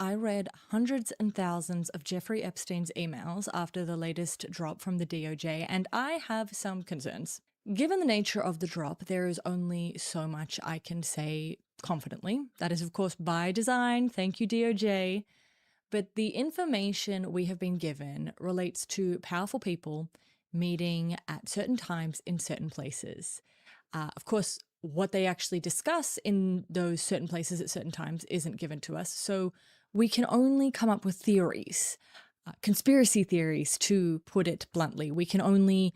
I read hundreds and thousands of Jeffrey Epstein's emails after the latest drop from the DOJ, and I have some concerns. Given the nature of the drop, there is only so much I can say confidently. That is, of course, by design. Thank you, DOJ. But the information we have been given relates to powerful people meeting at certain times in certain places. Of course, what they actually discuss in those certain places at certain times isn't given to us. So we can only come up with theories, conspiracy theories, to put it bluntly. We can only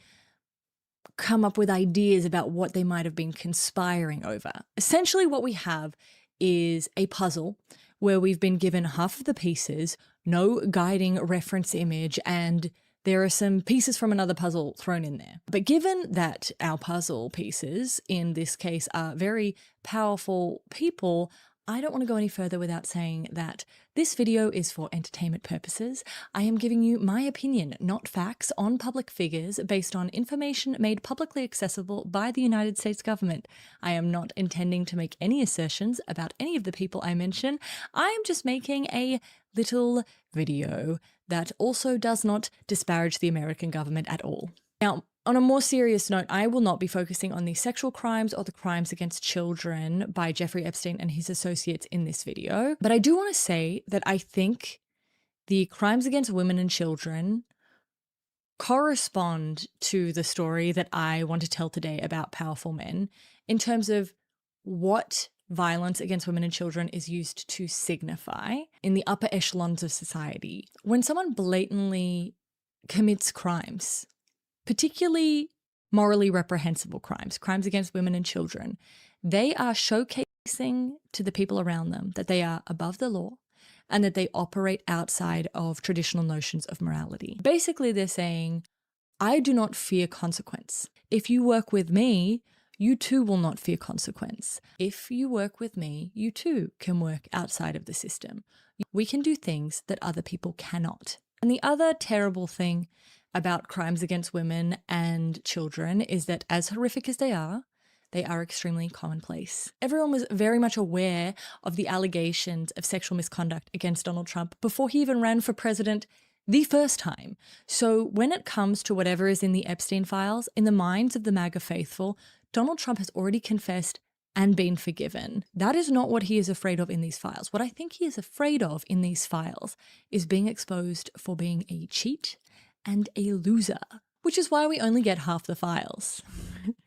come up with ideas about what they might have been conspiring over. Essentially, what we have is a puzzle where we've been given half of the pieces, no guiding reference image, and there are some pieces from another puzzle thrown in there. But given that our puzzle pieces, in this case, are very powerful people, I don't want to go any further without saying that this video is for entertainment purposes. I am giving you my opinion, not facts, on public figures based on information made publicly accessible by the United States government. I am not intending to make any assertions about any of the people I mention. I am just making a little video that also does not disparage the American government at all. Now, on a more serious note, I will not be focusing on the sexual crimes or the crimes against children by Jeffrey Epstein and his associates in this video. But I do want to say that I think the crimes against women and children correspond to the story that I want to tell today about powerful men in terms of what violence against women and children is used to signify in the upper echelons of society. When someone blatantly commits crimes, particularly morally reprehensible crimes, crimes against women and children, they are showcasing to the people around them that they are above the law and that they operate outside of traditional notions of morality. Basically, they're saying, I do not fear consequence. If you work with me, you too will not fear consequence. If you work with me, you too can work outside of the system. We can do things that other people cannot. And the other terrible thing about crimes against women and children is that, as horrific as they are extremely commonplace. Everyone was very much aware of the allegations of sexual misconduct against Donald Trump before he even ran for president the first time. So when it comes to whatever is in the Epstein files, in the minds of the MAGA faithful, Donald Trump has already confessed and been forgiven. That is not what he is afraid of in these files. What I think he is afraid of in these files is being exposed for being a cheat and a loser, which is why we only get half the files.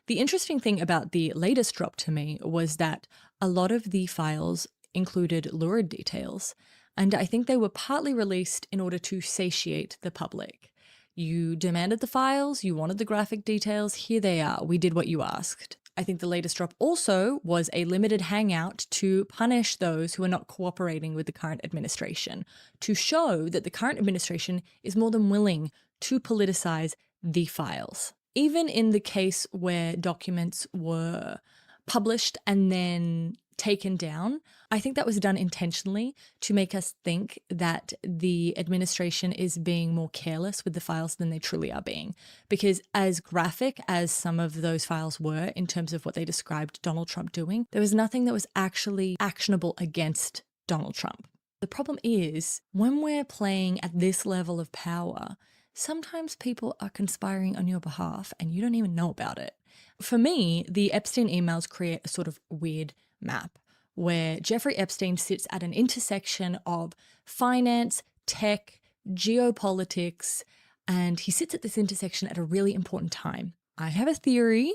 The interesting thing about the latest drop to me was that a lot of the files included lurid details, and I think they were partly released in order to satiate the public. You demanded the files, you wanted the graphic details, here they are, we did what you asked. I think the latest drop also was a limited hangout to punish those who are not cooperating with the current administration, to show that the current administration is more than willing to politicize the files. Even in the case where documents were published and then taken down, I think that was done intentionally to make us think that the administration is being more careless with the files than they truly are being. Because as graphic as some of those files were in terms of what they described Donald Trump doing, there was nothing that was actually actionable against Donald Trump. The problem is, when we're playing at this level of power, sometimes people are conspiring on your behalf and you don't even know about it. For me, the Epstein emails create a sort of weird map where Jeffrey Epstein sits at an intersection of finance, tech, geopolitics, and he sits at this intersection at a really important time. I have a theory.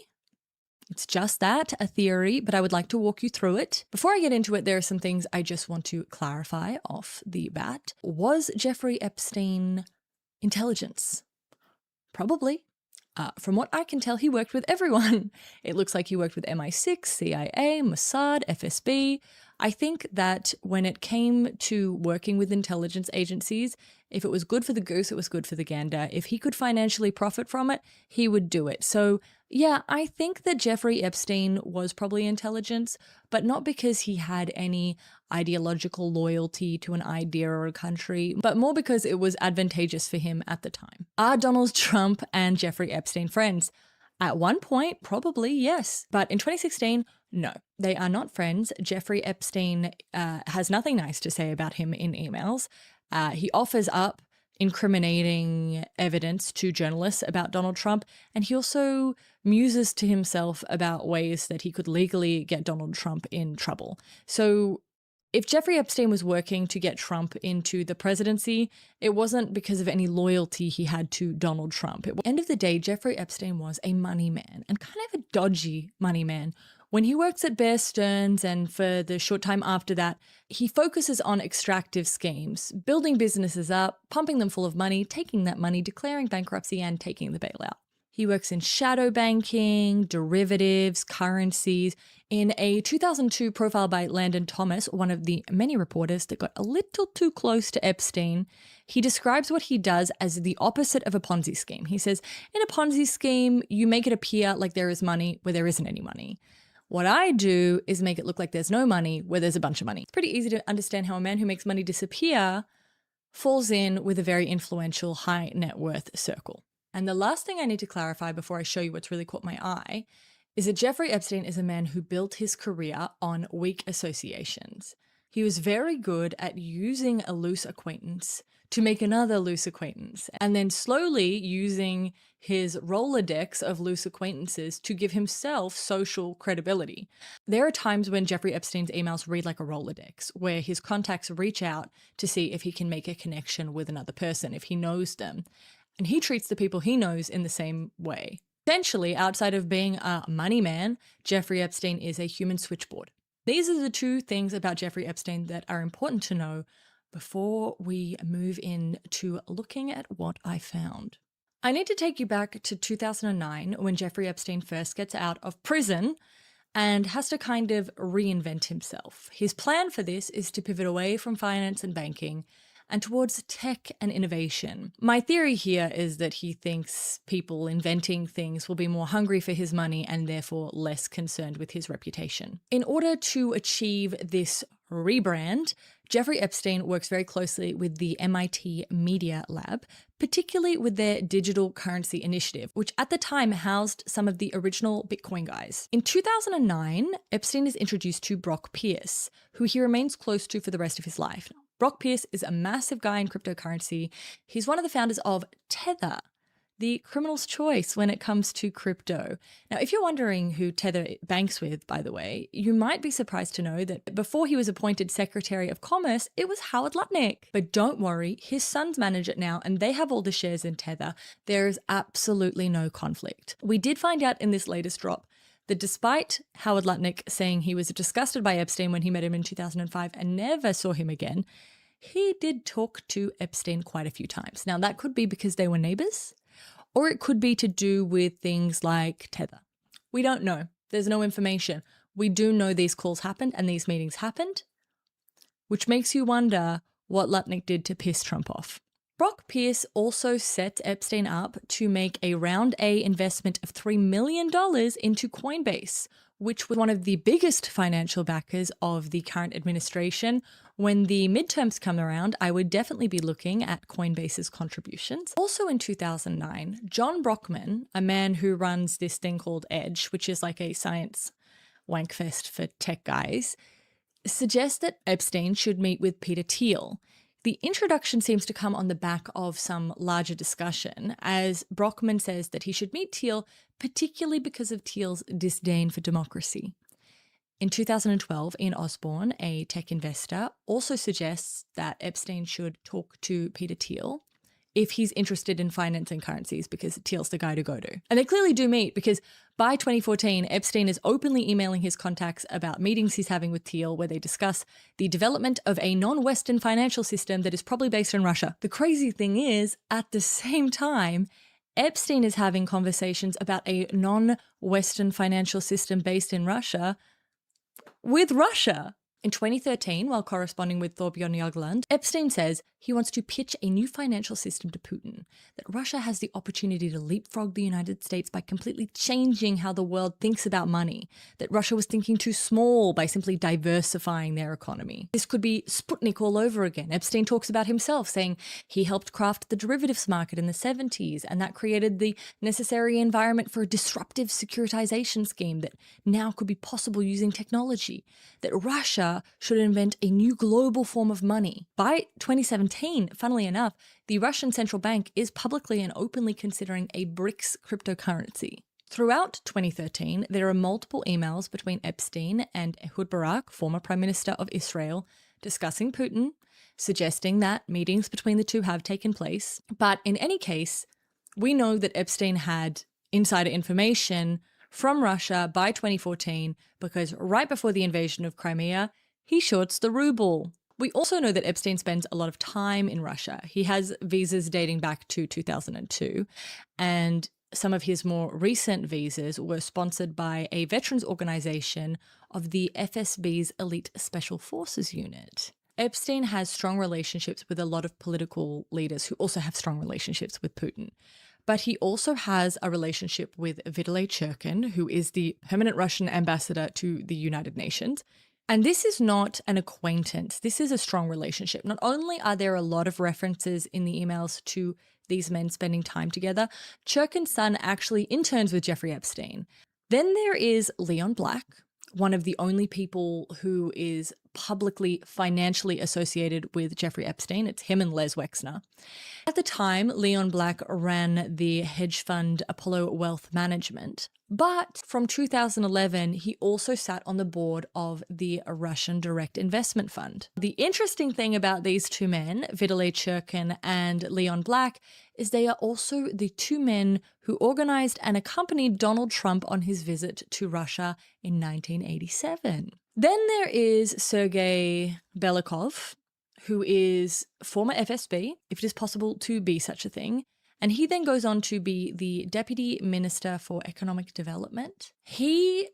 It's just that, a theory, but I would like to walk you through it. Before I get into it, there are some things I just want to clarify off the bat. Was Jeffrey Epstein intelligence? Probably. From what I can tell, he worked with everyone. It looks like he worked with MI6, CIA, Mossad, FSB. I think that when it came to working with intelligence agencies, if it was good for the goose, it was good for the gander. If he could financially profit from it, he would do it. So yeah, I think that Jeffrey Epstein was probably intelligence, but not because he had any ideological loyalty to an idea or a country, but more because it was advantageous for him at the time. Are Donald Trump and Jeffrey Epstein friends? At one point, probably, yes. But in 2016, no, they are not friends. Jeffrey Epstein has nothing nice to say about him in emails. He offers up incriminating evidence to journalists about Donald Trump, and he also muses to himself about ways that he could legally get Donald Trump in trouble. So if Jeffrey Epstein was working to get Trump into the presidency, it wasn't because of any loyalty he had to Donald Trump. At the end of the day, Jeffrey Epstein was a money man, and kind of a dodgy money man. When he works at Bear Stearns and for the short time after that, he focuses on extractive schemes, building businesses up, pumping them full of money, taking that money, declaring bankruptcy, and taking the bailout. He works in shadow banking, derivatives, currencies. In a 2002 profile by Landon Thomas, one of the many reporters that got a little too close to Epstein, he describes what he does as the opposite of a Ponzi scheme. He says, in a Ponzi scheme, you make it appear like there is money where there isn't any money. What I do is make it look like there's no money where there's a bunch of money. It's pretty easy to understand how a man who makes money disappear falls in with a very influential high net worth circle. And the last thing I need to clarify before I show you what's really caught my eye is that Jeffrey Epstein is a man who built his career on weak associations. He was very good at using a loose acquaintance to make another loose acquaintance, and then slowly using his Rolodex of loose acquaintances to give himself social credibility. There are times when Jeffrey Epstein's emails read like a Rolodex, where his contacts reach out to see if he can make a connection with another person, if he knows them. And he treats the people he knows in the same way. Essentially, outside of being a money man, Jeffrey Epstein is a human switchboard. These are the two things about Jeffrey Epstein that are important to know before we move into looking at what I found. I need to take you back to 2009 when Jeffrey Epstein first gets out of prison and has to kind of reinvent himself. His plan for this is to pivot away from finance and banking and towards tech and innovation. My theory here is that he thinks people inventing things will be more hungry for his money and therefore less concerned with his reputation. In order to achieve this rebrand, Jeffrey Epstein works very closely with the MIT Media Lab, particularly with their digital currency initiative, which at the time housed some of the original Bitcoin guys. In 2009, Epstein is introduced to Brock Pierce, who he remains close to for the rest of his life. Brock Pierce is a massive guy in cryptocurrency. He's one of the founders of Tether, the criminal's choice when it comes to crypto. Now, if you're wondering who Tether banks with, by the way, you might be surprised to know that before he was appointed Secretary of Commerce, it was Howard Lutnick. But don't worry, his sons manage it now and they have all the shares in Tether. There is absolutely no conflict. We did find out in this latest drop that despite Howard Lutnick saying he was disgusted by Epstein when he met him in 2005 and never saw him again, he did talk to Epstein quite a few times. Now, that could be because they were neighbors, or it could be to do with things like Tether. We don't know. There's no information. We do know these calls happened and these meetings happened, which makes you wonder what Lutnick did to piss Trump off. Brock Pierce also set Epstein up to make a round A investment of $3 million into Coinbase, which was one of the biggest financial backers of the current administration. When the midterms come around, I would definitely be looking at Coinbase's contributions. Also in 2009, John Brockman, a man who runs this thing called Edge, which is like a science wankfest for tech guys, suggests that Epstein should meet with Peter Thiel. The introduction seems to come on the back of some larger discussion, as Brockman says that he should meet Thiel, particularly because of Thiel's disdain for democracy. In 2012, Ian Osborne, a tech investor, also suggests that Epstein should talk to Peter Thiel if he's interested in financing currencies, because Thiel's the guy to go to. And they clearly do meet, because by 2014, Epstein is openly emailing his contacts about meetings he's having with Thiel where they discuss the development of a non-Western financial system that is probably based in Russia. The crazy thing is, at the same time, Epstein is having conversations about a non-Western financial system based in Russia with Russia. In 2013, while corresponding with Thorbjørn Jagland, Epstein says he wants to pitch a new financial system to Putin, that Russia has the opportunity to leapfrog the United States by completely changing how the world thinks about money, that Russia was thinking too small by simply diversifying their economy. This could be Sputnik all over again. Epstein talks about himself, saying he helped craft the derivatives market in the 70s, and that created the necessary environment for a disruptive securitization scheme that now could be possible using technology, that Russia should invent a new global form of money. By 2017, funnily enough, the Russian central bank is publicly and openly considering a BRICS cryptocurrency. Throughout 2013, there are multiple emails between Epstein and Ehud Barak, former Prime Minister of Israel, discussing Putin, suggesting that meetings between the two have taken place. But in any case, we know that Epstein had insider information from Russia by 2014 because right before the invasion of Crimea, he shorts the ruble. We also know that Epstein spends a lot of time in Russia. He has visas dating back to 2002, and some of his more recent visas were sponsored by a veterans organization of the FSB's Elite Special Forces Unit. Epstein has strong relationships with a lot of political leaders who also have strong relationships with Putin. But he also has a relationship with Vitaly Churkin, who is the permanent Russian ambassador to the United Nations. And this is not an acquaintance. This is a strong relationship. Not only are there a lot of references in the emails to these men spending time together, Churkin's son actually interns with Jeffrey Epstein. Then there is Leon Black, one of the only people who is publicly financially associated with Jeffrey Epstein. It's him and Les Wexner. At the time, Leon Black ran the hedge fund Apollo Wealth Management. But from 2011, he also sat on the board of the Russian Direct Investment Fund. The interesting thing about these two men, Vitaly Churkin and Leon Black, is they are also the two men who organized and accompanied Donald Trump on his visit to Russia in 1987. Then there is Sergei Belikov, who is former FSB, if it is possible to be such a thing. And he then goes on to be the Deputy Minister for Economic Development. He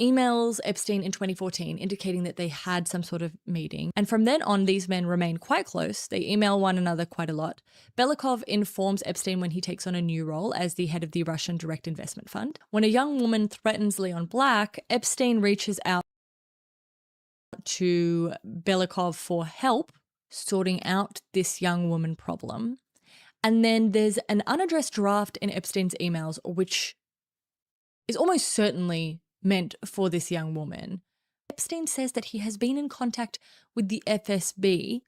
emails Epstein in 2014 indicating that they had some sort of meeting. And from then on, these men remain quite close. They email one another quite a lot. Belikov informs Epstein when he takes on a new role as the head of the Russian Direct Investment Fund. When a young woman threatens Leon Black, Epstein reaches out to Belikov for help sorting out this young woman problem. And then there's an unaddressed draft in Epstein's emails, which is almost certainly meant for this young woman. Epstein says that he has been in contact with the FSB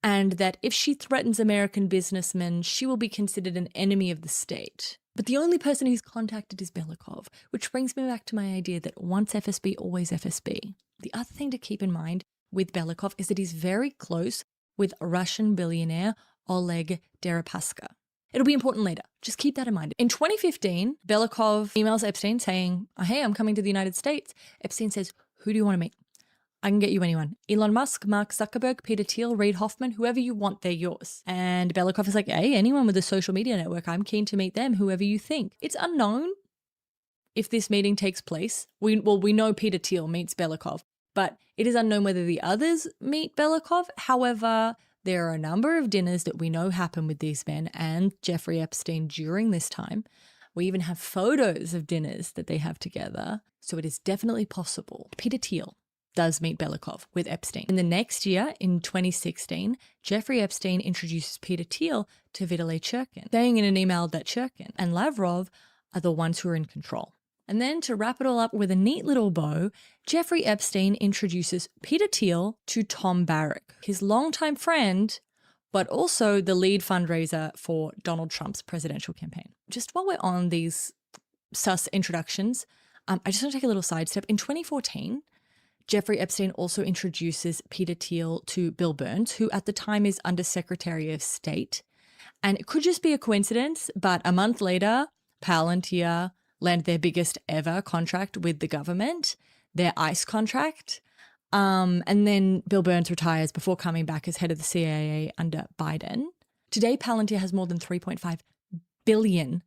and that if she threatens American businessmen, she will be considered an enemy of the state. But the only person he's contacted is Belikov, which brings me back to my idea that once FSB, always FSB. The other thing to keep in mind with Belikov is that he's very close with Russian billionaire Oleg Deripaska. It'll be important later. Just keep that in mind. In 2015, Belikov emails Epstein saying, hey, I'm coming to the United States. Epstein says, who do you want to meet? I can get you anyone. Elon Musk, Mark Zuckerberg, Peter Thiel, Reid Hoffman, whoever you want, they're yours. And Belikov is like, hey, anyone with a social media network, I'm keen to meet them, whoever you think. It's unknown if this meeting takes place. We know Peter Thiel meets Belikov, but it is unknown whether the others meet Belikov. However, there are a number of dinners that we know happen with these men and Jeffrey Epstein during this time. We even have photos of dinners that they have together. So it is definitely possible. Peter Thiel does meet Belikov with Epstein. In the next year, in 2016, Jeffrey Epstein introduces Peter Thiel to Vitaly Churkin, saying in an email that Churkin and Lavrov are the ones who are in control. And then to wrap it all up with a neat little bow, Jeffrey Epstein introduces Peter Thiel to Tom Barrack, his longtime friend, but also the lead fundraiser for Donald Trump's presidential campaign. Just while we're on these sus introductions, I just want to take a little sidestep. In 2014, Jeffrey Epstein also introduces Peter Thiel to Bill Burns, who at the time is Undersecretary of State. And it could just be a coincidence, but a month later, Palantir land their biggest ever contract with the government, their ICE contract. And then Bill Burns retires before coming back as head of the CIA under Biden. Today, Palantir has more than $3.5 billion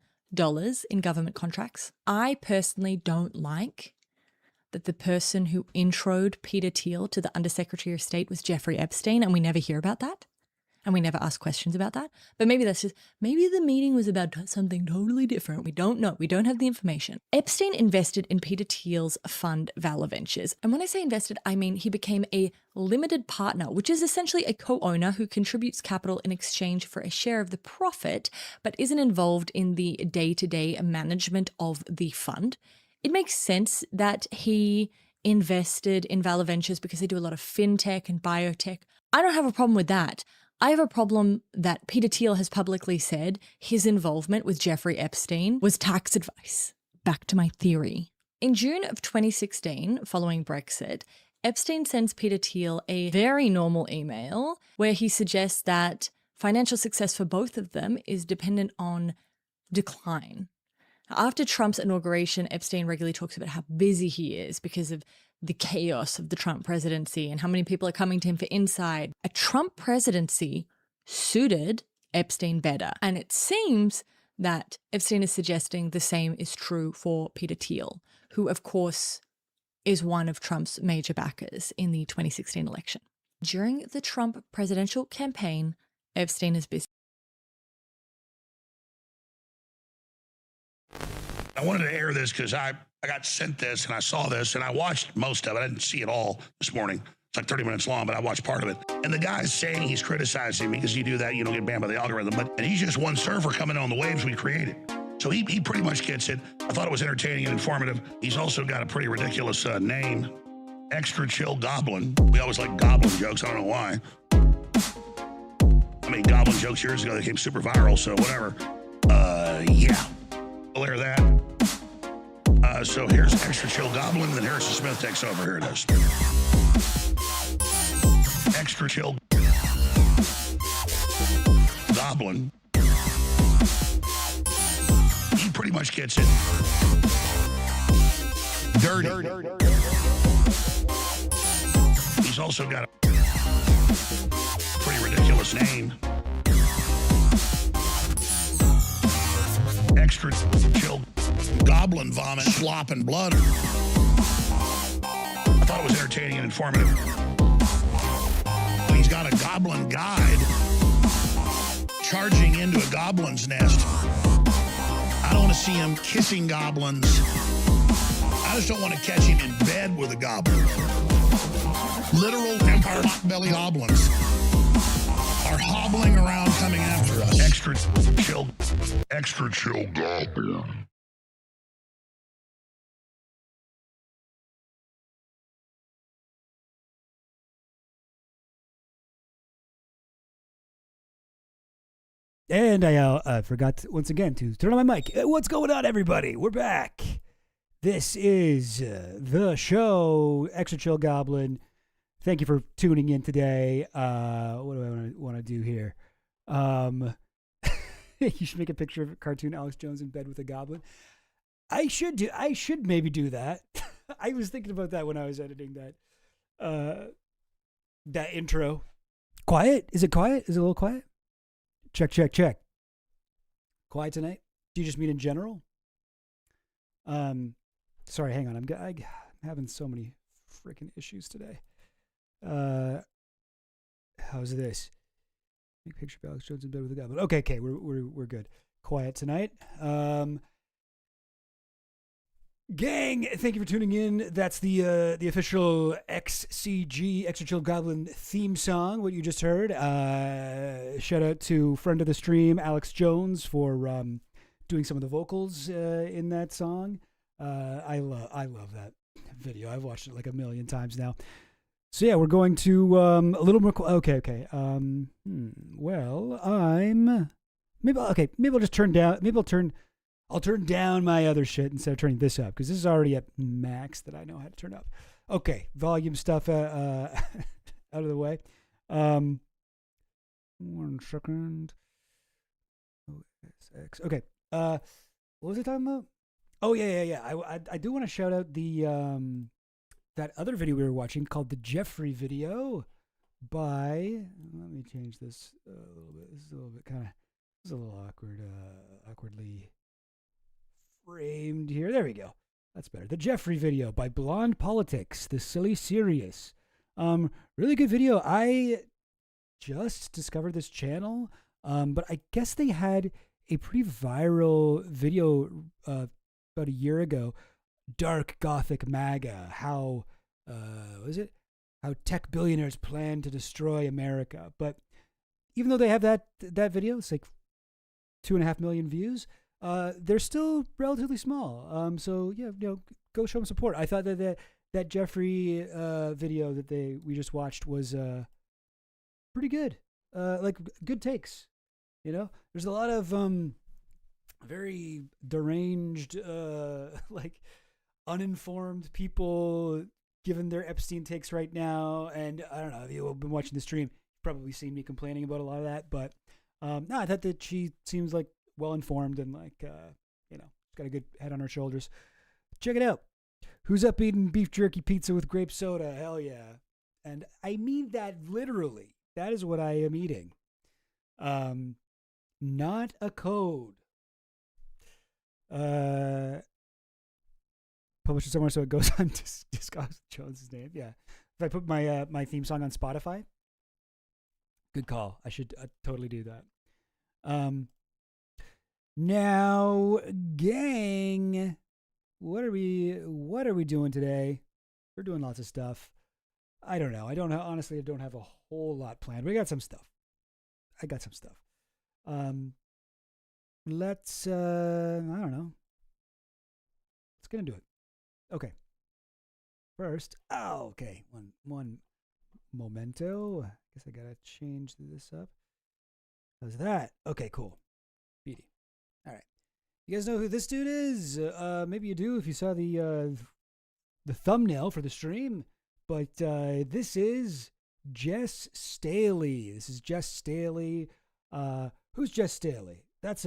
in government contracts. I personally don't like that the person who introed Peter Thiel to the Undersecretary of State was Jeffrey Epstein, and we never hear about that. And we never ask questions about that. But maybe maybe the meeting was about something totally different. We don't know. We don't have the information. Epstein invested in Peter Thiel's fund Valor Ventures. And when I say invested, I mean he became a limited partner, which is essentially a co-owner who contributes capital in exchange for a share of the profit, but isn't involved in the day-to-day management of the fund. It makes sense that he invested in Valor Ventures because they do a lot of fintech and biotech. I don't have a problem with that. I have a problem that Peter Thiel has publicly said his involvement with Jeffrey Epstein was tax advice. Back to my theory. In June of 2016, following Brexit, Epstein sends Peter Thiel a very normal email where he suggests that financial success for both of them is dependent on decline. After Trump's inauguration, Epstein regularly talks about how busy he is because of the chaos of the Trump presidency and how many people are coming to him for insight. A Trump presidency suited Epstein better. And it seems that Epstein is suggesting the same is true for Peter Thiel, who, of course, is one of Trump's major backers in the 2016 election. During the Trump presidential campaign, Epstein is busy. I wanted to air this because I got sent this and I saw this and I watched most of it. I didn't see it all this morning. It's like 30 minutes long, but I watched part of it. And the guy's saying he's criticizing me because you do that, you don't get banned by the algorithm. And he's just one surfer coming on the waves we created. So he pretty much gets it. I thought it was entertaining and informative. He's also got a pretty ridiculous name, Extra Chill Goblin. We always like goblin jokes. I don't know why. I made goblin jokes years ago. They became super viral, so whatever. Yeah. I'll air that. So here's Extra Chill Goblin, then Harrison Smith takes over. Here it is. Extra Chill Goblin. He pretty much gets it. Dirty. He's also got a pretty ridiculous name. Extra Chill Goblin Vomit, Slop, and Blood. I thought it was entertaining and informative. He's got a goblin guide charging into a goblin's nest. I don't want to see him kissing goblins. I just don't want to catch him in bed with a goblin. Literal empire belly goblins are hobbling around coming after us. Extra chill goblin. And I forgot once again to turn on my mic. What's going on, everybody? We're back. This is the show, Extra Chill Goblin. Thank you for tuning in today. What do I want to do here? You should make a picture of cartoon Alex Jones in bed with a goblin. I should maybe do that. I was thinking about that when I was editing that intro. Quiet? Is it quiet? Is it a little quiet? Check. Quiet tonight? Do you just mean in general? Sorry, hang on. I'm having so many freaking issues today. How's this? Make picture of Alex Jones in bed with a goblin. Okay, we're good. Quiet tonight. Gang, thank you for tuning in. That's the official XCG Extra Chill Goblin theme song. What you just heard. Shout out to friend of the stream Alex Jones for doing some of the vocals in that song. I love that video. I've watched it like a million times now. So yeah, we're going to a little more. Okay. Well, maybe I'll just turn down. I'll turn down my other shit instead of turning this up because this is already at max that I know how to turn up. Okay, volume stuff out of the way. 1 second. OSX. Okay. What was I talking about? Oh yeah. I do want to shout out the that other video we were watching called the Jeffrey video by. Let me change this a little bit. This is a little bit kind of. This is a little awkwardly framed here. There we go. That's better. The Jeffrey video by Blonde Politics, The Silly Serious. Really good video. I just discovered this channel, but I guess they had a pretty viral video about a year ago. Dark Gothic MAGA. How was it? How tech billionaires plan to destroy America. But even though they have that video, it's like 2.5 million views. They're still relatively small. So yeah, go show them support. I thought that Jeffrey video that we just watched was pretty good. Like good takes. There's a lot of very deranged, like uninformed people giving their Epstein takes right now. And I don't know if you've been watching the stream, you've probably seen me complaining about a lot of that. But no, I thought that she seems like well informed and like she's got a good head on her shoulders. Check it out. Who's up eating beef jerky pizza with grape soda? Hell yeah. And I mean that literally. That is what I am eating. Not a code. Publish it somewhere so it goes on Discuss Jones's name. Yeah. If I put my my theme song on Spotify, good call. I should totally do that. Now, gang, what are we doing today? We're doing lots of stuff. I don't know. Honestly, I don't have a whole lot planned. We got some stuff. I got some stuff. Let's I don't know. Let's get into it. Okay. First, okay. One momento. I guess I gotta change this up. How's that? Okay, cool. Beady. All right. You guys know who this dude is? Maybe you do if you saw the thumbnail for the stream. But this is Jess Staley. Who's Jess Staley? That's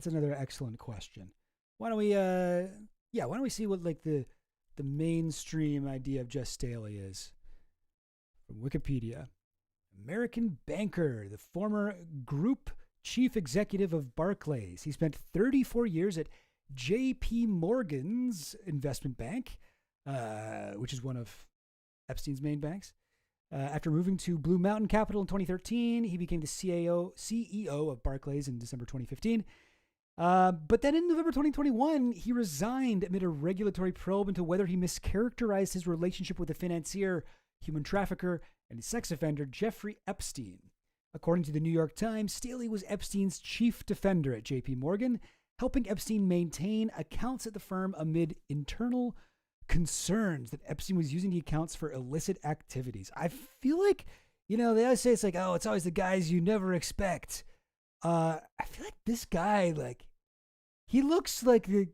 another excellent question. Why don't we see what like the mainstream idea of Jess Staley is? From Wikipedia. American banker, the former group chief executive of Barclays. He spent 34 years at J.P. Morgan's investment bank, which is one of Epstein's main banks. After moving to Blue Mountain Capital in 2013, he became the CEO of Barclays in December 2015. But then in November 2021, he resigned amid a regulatory probe into whether he mischaracterized his relationship with the financier, human trafficker, and sex offender Jeffrey Epstein. According to the New York Times, Staley was Epstein's chief defender at J.P. Morgan, helping Epstein maintain accounts at the firm amid internal concerns that Epstein was using the accounts for illicit activities. I feel like, they always say it's like, oh, it's always the guys you never expect. I feel like this guy, like, he looks like the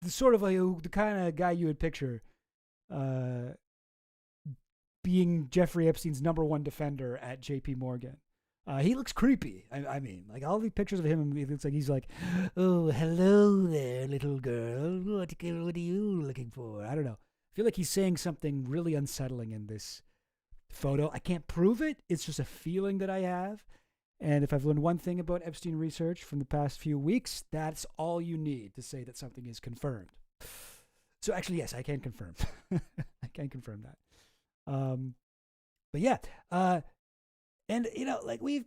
sort of like the kind of guy you would picture being Jeffrey Epstein's number one defender at J.P. Morgan. He looks creepy. I mean, like all the pictures of him, it looks like he's like, oh, hello there, little girl. What are you looking for? I don't know. I feel like he's saying something really unsettling in this photo. I can't prove it. It's just a feeling that I have. And if I've learned one thing about Epstein research from the past few weeks, that's all you need to say that something is confirmed. So actually, yes, I can confirm. I can confirm that. But yeah, and like we've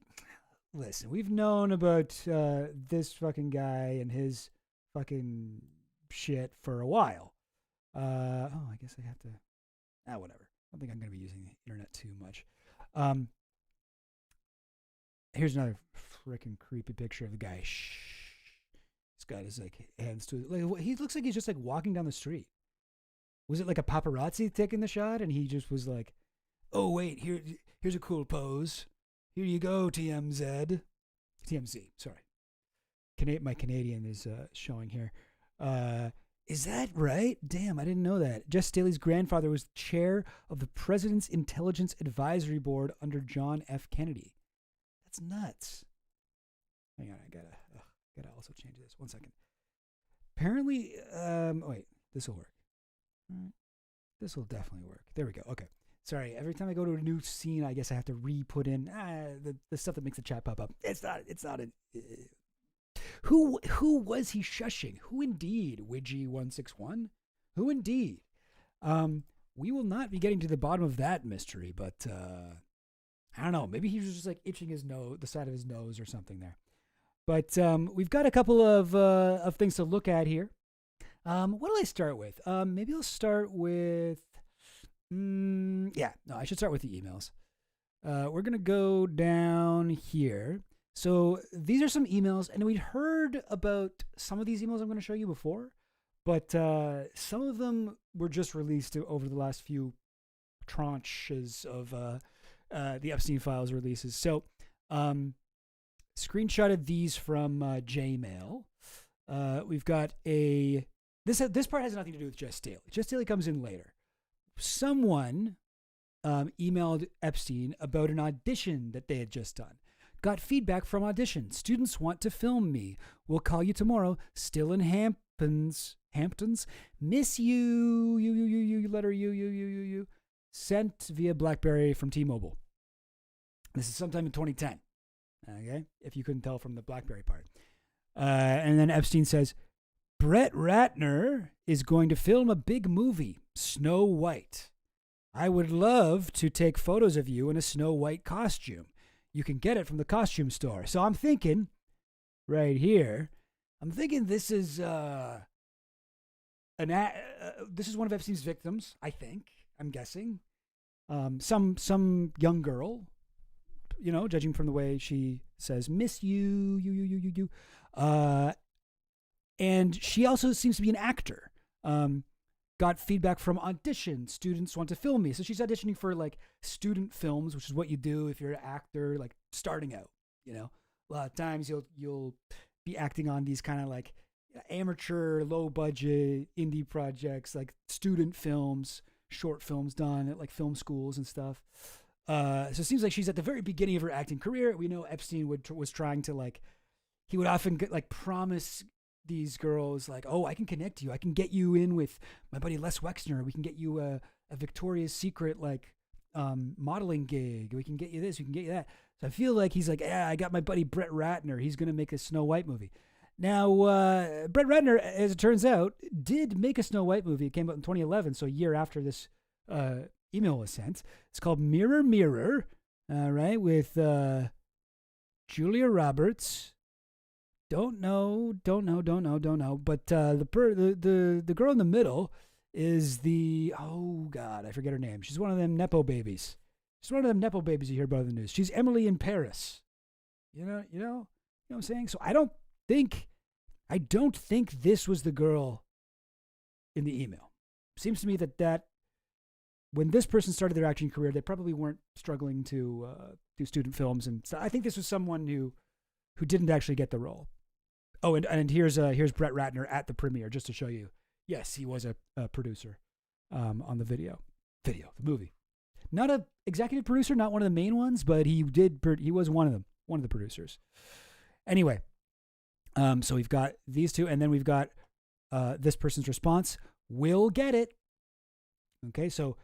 known about this fucking guy and his fucking shit for a while. I guess I have to. Whatever. I don't think I'm gonna be using the internet too much. Here's another freaking creepy picture of the guy. He's got his like hands to like. He looks like he's just like walking down the street. Was it like a paparazzi taking the shot, and he just was like, "Oh wait, here's a cool pose. Here you go, TMZ, sorry. My Canadian is showing here. Is that right? Damn, I didn't know that. Jess Staley's grandfather was chair of the President's Intelligence Advisory Board under John F. Kennedy. That's nuts. Hang on, I gotta also change this. 1 second. Apparently, wait, this will work. All right. This will definitely work. There we go. Okay. Sorry. Every time I go to a new scene, I guess I have to re-put in the stuff that makes the chat pop up. It's not Who was he shushing? Who indeed? Widgie161? Who indeed? We will not be getting to the bottom of that mystery, but I don't know. Maybe he was just like itching his nose, the side of his nose or something there. But we've got a couple of things to look at here. What do I start with? Maybe I'll start with. I should start with the emails. We're gonna go down here. So these are some emails, and we'd heard about some of these emails I'm going to show you before, but some of them were just released over the last few tranches of the Epstein Files releases. So screenshotted these from Gmail. We've got this part has nothing to do with Jess Staley. Jess Staley comes in later. Someone emailed Epstein about an audition that they had just done. Got feedback from audition. Students want to film me. We'll call you tomorrow. Still in Hamptons. Miss you. You. Letter you. Sent via BlackBerry from T-Mobile. This is sometime in 2010. Okay, if you couldn't tell from the BlackBerry part. And then Epstein says, Brett Ratner is going to film a big movie, Snow White. I would love to take photos of you in a Snow White costume. You can get it from the costume store. So I'm thinking, right here, this is this is one of Epstein's victims. I'm guessing, some young girl, judging from the way she says "miss you," and she also seems to be an actor. Got feedback from audition. Students want to film me. So she's auditioning for like student films, which is what you do if you're an actor, like starting out, A lot of times you'll be acting on these kind of like amateur, low budget indie projects, like student films, short films done at like film schools and stuff. So it seems like she's at the very beginning of her acting career. We know Epstein was trying to he would often promise these girls oh, I can connect you. I can get you in with my buddy Les Wexner. We can get you a Victoria's Secret modeling gig. We can get you this. We can get you that. So I feel like he's I got my buddy Brett Ratner. He's going to make a Snow White movie. Now, Brett Ratner, as it turns out, did make a Snow White movie. It came out in 2011, so a year after this email was sent. It's called Mirror, Mirror, right, with Julia Roberts. Don't know. But the girl in the middle is oh God, I forget her name. She's one of them Nepo babies. She's one of them Nepo babies you hear about in the news. She's Emily in Paris. You know what I'm saying? So I don't think this was the girl in the email. Seems to me that when this person started their acting career, they probably weren't struggling to do student films, and so I think this was someone who didn't actually get the role. Oh, and here's Brett Ratner at the premiere, just to show you. Yes, he was a producer on the the movie. Not an executive producer, not one of the main ones, but he was one of the producers. Anyway, so we've got these two, and then we've got this person's response. We'll get it. Okay, so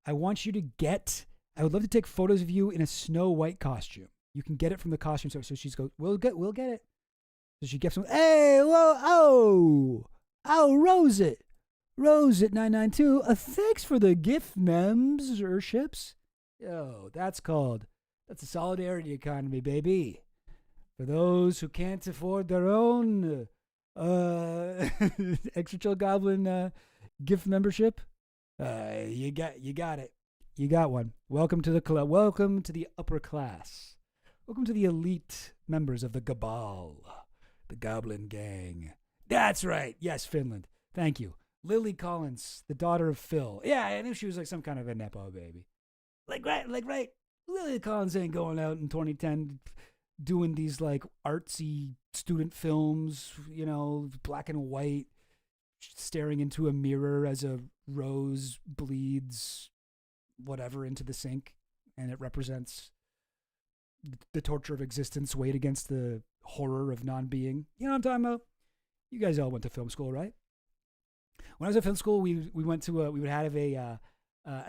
I want you to I would love to take photos of you in a Snow White costume. You can get it from the costume store. So she's goes, we'll get it. So she gets them. Hey, whoa, Rose it 992. Thanks for the gift memberships. Yo, that's a solidarity economy, baby. For those who can't afford their own Extra Chill Goblin gift membership, you got it. You got one. Welcome to the club. Welcome to the upper class. Welcome to the elite members of the Cabal, the Goblin Gang. That's right. Yes, Finland. Thank you. Lily Collins, the daughter of Phil. Yeah, I knew she was some kind of a Nepo baby. Right. Lily Collins ain't going out in 2010 doing these artsy student films, black and white, staring into a mirror as a rose bleeds whatever into the sink, and it represents the torture of existence weighed against the horror of non-being. You know what I'm talking about? You guys all went to film school, right? When I was at film school, we went to we would have at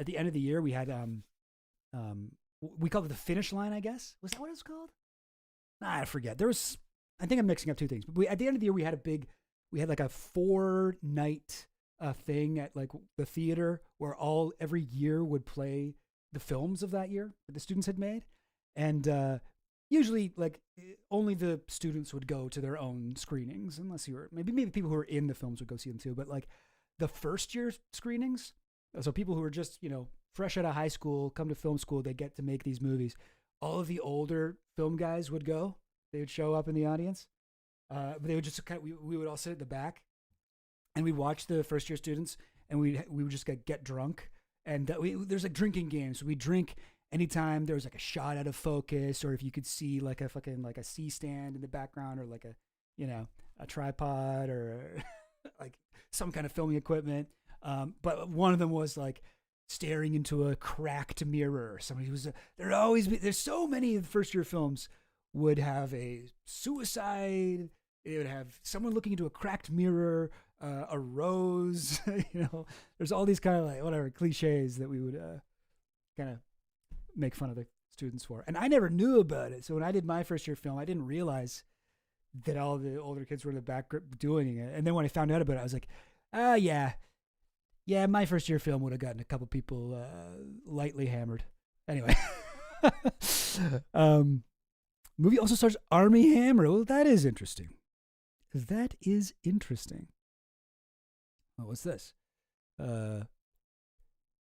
the end of the year we had we called it the finish line, I guess. Was that what it was called? I forget. I think I'm mixing up two things. But at the end of the year we had a 4-night thing at the theater where every year would play the films of that year that the students had made. And usually, like, only the students would go to their own screenings, unless you were maybe people who were in the films would go see them too. But like the first year screenings, so people who were just fresh out of high school, come to film school, they get to make these movies. All of the older film guys would go. They would show up in the audience. But they would just we would all sit at the back, and we'd watch the first year students, and we would just get drunk. And there's like drinking games. We drink anytime there was like a shot out of focus, or if you could see like a fucking like a C stand in the background, or like a tripod, or like some kind of filming equipment. But one of them was like staring into a cracked mirror. Somebody who's there's so many of the first year films would have a suicide. It would have someone looking into a cracked mirror, a rose. There's all these kind of like whatever cliches that we would kind of make fun of the students for. And I never knew about it. So when I did my first year film, I didn't realize that all the older kids were in the back doing it. And then when I found out about it, I was like, yeah, my first year film would have gotten a couple people lightly hammered. Anyway. Movie also stars Armie Hammer. Well, that is interesting. Oh, what's this?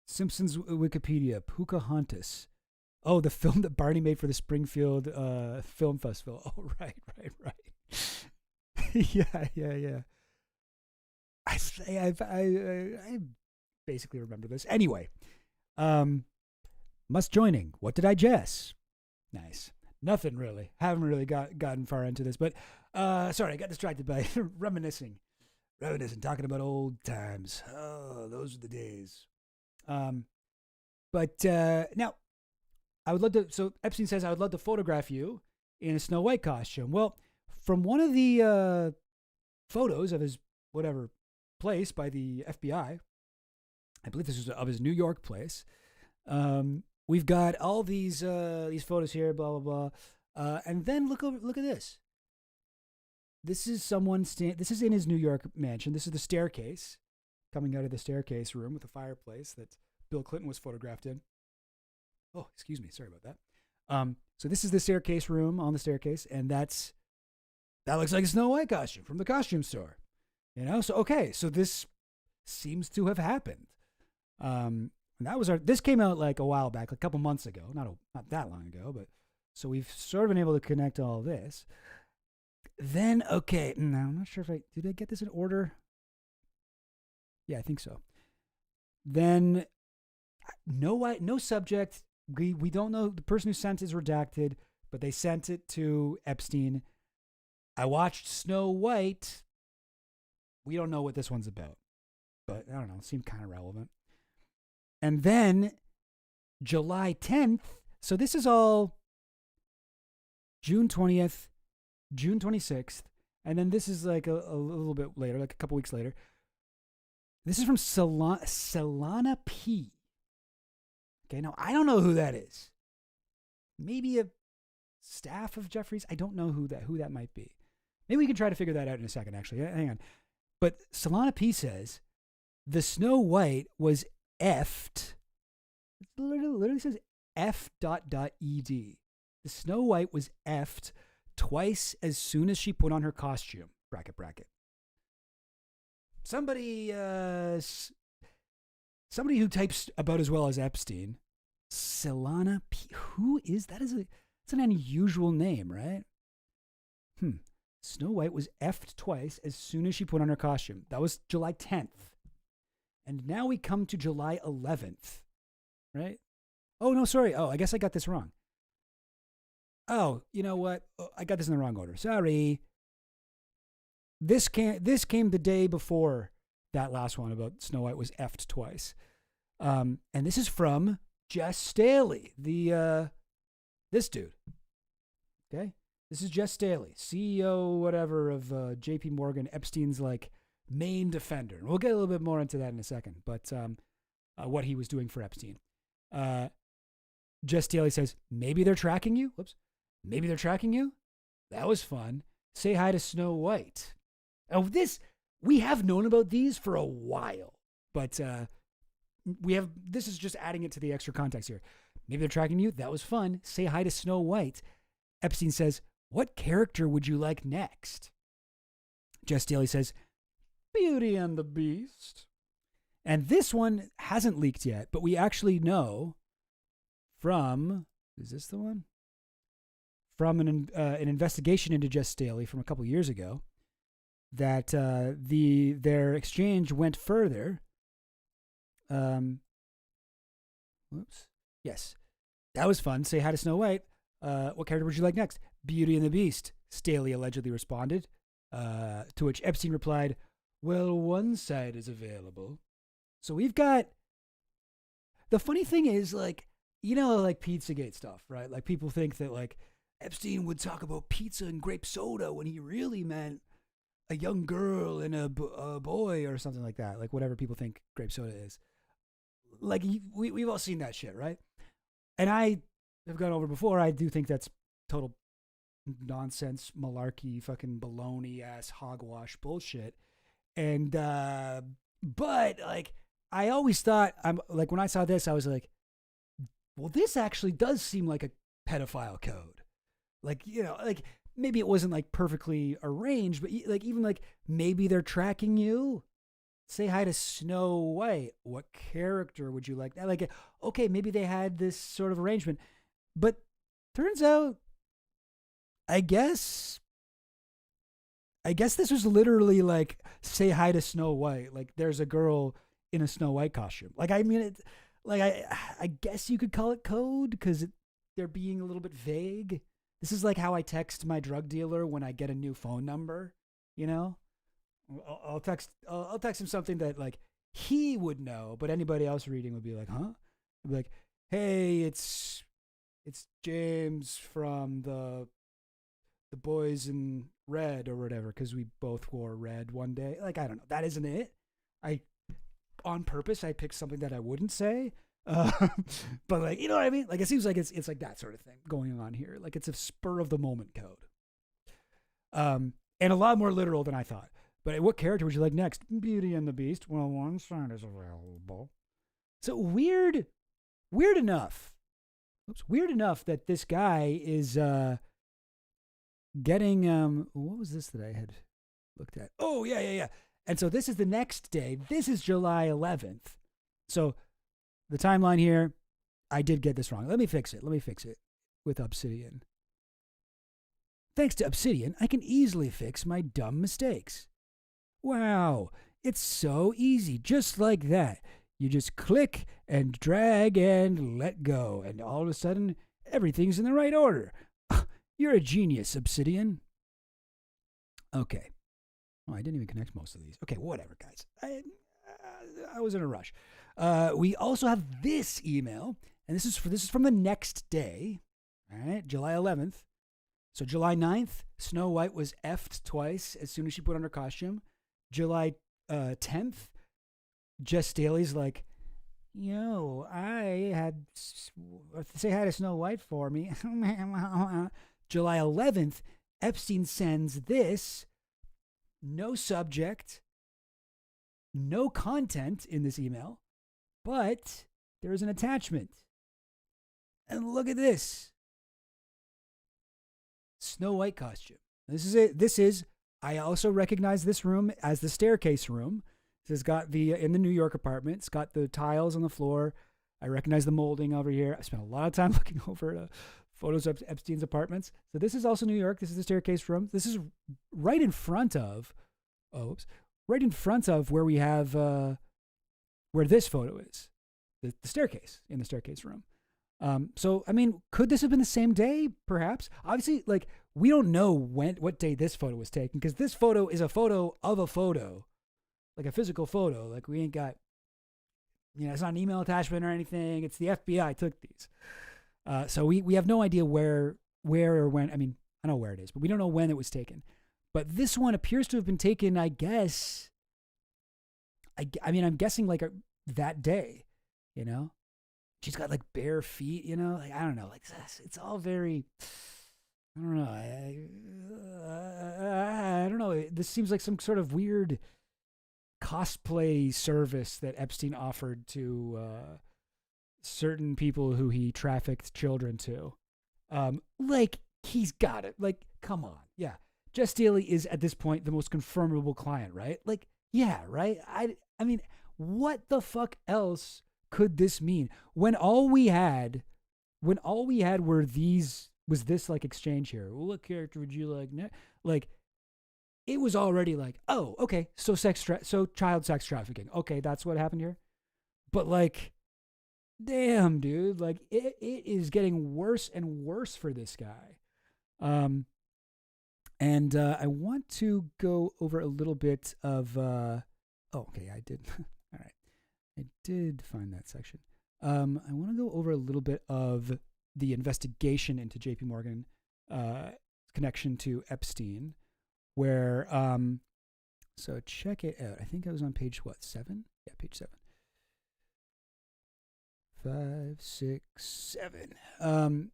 Simpsons Wikipedia. Pocahontas. Oh, the film that Barney made for the Springfield Film Festival. Oh, right. Yeah. I basically remember this. Anyway, must joining. What did I guess? Nice. Nothing really. Haven't really gotten far into this, but sorry, I got distracted by reminiscing, talking about old times. Oh, those were the days. But now, I would love to. So Epstein says, I would love to photograph you in a Snow White costume. Well, from one of the photos of his whatever place by the FBI, I believe this was of his New York place. We've got all these photos here, blah blah blah, and then look at this. This is someone. This is in his New York mansion. This is the staircase, coming out of the staircase room with a fireplace that Bill Clinton was photographed in. Oh, excuse me, sorry about that. So this is the staircase room on the staircase, and that looks like a Snow White costume from the costume store. So okay, so this seems to have happened. And that was this came out like a while back, like a couple months ago, not that long ago, but so we've sort of been able to connect all this. Then, okay, now I'm not sure if did I get this in order? Yeah, I think so. Then, no subject. We don't know, the person who sent it is redacted, but they sent it to Epstein. I watched Snow White. We don't know what this one's about, but I don't know, it seemed kind of relevant. And then July 10th, so this is all June 20th, June 26th, and then this is like a little bit later, like a couple weeks later. This is from Solana P. Okay, now I don't know who that is. Maybe a staff of Jeffries. I don't know who that might be. Maybe we can try to figure that out in a second, actually. Hang on. But Solana P says, the Snow White was effed. It literally says f.ed. The Snow White was effed twice as soon as she put on her costume. Bracket. Somebody who types about as well as Epstein. Solana P. Who is that? It's an unusual name, right? Snow White was effed twice as soon as she put on her costume. That was July 10th. And now we come to July 11th, right? Oh, no, sorry. Oh, I guess I got this wrong. Oh, you know what? Oh, I got this in the wrong order. Sorry. This came the day before that last one about Snow White was effed twice. And this is from Jess Staley, this dude. Okay? This is Jess Staley, CEO, whatever, of JP Morgan, Epstein's like main defender. And we'll get a little bit more into that in a second, but what he was doing for Epstein. Jess Staley says, maybe they're tracking you. Whoops. Maybe they're tracking you. That was fun. Say hi to Snow White. Oh, we have known about these for a while, but this is just adding it to the extra context here. Maybe they're tracking you. That was fun. Say hi to Snow White. Epstein says, what character would you like next? Jess Staley says, Beauty and the Beast. And this one hasn't leaked yet, but we actually know from, is this the one? From an investigation into Jess Staley from a couple years ago, that their exchange went further. Yes, that was fun. Say hi to Snow White. What character would you like next? Beauty and the Beast, Staley allegedly responded. To which Epstein replied, well, one side is available. So we've got, the funny thing is, like, you know, like Pizzagate stuff, right? Like people think that like Epstein would talk about pizza and grape soda when he really meant a young girl and a boy or something like that. Like whatever people think grape soda is. Like we've all seen that shit, right? And I have gone over before. I do think that's total nonsense, malarkey, fucking baloney ass hogwash bullshit. And but like I always thought, I'm like when I saw this, I was like, well, this actually does seem like a pedophile code. Like, you know, like maybe it wasn't like perfectly arranged, but like even like maybe they're tracking you. Say hi to Snow White. What character would you like? Like, okay, maybe they had this sort of arrangement, but turns out, I guess this was literally like say hi to Snow White. Like there's a girl in a Snow White costume. Like, I mean, I guess you could call it code because they're being a little bit vague. This is like how I text my drug dealer when I get a new phone number, you know? I'll text him something that like he would know, but anybody else reading would be like, huh? I'd be like, hey, it's James from the Boys in Red or whatever, because we both wore red one day. Like, I don't know. That isn't it. On purpose, I picked something that I wouldn't say. But like, you know what I mean? Like, it seems like it's like that sort of thing going on here. Like it's a spur of the moment code. And a lot more literal than I thought. But what character would you like next? Beauty and the Beast. Well, one side is available. So weird enough. Weird enough that this guy is getting what was this that I had looked at? Oh, yeah. And so this is the next day. This is July 11th. So the timeline here, I did get this wrong. Let me fix it with Obsidian. Thanks to Obsidian, I can easily fix my dumb mistakes. Wow, it's so easy, just like that. You just click and drag and let go, and all of a sudden, everything's in the right order. You're a genius, Obsidian. Okay. Oh, I didn't even connect most of these. Okay, whatever, guys. I was in a rush. We also have this email, and this is from the next day, all right, July 11th. So July 9th, Snow White was effed twice as soon as she put on her costume. July 10th, Jess Staley's like, yo, I had say hi to Snow White for me. July 11th, Epstein sends this, no subject, no content in this email, but there is an attachment. And look at this. Snow White costume. This is it. This is, I also recognize this room as the staircase room. This has got in the New York apartment, it's got the tiles on the floor. I recognize the molding over here. I spent a lot of time looking over photos of Epstein's apartments. So this is also New York. This is the staircase room. This is right in front of, where we have, where this photo is. The staircase, in the staircase room. So, I mean, could this have been the same day? Perhaps. Obviously, like, we don't know what day this photo was taken, because this photo is a photo of a photo, like a physical photo. Like, we ain't got, it's not an email attachment or anything. It's the FBI took these. So we have no idea where or when. I mean, I know where it is, but we don't know when it was taken. But this one appears to have been taken, I guess. I mean, I'm guessing like that day, She's got like bare feet, like, I don't know, like it's all very, I don't know. I don't know. This seems like some sort of weird cosplay service that Epstein offered to certain people who he trafficked children to. Like, he's got it. Like, come on. Yeah. Jess Staley is, at this point, the most confirmable client, right? Like, yeah, right? I mean, what the fuck else could this mean? When all we had were was this, like, exchange here. Well, what character would you like? Like, it was already like, oh, okay, so child sex trafficking. Okay, that's what happened here. But, like, damn, dude, like, it is getting worse and worse for this guy. And I want to go over a little bit of, okay, I did. All right. I did find that section. I want to go over a little bit of the investigation into JP Morgan, connection to Epstein, where, so check it out. I think I was on page, 7? Yeah, page 7. 5, 6, 7.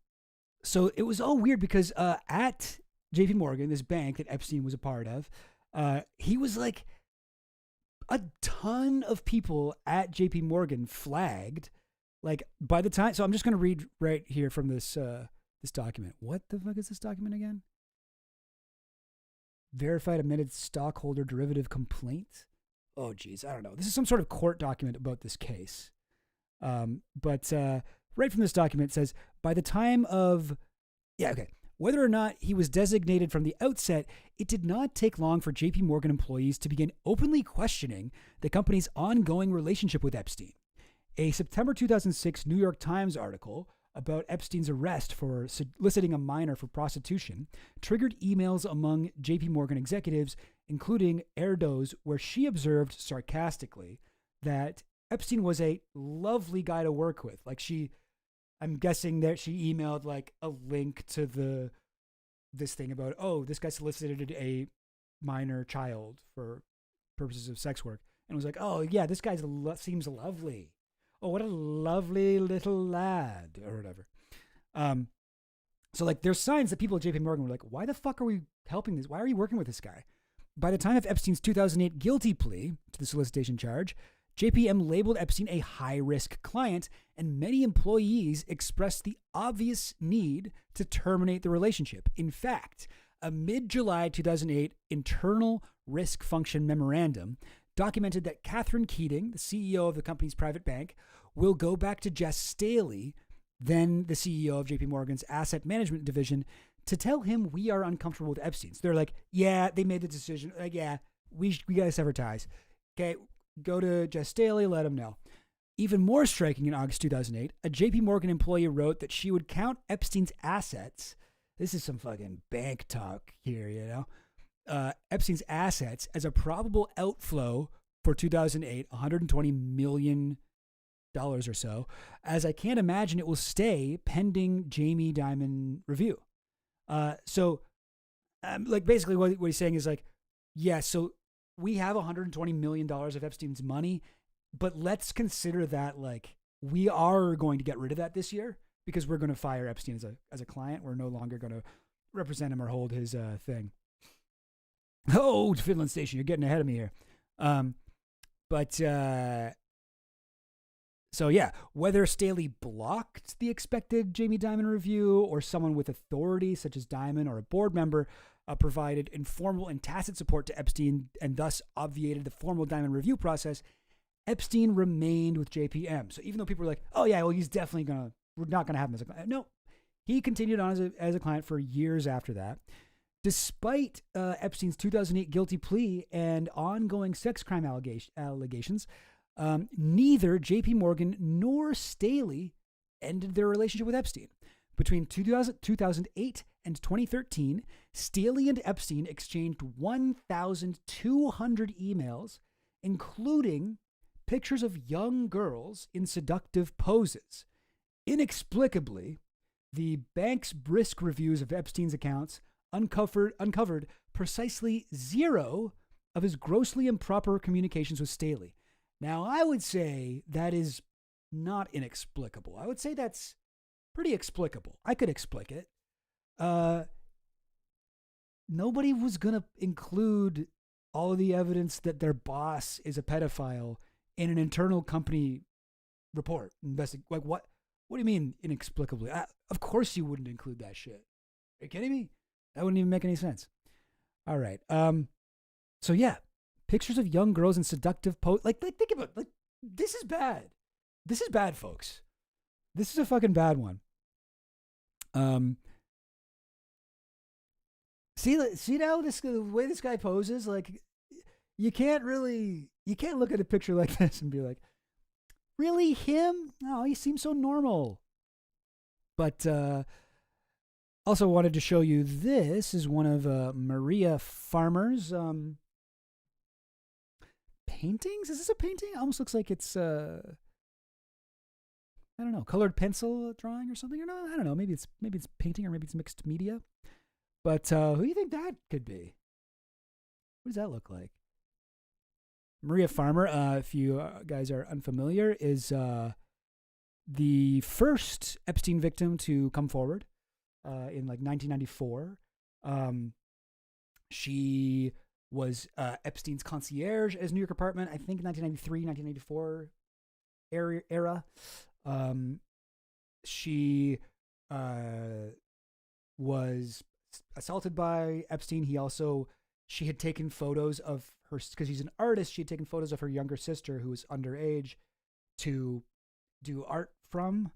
So it was all weird because at JP Morgan, this bank that Epstein was a part of, he was like, a ton of people at JP Morgan flagged, like, by the time. So I'm just going to read right here from this document. What the fuck is this document again? Verified amended stockholder derivative complaint. Oh, geez, I don't know. This is some sort of court document about this case. But right from this document, it says, by the time of, whether or not he was designated from the outset, it did not take long for JP Morgan employees to begin openly questioning the company's ongoing relationship with Epstein. A September 2006 New York Times article about Epstein's arrest for soliciting a minor for prostitution triggered emails among JP Morgan executives, including Erdo's, where she observed sarcastically that Epstein was a lovely guy to work with. Like, I'm guessing that she emailed like a link to this thing about, oh, this guy solicited a minor child for purposes of sex work, and was like, oh yeah, this guy seems lovely. Oh, what a lovely little lad, or whatever. So like, there's signs that people at JP Morgan were like, why the fuck are we helping this? Why are you working with this guy? By the time of Epstein's 2008 guilty plea to the solicitation charge, JPM labeled Epstein a high-risk client, and many employees expressed the obvious need to terminate the relationship. In fact, a mid-July 2008 internal risk function memorandum documented that Catherine Keating, the CEO of the company's private bank, will go back to Jess Staley, then the CEO of JP Morgan's asset management division, to tell him we are uncomfortable with Epstein. So they're like, yeah, they made the decision. Like, yeah, we got to sever ties. Okay, go to Jess Staley, let him know. Even more striking, in August 2008, a JP Morgan employee wrote that she would count Epstein's assets. This is some fucking bank talk here, you know? Epstein's assets as a probable outflow for 2008, $120 million or so, as I can't imagine it will stay pending Jamie Dimon review. So basically what he's saying is like, yeah, so we have $120 million of Epstein's money, but let's consider that like we are going to get rid of that this year because we're going to fire Epstein as a client. We're no longer going to represent him or hold his thing. Oh, Finland Station, you're getting ahead of me here. So yeah, whether Staley blocked the expected Jamie Dimon review or someone with authority such as Dimon or a board member provided informal and tacit support to Epstein and thus obviated the formal Dimon review process, Epstein remained with JPM. So even though people were like, oh yeah, well, we're not going to have him as a client. No, he continued on as a client for years after that. Despite Epstein's 2008 guilty plea and ongoing sex crime allegations, neither JP Morgan nor Staley ended their relationship with Epstein. Between 2008 and 2013, Staley and Epstein exchanged 1,200 emails, including pictures of young girls in seductive poses. Inexplicably, the bank's risk reviews of Epstein's accounts uncovered precisely 0 of his grossly improper communications with Staley. Now, I would say that is not inexplicable. I would say that's pretty explicable. I could explain it. Nobody was going to include all of the evidence that their boss is a pedophile in an internal company report, like what do you mean inexplicably? Of course you wouldn't include that shit. Are you kidding me? That wouldn't even make any sense. All right. So yeah, pictures of young girls in seductive like think about it. Like, this is bad. This is bad, folks. This is a fucking bad one. See now the way this guy poses, like you can't look at a picture like this and be like, really him? No, he seems so normal. But also wanted to show you, this is one of Maria Farmer's paintings. Is this a painting? It almost looks like it's I don't know, colored pencil drawing or something. Or no, I don't know. Maybe it's painting, or maybe it's mixed media. But who do you think that could be? What does that look like? Maria Farmer, if you guys are unfamiliar, is the first Epstein victim to come forward in like 1994. She was Epstein's concierge at his New York apartment, I think 1993, 1994 era. She was assaulted by Epstein. She had taken photos of her, because she's an artist, she had taken photos of her younger sister who was underage to do art from.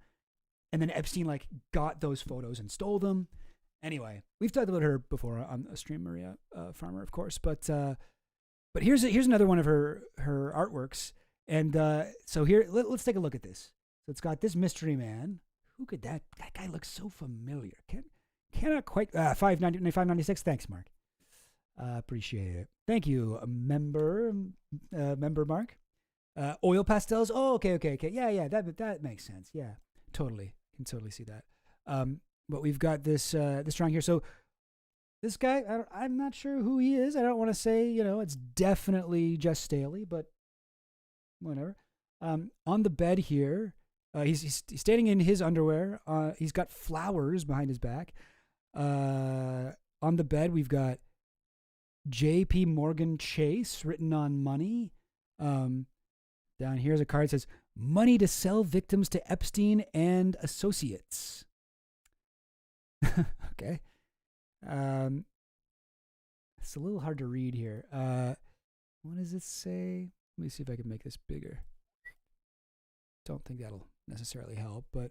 And then Epstein like got those photos and stole them. Anyway, we've talked about her before on a stream, Maria Farmer, of course. But here's another one of her artworks. And so here, let's take a look at this. So it's got this mystery man. Who could that guy looks so familiar. Cannot quite, 596. Thanks, Mark. Appreciate it. Thank you, member Mark. Oil pastels. Oh, okay. Yeah. That makes sense. Yeah, totally. Can totally see that. But we've got this drawing here. So this guy, I'm not sure who he is. I don't want to say, it's definitely just Staley, but whatever. On the bed here, he's standing in his underwear. He's got flowers behind his back. On the bed, we've got J.P. Morgan Chase written on money. Down here's a card that says, "Money to sell victims to Epstein and associates." Okay. It's a little hard to read here. What does it say? Let me see if I can make this bigger. Don't think that'll necessarily help, but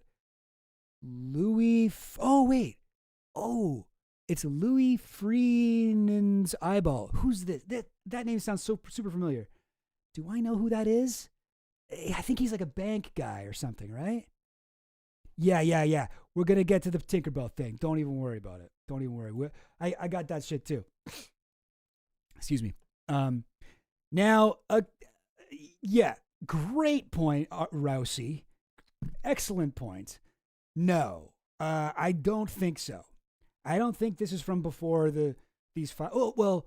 it's Louis Freenan's eyeball. Who's this? That name sounds so super familiar. Do I know who that is? I think he's like a bank guy or something, right? Yeah. We're going to get to the Tinkerbell thing. Don't even worry about it. Don't even worry. I got that shit too. Excuse me. Now, great point, Rousey. Excellent point. No, I don't think so. I don't think this is from before these files. Oh, well,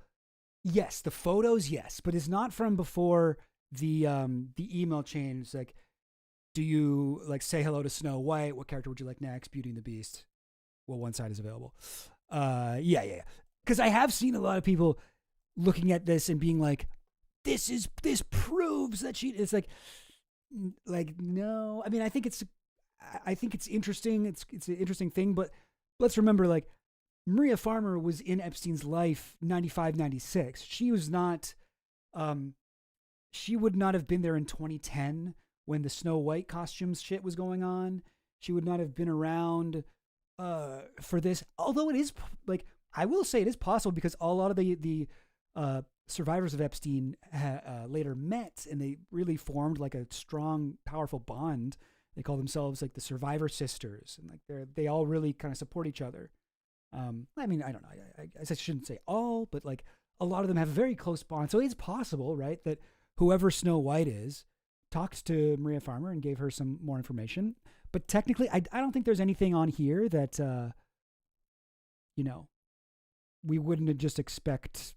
yes, the photos, yes, but it's not from before the email chains. Like, do you like say hello to Snow White? What character would you like next? Beauty and the Beast. Well, one side is available. Yeah. Because I have seen a lot of people looking at this and being like, this proves that she. It's like no. I mean, I think it's interesting. It's an interesting thing, but let's remember, like, Maria Farmer was in Epstein's life 95, 96. She was not. She would not have been there in 2010 when the Snow White costumes shit was going on. She would not have been around for this. Although it is, like, I will say it is possible, because a lot of the survivors of Epstein later met, and they really formed like a strong, powerful bond. They call themselves like the Survivor Sisters, and like they all really kind of support each other. I mean, I don't know. I shouldn't say all, but like a lot of them have a very close bond. So it's possible, right, that whoever Snow White is talked to Maria Farmer and gave her some more information. But technically, I don't think there's anything on here that, we wouldn't just expect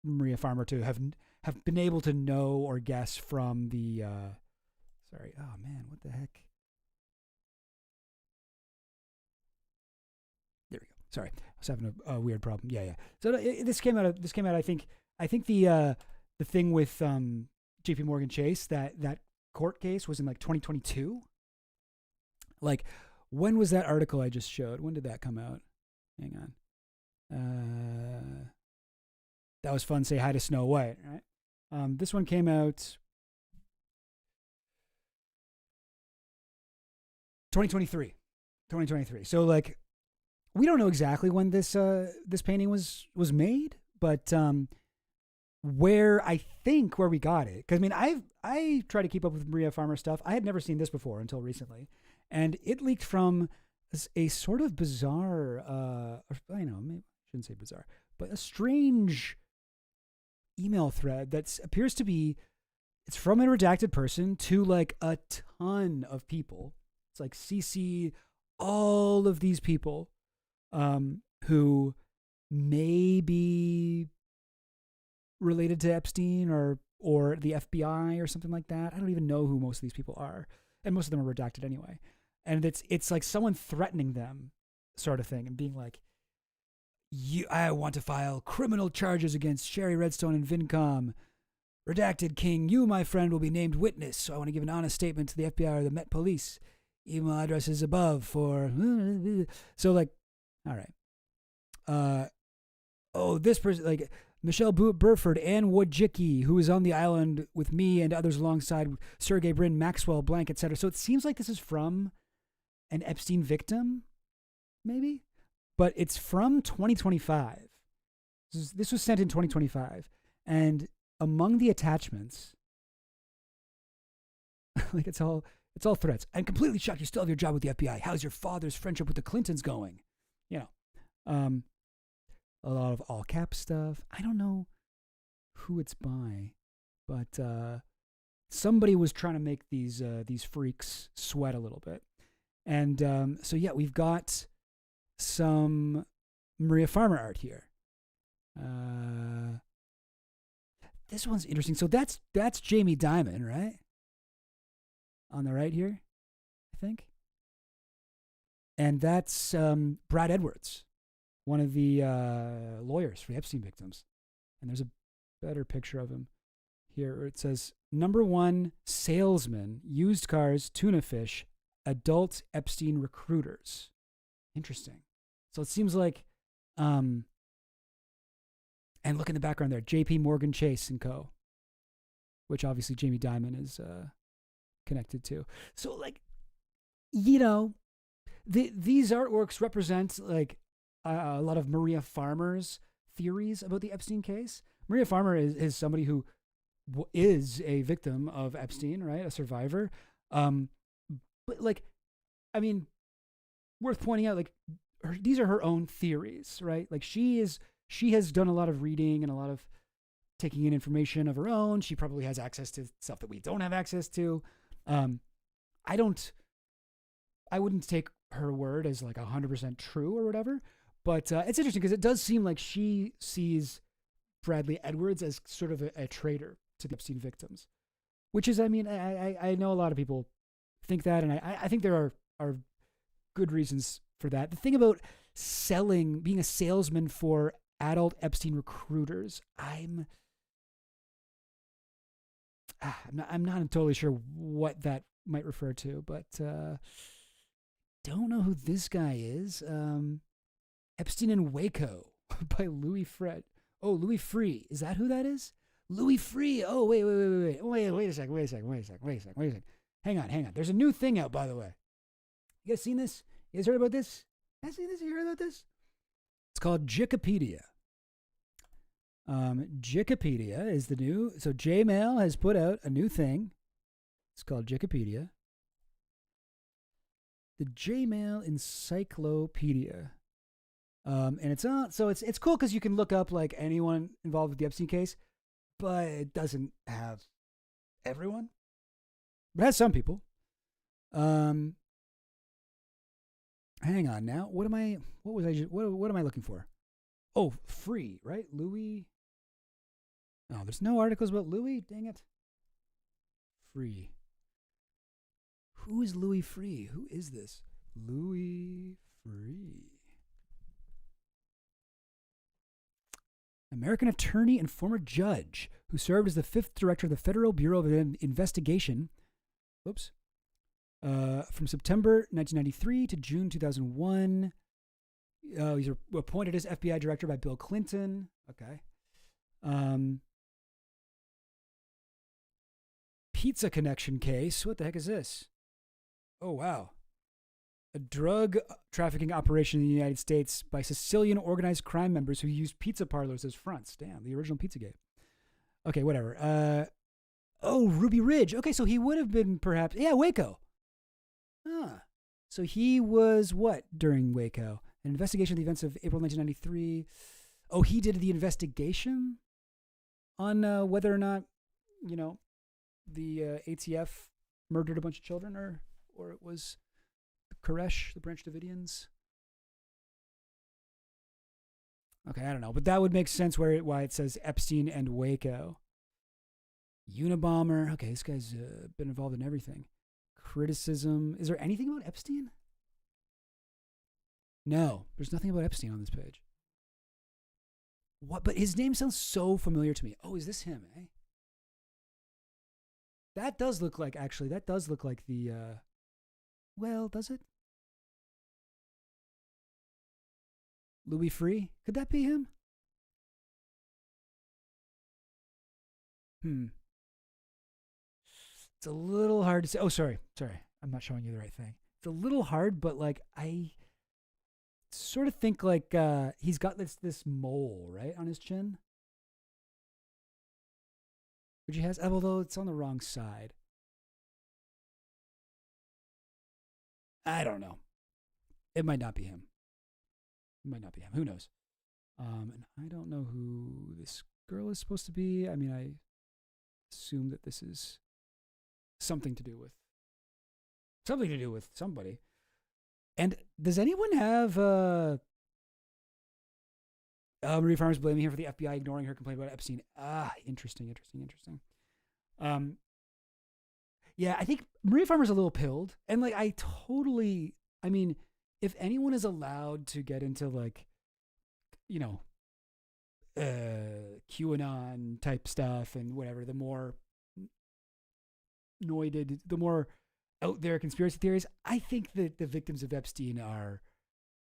Maria Farmer to have been able to know or guess from the, sorry. Oh man, what the heck? There we go. Sorry, I was having a weird problem. Yeah. So this came out. I think the thing with J.P. Morgan Chase, that court case was in like 2022. Like, when was that article I just showed? When did that come out? Hang on. That was fun. Say hi to Snow White, right? This one came out 2023. 2023. So like, we don't know exactly when this painting was made, but where we got it, because I mean, I try to keep up with Maria Farmer stuff. I had never seen this before until recently, and it leaked from a sort of bizarre, I know, maybe I shouldn't say bizarre, but a strange email thread that appears to be, it's from a redacted person to like a ton of people. It's like CC all of these people who may be related to Epstein or the FBI or something like that. I don't even know who most of these people are, and most of them are redacted anyway. And it's like someone threatening them, sort of thing, and being like, I want to file criminal charges against Sherry Redstone and Vincom. Redacted King, you, my friend, will be named witness, so I want to give an honest statement to the FBI or the Met Police. Email addresses above for... So, like, all right. This person, like, Michelle Burford, Ann Wojcicki, who is on the island with me and others alongside Sergey Brin, Maxwell Blank, etc. So it seems like this is from an Epstein victim, maybe? But it's from 2025. This was sent in 2025. And among the attachments, like it's all threats. I'm completely shocked you still have your job with the FBI. How's your father's friendship with the Clintons going? You know, a lot of all cap stuff. I don't know who it's by, but somebody was trying to make these freaks sweat a little bit. And so yeah, we've got some Maria Farmer art here. This one's interesting. So that's Jamie Dimon, right? On the right here, I think. And that's Brad Edwards, one of the lawyers for the Epstein victims. And there's a better picture of him here where it says, #1 salesman, used cars, tuna fish, adult Epstein recruiters. Interesting. So it seems like, and look in the background there, JP Morgan Chase and Co., which obviously Jamie Dimon is connected to. So like, you know, these artworks represent like a lot of Maria Farmer's theories about the Epstein case. Maria Farmer is somebody who is a victim of Epstein, right? A survivor. But like, I mean, worth pointing out, like, these are her own theories, right? Like she has done a lot of reading and a lot of taking in information of her own. She probably has access to stuff that we don't have access to. I wouldn't take her word as like 100% true or whatever, but it's interesting because it does seem like she sees Bradley Edwards as sort of a traitor to the Epstein victims, which is, I mean, I know a lot of people think that, and I think there are good reasons for that. The thing about being a salesman for adult Epstein recruiters, I'm not totally sure what that might refer to, but don't know who this guy is. Epstein in Waco by Louis Fred. Oh, Louis Free. Is that who that is? Louis Free. Oh, wait a second. Hang on. There's a new thing out, by the way. You guys seen this? You guys heard about this? You guys seen this? You heard about this? It's called Jikipedia. Jikipedia is the new. So J-Mail has put out a new thing. It's called Jikipedia. The J-Mail Encyclopedia. And it's on. So it's cool because you can look up like anyone involved with the Epstein case, but it doesn't have everyone. But it has some people. Hang on now. What am I looking for? Oh, Free, right? Louis. Oh, there's no articles about Louis. Dang it. Free. Who is Louis Free? Who is this? Louis Free. American attorney and former judge who served as the 5th director of the Federal Bureau of Investigation Oops. From September 1993 to June 2001. He's appointed as FBI director by Bill Clinton. Okay. Pizza connection case. What the heck is this? Oh, wow. A drug trafficking operation in the United States by Sicilian organized crime members who used pizza parlors as fronts. Damn, the original Pizzagate. Okay, whatever. Ruby Ridge. Okay, so he would have been perhaps... Yeah, Waco. So he was what during Waco? An investigation of the events of April 1993. Oh, he did the investigation on whether or not, the ATF murdered a bunch of children or it was Koresh, the Branch Davidians. Okay, I don't know, but that would make sense why it says Epstein and Waco. Unabomber. Okay, this guy's been involved in everything. Criticism. Is there anything about Epstein? No, there's nothing about Epstein on this page. What? But his name sounds so familiar to me. Oh, is this him, eh? That does look like the, well, does it? Louis Free? Could that be him? It's a little hard to say. Oh, sorry. I'm not showing you the right thing. It's a little hard, but I sort of think he's got this mole, right, on his chin. Which he has, although it's on the wrong side. I don't know. It might not be him. Who knows? And I don't know who this girl is supposed to be. I mean, I assume that this is something to do with somebody. And does anyone have Marie Farmer's blaming her for the FBI ignoring her complaint about Epstein? Interesting. Yeah, I think Maria Farmer's a little pilled. And if anyone is allowed to get into QAnon type stuff and whatever, the more noited, the more out there conspiracy theories, I think that the victims of Epstein are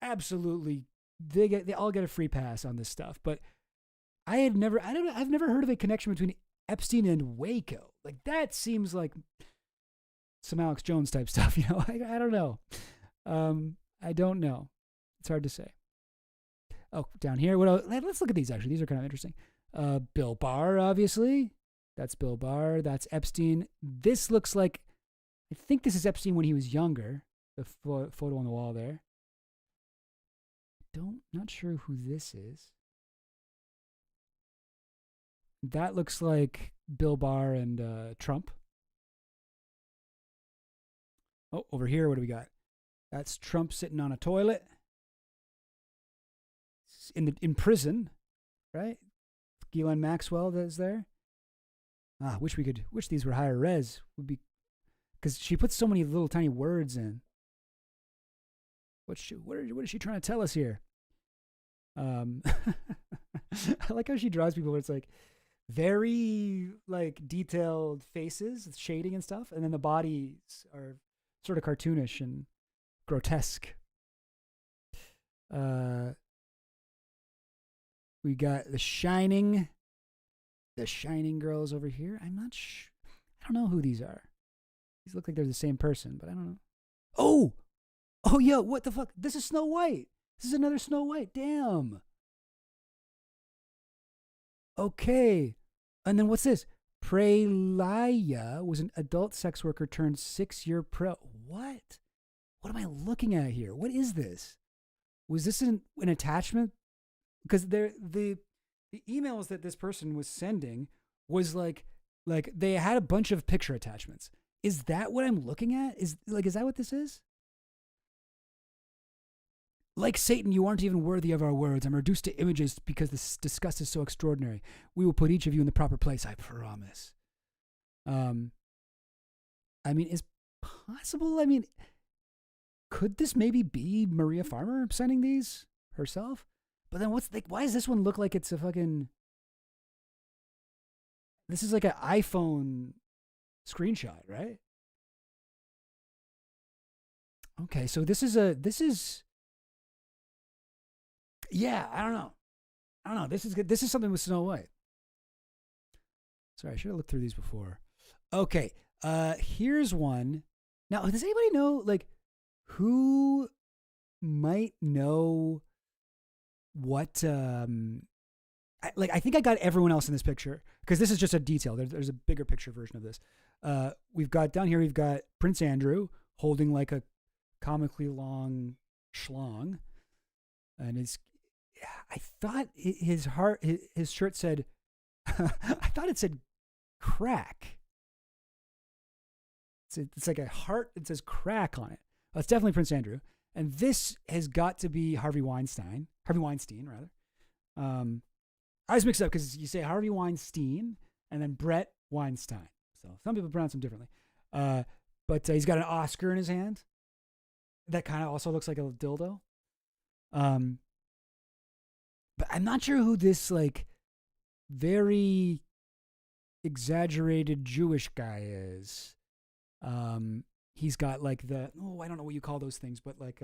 absolutely, they all get a free pass on this stuff. But I've never heard of a connection between Epstein and Waco. That seems like some Alex Jones type stuff, I don't know. I don't know. It's hard to say. Oh, down here. What else? Let's look at these, actually. These are kind of interesting. Bill Barr, obviously. That's Bill Barr. That's Epstein. This looks like, I think this is Epstein when he was younger. The photo on the wall there. Not sure who this is. That looks like Bill Barr and Trump. Oh, over here, what do we got? That's Trump sitting on a toilet in prison, right? Ghislaine Maxwell is there. Wish these were higher res. Would be, because she puts so many little tiny words in. What is she trying to tell us here? I like how she draws people where it's very detailed faces, shading and stuff, and then the bodies are sort of cartoonish and grotesque. We got The Shining girls over here. I'm not sure. I don't know who these are. These look like they're the same person, but I don't know. Oh yeah, what the fuck? This is Snow White. This is another Snow White. Damn. Okay. And then what's this? Pralaya was an adult sex worker turned 6-year pro. What? What am I looking at here? What is this? Was this an attachment? Because the emails that this person was sending was like they had a bunch of picture attachments. Is that what I'm looking at? Is that what this is? Like Satan, you aren't even worthy of our words. I'm reduced to images because this disgust is so extraordinary. We will put each of you in the proper place, I promise. Is possible? Could this maybe be Maria Farmer sending these herself? But then why does this one look like it's a fucking... This is like an iPhone screenshot, right? Okay, so this is yeah, I don't know. This is good. This is something with Snow White. Sorry, I should have looked through these before. Okay, here's one. Now, does anybody know, like, who might know what, I think I got everyone else in this picture, because this is just a detail. There's a bigger picture version of this. We've got Prince Andrew holding like a comically long schlong, and I thought his shirt said, I thought it said crack. It's like a heart. It says crack on it. Oh, it's definitely Prince Andrew. And this has got to be Harvey Weinstein, rather. I was mixed up because you say Harvey Weinstein and then Brett Weinstein. So some people pronounce them differently. But he's got an Oscar in his hand. That kind of also looks like a dildo. But I'm not sure who this like very exaggerated Jewish guy is. He's got like I don't know what you call those things, but like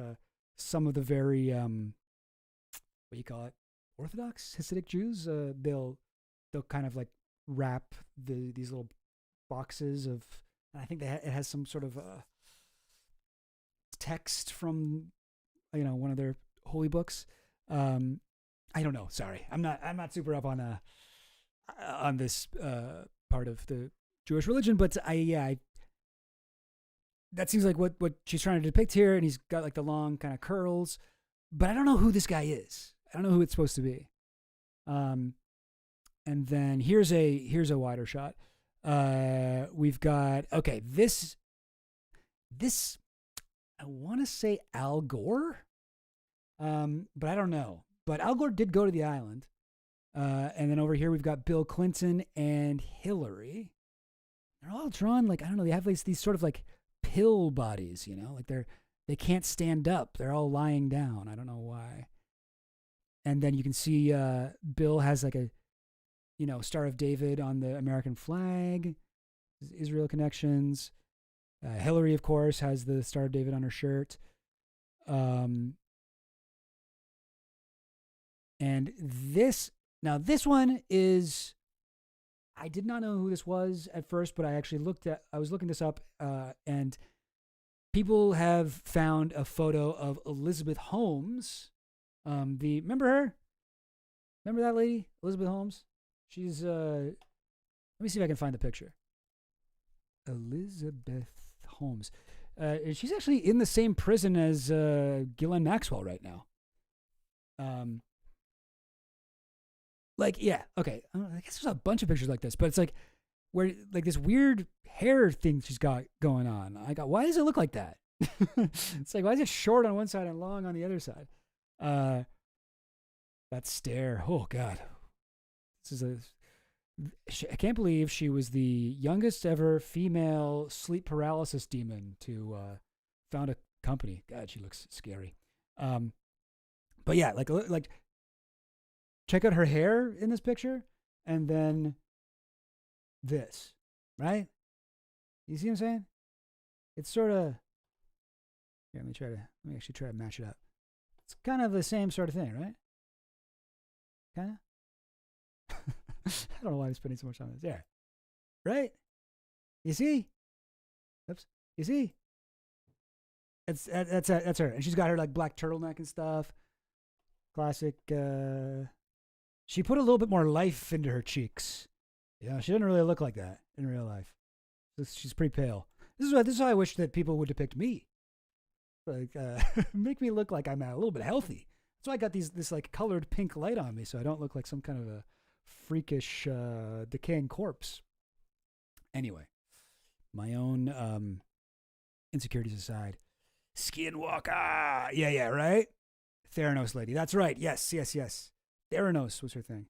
some of the very what do you call it? Orthodox Hasidic Jews. They'll kind of like wrap these little boxes of. And I think it has some sort of text from one of their holy books. I don't know. Sorry, I'm not super up on this part of the Jewish religion, but that seems like what she's trying to depict here, and he's got like the long kind of curls, but I don't know who this guy is. I don't know who it's supposed to be. And then here's a wider shot. We've got this I want to say Al Gore, but I don't know. But Al Gore did go to the island, and then over here we've got Bill Clinton and Hillary. They're all drawn like, I don't know. They have these sort of like pill bodies, like they can't stand up. They're all lying down. I don't know why. And then you can see Bill has like a Star of David on the American flag, Israel connections. Hillary, of course, has the Star of David on her shirt. And this one is, I did not know who this was at first, but I was looking this up, and people have found a photo of Elizabeth Holmes. Remember her? Remember that lady, Elizabeth Holmes? She's, let me see if I can find the picture. Elizabeth Holmes. She's actually in the same prison as Ghislaine Maxwell right now. I guess there's a bunch of pictures like this, but it's like where like this weird hair thing she's got going on. Why does it look like that? It's like, why is it short on one side and long on the other side? That stare. Oh God. I can't believe she was the youngest ever female sleep paralysis demon to found a company. God, she looks scary. But yeah, like check out her hair in this picture, and then this, right? You see what I'm saying? It's sort of. Here, let me actually try to match it up. It's kind of the same sort of thing, right? Kind of. I don't know why I'm spending so much time on this. Yeah. Right? You see? Oops. You see? That's her. And she's got her like black turtleneck and stuff. Classic. She put a little bit more life into her cheeks. Yeah, she didn't really look like that in real life. She's pretty pale. This is how I wish that people would depict me. Like, make me look like I'm a little bit healthy. That's why I got this like colored pink light on me, so I don't look like some kind of a freakish decaying corpse. Anyway, my own insecurities aside. Skinwalker. Yeah, right? Theranos lady. That's right. Yes. Theranos was her thing.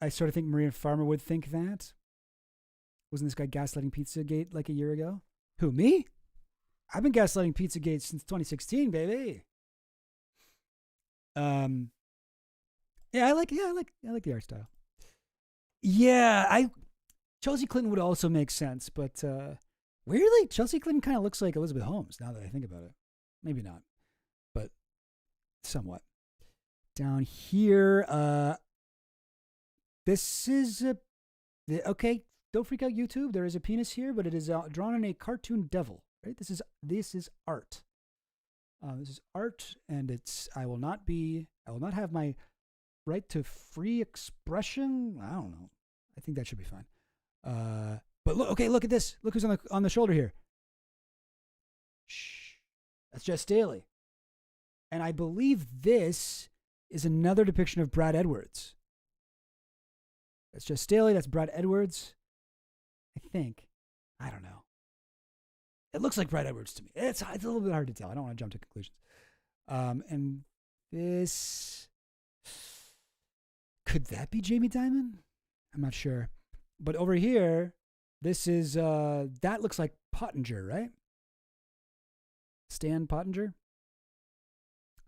I sort of think Maria Farmer would think that. Wasn't this guy gaslighting Pizzagate like a year ago? Who, me? I've been gaslighting Pizzagate since 2016, baby. I like the art style. Yeah, Chelsea Clinton would also make sense, but weirdly, Chelsea Clinton kind of looks like Elizabeth Holmes now that I think about it. maybe not, but somewhat. Down here, this is okay. Don't freak out, YouTube. There is a penis here, but it is drawn in a cartoon devil. Right? This is art. This is art, and I will not have my right to free expression. I don't know. I think that should be fine. But look at this. Look who's on the shoulder here. Shh. That's Jess Staley. And I believe this is another depiction of Brad Edwards. That's Jess Staley. That's Brad Edwards. I think. I don't know. It looks like Brad Edwards to me. It's a little bit hard to tell. I don't want to jump to conclusions. And this... Could that be Jamie Dimon? I'm not sure. But over here, this is... that looks like Pottinger, right? Stan Pottinger?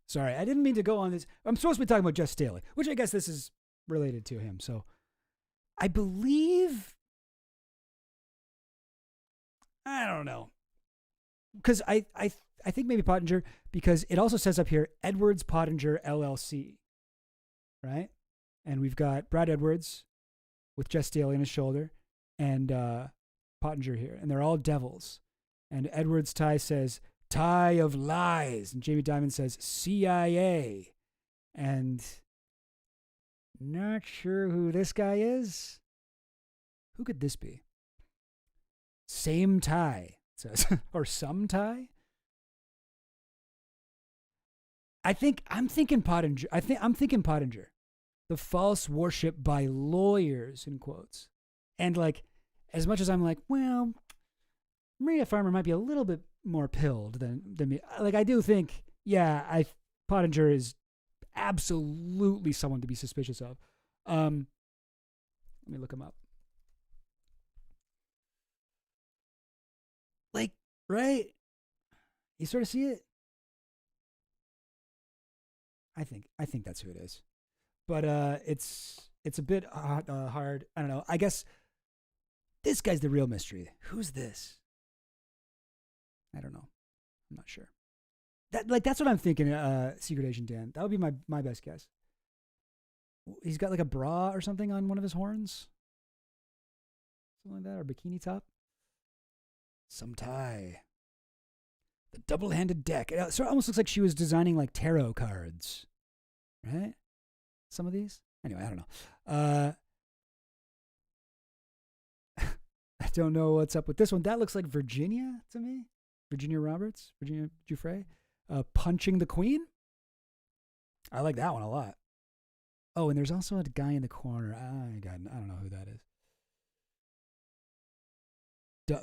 Sorry, I didn't mean to go on this. I'm supposed to be talking about Jess Staley, which I guess this is related to him. So I believe... I don't know. Because I think maybe Pottinger, because it also says up here, Edwards Pottinger LLC, right? And we've got Brad Edwards with Jess Staley on his shoulder and Pottinger here. And they're all devils. And Edwards' tie says, tie of lies. And Jamie Dimon says, CIA. And not sure who this guy is. Who could this be? Same tie. Says, or some tie. I'm thinking Pottinger. I'm thinking Pottinger. The false worship by lawyers, in quotes. And like, as much as I'm like, well, Maria Farmer might be a little bit more pilled than me. Like, I do think, yeah, Pottinger is absolutely someone to be suspicious of. Let me look him up. Like, right? You sort of see it? I think that's who it is. But it's a bit hard. I don't know. I guess this guy's the real mystery. Who's this? I don't know. I'm not sure. That's what I'm thinking, Secret Agent Dan. That would be my best guess. He's got like a bra or something on one of his horns. Something like that, or bikini top. Some tie. The double-handed deck. It sort of almost looks like she was designing like tarot cards. Right? Some of these? Anyway, I don't know. I don't know what's up with this one. That looks like Virginia to me. Virginia Roberts. Virginia Giuffre. Punching the Queen. I like that one a lot. Oh, and there's also a guy in the corner. I don't know who that is.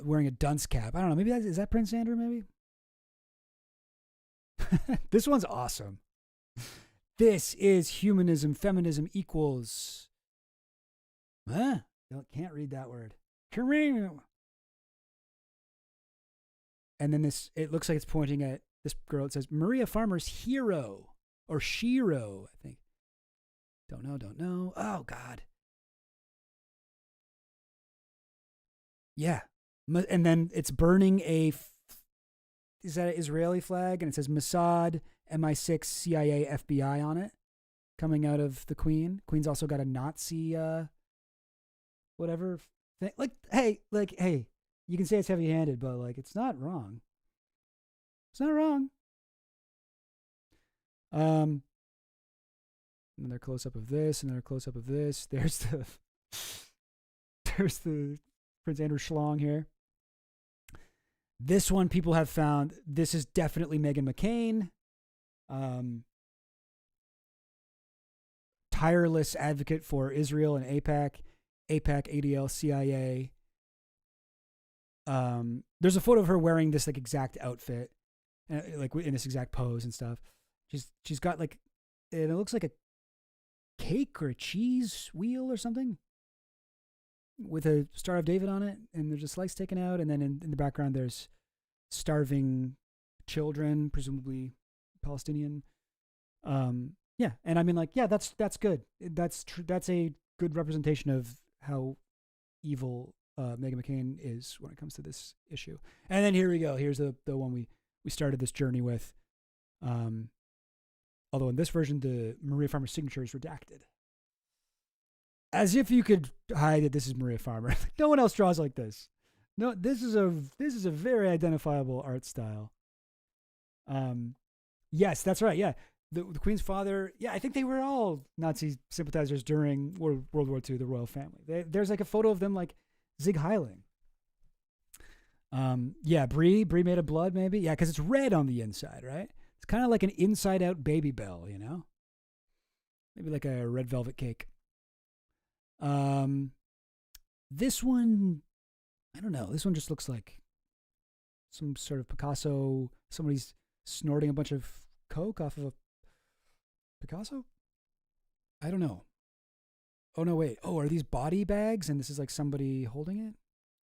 Wearing a dunce cap. I don't know. Maybe is that Prince Andrew, maybe? This one's awesome. This is humanism, feminism equals. Huh? Can't read that word. And then it looks like it's pointing at this girl. It says Maria Farmer's hero or Shiro, I think. Don't know. Oh, God. Yeah. And then it's burning is that an Israeli flag? And it says Mossad, MI6, CIA, FBI on it, coming out of the Queen. Queen's also got a Nazi, whatever thing. Hey, you can say it's heavy-handed, but like, it's not wrong. It's not wrong. Another close-up of this, another close-up of this. There's the Prince Andrew schlong here. This one people have found, this is definitely Meghan McCain. Tireless advocate for Israel and AIPAC, ADL, CIA. There's a photo of her wearing this like exact outfit, like in this exact pose and stuff. She's got like, and it looks like a cake or a cheese wheel or something with a Star of David on it, and there's a slice taken out, and then in the background there's starving children, presumably Palestinian. Yeah, and I mean, like, yeah, that's good. That's a good representation of how evil Meghan McCain is when it comes to this issue. And then here we go. Here's the one we started this journey with. Although in this version, the Maria Farmer signature is redacted. As if you could hide that this is Maria Farmer. No one else draws like this. No, this is a very identifiable art style. Yes, that's right. Yeah, the Queen's father. Yeah, I think they were all Nazi sympathizers during World War II. The royal family. There's like a photo of them like zig heiling. Yeah, Brie made of blood, maybe. Yeah, because it's red on the inside, right? It's kind of like an inside-out baby Belle, you know? Maybe like a red velvet cake. This one, I don't know. This one just looks like some sort of Picasso. Somebody's snorting a bunch of coke off of a Picasso? I don't know. Oh, no, wait. Oh, are these body bags? And this is like somebody holding it?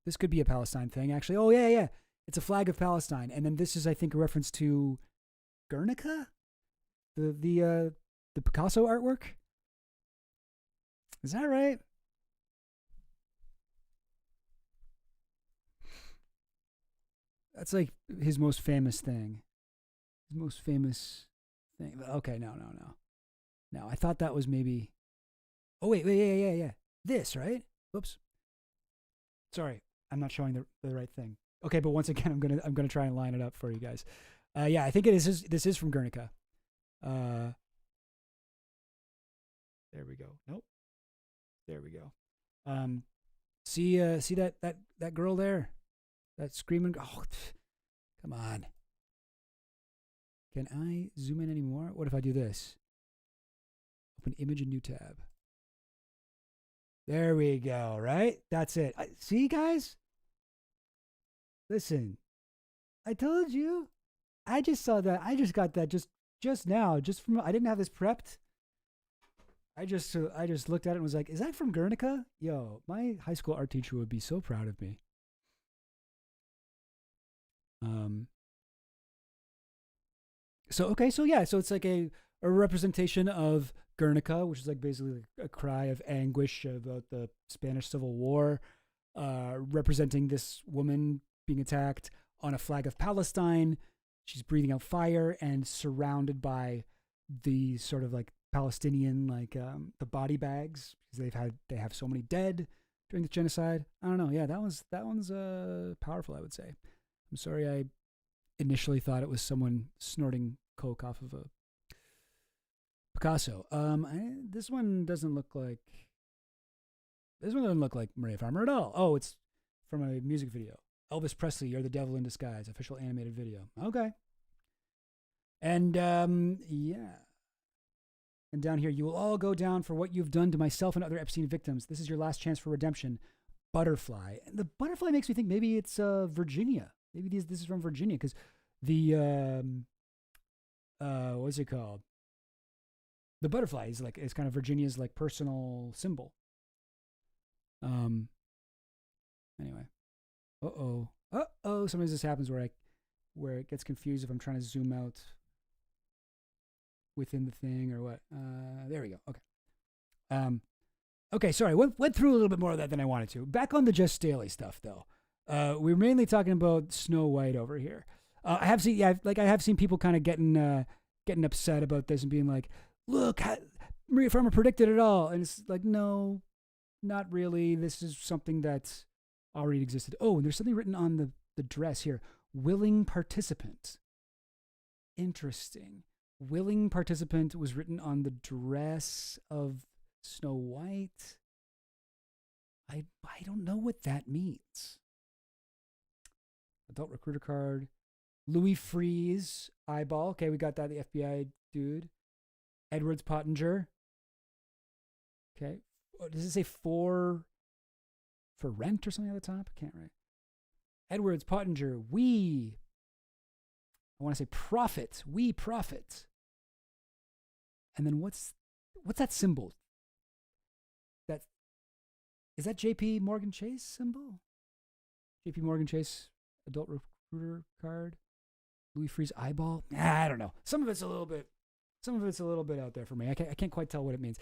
This could be a Palestine thing, actually. Oh, yeah. It's a flag of Palestine. And then this is, I think, a reference to Guernica? The Picasso artwork? Is that right? That's like his most famous thing. His most famous thing. Okay, no. No, I thought that was maybe... Oh, wait, yeah. This, right? Whoops. Sorry, I'm not showing the right thing. Okay, but once again, I'm gonna try and line it up for you guys. Yeah, I think it is. This is from Guernica. There we go. Nope. There we go. See that girl there? That screaming. Oh, come on. Can I zoom in anymore? What if I do this? Open image and new tab. There we go, right? That's it. See, guys? Listen, I told you. I just saw that. I just got that just now. Just from, I didn't have this prepped. I just looked at it and was like, is that from Guernica? Yo, my high school art teacher would be so proud of me. So it's like a representation of Guernica, which is like basically like a cry of anguish about the Spanish Civil War, representing this woman being attacked on a flag of Palestine. She's breathing out fire and surrounded by the sort of like Palestinian, like the body bags, because they have so many dead during the genocide. I don't know. Yeah, that one's powerful, I would say. I'm sorry, I initially thought it was someone snorting coke off of a Picasso. This one doesn't look like Maria Farmer at all. Oh, it's from a music video. Elvis Presley, You're the Devil in Disguise, official animated video. Okay. And yeah. And down here, you will all go down for what you've done to myself and other Epstein victims. This is your last chance for redemption. Butterfly. And the butterfly makes me think maybe it's Virginia. Maybe this is from Virginia, because the what's it called? The butterfly is like, it's kind of Virginia's like personal symbol. Anyway. Sometimes this happens where it gets confused if I'm trying to zoom out within the thing or what. There we go. Okay. Okay, sorry. Went through a little bit more of that than I wanted to. Back on the Just Staley stuff, though. We're mainly talking about Snow White over here. I have seen people kind of getting upset about this and being like, "Look, Maria Farmer predicted it all," and it's like, no, not really. This is something that's already existed. Oh, and there's something written on the dress here. Willing participant. Interesting. Willing participant was written on the dress of Snow White. I don't know what that means. Adult recruiter card. Louis Freeze eyeball. Okay, we got that. The FBI dude. Edwards Pottinger. Okay. Does it say for rent or something at the top? I can't write. Edwards Pottinger. I want to say profit. We profit. And then what's that symbol? Is that JP Morgan Chase symbol? JP Morgan Chase adult recruiter card. Louis Freeze eyeball. I don't know. Some of it's a little bit out there for me. I can't quite tell what it means.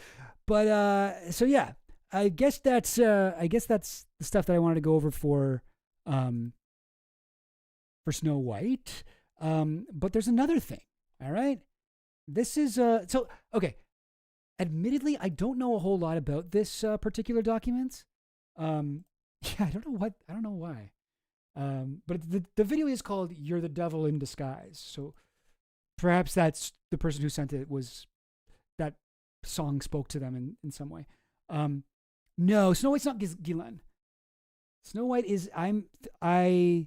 But so yeah, I guess that's the stuff that I wanted to go over for Snow White. But there's another thing. All right. This is so okay. Admittedly, I don't know a whole lot about this particular document. Yeah, I don't know what. I don't know why. But the video is called "You're the Devil in Disguise." So perhaps that's the person who sent it was that song spoke to them in some way. No, Snow White's not Ghislaine. Snow White is I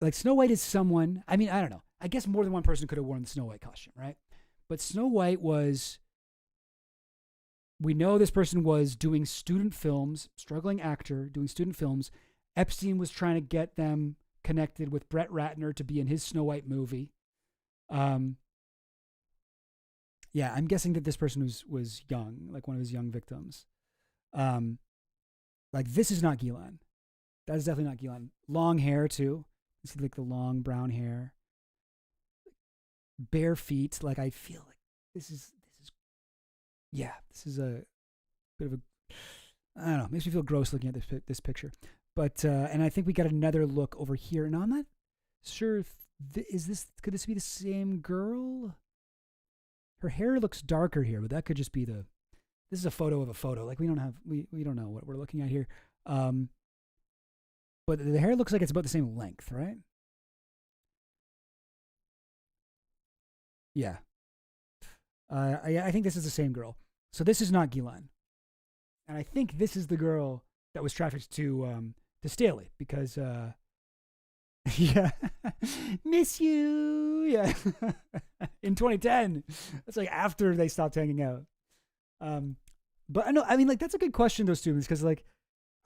like Snow White is someone. I mean, I don't know. I guess more than one person could have worn the Snow White costume, right? But Snow White was. We know this person was doing student films, struggling actor, doing student films. Epstein was trying to get them connected with Brett Ratner to be in his Snow White movie. Yeah, I'm guessing that this person was young, like one of his young victims. Like this is not Ghislaine. That is definitely not Ghislaine. Long hair too. You see like the long brown hair. Bare feet. Like I feel like this is a bit of a, I don't know, makes me feel gross looking at this picture. But and I think we got another look over here. And I'm not sure if could this be the same girl? Her hair looks darker here, but that could just be this is a photo of a photo. Like we don't know what we're looking at here. But the hair looks like it's about the same length, right? Yeah. I think this is the same girl. So this is not Ghislaine. And I think this is the girl that was trafficked to Staley because yeah. Miss you. Yeah. In 2010. That's like after they stopped hanging out. But I mean like that's a good question, those students, because like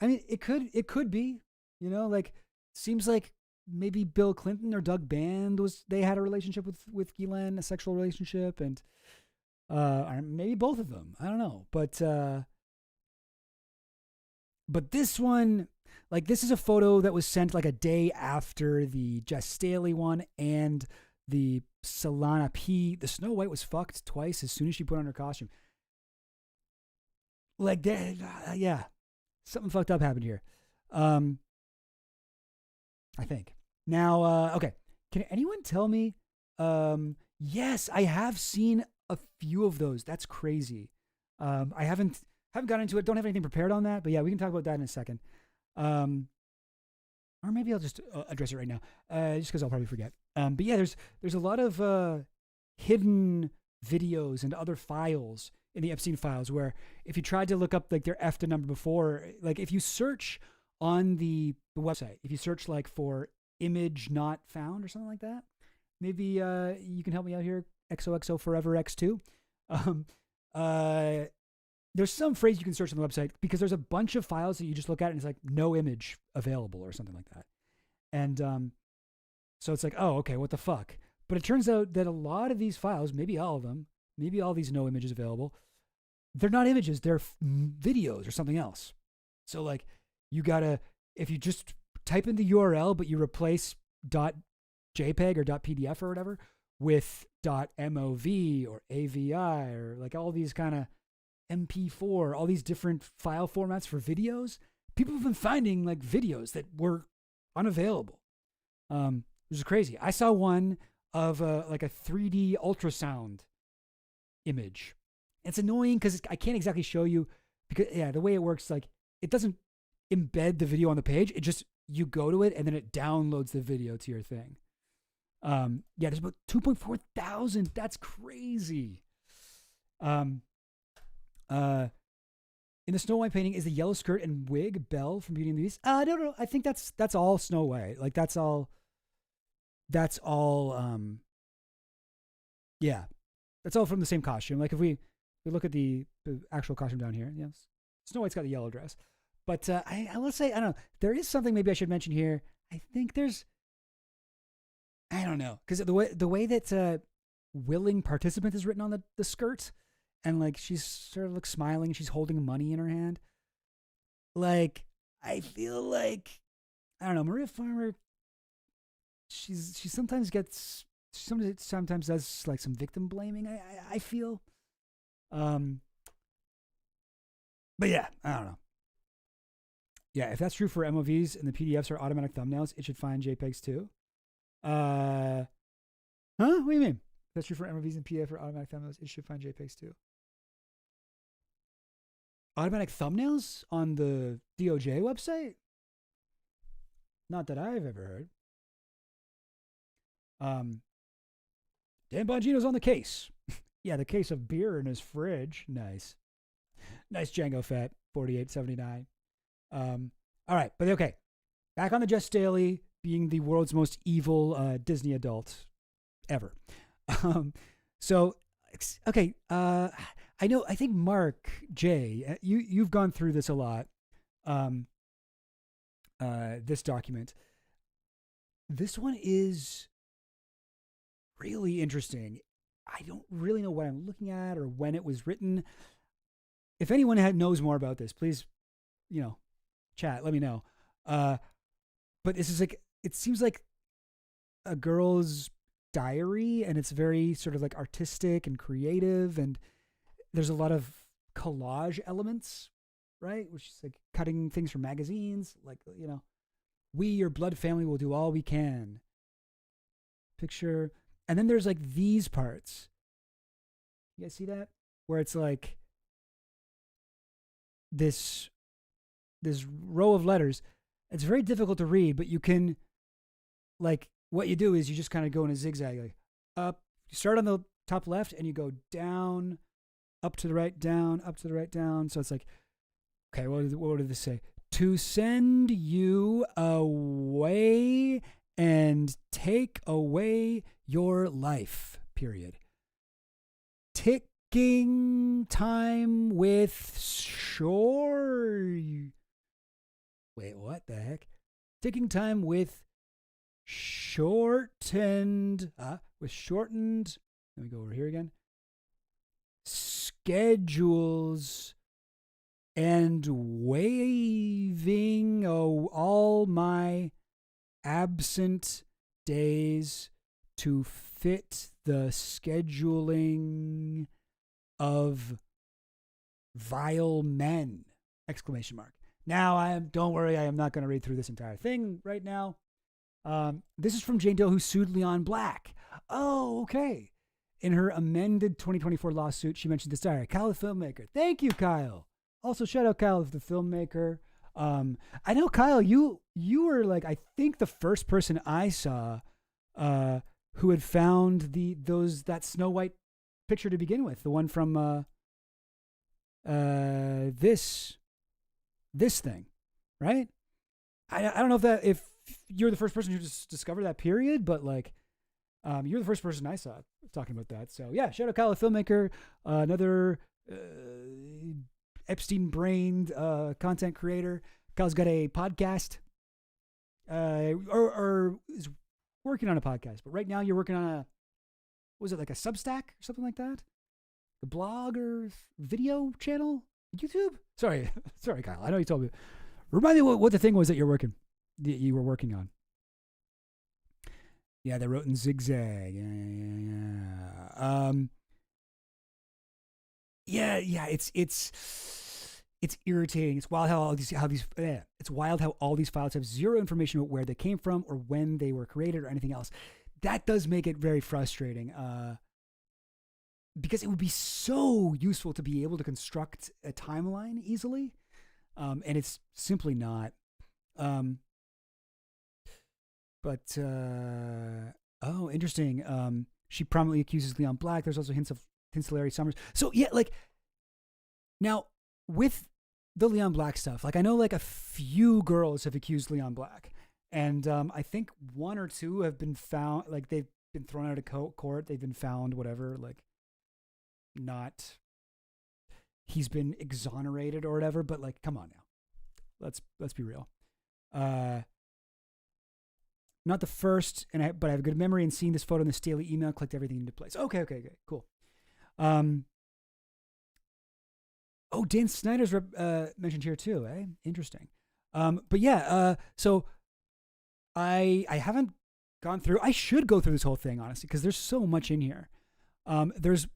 I mean it could be, like seems like maybe Bill Clinton or Doug Band they had a relationship with Ghislaine, a sexual relationship, and or maybe both of them. I don't know. But this one, like this is a photo that was sent like a day after the Jess Staley one and the Solana P. The Snow White was fucked twice as soon as she put on her costume. Like that, yeah. Something fucked up happened here. I think. Now, okay. Can anyone tell me? Yes, I have seen a few of those. That's crazy. I haven't gotten into it. Don't have anything prepared on that. But yeah, we can talk about that in a second. Or maybe I'll just address it right now, just because I'll probably forget. But yeah, there's a lot of hidden videos and other files in the Epstein files where if you tried to look up like their EFTA number before, like if you search on the website, if you search like for image not found or something like that, maybe you can help me out here. XOXO Forever X2. There's some phrase you can search on the website because there's a bunch of files that you just look at and it's like no image available or something like that. And so it's like, oh, okay, what the fuck? But it turns out that a lot of these files, maybe all of them, maybe all these no images available, they're not images, they're videos or something else. So like you gotta, if you just type in the URL, but you replace .jpeg or .pdf or whatever with .mov or AVI or like all these kind of MP4, all these different file formats for videos, people have been finding like videos that were unavailable. Which is crazy. I saw one of like a 3D ultrasound image. It's annoying because I can't exactly show you because the way it works, like it doesn't embed the video on the page. It just, you go to it and then it downloads the video to your thing. There's about 2.4 thousand. That's crazy. In the Snow White painting is the yellow skirt and wig Belle from Beauty and the Beast. I don't know. I think that's all Snow White. Like that's all. That's all. Yeah, that's all from the same costume. Like if we look at the actual costume down here, yes, Snow White's got the yellow dress. But I will say, I don't know. There is something maybe I should mention here. I think there's. I don't know, because the way that willing participant is written on the skirt, and like she's sort of looks smiling, she's holding money in her hand. Like I feel like, I don't know, Maria Farmer. She sometimes does like some victim blaming. I feel. But yeah, I don't know. Yeah, if that's true for MOVs and the PDFs are automatic thumbnails, it should find JPEGs too. Huh? What do you mean? That's true for MRVs and PF for automatic thumbnails. It should find JPEGs too. Automatic thumbnails on the DOJ website? Not that I've ever heard. Dan Bongino's on the case. Yeah, the case of beer in his fridge. Nice. Nice Django Fett, 48.79. All right, but okay. Back on the Jess Staley being the world's most evil Disney adult ever. So, okay, I think Mark J, you've gone through this a lot. This document. This one is really interesting. I don't really know what I'm looking at or when it was written. If anyone knows more about this, please, chat, let me know. But this is like, it seems like a girl's diary, and it's very sort of like artistic and creative, and there's a lot of collage elements, right? Which is like cutting things from magazines, like, we, your blood family, will do all we can. Picture. And then there's like these parts. You guys see that? Where it's like this row of letters. It's very difficult to read, but you can, like, what you do is you just kind of go in a zigzag, like up. You start on the top left and you go down, up to the right, down, up to the right, down. So it's like, okay, what did this say? To send you away and take away your life, period. Ticking time with Wait, what the heck? Ticking time with shortened, let me go over here again. Schedules and waiving all my absent days to fit the scheduling of vile men! Exclamation mark. Now, don't worry, I am not going to read through this entire thing right now. This is from Jane Doe, who sued Leon Black. Oh, okay. In her amended 2024 lawsuit, she mentioned this diary. Kyle, the filmmaker. Thank you, Kyle. Also, shout out Kyle, the filmmaker. I know, Kyle, you were like, I think the first person I saw who had found that Snow White picture to begin with, the one from this thing, right? I don't know if you're the first person who just discovered that period, but like, you're the first person I saw talking about that. So yeah, shout out Kyle, the filmmaker, another Epstein-brained content creator. Kyle's got a podcast, or is working on a podcast. But right now, you're working on like a Substack or something like that? A blog or video channel? YouTube? Sorry, Kyle. I know you told me. Remind me what the thing was that you were working on. Yeah, they wrote in zigzag. Yeah. It's irritating. It's wild how all these files have zero information about where they came from or when they were created or anything else. That does make it very frustrating. Because it would be so useful to be able to construct a timeline easily. And it's simply not. Interesting. She prominently accuses Leon Black. There's also hints of Larry Summers. So yeah, like, now with the Leon Black stuff, like, I know like a few girls have accused Leon Black, and I think one or two have been found, like, they've been thrown out of court. They've been found, whatever, like, not, he's been exonerated or whatever. But like, come on now, let's be real. Not the first, but I have a good memory in seeing this photo in the Staley email, clicked everything into place. Okay, cool. Dan Snyder's mentioned here too, eh? Interesting. But yeah, so I haven't gone through. I should go through this whole thing, honestly, because there's so much in here. There's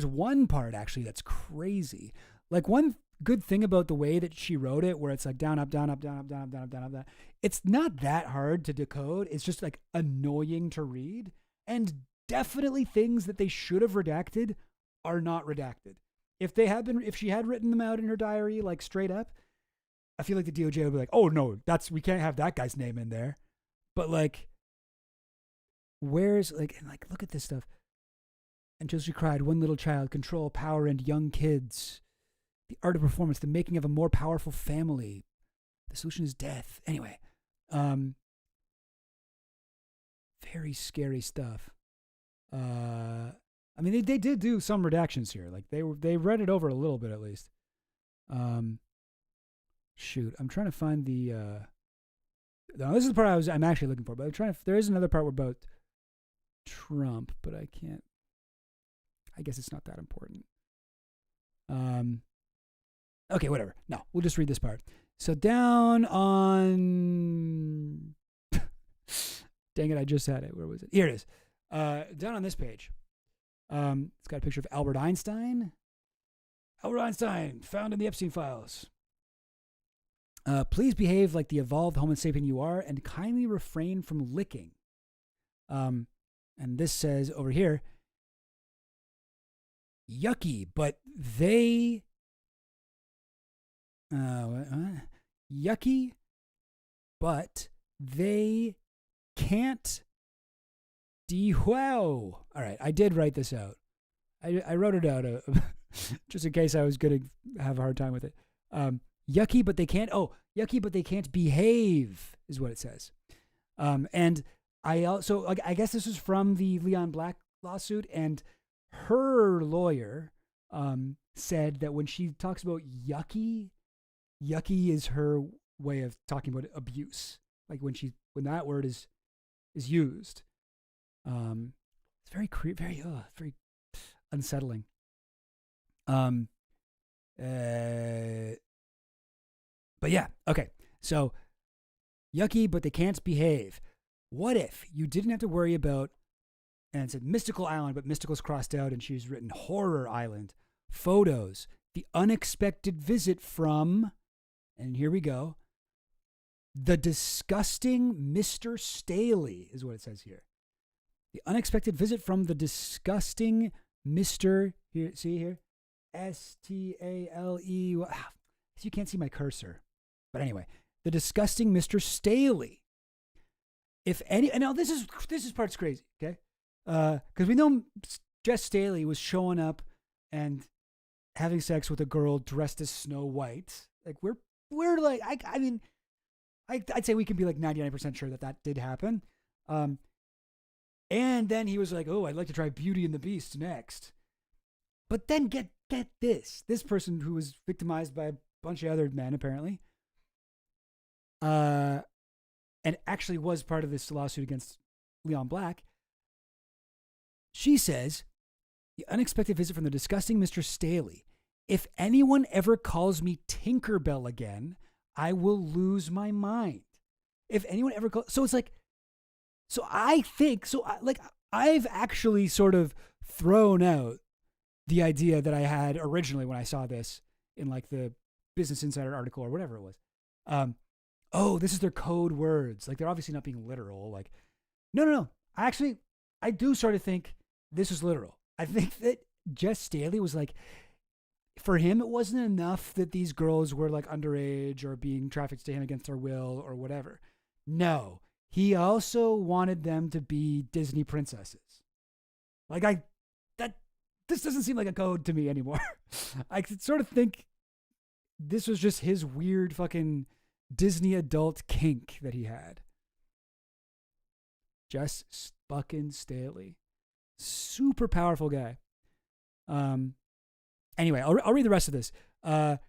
one part actually that's crazy. Like, one good thing about the way that she wrote it, where it's like down, up, down, up, down, up, down, up, down, up, down, up, down. It's not that hard to decode. It's just like annoying to read. And definitely things that they should have redacted are not redacted. If she had written them out in her diary, like straight up, I feel like the DOJ would be like, oh no, we can't have that guy's name in there. But like, look at this stuff. Until she cried, one little child, control, power, and young kids. The art of performance, the making of a more powerful family. The solution is death. Anyway, very scary stuff. I mean, they did do some redactions here. Like they read it over a little bit at least. Shoot, I'm trying to find the. No, this is the part I'm actually looking for. But there is another part about Trump, but I can't. I guess it's not that important. Okay, whatever. No, we'll just read this part. So down on. Dang it! I just had it. Where was it? Here it is. Down on this page. It's got a picture of Albert Einstein. Albert Einstein, found in the Epstein files. Please behave like the evolved Homo sapien you are and kindly refrain from licking. And this says over here, yucky, but they... yucky, but they can't... Wow. All right, I did write this out. I wrote it out just in case I was going to have a hard time with it. Yucky, but they can't. Oh, yucky, but they can't behave is what it says. And I also, I guess this was from the Leon Black lawsuit, and her lawyer said that when she talks about yucky is her way of talking about abuse. Like when that word is used. It's very very unsettling. But yeah, okay. So yucky, but they can't behave. What if you didn't have to worry about, and it said mystical island, but mystical's crossed out, and she's written horror island, photos, the unexpected visit from, and here we go, the disgusting Mr. Staley is what it says here. The unexpected visit from the disgusting Mr. Here, see here? Stale. You can't see my cursor. But anyway, the disgusting Mr. Staley. If any, and now this is part's crazy, okay? Because we know Jess Staley was showing up and having sex with a girl dressed as Snow White. Like we're like, I mean, I'd say we can be like 99% sure that did happen. And then he was like, oh, I'd like to try Beauty and the Beast next. But then get this. This person who was victimized by a bunch of other men, apparently, and actually was part of this lawsuit against Leon Black. She says, the unexpected visit from the disgusting Mr. Staley. If anyone ever calls me Tinkerbell again, I will lose my mind. If anyone ever calls... So it's like... So I think... I've actually sort of thrown out the idea that I had originally when I saw this in like the Business Insider article or whatever it was. Oh, this is their code words. Like they're obviously not being literal. Like, no. I do sort of think this was literal. I think that Jess Staley was like, for him, it wasn't enough that these girls were like underage or being trafficked to him against their will or whatever. No, he also wanted them to be Disney princesses. This doesn't seem like a code to me anymore. I could sort of think this was just his weird fucking Disney adult kink that he had. Jess fucking Staley. Super powerful guy. Anyway, I'll read the rest of this. It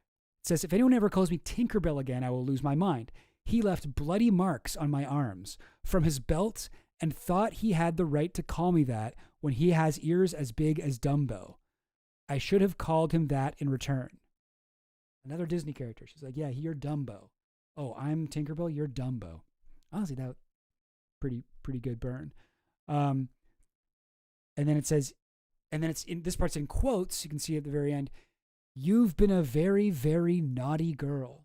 says, if anyone ever calls me Tinkerbell again, I will lose my mind. He left bloody marks on my arms from his belt and thought he had the right to call me that when he has ears as big as Dumbo. I should have called him that in return. Another Disney character. She's like, yeah, you're Dumbo. Oh, I'm Tinkerbell, you're Dumbo. Honestly, that pretty good burn. And then it says, and then it's in this part's in quotes. You can see at the very end, you've been a very, very naughty girl.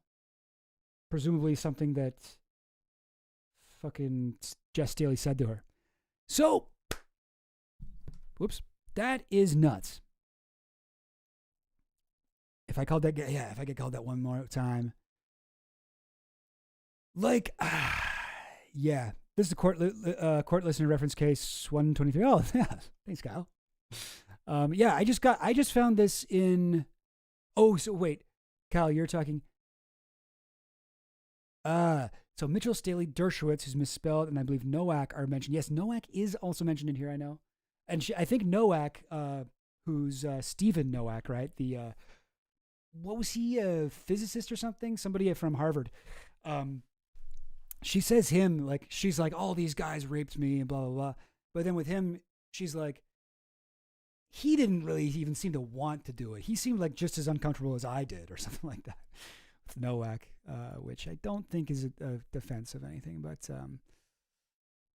Presumably something that fucking Jess Staley said to her. So Whoops. That is nuts. If I called that guy, if I get called that one more time. Like, yeah. This is a court listener reference case 123. Oh, yeah. Thanks, Kyle. I just found this in. Oh, so wait, Kyle, you're talking. So Mitchell, Staley, Dershowitz, who's misspelled, and I believe Nowak are mentioned. Yes, Nowak is also mentioned in here. I know, and I think Nowak, who's Stephen Nowak, right? The what was he, a physicist or something? Somebody from Harvard. She says him, like, she's like, all these guys raped me and blah, blah, blah. But then with him, she's like, he didn't really even seem to want to do it. He seemed like just as uncomfortable as I did or something like that with Nowak, which I don't think is a defense of anything, but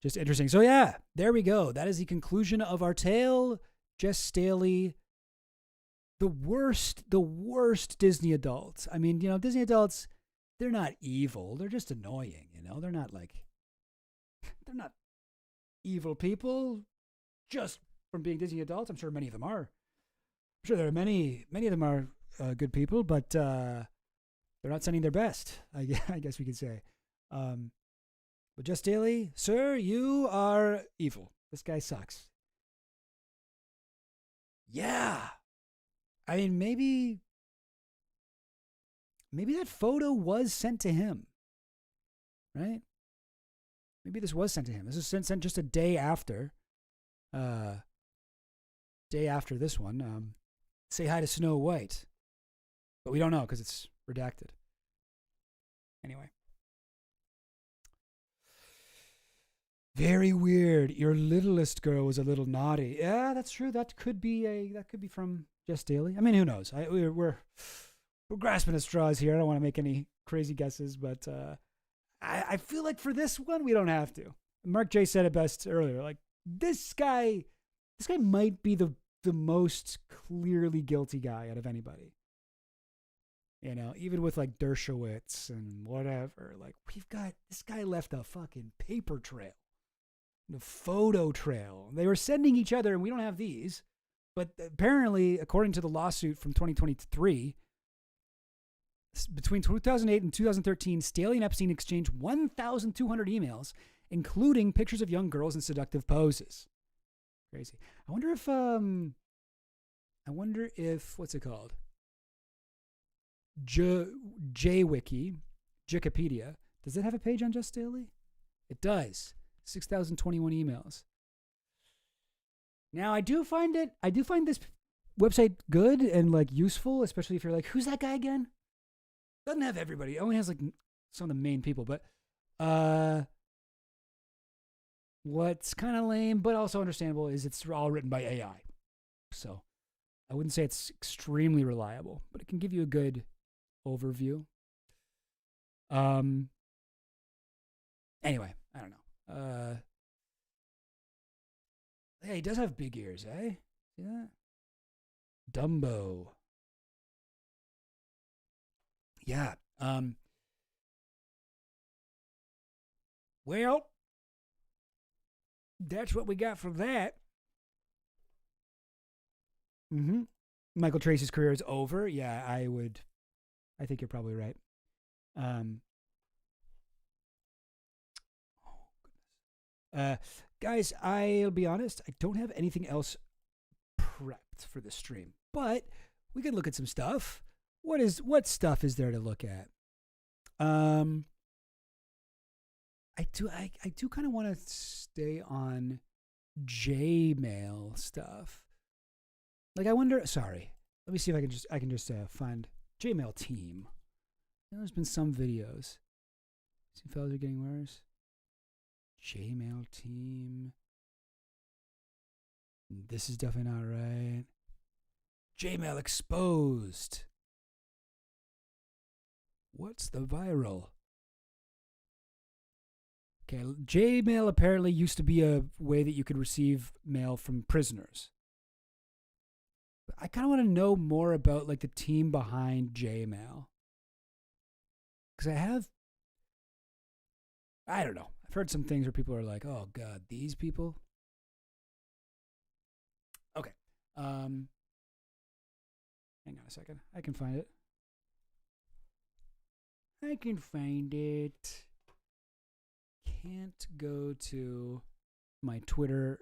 just interesting. So yeah, there we go. That is the conclusion of our tale. Jess Staley, the worst Disney adults. I mean, Disney adults, they're not evil. They're just annoying, They're not evil people just from being Disney adults. I'm sure many of them are. I'm sure there are many of them are good people, but they're not sending their best, I guess we could say. But Jess Staley, sir, you are evil. This guy sucks. Yeah. I mean, maybe that photo was sent to him, right? Maybe this was sent to him. This was sent just a day after this one. Say hi to Snow White. But we don't know because it's redacted. Anyway. Very weird. Your littlest girl was a little naughty. Yeah, that's true. That could be from Jess Staley. I mean, who knows? We're grasping at straws here. I don't want to make any crazy guesses, but I feel like for this one we don't have to. Mark J said it best earlier. Like, this guy might be the most clearly guilty guy out of anybody. Even with like Dershowitz and whatever. Like, this guy left a fucking paper trail, the photo trail. They were sending each other, and we don't have these. But apparently, according to the lawsuit from 2023, between 2008 and 2013, Staley and Epstein exchanged 1,200 emails, including pictures of young girls in seductive poses. Crazy. I wonder if what's it called? JWiki, Wikipedia. Does it have a page on Jess Staley? It does. 6,021 emails. Now I do find this website good and like useful, especially if you're like, who's that guy again? Doesn't have everybody. It only has like some of the main people, but what's kind of lame but also understandable is it's all written by AI. So I wouldn't say it's extremely reliable, but it can give you a good overview. Anyway, I don't know. Hey, he does have big ears, eh? See that? Dumbo. Yeah. Well, that's what we got for that. Michael Tracy's career is over. Yeah, I think you're probably right. Guys, I'll be honest, I don't have anything else prepped for this stream, but we can look at some stuff. What stuff is there to look at? I do kind of want to stay on J-mail stuff. Like, I wonder. Sorry, let me see if I can just find J-mail team. There's been some videos. Some fellas are getting worse. J-mail team. This is definitely not right. J-mail exposed. What's the viral? Okay, J-mail apparently used to be a way that you could receive mail from prisoners. But I kind of want to know more about like the team behind J-mail. Because I don't know. I've heard some things where people are like, oh God, these people. Hang on a second. I can find it. Can't go to my Twitter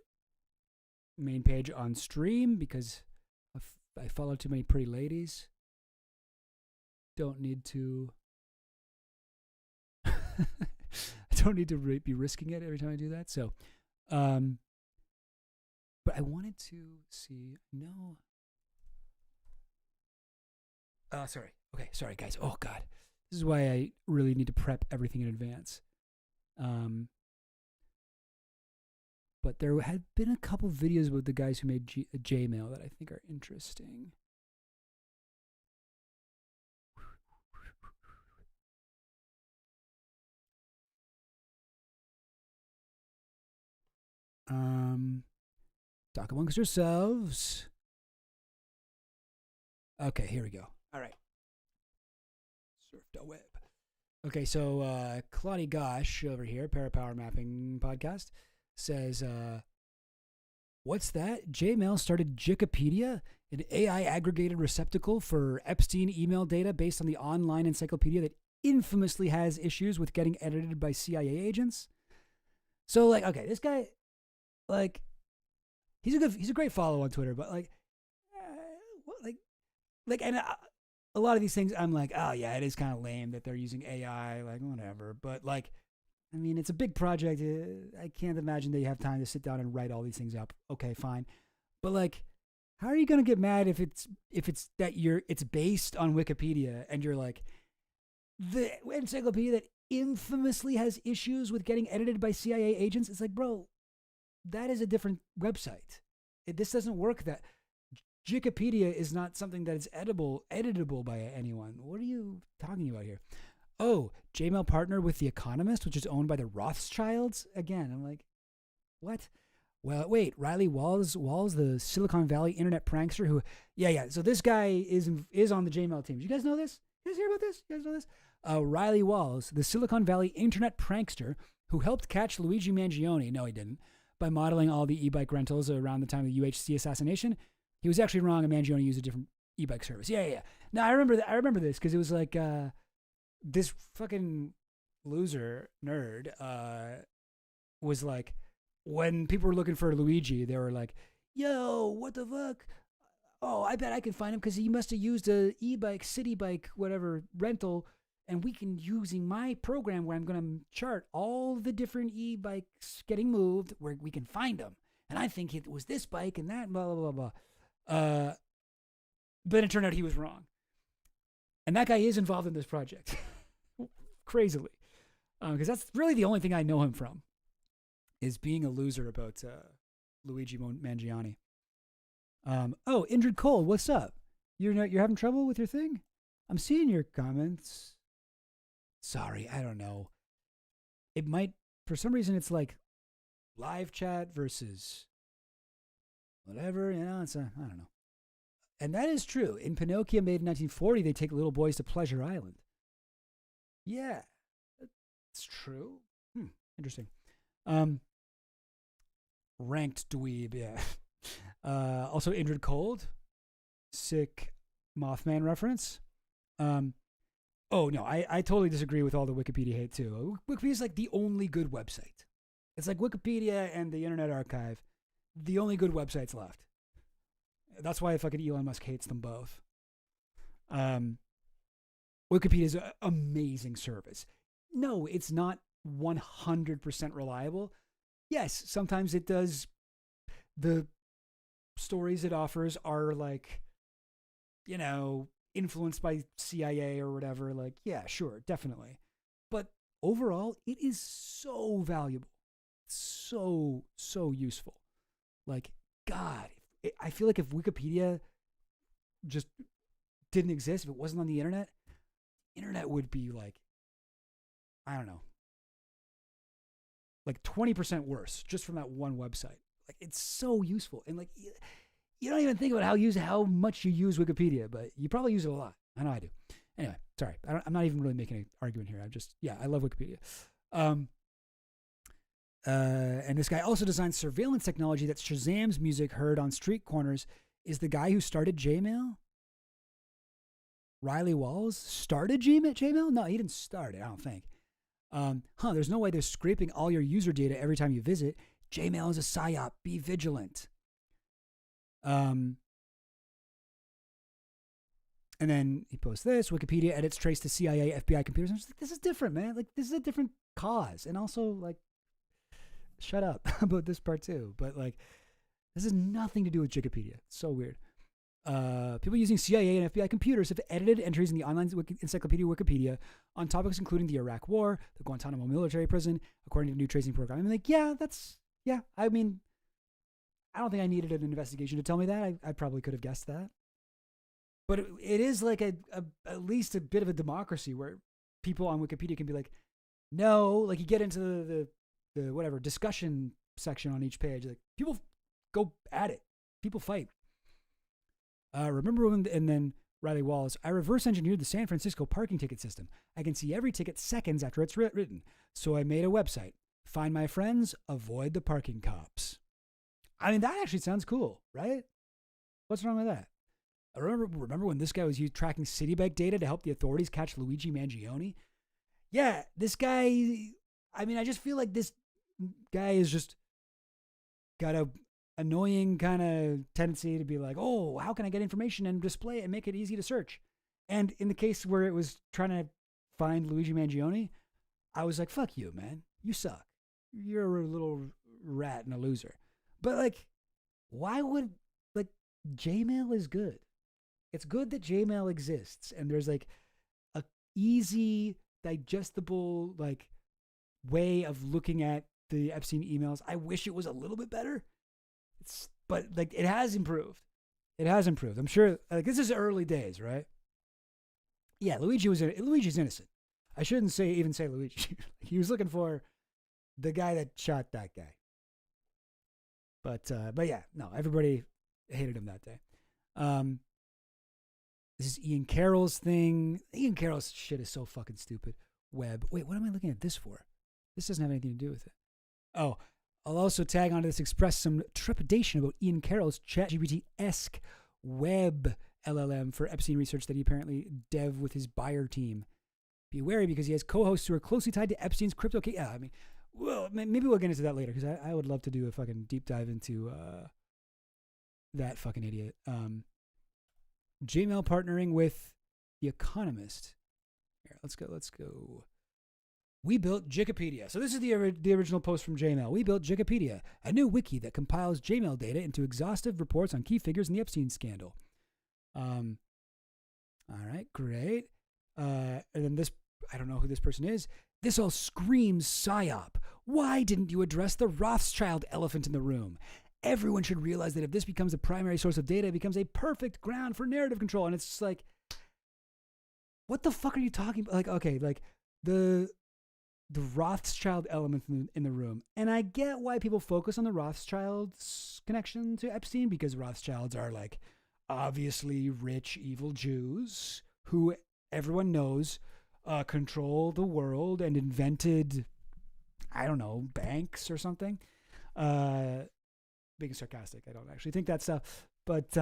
main page on stream because I follow too many pretty ladies. Don't need to. I don't need to be risking it every time I do that. So, but I wanted to see. No. Sorry. Okay, sorry guys. Oh God, this is why I really need to prep everything in advance. But there had been a couple videos with the guys who made Jmail that I think are interesting. Talk amongst yourselves. Okay, here we go. All right. Surf the web. Okay, so Claudia Gosh over here, Parapower Mapping Podcast, says, what's that? Jmail started Wikipedia, an AI aggregated receptacle for Epstein email data based on the online encyclopedia that infamously has issues with getting edited by CIA agents. So, like, okay, this guy, like, he's a great follow on Twitter, but and a lot of these things, I'm like, oh yeah, it is kind of lame that they're using AI, like whatever. But like, I mean, it's a big project. I can't imagine that you have time to sit down and write all these things up. Okay, fine, but like, how are you gonna get mad if it's that it's based on Wikipedia and you're like, the encyclopedia that infamously has issues with getting edited by CIA agents? It's like, bro, that is a different website. This doesn't work. That Wikipedia is not something that is editable by anyone. What are you talking about here? Oh, Jmail partnered with The Economist, which is owned by the Rothschilds. Again, I'm like, what? Well, wait, Riley Walls, the Silicon Valley internet prankster who, yeah. So this guy is on the Jmail team. Did you guys know this? You guys hear about this? You guys know this? Riley Walls, the Silicon Valley internet prankster who helped catch Luigi Mangione. No, he didn't. By modeling all the e-bike rentals around the time of the UHC assassination. He was actually wrong, and Mangione used a different e-bike service. Yeah. No, I remember this because it was like this fucking loser nerd was like, when people were looking for Luigi, they were like, yo, what the fuck? Oh, I bet I can find him because he must have used a e-bike, city bike, whatever, rental, and we can using my program where I'm going to chart all the different e-bikes getting moved where we can find them. And I think it was this bike and that, blah, blah, blah, blah. But it turned out he was wrong. And that guy is involved in this project. Crazily. Because that's really the only thing I know him from, is being a loser about Luigi Mangione. Oh, Indrid Cole, what's up? You're having trouble with your thing? I'm seeing your comments. Sorry, I don't know. It might, for some reason, it's like live chat versus whatever, it's I don't know. And that is true. In Pinocchio, made in 1940, they take little boys to Pleasure Island. Yeah, it's true. Interesting. Ranked dweeb, yeah. Also, Indrid Cold, sick Mothman reference. Oh, no, I totally disagree with all the Wikipedia hate, too. Wikipedia is like the only good website. It's like Wikipedia and the Internet Archive, the only good websites left. That's why fucking Elon Musk hates them both. Wikipedia is an amazing service. No, it's not 100% reliable. Yes, sometimes it does. The stories it offers are like, influenced by CIA or whatever. Like, yeah, sure, definitely. But overall, it is so valuable. So useful. Like, God, I feel like if Wikipedia just didn't exist, if it wasn't on the internet would be like, I don't know, like 20% worse just from that one website. Like, it's so useful. And like, you don't even think about how much you use Wikipedia, but you probably use it a lot. I know I do. Anyway, sorry. I'm not even really making an argument here. I love Wikipedia. And this guy also designed surveillance technology that Shazam's music heard on street corners is the guy who started Gmail. Riley Walls started Gmail? No, he didn't start it, I don't think. There's no way they're scraping all your user data every time you visit. Gmail is a psyop. Be vigilant. And then he posts this. Wikipedia edits trace to CIA, FBI computers. I'm just like, this is different, man. Like, this is a different cause. And also, like, shut up about this part too. But, like, this has nothing to do with Wikipedia. It's so weird. People using CIA and FBI computers have edited entries in the online encyclopedia Wikipedia on topics including the Iraq War, the Guantanamo military prison, according to a new tracing program. I'm like, I mean, I don't think I needed an investigation to tell me that. I probably could have guessed that. But it is like at least a bit of a democracy where people on Wikipedia can be like, no, like you get into the whatever discussion section on each page. Like people go at it. People fight. Remember when, and then Riley Walls, I reverse engineered the San Francisco parking ticket system. I can see every ticket seconds after it's written. So I made a website. Find my friends, avoid the parking cops. I mean, that actually sounds cool, right? What's wrong with that? I remember when this guy was tracking Citibank data to help the authorities catch Luigi Mangione? Yeah, this guy, I mean, I just feel like this guy is just got a annoying kind of tendency to be like, oh, how can I get information and display it and make it easy to search? And in the case where it was trying to find Luigi Mangione, I was like, fuck you, man. You suck. You're a little rat and a loser. But like, why would, like, Gmail is good. It's good that Gmail exists and there's like a easy, digestible, like, way of looking at the Epstein emails. I wish it was a little bit better. But like it has improved. It has improved. I'm sure. Like this is early days, right? Yeah, Luigi's innocent. I shouldn't even say Luigi. He was looking for the guy that shot that guy. But yeah, no, everybody hated him that day. This is Ian Carroll's thing. Ian Carroll's shit is so fucking stupid. Web. Wait, what am I looking at this for? This doesn't have anything to do with it. Oh. I'll also tag onto this, express some trepidation about Ian Carroll's ChatGPT-esque web LLM for Epstein research that he apparently dev with his Bayer team. Be wary because he has co-hosts who are closely tied to Epstein's crypto case. Yeah, I mean, well, maybe we'll get into that later because I would love to do a fucking deep dive into that fucking idiot. Gmail partnering with The Economist. Here, let's go. We built Wikipedia. So this is the original post from Gmail. We built Wikipedia, a new wiki that compiles Gmail data into exhaustive reports on key figures in the Epstein scandal. All right, great. And then this, I don't know who this person is. This all screams psyop. Why didn't you address the Rothschild elephant in the room? Everyone should realize that if this becomes a primary source of data, it becomes a perfect ground for narrative control. And it's just like, what the fuck are you talking about? Like, okay, like the Rothschild element in the room. And I get why people focus on the Rothschilds' connection to Epstein, because Rothschilds are like obviously rich, evil Jews who everyone knows control the world and invented, I don't know, banks or something. Being sarcastic, I don't actually think that stuff. But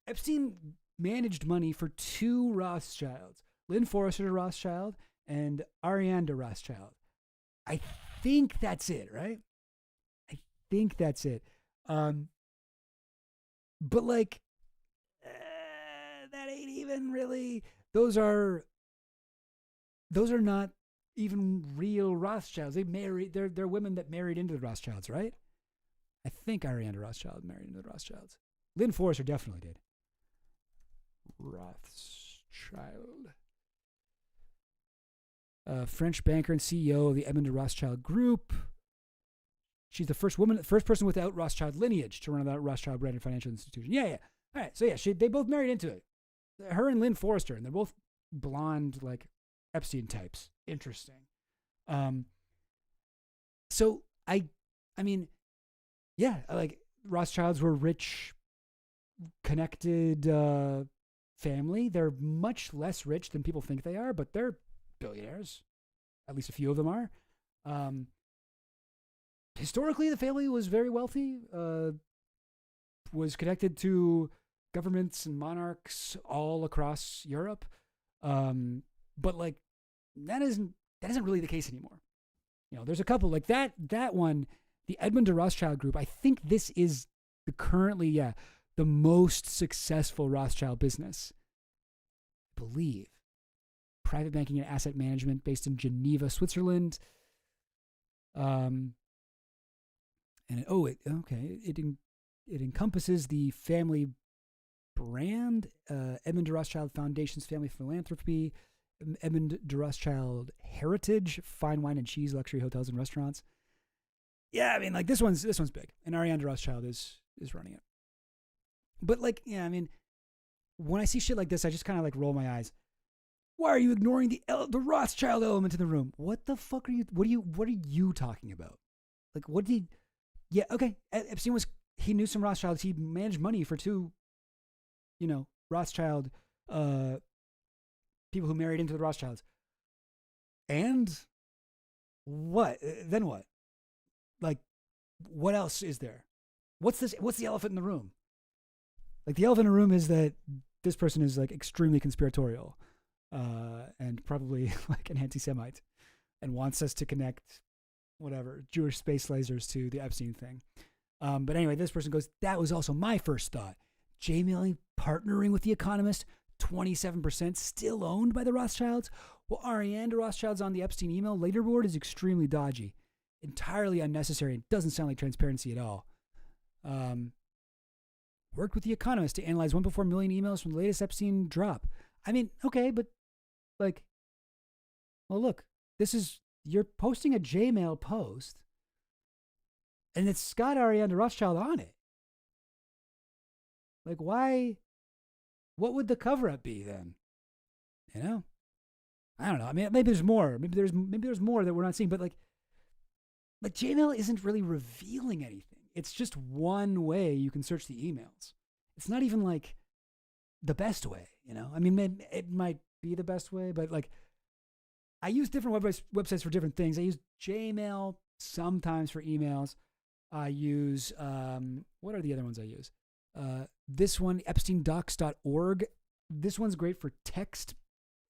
Epstein managed money for two Rothschilds, Lynn Forrester Rothschild and Ariane de Rothschild. I think that's it, right? I think that's it. But like, that ain't even really. Those are not even real Rothschilds. They're women that married into the Rothschilds, right? I think Ariane de Rothschild married into the Rothschilds. Lynn Forrester definitely did. Rothschild. French banker and CEO of the Edmond de Rothschild Group. She's the first person without Rothschild lineage to run that Rothschild branded financial institution. Yeah. All right. So yeah, they both married into it. Her and Lynn Forrester, and they're both blonde, like Epstein types. Interesting. So I mean, yeah, like Rothschilds were rich, connected family. They're much less rich than people think they are, but they're billionaires. At least a few of them are. Historically, the family was very wealthy. was connected to governments and monarchs all across Europe. But like that isn't really the case anymore. You know, there's a couple like that one, the Edmund de Rothschild group. I think this is currently the most successful Rothschild business. I believe private banking and asset management based in Geneva, Switzerland. It encompasses the family brand, Edmund de Rothschild Foundation's family philanthropy, Edmund de Rothschild Heritage, fine wine and cheese, luxury hotels and restaurants. Yeah, I mean, like this one's big, and Ariane de Rothschild is running it. But like, yeah, I mean, when I see shit like this, I just kind of like roll my eyes. Why are you ignoring the Rothschild element in the room? What the fuck are you? What are you talking about? Like, what did he? Yeah, okay. Epstein he knew some Rothschilds. He managed money for two, Rothschild people who married into the Rothschilds. And what? Then what? Like, what else is there? What's this? What's the elephant in the room? Like, the elephant in the room is that this person is like extremely conspiratorial, and probably like an anti-Semite, and wants us to connect whatever Jewish space lasers to the Epstein thing. But anyway, this person goes, that was also my first thought. J-Mail partnering with The Economist, 27% still owned by the Rothschilds. Well, Ariane de Rothschild's on the Epstein email leaderboard is extremely dodgy, entirely unnecessary, and doesn't sound like transparency at all. Worked with The Economist to analyze 1.4 million emails from the latest Epstein drop. I mean, okay, but like, well, look, you're posting a J-Mail post, and it's got Ariane de Rothschild on it. Like, why? What would the cover-up be then? You know? I don't know. I mean, maybe there's more. Maybe there's more that we're not seeing. But like J-Mail isn't really revealing anything. It's just one way you can search the emails. It's not even like the best way, I mean, it might be the best way, but like, I use different websites for different things. I use J-Mail sometimes for emails. I use, what are the other ones I use? This one, EpsteinDocs.org. This one's great for text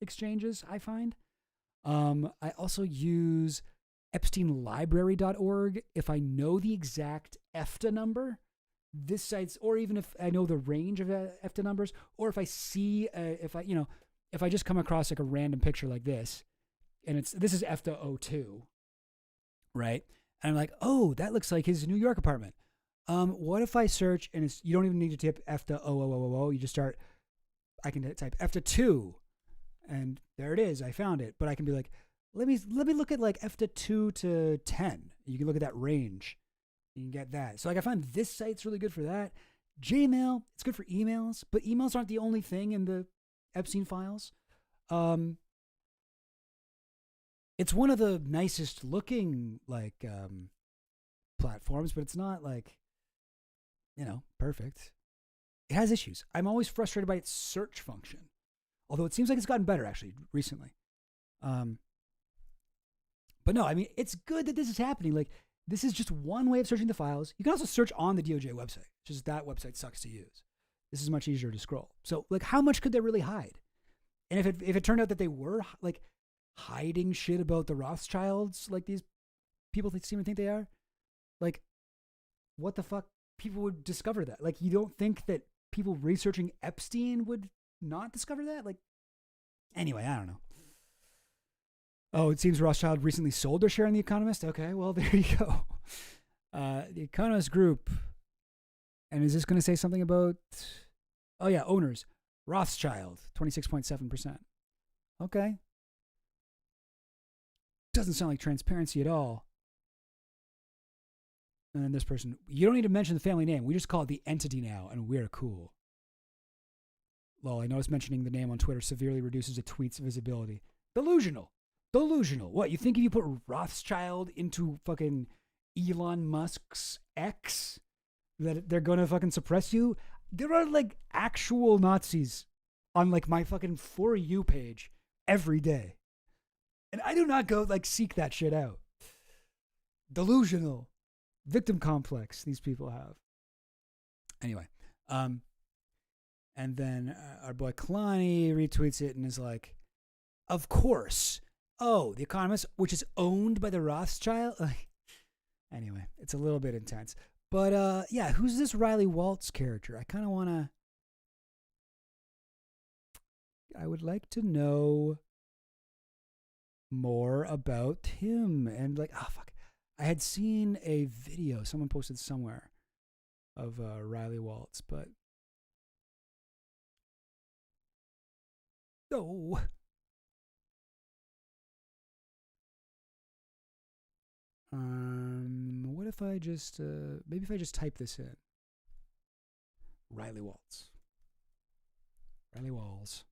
exchanges, I find. I also use EpsteinLibrary.org if I know the exact EFTA number. This site's, or even if I know the range of EFTA numbers, or if I see, if I just come across like a random picture like this, and this is EFTA 02, right? And I'm like, oh, that looks like his New York apartment. What if I search, and you don't even need to type EFTA 00000, you just start, I can type EFTA 2, and there it is, I found it. But I can be like, let me look at like EFTA 2 to 10. You can look at that range. You can get that. So like, I find this site's really good for that. Gmail, it's good for emails, but emails aren't the only thing in the Epstein files. It's one of the nicest looking like platforms, but it's not like, perfect. It has issues. I'm always frustrated by its search function, although it seems like it's gotten better actually recently. But no, I mean, it's good that this is happening. Like, this is just one way of searching the files. You can also search on the DOJ website. Just that website sucks to use. This is much easier to scroll. So, like, how much could they really hide? And if it turned out that they were like hiding shit about the Rothschilds, like these people seem to think they are, like, what the fuck? People would discover that. Like, you don't think that people researching Epstein would not discover that? Like, anyway, I don't know. Oh, it seems Rothschild recently sold their share in The Economist. Okay, well, there you go. The Economist Group. And is this going to say something about... Oh, yeah, owners. Rothschild, 26.7%. Okay. Doesn't sound like transparency at all. And then this person, you don't need to mention the family name. We just call it the entity now, and we're cool. Lol, I noticed mentioning the name on Twitter severely reduces a tweet's visibility. Delusional. What, you think if you put Rothschild into fucking Elon Musk's X, that they're gonna fucking suppress you? There are like actual Nazis on like my fucking For You page every day. And I do not go like seek that shit out. Delusional. Victim complex these people have. Anyway, And then our boy Kalani retweets it and is like, of course. Oh, The Economist, which is owned by the Rothschild. Anyway, it's a little bit intense. But yeah, who's this Riley Waltz character? I would like to know more about him. And like, oh fuck, I had seen a video someone posted somewhere of Riley Waltz, but no. What if I just maybe if I just type this in? Riley Waltz. Riley Waltz.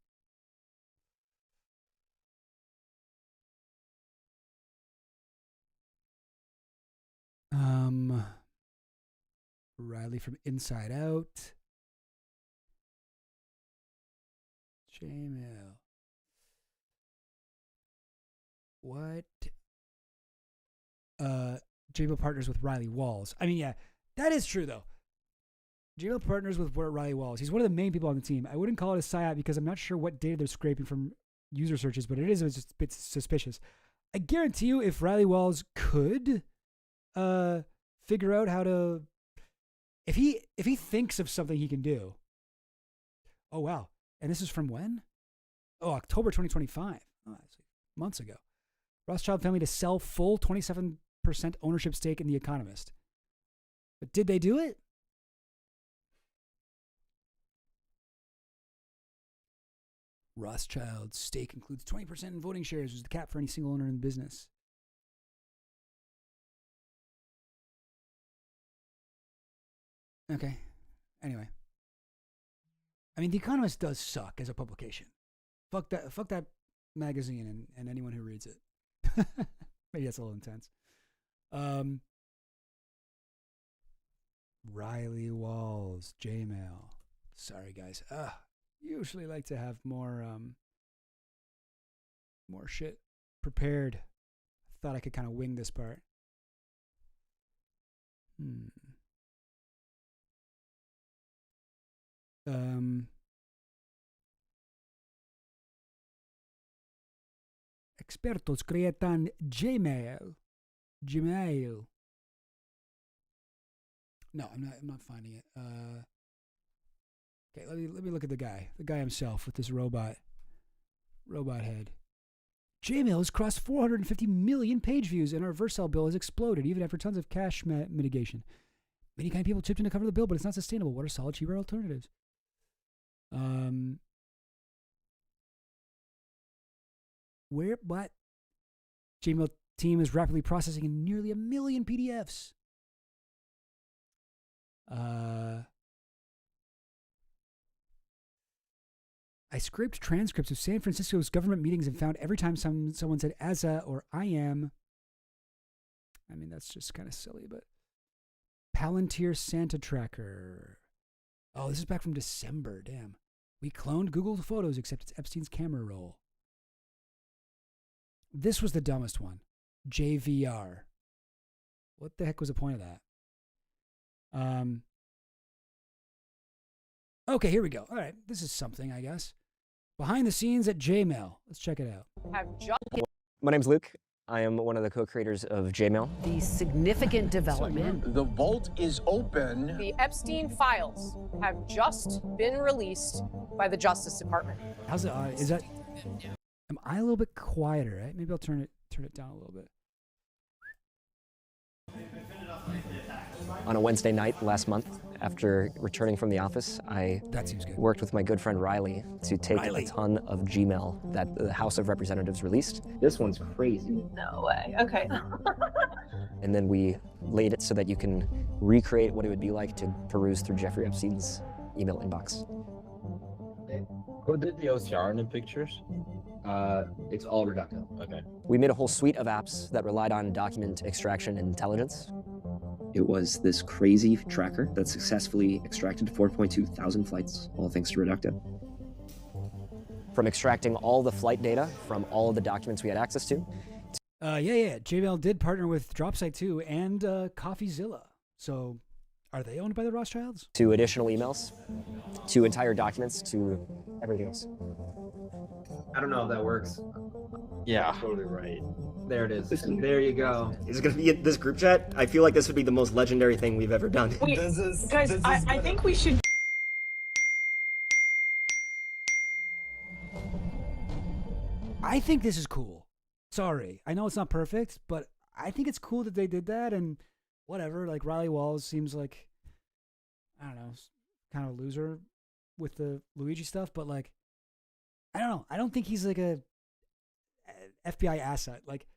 Riley from Inside Out. J-Mail. What? J-Mail partners with Riley Walls. I mean, yeah, that is true though. J-Mail partners with Riley Walls. He's one of the main people on the team. I wouldn't call it a psyop because I'm not sure what data they're scraping from user searches, but it is just a bit suspicious. I guarantee you, if Riley Walls could figure out how to, if he thinks of something he can do. Oh wow! And this is from when? Oh, October 2025. Oh, that's months ago. Rothschild family to sell full 27% ownership stake in The Economist. But did they do it? Rothschild's stake includes 20% in voting shares, which is the cap for any single owner in the business. Okay. Anyway. I mean, The Economist does suck as a publication. Fuck that magazine and anyone who reads it. Maybe that's a little intense. Riley Walls, J-Mail. Sorry, guys. Usually like to have more shit prepared. Thought I could kind of wing this part. Expertos crean Gmail. No, I'm not finding it. Okay, let me look at the guy himself with this robot head. Gmail has crossed 450 million page views, and our Vercel bill has exploded even after tons of cache mitigation. Many kind of people chipped in to cover the bill, but it's not sustainable. What are solid, cheaper alternatives? What? Gmail team is rapidly processing in nearly 1 million PDFs. I scraped transcripts of San Francisco's government meetings and found every time someone said "asa" or "I am." I mean, that's just kind of silly, but Palantir Santa Tracker. Oh, this is back from December. Damn. We cloned Google Photos, except it's Epstein's camera roll. This was the dumbest one. JVR. What the heck was the point of that? Okay, here we go. All right, this is something, I guess. Behind the scenes at Jmail. Let's check it out. My name's Luke. I am one of the co-creators of Jmail. The significant development. The vault is open. The Epstein files have just been released by the Justice Department. How's it? Is that? Am I a little bit quieter? Right? Maybe I'll turn it down a little bit. On a Wednesday night last month, after returning from the office, I worked with my good friend Riley to take a ton of Gmail that the House of Representatives released. This one's crazy. No way. Okay. And then we laid it so that you can recreate what it would be like to peruse through Jeffrey Epstein's email inbox. Who did the OCR in the pictures? It's all reductive. Okay. We made a whole suite of apps that relied on document extraction and intelligence. It was this crazy tracker that successfully extracted 4.2 thousand flights, all thanks to Reductive. From extracting all the flight data from all of the documents we had access to. Yeah. JBL did partner with Dropsite too and CoffeeZilla. So Are they owned by the Rothschilds? To additional emails, to entire documents, to everything else. I don't know if that works. Yeah. Totally right. There it is. There you go. Is it going to be this group chat? I feel like this would be the most legendary thing we've ever done. Wait, guys, I think we should. I think this is cool. Sorry. I know it's not perfect, but I think it's cool that they did that, and whatever. Like, Riley Walls seems like, I don't know, kind of a loser with the Luigi stuff, but like, I don't know. I don't think he's like a FBI asset. Like,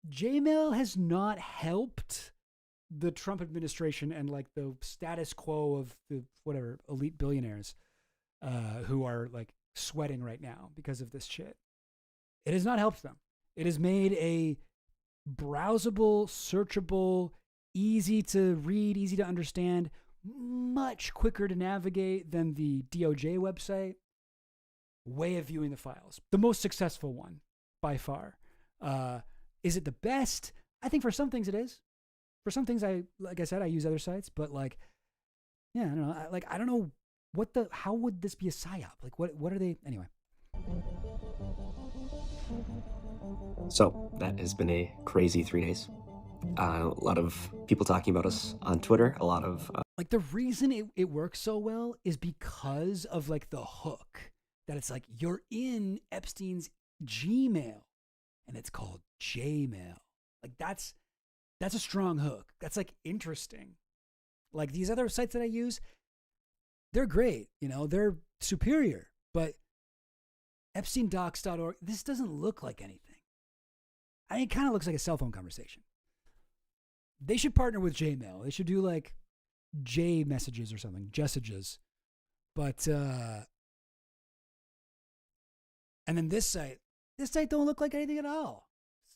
J-Mail has not helped the Trump administration and like the status quo of the whatever elite billionaires who are like sweating right now because of this shit. It has not helped them. It has made a browsable, searchable, easy to read, easy to understand, much quicker to navigate than the DOJ website way of viewing the files. The most successful one by far. Is it the best? I think for some things it is. For some things, like I said, I use other sites, but like, yeah, I don't know. I don't know how would this be a psyop? Like, what are they? Anyway. So that has been a crazy 3 days. A lot of people talking about us on Twitter. A lot of like the reason it works so well is because of like the hook that it's like you're in Epstein's Gmail and it's called J-Mail. Like that's a strong hook. That's like interesting. Like these other sites that I use, they're great. You know, they're superior, but EpsteinDocs.org, this doesn't look like anything. I mean, it kind of looks like a cell phone conversation. They should partner with J-Mail. They should do like J messages or something, Jessages. But, and then this site don't look like anything at all.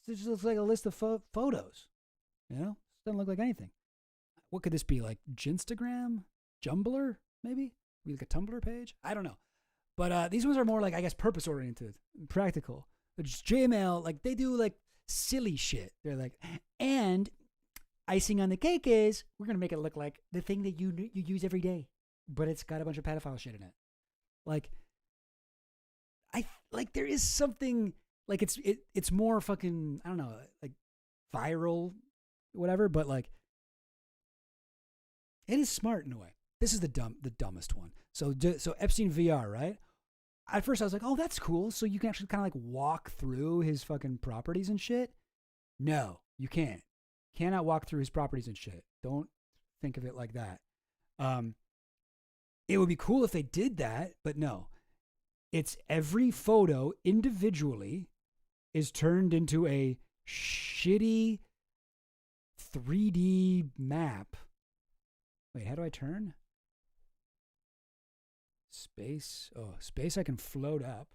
It just looks like a list of photos. You know? It doesn't look like anything. What could this be? Like Ginstagram? Jumbler, maybe? Maybe like a Tumblr page? I don't know. But these ones are more like, I guess, purpose-oriented, practical. But just J-Mail, like, they do, like, silly shit. They're like, and icing on the cake is, we're going to make it look like the thing that you use every day. But it's got a bunch of pedophile shit in it. Like, there is something, like, it's more fucking, I don't know, like, viral, whatever, but, like, it is smart in a way. This is the dumbest one. So Epstein VR, right? At first I was like, oh, that's cool. So you can actually kind of like walk through his fucking properties and shit. No, you can't. Cannot walk through his properties and shit. Don't think of it like that. It would be cool if they did that, but no. It's every photo individually is turned into a shitty 3D map. Wait, how do I turn? Space. Oh, space I can float up.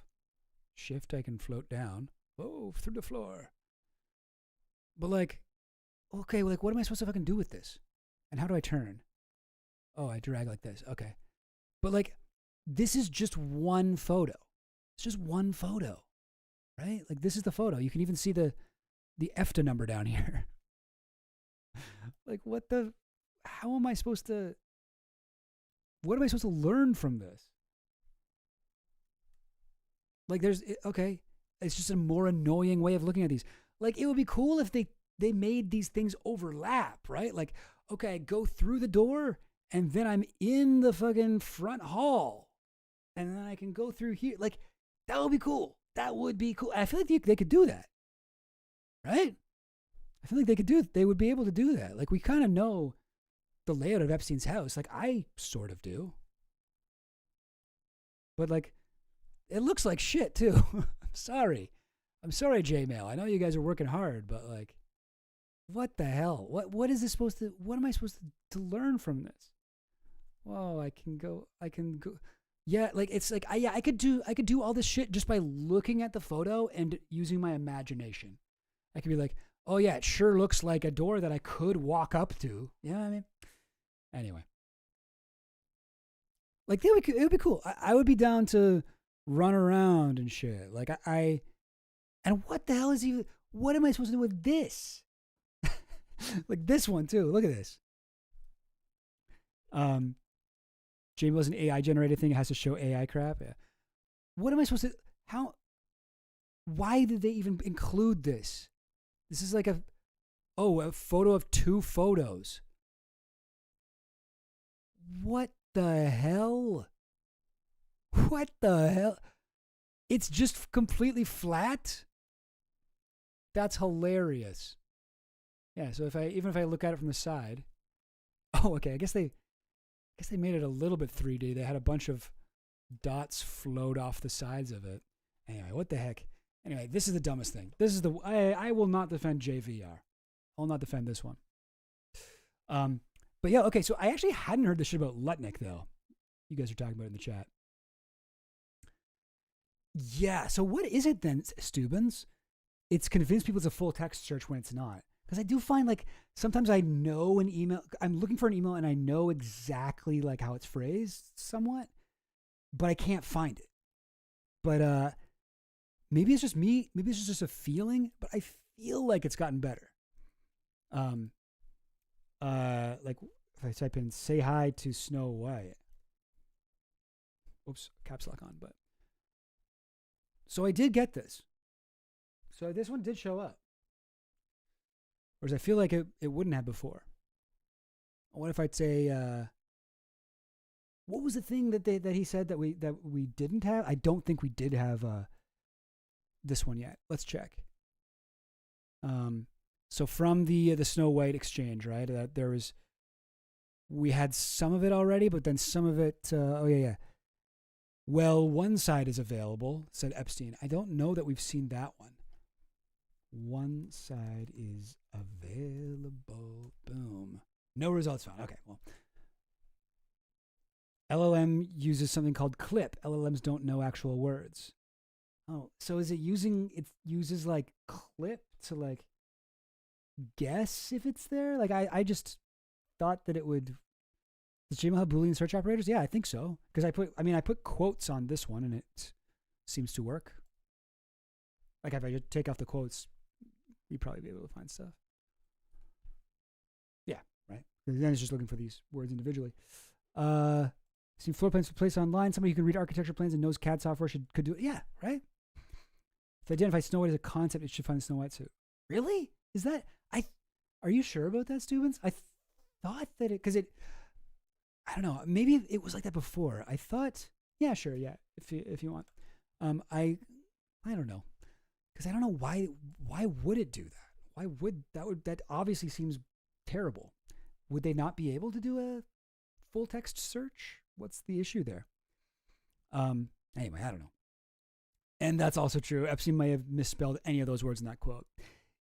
Shift I can float down. Oh, through the floor. But like, okay, like what am I supposed to fucking do with this? And how do I turn? Oh, I drag like this. Okay. But like, this is just one photo. It's just one photo. Right? Like this is the photo. You can even see the EFTA number down here. Like how am I supposed to, what am I supposed to learn from this? Like okay, it's just a more annoying way of looking at these. Like it would be cool if they made these things overlap, right? Like, okay, I go through the door and then I'm in the fucking front hall and then I can go through here. Like that would be cool. That would be cool. I feel like they could do that, right? I feel like they would be able to do that. Like we kind of know the layout of Epstein's house. Like I sort of do. But like, it looks like shit too. I'm sorry, J-Mail. I know you guys are working hard, but like, what the hell? What is this supposed to, what am I supposed to learn from this? Whoa, I can go. Yeah, like it's like, I could do all this shit just by looking at the photo and using my imagination. I could be like, oh yeah, it sure looks like a door that I could walk up to. You know what I mean? Anyway. Like, it would be cool. I would be down to run around and shit. Like, and what the hell what am I supposed to do with this? Like, this one, too. Look at this. Jamie was an AI generated thing. It has to show AI crap. Yeah. What am I supposed to? How? Why did they even include this? This is like a photo of 2 photos. What the hell? What the hell? It's just completely flat? That's hilarious. Yeah, so even if I look at it from the side. Oh, okay. I guess they made it a little bit 3D. They had a bunch of dots float off the sides of it. Anyway, what the heck? Anyway, this is the dumbest thing. This is I will not defend JVR. I will not defend this one. But yeah, okay, so I actually hadn't heard this shit about Lutnick, though. You guys are talking about it in the chat. Yeah, so what is it then, Stubbins? It's convinced people it's a full text search when it's not. Because I do find, like, sometimes I know an email, I'm looking for an email and I know exactly, like, how it's phrased somewhat, but I can't find it. But maybe it's just me, maybe it's just a feeling, but I feel like it's gotten better. Like, if I type in, say hi to Snow White. Oops, caps lock on, but. So I did get this. So this one did show up. Whereas I feel like it wouldn't have before. What if I'd say, what was the thing that he said that we didn't have? I don't think we did have this one yet. Let's check. So from the Snow White exchange, right? We had some of it already, but then some of it. Oh yeah. Well, one side is available, said Epstein. I don't know that we've seen that one. One side is available. Boom. No results found. Okay, well. LLM uses something called clip. LLMs don't know actual words. Oh, so it uses like clip to like guess if it's there? Like I just thought that it would. Does Gmail have Boolean search operators? Yeah, I think so. Because I put quotes on this one and it seems to work. Like if I just take off the quotes, you'd probably be able to find stuff. Yeah, right. Then it's just looking for these words individually. See floor plans placed online. Somebody who can read architecture plans and knows CAD software could do it. Yeah, right. If I identify Snow White as a concept, it should find the Snow White suit. Really? Is that Are you sure about that, Stubbins? I thought that I don't know. Maybe it was like that before. I thought, yeah, sure, yeah. If you want, I don't know, because I don't know why would it do that? Why would that obviously seems terrible. Would they not be able to do a full text search? What's the issue there? Anyway, I don't know. And that's also true. Epstein may have misspelled any of those words in that quote.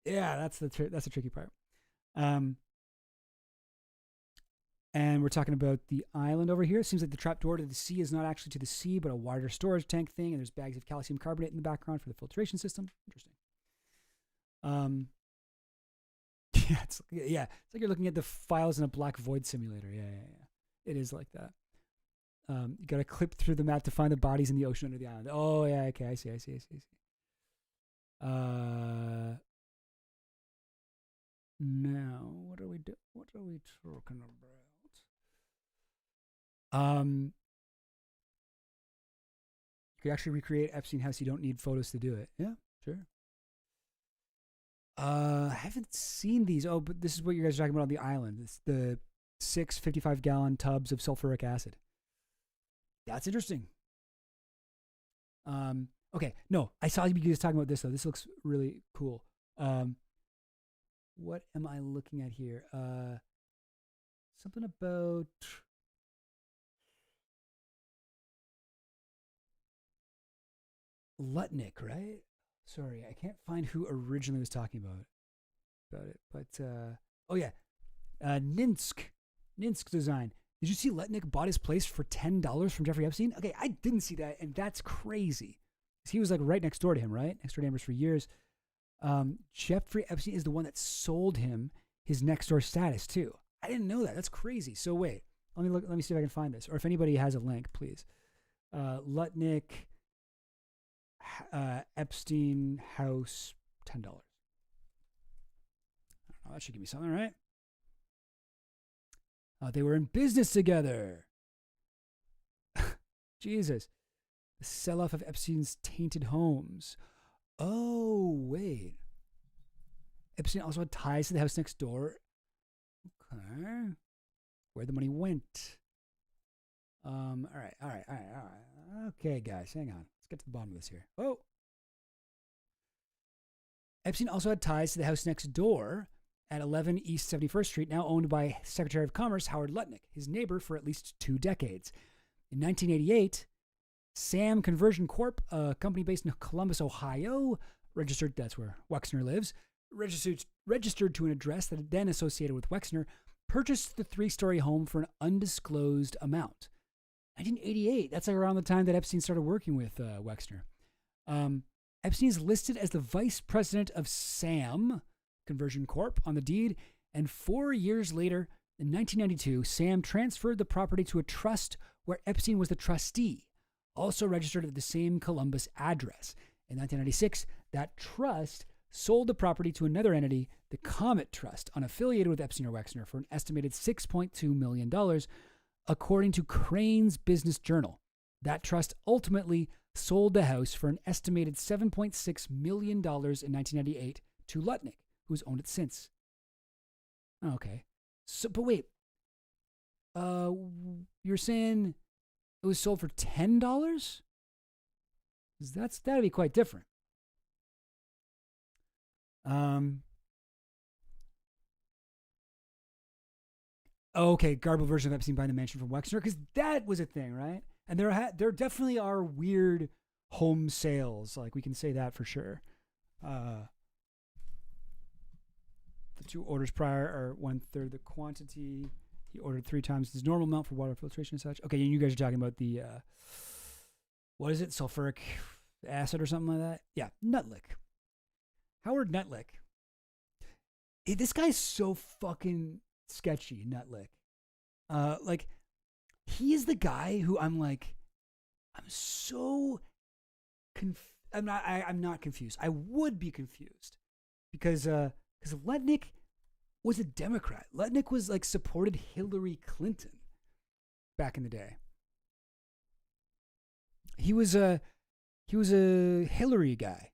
Yeah, that's the tricky part. And we're talking about the island over here. It seems like the trap door to the sea is not actually to the sea, but a wider storage tank thing. And there's bags of calcium carbonate in the background for the filtration system. Interesting. It's like you're looking at the files in a black void simulator. Yeah. It is like that. You got to clip through the map to find the bodies in the ocean under the island. Oh yeah, okay, I see. Now what are we talking about? You could actually recreate Epstein house. You don't need photos to do it. Yeah, sure. I haven't seen these. Oh, but this is what you guys are talking about on the island. It's the 6 55-gallon tubs of sulfuric acid. That's interesting. Okay, no, I saw you guys talking about this though. This looks really cool. What am I looking at here? Something about Lutnick, right? Sorry, I can't find who originally was talking about it. But oh yeah, Ninsk Design. Did you see Lutnick bought his place for $10 from Jeffrey Epstein? Okay, I didn't see that, and that's crazy. He was like right next door to him, right? Next door to Amber's for years. Jeffrey Epstein is the one that sold him his next door status too. I didn't know that. That's crazy. So wait, let me see if I can find this, or if anybody has a link, please. Lutnick Epstein house, $10. I don't know, that should give me something, right? They were in business together. Jesus. The sell-off of Epstein's tainted homes. Oh, wait. Epstein also had ties to the house next door. Okay. Where the money went. All right. Okay, guys, hang on. Let's get to the bottom of this here. Oh. Epstein also had ties to the house next door at 11 East 71st Street, now owned by Secretary of Commerce Howard Lutnick, his neighbor for at least 2 decades. In 1988, Sam Conversion Corp., a company based in Columbus, Ohio, registered, that's where Wexner lives, registered to an address that had then associated with Wexner, purchased the 3-story home for an undisclosed amount. 1988, that's like around the time that Epstein started working with Wexner. Epstein is listed as the vice president of Sam Conversion Corp. On the deed, and 4 years later, in 1992, Sam transferred the property to a trust where Epstein was the trustee, also registered at the same Columbus address. In 1996, that trust sold the property to another entity, the Comet Trust, unaffiliated with Epstein or Wexner, for an estimated $6.2 million, according to Crane's Business Journal. That trust ultimately sold the house for an estimated $7.6 million in 1998 to Lutnick, who's owned it since. Okay. So, but wait. You're saying it was sold for $10? That'd be quite different. Okay, garbled version of Epstein buying the mansion from Wexner, because that was a thing, right? And there definitely are weird home sales, like we can say that for sure. The 2 orders prior are 1/3 the quantity. He ordered 3 times his normal amount for water filtration and such. Okay, and you guys are talking about the what is it, sulfuric acid or something like that? Yeah, Nutlick. Howard Nutlick. This guy's so fucking sketchy, Nutlick. Like, he is the guy who I'm not confused. I would be confused because Lutnick was a Democrat. Lutnick was like supported Hillary Clinton back in the day. He was a Hillary guy.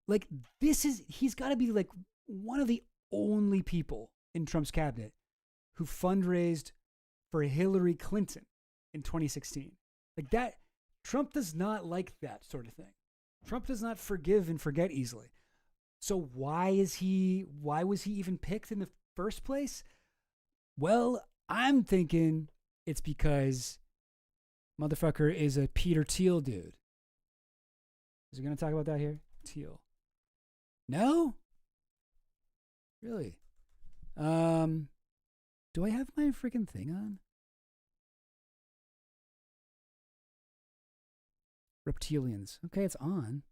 Like, he's got to be like one of the only people in Trump's cabinet who fundraised for Hillary Clinton in 2016. Like that, Trump does not like that sort of thing. Trump does not forgive and forget easily. So why was he even picked in the first place? Well, I'm thinking it's because motherfucker is a Peter Thiel dude. Is he going to talk about that here? Thiel. No? Really? Do I have my freaking thing on? Reptilians. Okay, it's on.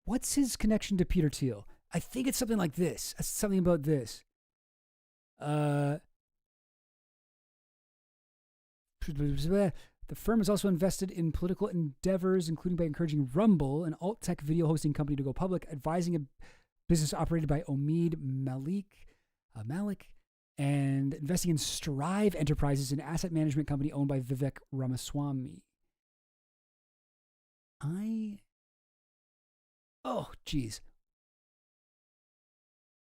What's his connection to Peter Thiel? I think it's something like this. Something about this. The firm has also invested in political endeavors, including by encouraging Rumble, an alt-tech video hosting company, to go public, advising a business operated by Omid Malik, and investing in Strive Enterprises, an asset management company owned by Vivek Ramaswamy. Oh, geez.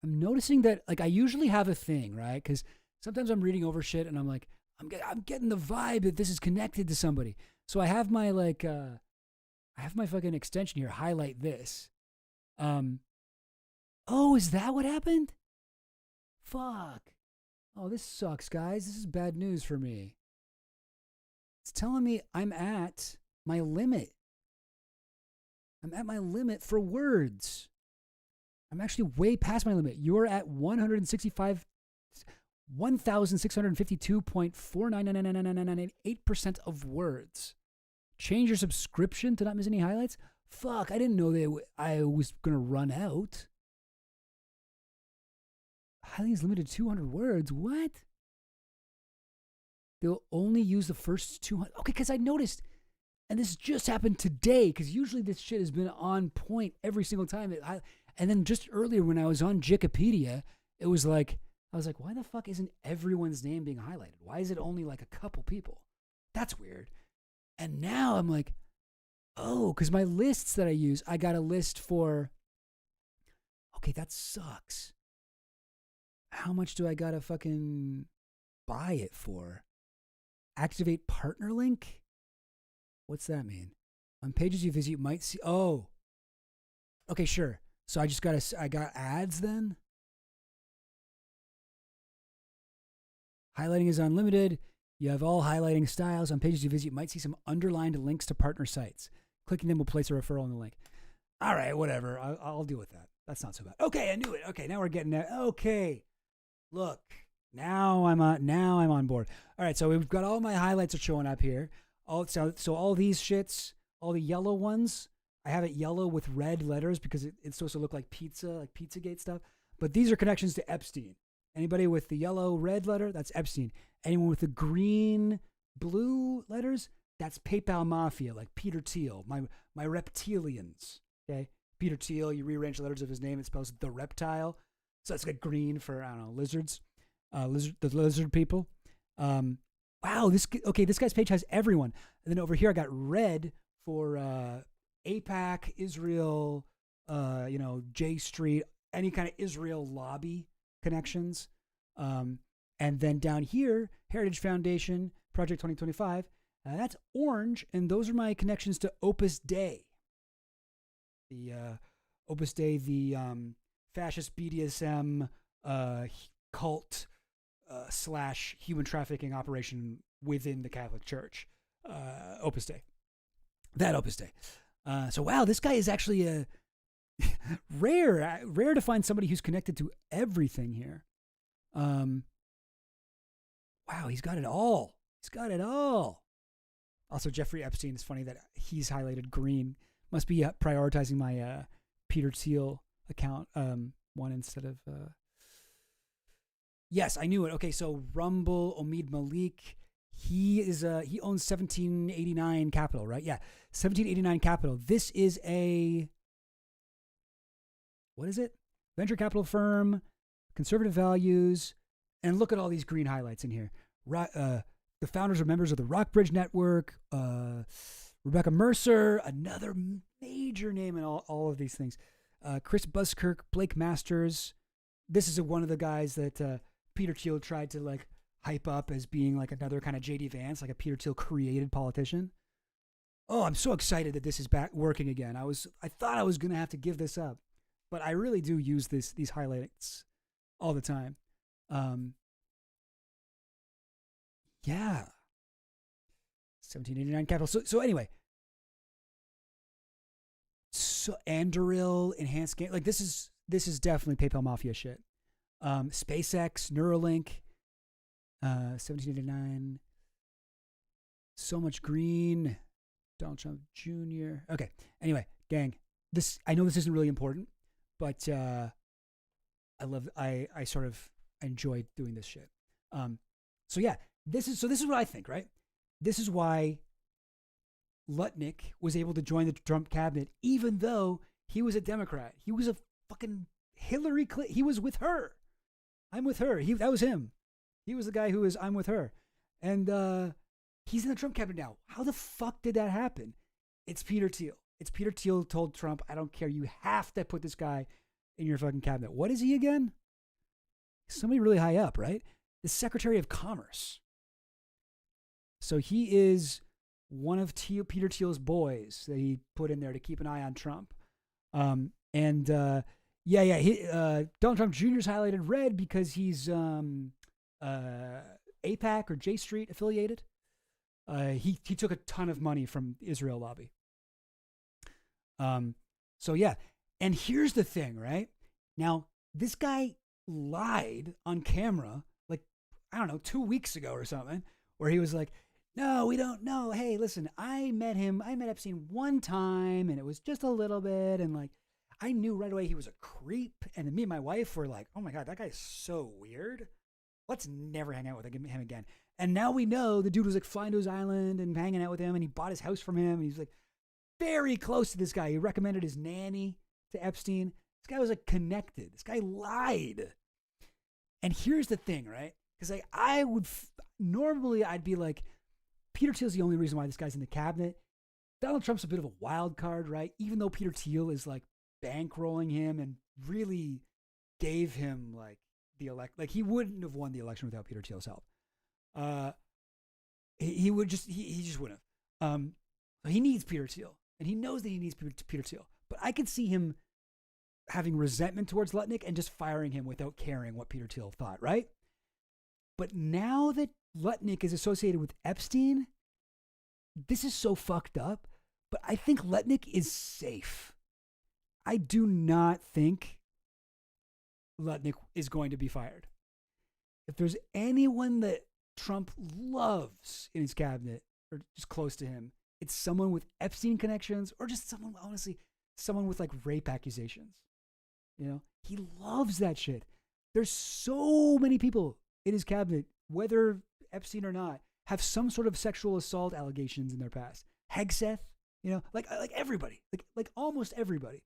I'm noticing that, like, I usually have a thing, right? Because sometimes I'm reading over shit and I'm like, I'm getting the vibe that this is connected to somebody. So I have my, like, I have my fucking extension here, highlight this. Oh, is that what happened? Fuck. Oh, this sucks, guys. This is bad news for me. It's telling me I'm at my limit. I'm at my limit for words. I'm actually way past my limit. You're at 1,652.4999998% of words. Change your subscription to not miss any highlights? Fuck, I didn't know that I was going to run out. Highlights limited to 200 words. What? They'll only use the first 200. Okay, because I noticed, and this just happened today, because usually this shit has been on point every single time. And then just earlier when I was on Wikipedia, it was like, I was like, why the fuck isn't everyone's name being highlighted? Why is it only like a couple people? That's weird. And now I'm like, oh, because my lists that I use, I got a list for, okay, that sucks. How much do I gotta fucking buy it for? Activate partner link? What's that mean? On pages you visit, you might see, oh. Okay, sure. So I got ads then? Highlighting is unlimited. You have all highlighting styles. On pages you visit, you might see some underlined links to partner sites. Clicking them will place a referral in the link. All right, whatever. I'll deal with that. That's not so bad. Okay, I knew it. Okay, now we're getting there. Okay, look, now I'm on board. All right, so we've got all my highlights are showing up here. So all these shits, all the yellow ones, I have it yellow with red letters because it's supposed to look like pizza, like Pizzagate stuff. But these are connections to Epstein. Anybody with the yellow red letter, that's Epstein. Anyone with the green blue letters, that's PayPal Mafia, like Peter Thiel, my reptilians. Okay, Peter Thiel. You rearrange the letters of his name, it spells the reptile. So it's like green for, I don't know, lizards, the lizard people. Wow, this guy's page has everyone. And then over here I got red for AIPAC, Israel, J Street, any kind of Israel lobby connections. And then down here, Heritage Foundation, Project 2025, that's orange, and those are my connections to Opus Dei. The Opus Dei, the fascist BDSM cult / human trafficking operation within the Catholic Church. Opus Dei. That Opus Dei. So wow, this guy is actually a rare to find somebody who's connected to everything here. Wow, he's got it all. He's got it all. Also, Jeffrey Epstein, it's funny that he's highlighted green. Must be prioritizing my Peter Thiel account one instead of... Yes, I knew it. Okay, so Rumble, Omid Malik, he owns 1789 Capital, right? Yeah, 1789 Capital. This is a... What is it? Venture capital firm, conservative values, and look at all these green highlights in here. The founders are members of the Rockbridge Network, Rebecca Mercer, another major name in all of these things. Chris Buskirk, Blake Masters. This is one of the guys that Peter Thiel tried to like hype up as being like another kind of J.D. Vance, like a Peter Thiel created politician. Oh, I'm so excited that this is back working again. I thought I was going to have to give this up, but I really do use these highlights all the time. Yeah. 1789 Capital. So anyway. So Anduril, enhanced game. Like this is definitely PayPal Mafia shit. SpaceX, Neuralink, 1789. So much green. Donald Trump Jr. Okay. Anyway, gang. I know this isn't really important, but I sort of enjoy doing this shit. So yeah, this is what I think, right? This is why Lutnick was able to join the Trump cabinet, even though he was a Democrat. He was a fucking Hillary Clinton. He was with her. I'm with her. That was him. He was the guy who was, I'm with her. And he's in the Trump cabinet now. How the fuck did that happen? It's Peter Thiel. It's Peter Thiel told Trump, I don't care. You have to put this guy in your fucking cabinet. What is he again? Somebody really high up, right? The Secretary of Commerce. So he is one of Peter Thiel's boys that he put in there to keep an eye on Trump. Donald Trump Jr. is highlighted red because he's AIPAC or J Street affiliated. He took a ton of money from the Israel lobby. So yeah, and here's the thing, right? Now, this guy lied on camera, like, I don't know, 2 weeks ago or something, where he was like, no, we don't know. Hey, listen, I met Epstein one time and it was just a little bit. And like, I knew right away he was a creep. And me and my wife were like, oh my God, that guy's so weird. Let's never hang out with him again. And now we know the dude was like flying to his island and hanging out with him, and he bought his house from him. And he's like very close to this guy. He recommended his nanny to Epstein. This guy was like connected. This guy lied. And here's the thing, right? Because like I would normally I'd be like, Peter Thiel's the only reason why this guy's in the cabinet. Donald Trump's a bit of a wild card, right? Even though Peter Thiel is like bankrolling him and really gave him like the like he wouldn't have won the election without Peter Thiel's help. He just wouldn't have. He needs Peter Thiel, and he knows that he needs Peter Thiel. But I could see him having resentment towards Lutnick and just firing him without caring what Peter Thiel thought, right? But now that Lutnick is associated with Epstein, this is so fucked up. But I think Lutnick is safe. I do not think Lutnick is going to be fired. If there's anyone that Trump loves in his cabinet or just close to him, it's someone with Epstein connections or just someone, honestly, someone with like rape accusations. You know, he loves that shit. There's so many people in his cabinet, whether Epstein or not, have some sort of sexual assault allegations in their past. Hegseth, you know, like everybody, like almost everybody.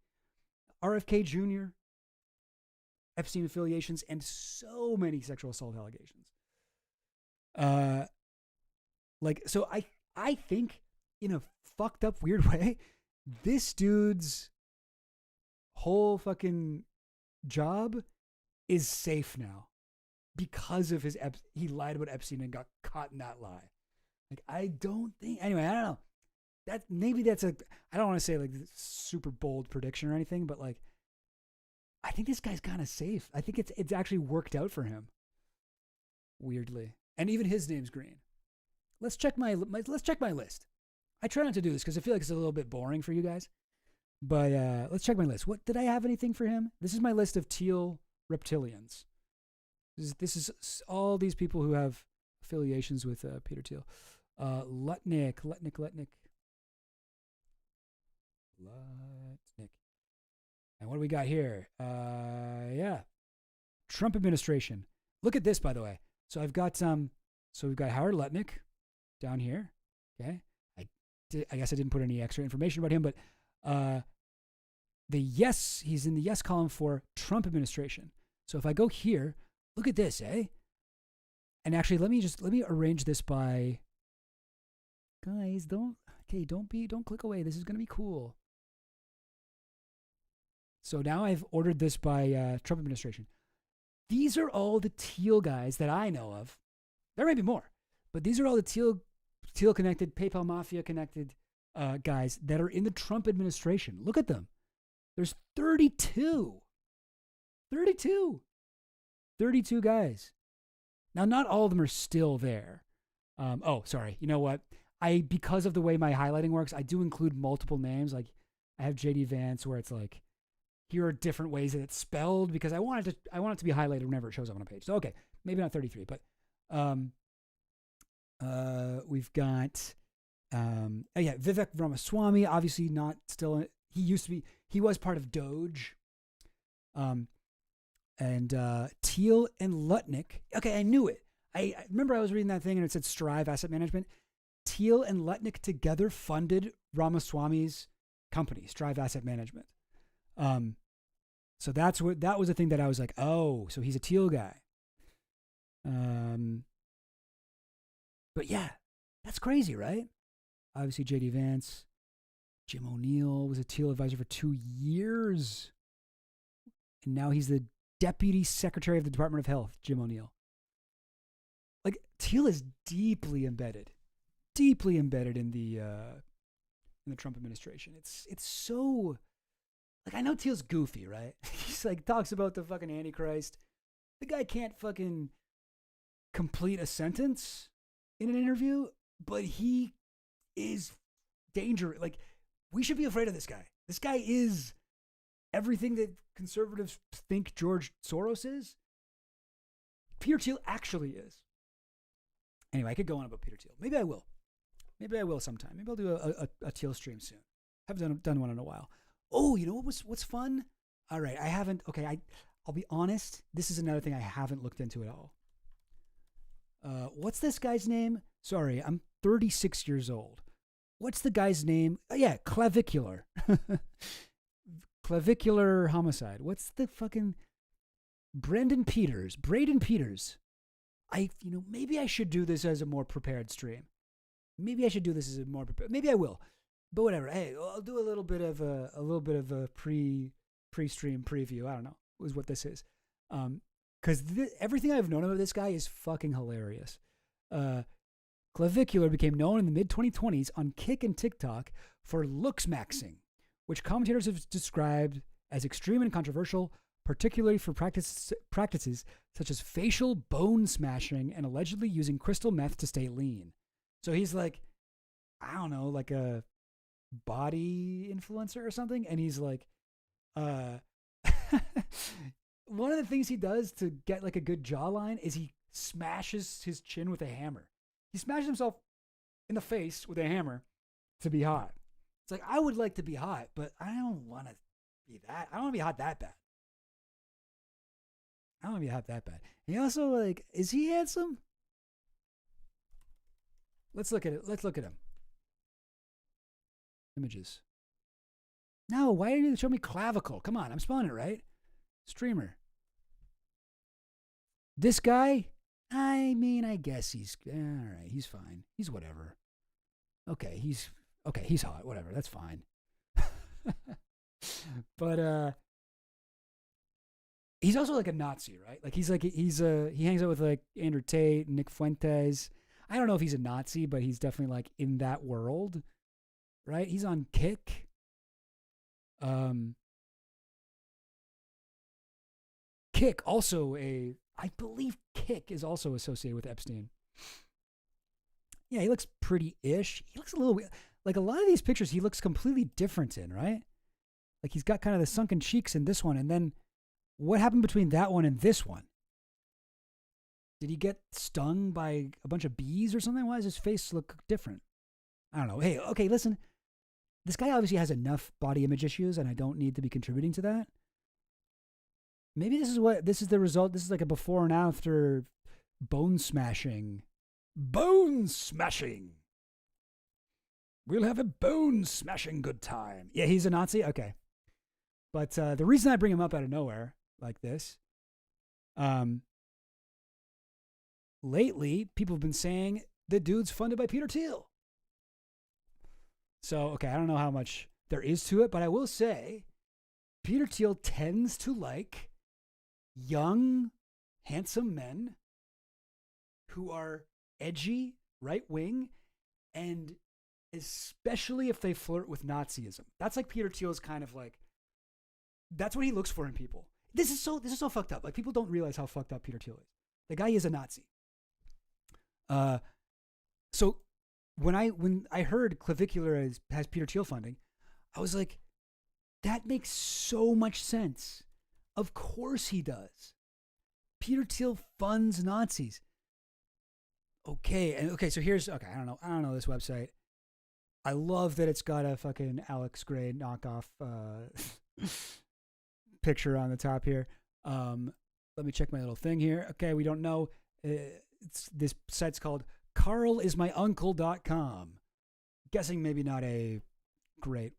RFK Jr., Epstein affiliations, and so many sexual assault allegations. So I think in a fucked up weird way, this dude's whole fucking job is safe now because of he lied about Epstein and got caught in that lie. Like, I don't know. I don't want to say like super bold prediction or anything, but like, I think this guy's kind of safe. I think it's actually worked out for him. Weirdly. And even his name's green. Let's check my list. I try not to do this because I feel like it's a little bit boring for you guys. But let's check my list. What did I have anything for him? This is my list of Thiel reptilians. This is all these people who have affiliations with Peter Thiel. Lutnick. And what do we got here? Trump administration. Look at this, by the way. So I've got we've got Howard Lutnick down here. Okay. I guess I didn't put any extra information about him, but he's in the yes column for Trump administration. So if I go here, look at this, eh? And actually let me arrange this by, guys, don't click away. This is going to be cool. So now I've ordered this by Trump administration. These are all the Thiel guys that I know of. There may be more, but these are all the Thiel connected, PayPal Mafia connected guys that are in the Trump administration. Look at them. There's 32 guys. Now, not all of them are still there. Sorry. You know what? Because of the way my highlighting works, I do include multiple names. Like I have JD Vance where it's like, here are different ways that it's spelled because I want it to be highlighted whenever it shows up on a page. So, okay, maybe not 33, but we've got Vivek Ramaswamy, obviously not still. He was part of Doge. And Thiel and Lutnick. Okay, I knew it. I remember I was reading that thing and it said Strive Asset Management. Thiel and Lutnick together funded Ramaswamy's company, Strive Asset Management. So that was the thing that I was like, oh, so he's a Thiel guy. But yeah, that's crazy, right? Obviously, JD Vance, Jim O'Neill was a Thiel advisor for 2 years. And now he's the Deputy Secretary of the Department of Health, Jim O'Neill. Like, Thiel is deeply embedded in the Trump administration. It's so, like, I know Thiel's goofy, right? He's like, talks about the fucking Antichrist. The guy can't fucking complete a sentence in an interview, but he is dangerous. Like, we should be afraid of this guy. This guy is everything that conservatives think George Soros is. Peter Thiel actually is. Anyway, I could go on about Peter Thiel. Maybe I will. Maybe I will sometime. Maybe I'll do a Thiel stream soon. Haven't done one in a while. Oh, you know what's fun? All right, I haven't. Okay, I'll be honest. This is another thing I haven't looked into at all. What's this guy's name? Sorry, I'm 36 years old. What's the guy's name? Oh, yeah, clavicular. Clavicular homicide. What's the fucking Braden Peters. Maybe I should do this as a more prepared stream. Maybe I should do this as a more prepared. Maybe I will, but whatever. Hey, I'll do a little bit of a pre-stream preview. I don't know is what this is, because everything I've known about this guy is fucking hilarious. Clavicular became known in the mid-2020s on Kick and TikTok for looks maxing, which commentators have described as extreme and controversial, particularly for practices such as facial bone smashing and allegedly using crystal meth to stay lean. So he's like, I don't know, like a body influencer or something. And he's like, one of the things he does to get like a good jawline is he smashes his chin with a hammer. He smashes himself in the face with a hammer to be hot. It's like, I would like to be hot, but I don't want to be that. I don't want to be hot that bad. And he also, like, is he handsome? Let's look at it. Let's look at him. Images. No, why did you show me clavicle? Come on, I'm spelling it right. Streamer. This guy, I mean, I guess he's all right. He's fine. He's whatever. Okay, he's hot. Whatever. That's fine. But he's also like a Nazi, right? Like he hangs out with like Andrew Tate, Nick Fuentes. I don't know if he's a Nazi, but he's definitely like in that world, right? He's on Kick. Kick also I believe Kick is also associated with Epstein. Yeah, he looks pretty-ish. He looks a little like a lot of these pictures he looks completely different in, right? Like he's got kind of the sunken cheeks in this one, and then what happened between that one and this one? Did he get stung by a bunch of bees or something? Why does his face look different? I don't know. Hey, okay, listen. This guy obviously has enough body image issues, and I don't need to be contributing to that. Maybe this is the result. This is like a before and after bone smashing. Bone smashing. We'll have a bone smashing good time. Yeah, he's a Nazi? Okay. But the reason I bring him up out of nowhere like this, lately, people have been saying the dude's funded by Peter Thiel. So, okay, I don't know how much there is to it, but I will say Peter Thiel tends to like young, handsome men who are edgy, right-wing, and especially if they flirt with Nazism. That's like Peter Thiel's kind of like, that's what he looks for in people. This is so fucked up. Like, people don't realize how fucked up Peter Thiel is. The guy is a Nazi. So when I heard Clavicular has Peter Thiel funding, I was like, that makes so much sense. Of course he does. Peter Thiel funds Nazis. Okay, so here's, okay, I don't know this website. I love that it's got a fucking Alex Gray knockoff picture on the top here. Let me check my little thing here. Okay, we don't know. This site's called carlismyuncle.com. Guessing maybe not a great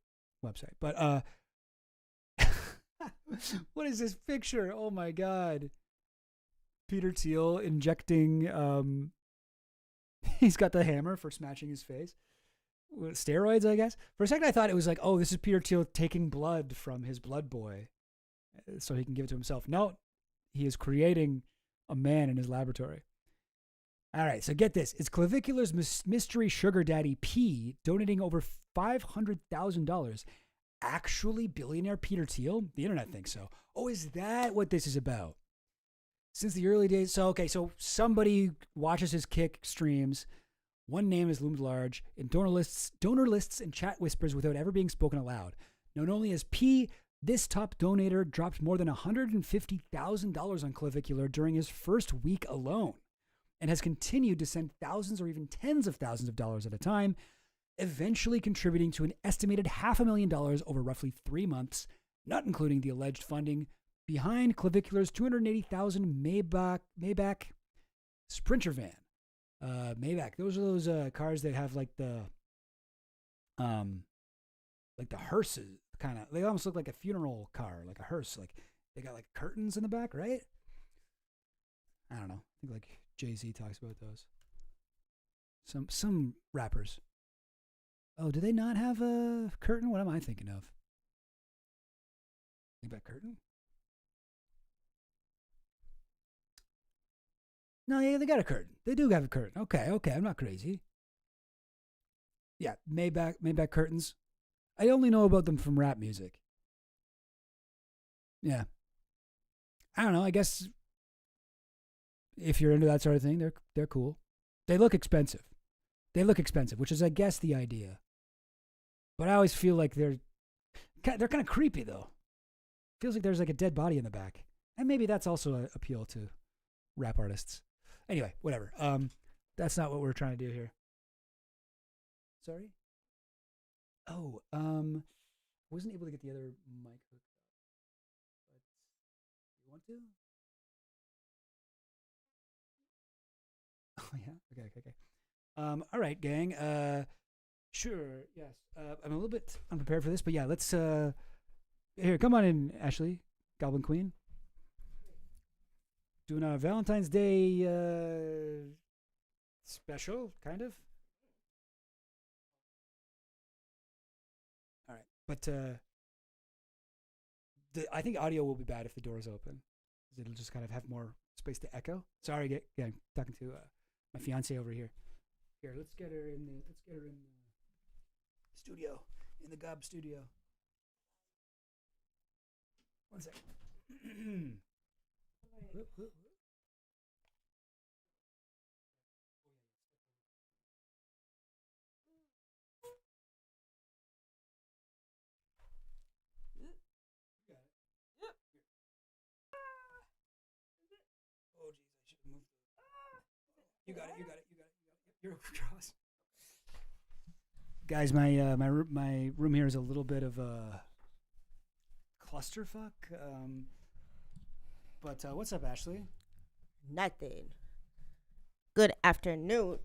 website, but what is this picture? Oh my God. Peter Thiel injecting, he's got the hammer for smashing his face. Steroids, I guess. For a second I thought it was like, oh, this is Peter Thiel taking blood from his blood boy so he can give it to himself. No, he is creating a man in his laboratory. All right, so get this. It's Clavicular's mystery sugar daddy P donating over $500,000. Actually billionaire Peter Thiel? The internet thinks so. Oh, is that what this is about? Since the early days. So somebody watches his Kick streams. One name has loomed large in donor lists and chat whispers without ever being spoken aloud. Not only has P, this top donator, dropped more than $150,000 on Clavicular during his first week alone, and has continued to send thousands or even tens of thousands of dollars at a time, eventually contributing to an estimated $500,000 over roughly 3 months, not including the alleged funding behind Clavicular's $280,000 Maybach Sprinter van. Maybach, those are those cars that have like the hearses kind of. They almost look like a funeral car, like a hearse. Like they got like curtains in the back, right? I don't know. I think like Jay-Z talks about those. Some rappers. Oh, do they not have a curtain? What am I thinking of? Think about curtain? No, yeah, they got a curtain. They do have a curtain. Okay, I'm not crazy. Yeah, Maybach curtains. I only know about them from rap music. Yeah. I don't know. I guess if you're into that sort of thing, they're cool. They look expensive. Which is, I guess, the idea. But I always feel like they're kind of creepy, though. Feels like there's like a dead body in the back, and maybe that's also an appeal to rap artists. Anyway, whatever. That's not what we're trying to do here. Sorry. Oh, wasn't able to get the other mic hooked up. But you want to? Oh yeah. Okay. All right, gang. Sure. Yes. I'm a little bit unprepared for this, but yeah, let's. Here, come on in, Ashley, Goblin Queen. Doing a Valentine's Day special, kind of. All right, but I think audio will be bad if the door is open, because it'll just kind of have more space to echo. Sorry, again, talking to my fiance over here. Here, let's get her in the studio, in the Gob studio. One second. Oh, geez, I should have moved. You got it. You're across. Guys, my room here is a little bit of a clusterfuck. But what's up, Ashley? Nothing. Good afternoon.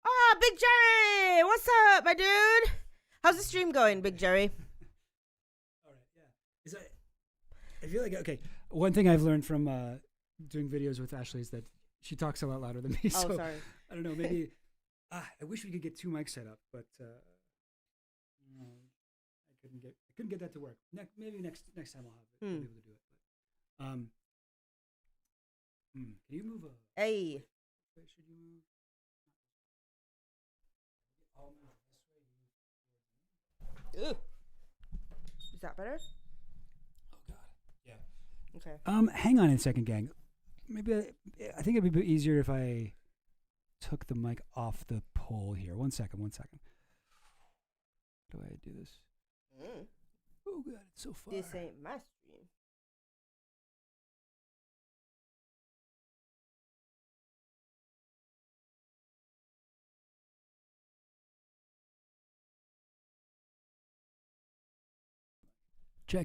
Ah, Big Jerry! What's up, my dude? How's the stream going, Big Jerry? All right, yeah. I feel like, okay, one thing I've learned from doing videos with Ashley is that she talks a lot louder than me. Oh, so sorry. I don't know, maybe I wish we could get two mics set up, but no, I couldn't get that to work. Maybe next time I'll have it. I'll be able to do it. But, can you move a? Hey. Should you move? I'll move this way. Ugh. Is that better? Oh God. Yeah. Okay. Hang on a second, gang. Maybe I think it'd be easier if I took the mic off the pole here. One second. How do I do this? Oh God, it's so far. This ain't my stream.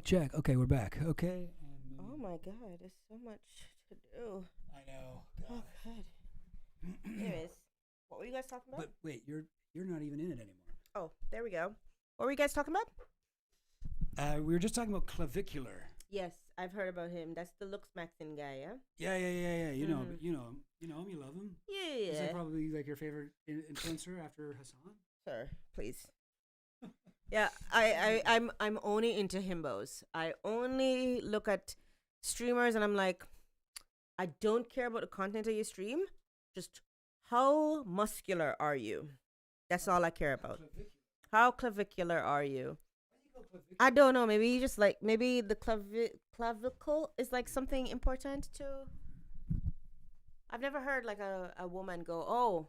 Check. Okay, we're back. Okay. Oh my God, there's so much to do. I know. Oh, good. Anyways, what were you guys talking about? But wait, you're not even in it anymore. Oh, there we go. What were you guys talking about? We were just talking about Clavicular. Yes, I've heard about him. That's the Looks Maxin guy, yeah? Yeah. You know him. You know him. You love him. Yeah. Is that probably like your favorite influencer after Hassan? Sir, please. Yeah, I'm only into himbos. I only look at streamers and I'm like, I don't care about the content of your stream. Just how muscular are you? That's all I care about. How clavicular are you? I don't know. Maybe you just like, maybe the clavicle is like something important to. I've never heard like a woman go,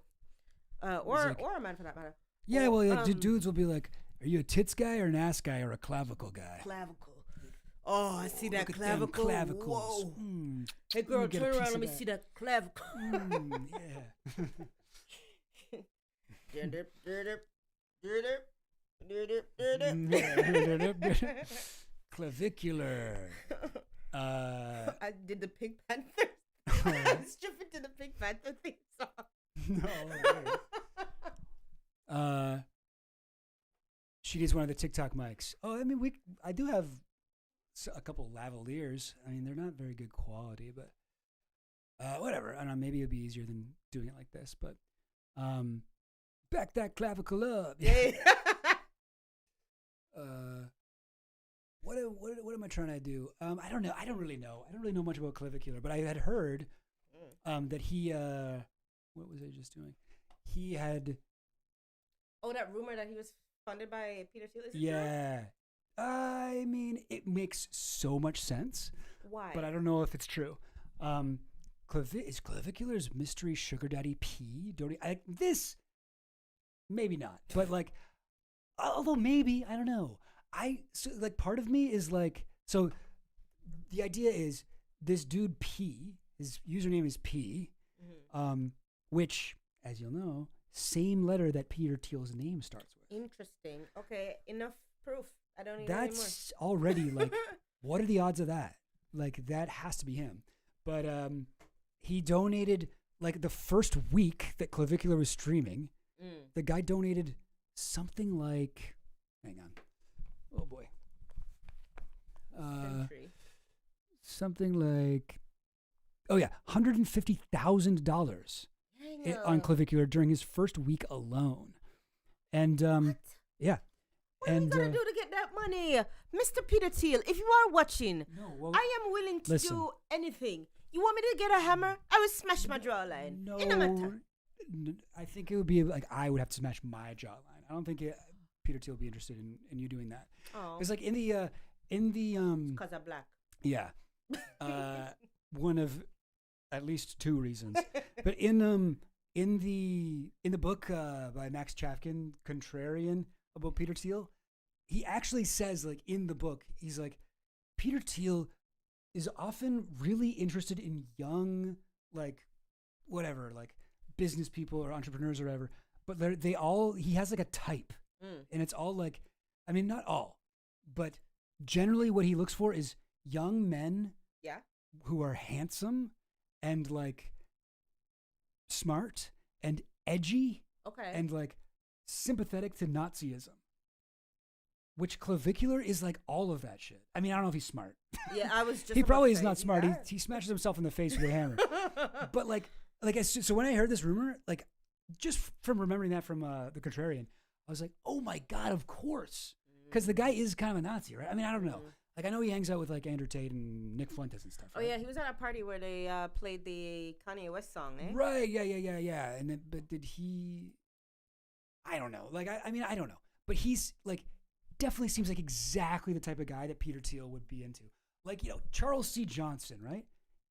or a man for that matter. Yeah, well, like, dudes will be like, are you a tits guy or an ass guy or a clavicle guy? Clavicle. Oh, I see that look clavicle. At them clavicles. Whoa. Mm. Hey, girl, turn around. Let me see that clavicle. Clavicular. I did the Pink Panther. Strip into the Pink Panther theme song. No. She needs one of the TikTok mics. Oh, I mean, I do have a couple lavaliers. I mean, they're not very good quality, but whatever. I don't know. Maybe it'd be easier than doing it like this. But back that clavicle up. Yeah. What am I trying to do? I don't know. I don't really know. I don't really know much about clavicular, but I had heard that he. What was I just doing? He had. Oh, that rumor that he was funded by Peter Thiel. Is it Yeah. True? I mean, it makes so much sense. Why? But I don't know if it's true. Is clavicular's mystery sugar daddy P? This? Maybe not. But like, although maybe, I don't know. Part of me is like, so the idea is this dude P, his username is P, which, as you'll know, same letter that Peter Thiel's name starts with. Interesting. Okay, enough proof. I don't need That's already like, what are the odds of that? Like, that has to be him. But he donated, like, the first week that Clavicular was streaming, the guy donated something like, hang on. Oh, boy. Something like, $150,000 on Clavicular during his first week alone. And, yeah. What are you going to do to get that money? Mr. Peter Thiel, if you are watching, I am willing to do anything. You want me to get a hammer? I will smash my jawline. No. In a matter. I think it would be like I would have to smash my jawline. I don't think Peter Thiel would be interested in you doing that. Oh. It's like in the because I'm black. Yeah. One of at least two reasons. But in the book by Max Chafkin, Contrarian, about Peter Thiel, he actually says, like, in the book, he's like, Peter Thiel is often really interested in young, like, whatever, like business people or entrepreneurs or whatever, but he has like a type, and it's all like, I mean, not all, but generally what he looks for is young men who are handsome and like smart and edgy and like sympathetic to Nazism, which Clavicular is like all of that shit. I mean, I don't know if he's smart. Yeah, I was just he probably is not smart. He smashes himself in the face with a hammer. But so when I heard this rumor, like just from remembering that from the Contrarian, I was like, oh my God, of course. Because the guy is kind of a Nazi, right? I mean, I don't know. Like, I know he hangs out with like Andrew Tate and Nick Fuentes and stuff. Oh, yeah, he was at a party where they played the Kanye West song, eh? Right, yeah. And then, but did he? I don't know. Like, I mean, I don't know. But he's like, definitely seems like exactly the type of guy that Peter Thiel would be into. Like, you know, Charles C. Johnson, right?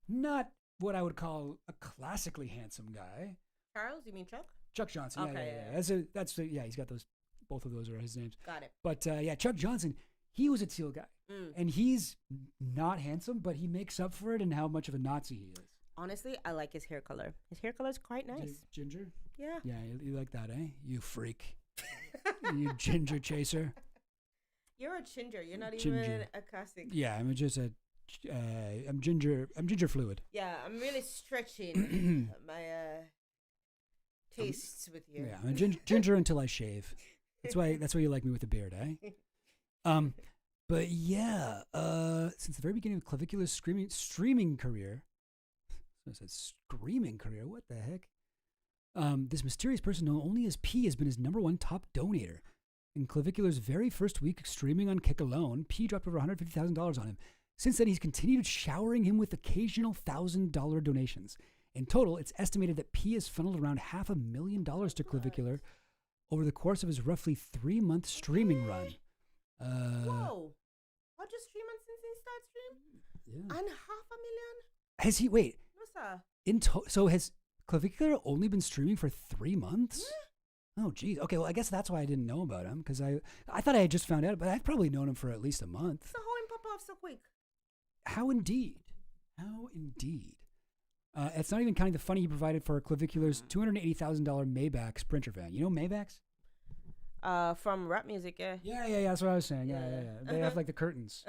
Not what I would call a classically handsome guy. Charles, you mean Chuck? Chuck Johnson. Okay, yeah. He's got those. Both of those are his names. Got it. But Chuck Johnson, he was a Thiel guy, and he's not handsome, but he makes up for it in how much of a Nazi he is. Honestly, I like his hair color. His hair color is quite nice. Ginger? Yeah. Yeah, you like that, eh? You freak. You ginger chaser. You're a ginger. You're not Ginger. even a classic. Yeah, I'm just I'm ginger fluid. Yeah, I'm really stretching my tastes with you. Yeah, I'm ginger until I shave. That's why you like me with the beard, eh? But yeah, since the very beginning of Clavicular's streaming career, I said screaming career. What the heck? This mysterious person known only as P has been his #1 top donator. In Clavicular's very first week streaming on Kick alone, P dropped over $150,000 on him. Since then, he's continued showering him with occasional $1,000 donations. In total, it's estimated that P has funneled around $500,000 to Clavicular over the course of his roughly 3-month streaming run. Whoa! How just 3 months since he started streaming? Yeah. And $500,000? Has he? Wait. No, sir. So has Clavicular only been streaming for 3 months? Oh, geez. Okay, well, I guess that's why I didn't know about him, because I thought I had just found out, but I've probably known him for at least a month. So how him pop off so quick? How indeed. It's not even counting the funny he provided for Clavicular's $280,000 Maybach Sprinter van. You know Maybachs? From rap music, yeah. Yeah. That's what I was saying. Yeah. They have like the curtains.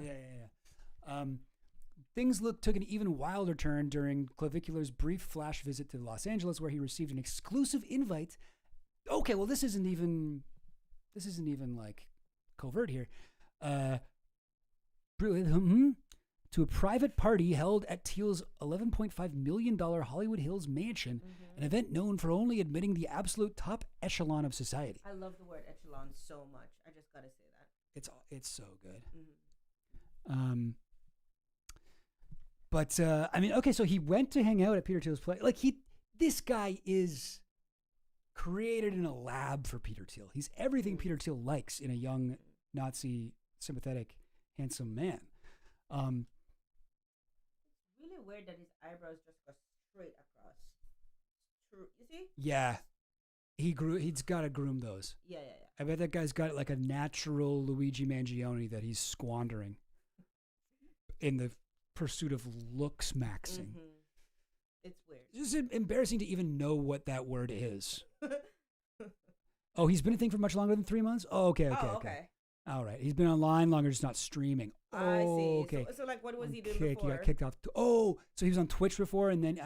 Yeah. Things took an even wilder turn during Clavicular's brief flash visit to Los Angeles, where he received an exclusive invite. Okay, well, this isn't even this isn't even like covert here. To a private party held at Teal's $11.5 million Hollywood Hills mansion, an event known for only admitting the absolute top echelon of society. I love the word echelon so much. I just gotta say that. It's so good. But I mean, okay, so he went to hang out at Peter Thiel's place. Like this guy is created in a lab for Peter Thiel. He's everything Peter Thiel likes in a young Nazi, sympathetic, handsome man. Really weird that his eyebrows just go straight across. True, you see? Yeah, he's got to groom those. Yeah. I bet that guy's got like a natural Luigi Mangione that he's squandering in the pursuit of looks maxing. It's weird. It's just embarrassing to even know what that word is. Oh, he's been a thing for much longer than 3 months? Oh, okay. All right. He's been online longer, just not streaming. I see. Okay. So like, what was he doing before? He got kicked off. Oh, so he was on Twitch before, and then,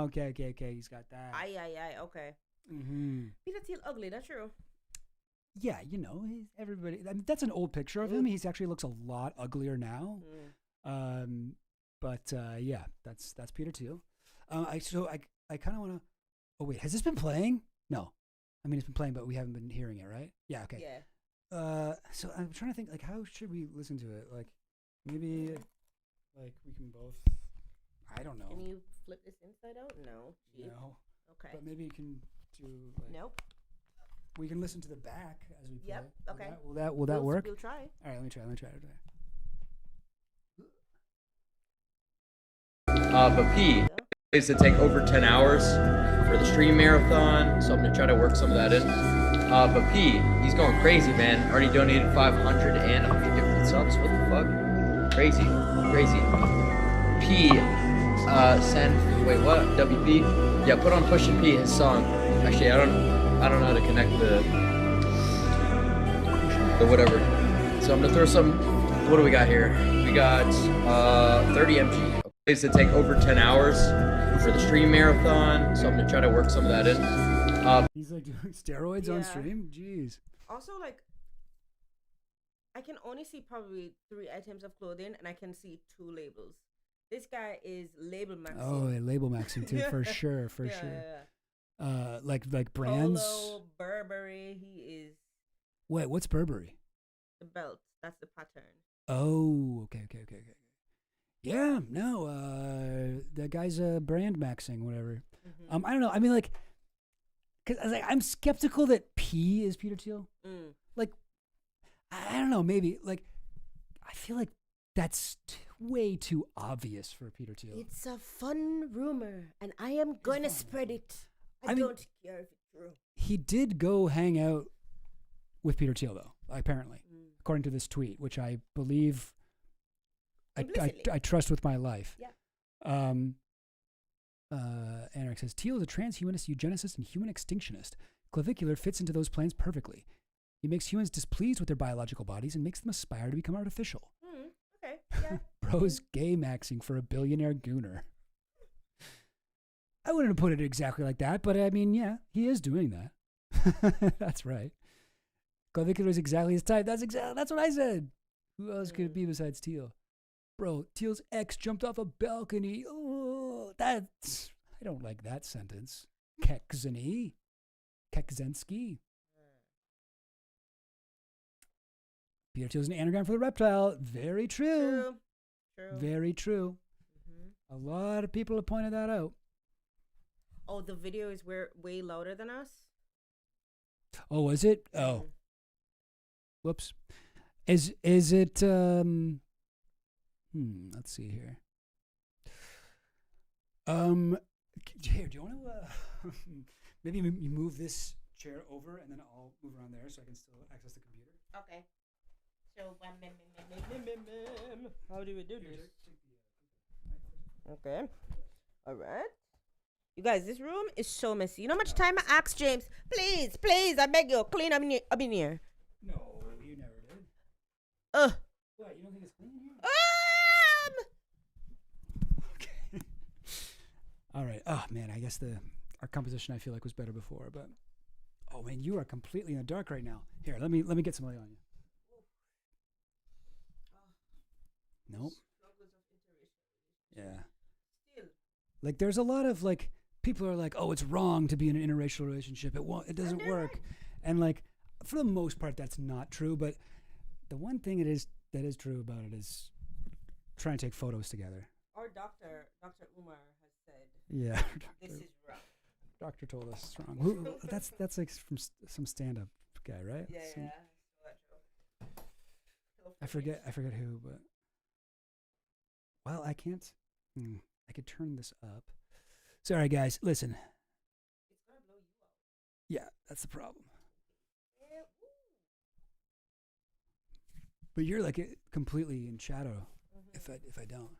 okay. He's got that. Okay. Mm-hmm. Peter Thiel ugly, that's true. Yeah, everybody. I mean, that's an old picture of him. He actually looks a lot uglier now. But yeah, that's Peter Thiel. I kind of want to. Oh wait, has this been playing? No, I mean it's been playing, but we haven't been hearing it, right? Yeah. Okay. Yeah. So I'm trying to think, like, how should we listen to it? Like, maybe, like, we can both. I don't know. Can you flip this inside out? No. No. Okay. But maybe you can do. Like, nope. We can listen to the back as we play. Yep. Okay. Will that work? We'll try. All right. Let me try. But P is to take over 10 hours for the stream marathon, so I'm gonna try to work some of that in. But P, he's going crazy, man. Already donated 500 and 100 gifted subs. What the fuck? Crazy. P, send. Wait, what? WP? Yeah, put on Pusha P his song. Actually, I don't know how to connect the whatever. So I'm gonna throw some. What do we got here? We got 30 mg. Is to take over 10 hours for the stream marathon, so I'm gonna try to work some of that in. He's like doing steroids on stream. Jeez. Also, like, I can only see probably 3 items of clothing, and I can see 2 labels. This guy is label maxing. Oh, label maxing too, for sure. Yeah. Like brands. Polo, Burberry. He is. Wait, what's Burberry? The belt. That's the pattern. Oh, okay. Yeah, no, that guy's brand maxing, whatever. I don't know. I mean, like, cause I'm skeptical that P is Peter Thiel. Like, I don't know. Maybe like, I feel like that's way too obvious for Peter Thiel. It's a fun rumor, and I am going to spread it. I don't care if it's true. He did go hang out with Peter Thiel, though, apparently, according to this tweet, which I believe. I trust with my life. Yeah. Anarch says, Thiel is a transhumanist, eugenicist, and human extinctionist. Clavicular fits into those plans perfectly. He makes humans displeased with their biological bodies and makes them aspire to become artificial. Okay, yeah. Bro's gay maxing for a billionaire gooner. I wouldn't have put it exactly like that, but I mean, yeah, he is doing that. That's right. Clavicular is exactly his type. That's what I said. Who else could it be besides Thiel? Bro, Thiel's ex jumped off a balcony. Oh, I don't like that sentence. Keksensky. Peter Thiel's an anagram for the reptile. Very true. Very true. A lot of people have pointed that out. Oh, the video is way louder than us? Oh, was it? Oh. Whoops. Is it let's see here. Here, do you want to maybe you move this chair over and then I'll move around there so I can still access the computer? Okay. So how do we do this? Okay. All right. You guys, this room is so messy. You know how much time I asked James, please, I beg you, clean up in here. No, you never did. What, you don't think it's clean in here? Okay. All right. Oh man, I guess our composition I feel like was better before, but Oh man, you are completely in the dark right now. Here, let me get some light on you. Nope. Yeah. Like there's a lot of like people are like, oh, it's wrong to be in an interracial relationship. It doesn't work. And like for the most part that's not true, but the one thing that is true about it is trying to take photos together. Our Dr. Umar has said, yeah, this is wrong. Doctor told us it's wrong. Who, that's like from some stand-up guy, right? Yeah. I forget who, but well, I can't. I could turn this up. Sorry, guys. Listen. It's gonna blow you out. Yeah, that's the problem. But you're like completely in shadow. If I don't.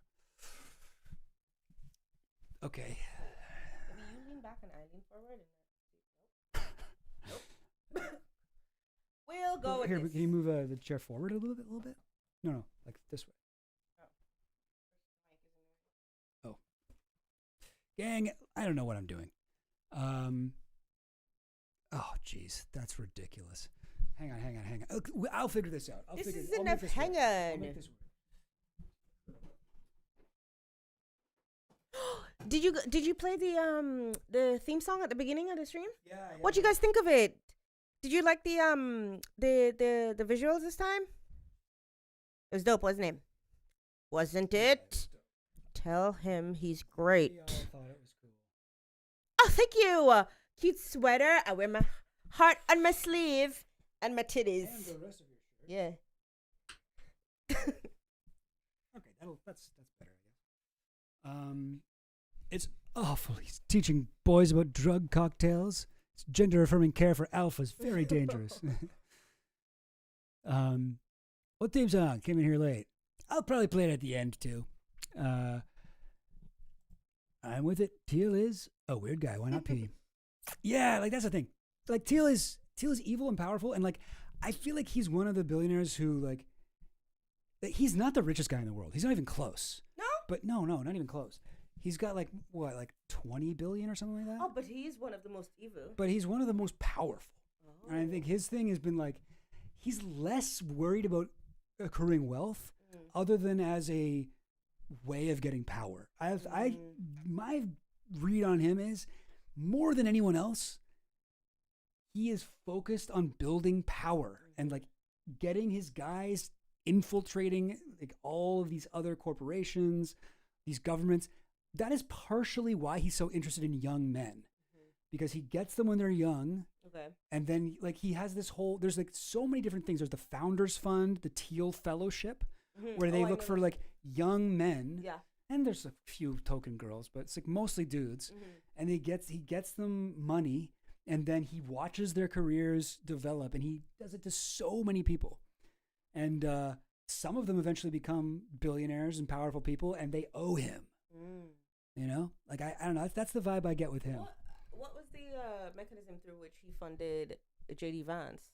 Okay. Maybe you lean back and I lean forward. Nope. We'll go with here. this. Can you move the chair forward a little bit? No, like this way. Oh. Gang, I don't know what I'm doing. Oh, jeez, that's ridiculous. Hang on. I'll figure this out. This is enough hanging. Did you play the theme song at the beginning of the stream? Yeah. What'd you guys think of it? Did you like the visuals this time? It was dope, wasn't it? Wasn't it? Tell him he's great. We all thought it was cool. Oh, thank you. Cute sweater. I wear my heart on my sleeve and my titties. And the rest of your shirt. Yeah. Okay, that's better, I guess. It's awful. He's teaching boys about drug cocktails. It's gender-affirming care for alphas. Very dangerous. What theme song? Came in here late. I'll probably play it at the end, too. I'm with it. Teal is a weird guy. Why not P? Yeah, like that's the thing. Like Teal is evil and powerful, and like I feel like he's one of the billionaires who like he's not the richest guy in the world. He's not even close. No? But no, not even close. He's got like 20 billion or something like that? Oh, but he's one of the most evil. But he's one of the most powerful. Oh. And I think his thing has been like he's less worried about accruing wealth other than as a way of getting power. My read on him is more than anyone else, he is focused on building power and like getting his guys infiltrating like all of these other corporations, these governments. That is partially why he's so interested in young men, because he gets them when they're young. Okay. And then like he has this whole, there's like so many different things. There's the Founders Fund, the Teal Fellowship, where they look for like young men. Yeah. And there's a few token girls, but it's like mostly dudes. And he gets them money, and then he watches their careers develop, and he does it to so many people. And some of them eventually become billionaires and powerful people, and they owe him. You know, like I don't know. That's the vibe I get with him. What was the mechanism through which he funded JD Vance?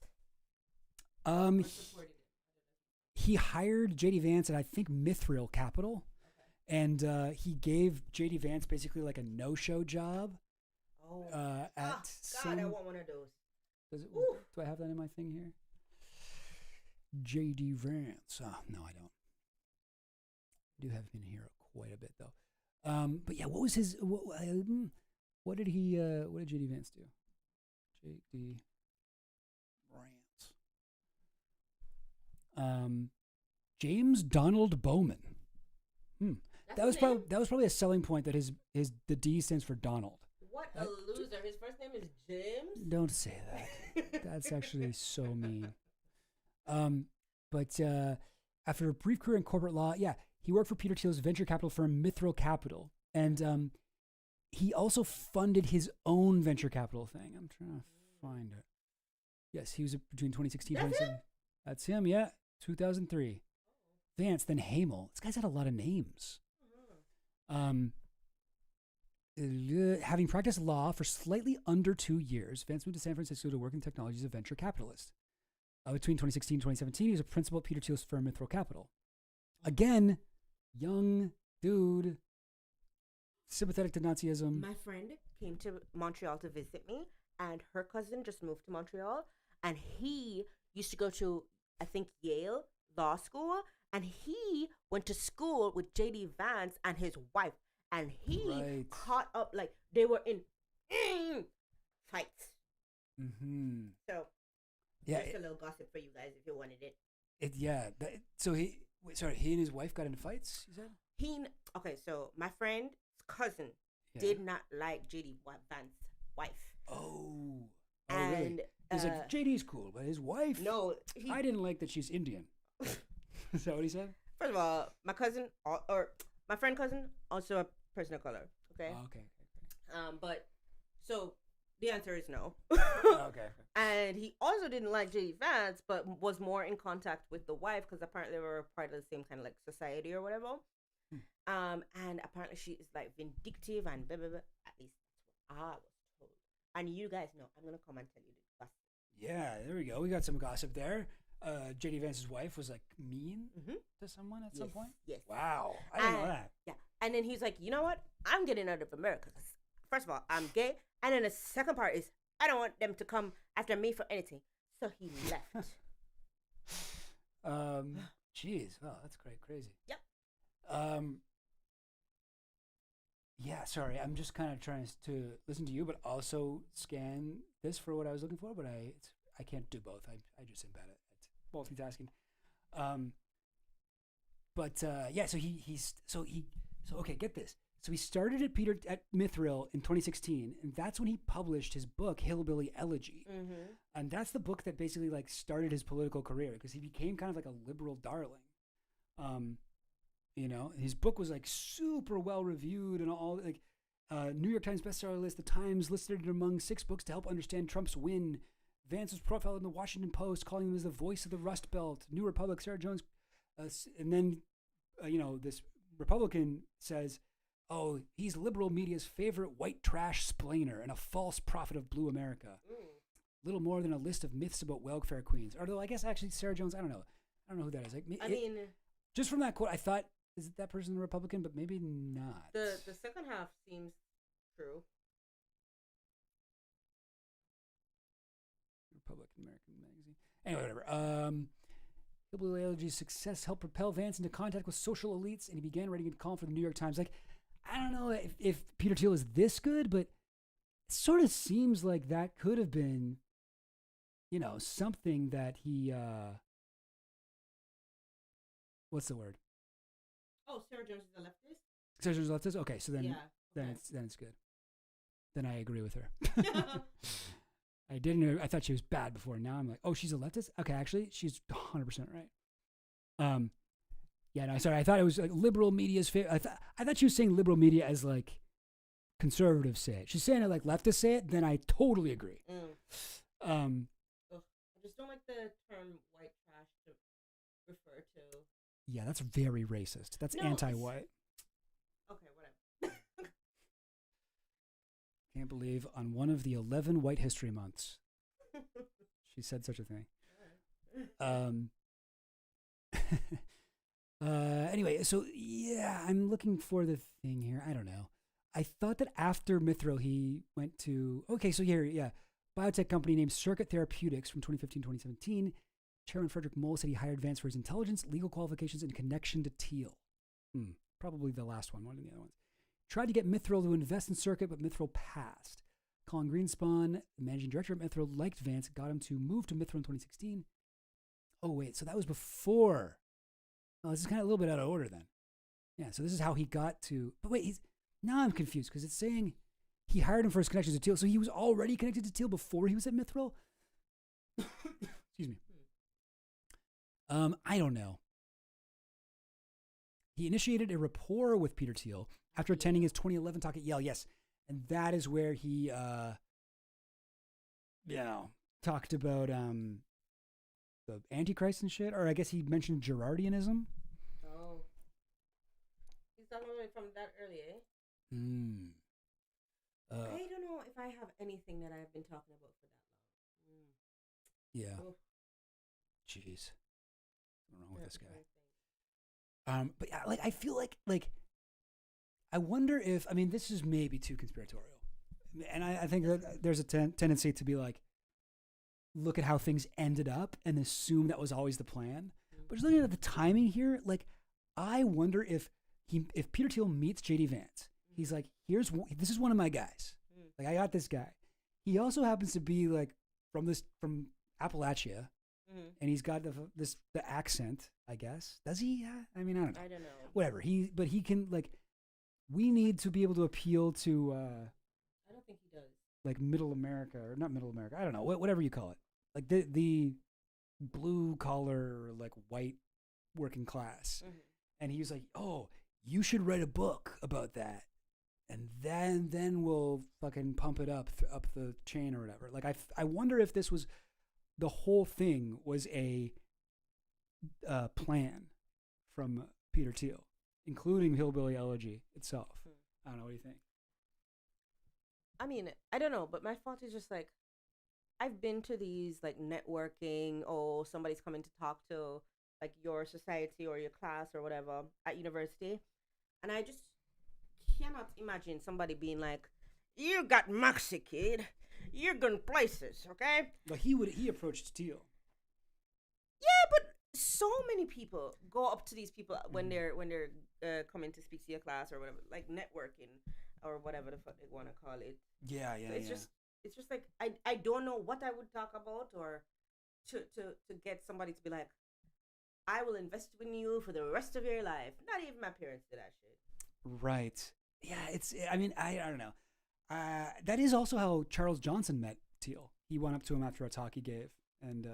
He hired JD Vance at I think Mithril Capital, and he gave JD Vance basically like a no-show job. God, I want one of those. Do I have that in my thing here? JD Vance. Oh, no, I don't. I do have him in here quite a bit though. But yeah, what was his? What did JD Vance do? JD Vance. James Donald Bowman. That was probably a selling point that the D stands for Donald. What a loser! His first name is James. Don't say that. That's actually so mean. But after a brief career in corporate law, he worked for Peter Thiel's venture capital firm Mithril Capital, and he also funded his own venture capital thing. I'm trying to find it. Yes, he was between 2016 and 2017. That's him, yeah. 2003. Vance, then Hamel. This guy's had a lot of names. Having practiced law for slightly under 2 years, Vance moved to San Francisco to work in technology as a venture capitalist. Between 2016 and 2017, he was a principal at Peter Thiel's firm Mithril Capital. Again, young dude, sympathetic to Nazism. My friend came to Montreal to visit me, and her cousin just moved to Montreal, and he used to go to, I think, Yale Law School, and he went to school with J.D. Vance and his wife, and he caught up, like, they were in fights. Mm-hmm. So, yeah, just a little gossip for you guys if you wanted it. So he and his wife got into fights, you said? Okay, so my friend's cousin did not like J.D. Vance's wife. Oh, and really? He's like, JD's cool, but his wife? No. I didn't like that she's Indian. Is that what he said? First of all, my cousin, or my friend cousin, also a person of color, okay? Oh, okay. But, so, the answer is no. Okay. And he also didn't like J.D. Vance, but was more in contact with the wife, because apparently they were part of the same kind of, like, society or whatever. And apparently she is, like, vindictive and blah, blah, blah. At least that's what I was told. And you guys know, I'm going to come and tell you the gossip. Yeah, there we go. We got some gossip there. J.D. Vance's wife was, like, mean to someone at some point? Yes. Wow. I didn't know that. Yeah. And then he's like, you know what? I'm getting out of America. First of all, I'm gay. And then the second part is, I don't want them to come after me for anything. So he left. Jeez. Oh, that's crazy. Yep. Yeah, sorry. I'm just kind of trying to listen to you, but also scan this for what I was looking for. But I can't do both. I just am bad at multitasking. So okay, get this. So he started at Mithril in 2016, and that's when he published his book Hillbilly Elegy. Mm-hmm. And that's the book that basically like started his political career, because he became kind of like a liberal darling. His book was like super well reviewed and all, like New York Times bestseller list. The Times listed it among 6 books to help understand Trump's win. Vance was profiled in the Washington Post, calling him as the voice of the Rust Belt. New Republic, Sarah Jones, and then this Republican says, "Oh, he's liberal media's favorite white trash splainer and a false prophet of blue America." Little more than a list of myths about welfare queens. Although I guess actually Sarah Jones, I don't know who that is. Like, just from that quote, I thought, is that person a Republican? But maybe not. The second half seems true. Republican American magazine. Anyway, whatever. Hillbilly Elegy's success helped propel Vance into contact with social elites, and he began writing a column for the New York Times. Like, I don't know if Peter Thiel is this good, but it sort of seems like that could have been, something that he, what's the word? Oh, Sarah Jones is a leftist? Sarah Jones is a leftist? Okay, so then, yeah, then it's good. Then I agree with her. I didn't. I thought she was bad before. Now I'm like, oh, she's a leftist. Okay, actually, she's 100% right. Yeah, no, sorry. I thought it was like liberal media's favorite. I thought she was saying liberal media as like conservatives say it. She's saying it like leftists say it. Then I totally agree. I just don't like the term white trash to refer to. Yeah, that's very racist. That's anti-white. Okay, whatever. Can't believe on one of the 11 White History Months, she said such a thing. Anyway, so yeah, I'm looking for the thing here. I don't know. I thought that after Mithril, he went to, biotech company named Circuit Therapeutics from 2015-2017. Chairman Frederick Moll said he hired Vance for his intelligence, legal qualifications, and connection to Thiel. Probably the last one of the other ones. Tried to get Mithril to invest in Circuit, but Mithril passed. Colin Greenspan, the managing director of Mithril, liked Vance, got him to move to Mithril in 2016. Oh, wait, so that was before. Oh, this is kind of a little bit out of order then. Yeah, so this is how he got to. But wait, now I'm confused because it's saying he hired him for his connections to Thiel. So he was already connected to Thiel before he was at Mithril? Excuse me. I don't know. He initiated a rapport with Peter Thiel after attending his 2011 talk at Yale. Yes. And that is where he, talked about the Antichrist and shit. Or I guess he mentioned Girardianism. Oh. He's talking about it from that early, eh? I don't know if I have anything that I've been talking about for that long. Yeah. Oh. Jeez. What's wrong with this guy? But yeah, like I feel like I wonder if, this is maybe too conspiratorial. And I think that there's a tendency to be like, look at how things ended up and assume that was always the plan. But just looking at the timing here, like, I wonder if Peter Thiel meets JD Vance, he's like, this is one of my guys. Like, I got this guy. He also happens to be like from Appalachia, and he's got the accent, I guess. Does he? I mean, I don't know. I don't know. Whatever. But he can, like, we need to be able to appeal to I don't think he does. like middle America, or not middle America. I don't know. Whatever you call it. Like the blue collar, like white working class. And he was like, "Oh, you should write a book about that." And then we'll fucking pump it up the chain or whatever. Like, I wonder if this was, the whole thing was a plan from Peter Thiel, including Hillbilly Elegy itself. I don't know. What do you think? I mean, I don't know, but my thought is just like, I've been to these like networking, somebody's coming to talk to like your society or your class or whatever at university, and I just cannot imagine somebody being like, "You got Moxie, kid. You're going places, okay?" But he approached Thiel. Yeah, but so many people go up to these people when they're coming to speak to your class or whatever, like networking or whatever the fuck they want to call it. Yeah. So it's just like I don't know what I would talk about, or to get somebody to be like, "I will invest in you for the rest of your life." Not even my parents did that shit. Right. Yeah, I mean, I don't know. That is also how Charles Johnson met Thiel. He went up to him after a talk he gave, and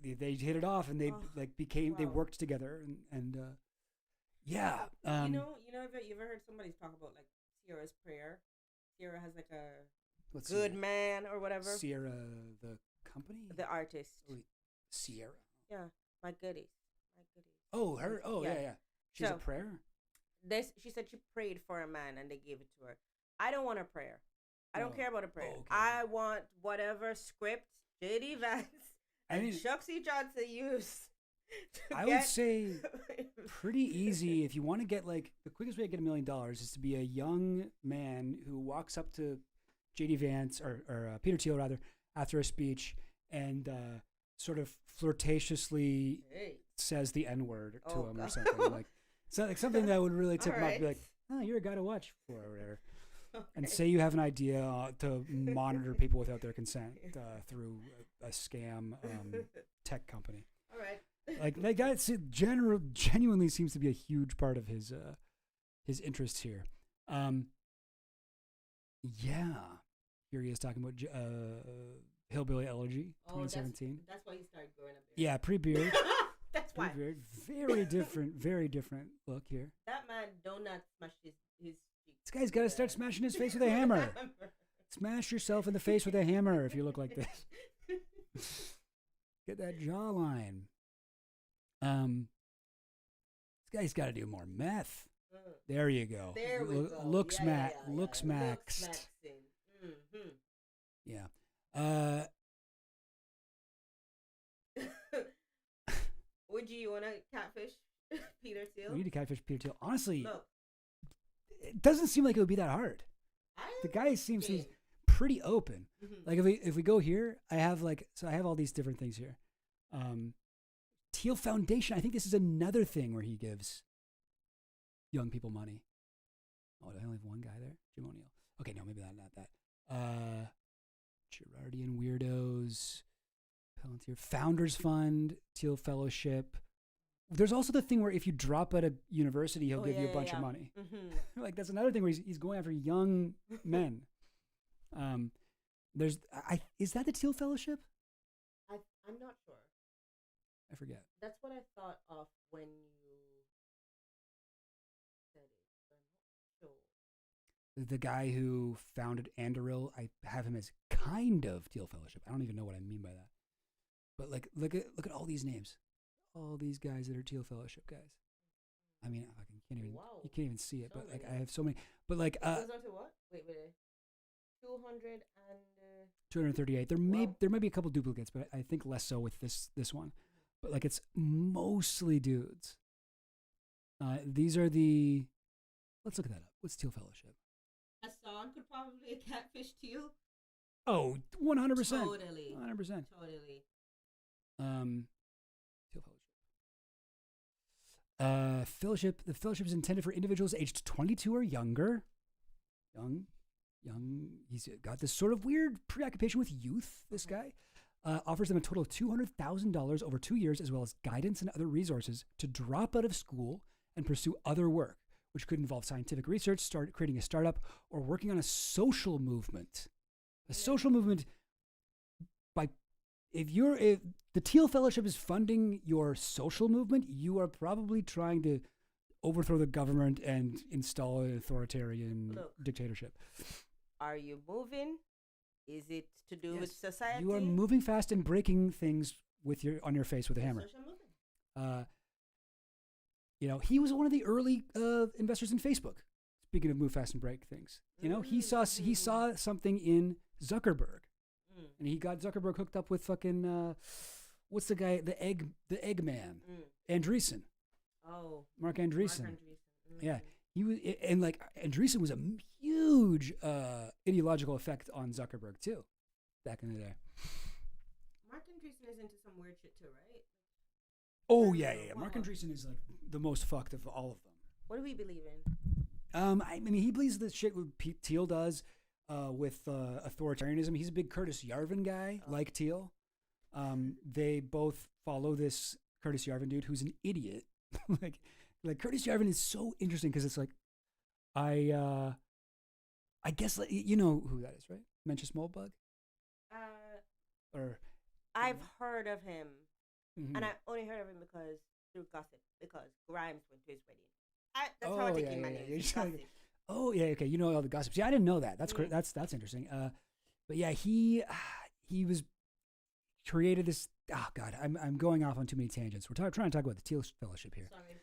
they hit it off, and they they worked together, and yeah. You know, you ever heard somebody talk about like Sierra's prayer? Sierra has like a good man or whatever. Sierra, the company, the artist. Sierra. Yeah, my goodies. Oh, her. Oh, yeah. She has a prayer. She said she prayed for a man and they gave it to her. I don't want a prayer. I don't care about a prayer. Okay. I want whatever script JD Vance and Chuck C. Johnson used. I would say pretty easy. If you want to get, like, the quickest way to get $1 million is to be a young man who walks up to JD Vance or Peter Thiel rather after a speech and sort of flirtatiously says the N-word to him or something like. So, like, something that would really tip him up, be like, "Oh, you're a guy to watch for," or whatever. Okay. And say you have an idea to monitor people without their consent through a scam tech company. All right. Like that genuinely seems to be a huge part of his interests here. Yeah. Here he is talking about Hillbilly Elegy, 2017. That's why he started growing up there. Yeah, pre-beard. That's why. Very different look here. That man do not smash his cheeks. This guy's got to start smashing his face with a hammer. Smash yourself in the face with a hammer if you look like this. Get that jawline. This guy's got to do more meth. There you go. There we go. Looks yeah. Looks maxed. Yeah. Would you want to catfish Peter Thiel? We need to catfish Peter Thiel. Honestly, Look, it doesn't seem like it would be that hard. The guy seems to be pretty open. Like if we go here, I have all these different things here. Thiel Foundation. I think this is another thing where he gives young people money. Oh, I only have one guy there, Jim O'Neill. Okay, no, maybe not that. Girardian Weirdos. Palantir Founders Fund, Thiel Fellowship. There's also the thing where if you drop out of university, he'll give you a bunch of money. Like, that's another thing where he's going after young men. Is that the Thiel Fellowship? I'm not sure. I forget. That's what I thought of when you said it. I'm not sure. The guy who founded Anduril, I have him as kind of Thiel Fellowship. I don't even know what I mean by that. But like, look at all these names, all these guys that are Thiel Fellowship guys. I mean, you can't even see it, but like I have so many. But like, goes on to what? Wait, 238. There may be a couple duplicates, but I think less so with this one. But like, it's mostly dudes. These are the. Let's look at that up. What's Thiel Fellowship? I saw Sean could probably catfish Teal. Oh, 100%. Totally. 100%. Totally. Teal Fellowship. The fellowship is intended for individuals aged 22 or younger. Young. He's got this sort of weird preoccupation with youth, this guy. Offers them a total of $200,000 over 2 years, as well as guidance and other resources to drop out of school and pursue other work, which could involve scientific research, creating a startup, or working on a social movement. A social movement if the Teal Fellowship is funding your social movement, you are probably trying to overthrow the government and install an authoritarian dictatorship. Are you moving? Is it to do with society? You are moving fast and breaking things on your face with a hammer. He was one of the early investors in Facebook. Speaking of move fast and break things, he saw something in Zuckerberg, and he got Zuckerberg hooked up with fucking what's the guy, the Eggman, Andreessen. Oh, Mark Andreessen. Mm-hmm. Yeah, he was, and like Andreessen was a huge ideological effect on Zuckerberg too, back in the day. Mark Andreessen is into some weird shit too, right? Oh yeah. Mark Andreessen is like the most fucked of all of them. What do we believe in? I mean, he believes the shit what Teal does with authoritarianism. He's a big Curtis Yarvin guy, like Teal. They both follow this Curtis Yarvin dude who's an idiot. like Curtis Yarvin is so interesting because it's like, I guess you know who that is, right? Mencius Moldbug. I've heard of him, mm-hmm. and I only heard of him through gossip because Grimes went to his wedding. That's how I take my name. Gossip. Oh yeah, okay. You know all the gossips. Yeah, I didn't know that. That's great. That's interesting. But yeah, he was created this. Oh God, I'm going off on too many tangents. We're trying to talk about the Teal Fellowship here. Sorry.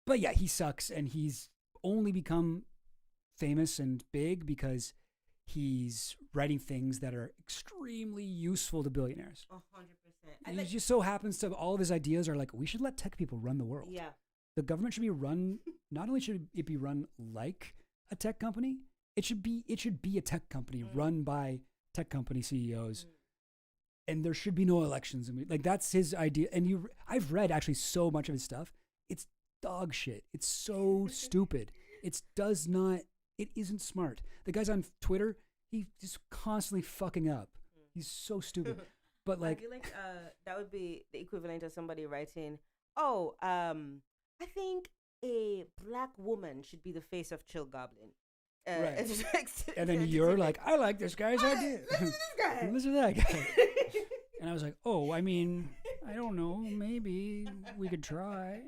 But yeah, he sucks, and he's only become famous and big because he's writing things that are extremely useful to billionaires. 100%. And it just so happens to all of his ideas are like, we should let tech people run the world. Yeah. The government should be run, not only should it be run like a tech company, it should be a tech company run by tech company CEOs. And there should be no elections. Like that's his idea. And I've read actually so much of his stuff. It's dog shit. It's so stupid. It isn't smart. The guy's on Twitter, he's just constantly fucking up. He's so stupid. But like, I feel like that would be the equivalent of somebody writing, I think a black woman should be the face of Chill Goblin. Right. And then you're like, I like this guy's idea. Listen to this guy. Listen to that guy. And I was like, oh, I mean, I don't know. Maybe we could try.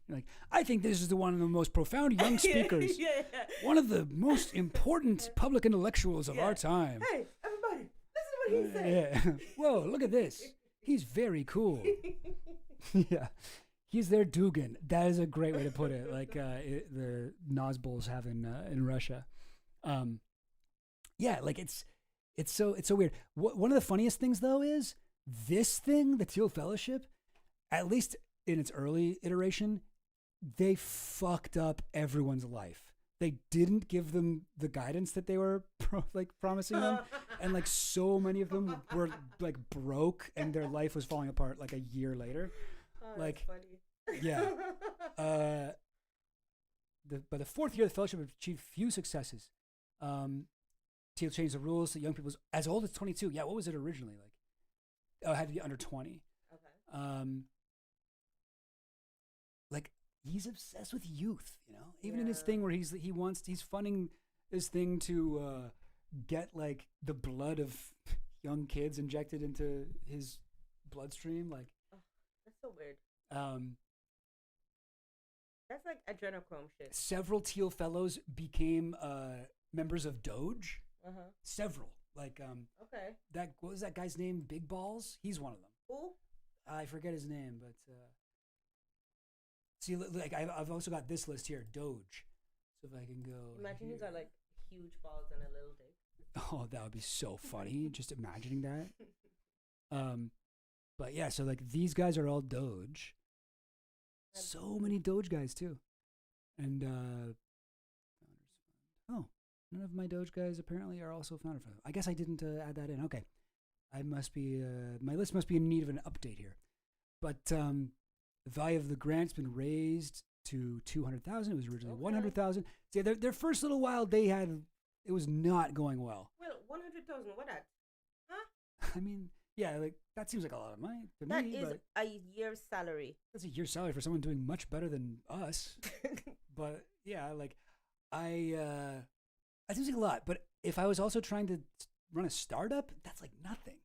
Like, I think this is one of the most profound young speakers. Yeah. One of the most important public intellectuals of our time. Hey, everybody, listen to what he said. Yeah. Whoa, look at this. He's very cool. Yeah. He's their Dugan. That is a great way to put it. Like the Nazbols have in Russia. Yeah, like it's so weird. One of the funniest things though is this thing, the Teal Fellowship, at least in its early iteration, they fucked up everyone's life. They didn't give them the guidance that they were promising them, and like so many of them were like broke, and their life was falling apart like a year later. Oh, like, that's funny. Yeah. By the fourth year, the fellowship achieved few successes. Teal changed the rules to young people as old as 22. Yeah, what was it originally like? Oh, it had to be under 20. Okay. Like he's obsessed with youth, you know. Even in his thing where he's funding this thing to get like the blood of young kids injected into his bloodstream. Like, that's so weird. That's like adrenochrome shit. Several Teal fellows became members of Doge. Several. Like okay. What was that guy's name? Big Balls? He's one of them. Who? I forget his name, but see, like I've also got this list here, Doge. So if I can go. Imagine he's got like huge balls and a little dick. Oh, that would be so funny. Just imagining that. But yeah, so like these guys are all Doge. So many Doge guys too, and None of my Doge guys apparently are also founded for them. I guess I didn't add that in. Okay. I must be, my list must be in need of an update here. But the value of the grant's been raised to 200,000. It was originally 100,000. See, their first little while it was not going well. Well, 100,000, what at? I mean, yeah, like that seems like a lot of money to That me. is But a year's salary. that's a year's salary for someone doing much better than us. But yeah, like that seems like a lot. But if I was also trying to run a startup, that's like nothing.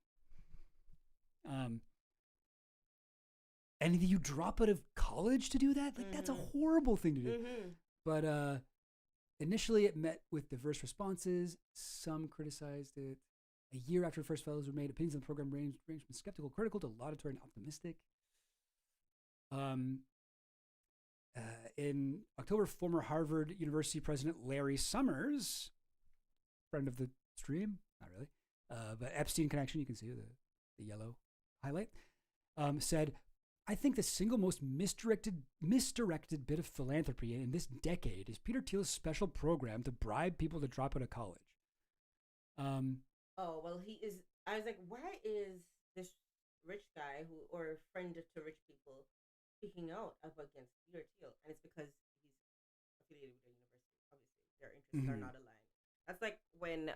And you drop out of college to do that? Like that's a horrible thing to do. But initially it met with diverse responses. Some criticized it. A year after the first fellows were made, opinions on the program ranged from skeptical, critical to laudatory and optimistic. In October, former Harvard University president Larry Summers, friend of the stream, not really, but Epstein connection, you can see the yellow highlight, said, I think the single most misdirected bit of philanthropy in this decade is Peter Thiel's special program to bribe people to drop out of college. Oh, well, he is. I was like, why is this rich guy or friend to rich people speaking out up against Peter Thiel? And it's because he's affiliated with the university. Obviously, their interests are not aligned. That's like when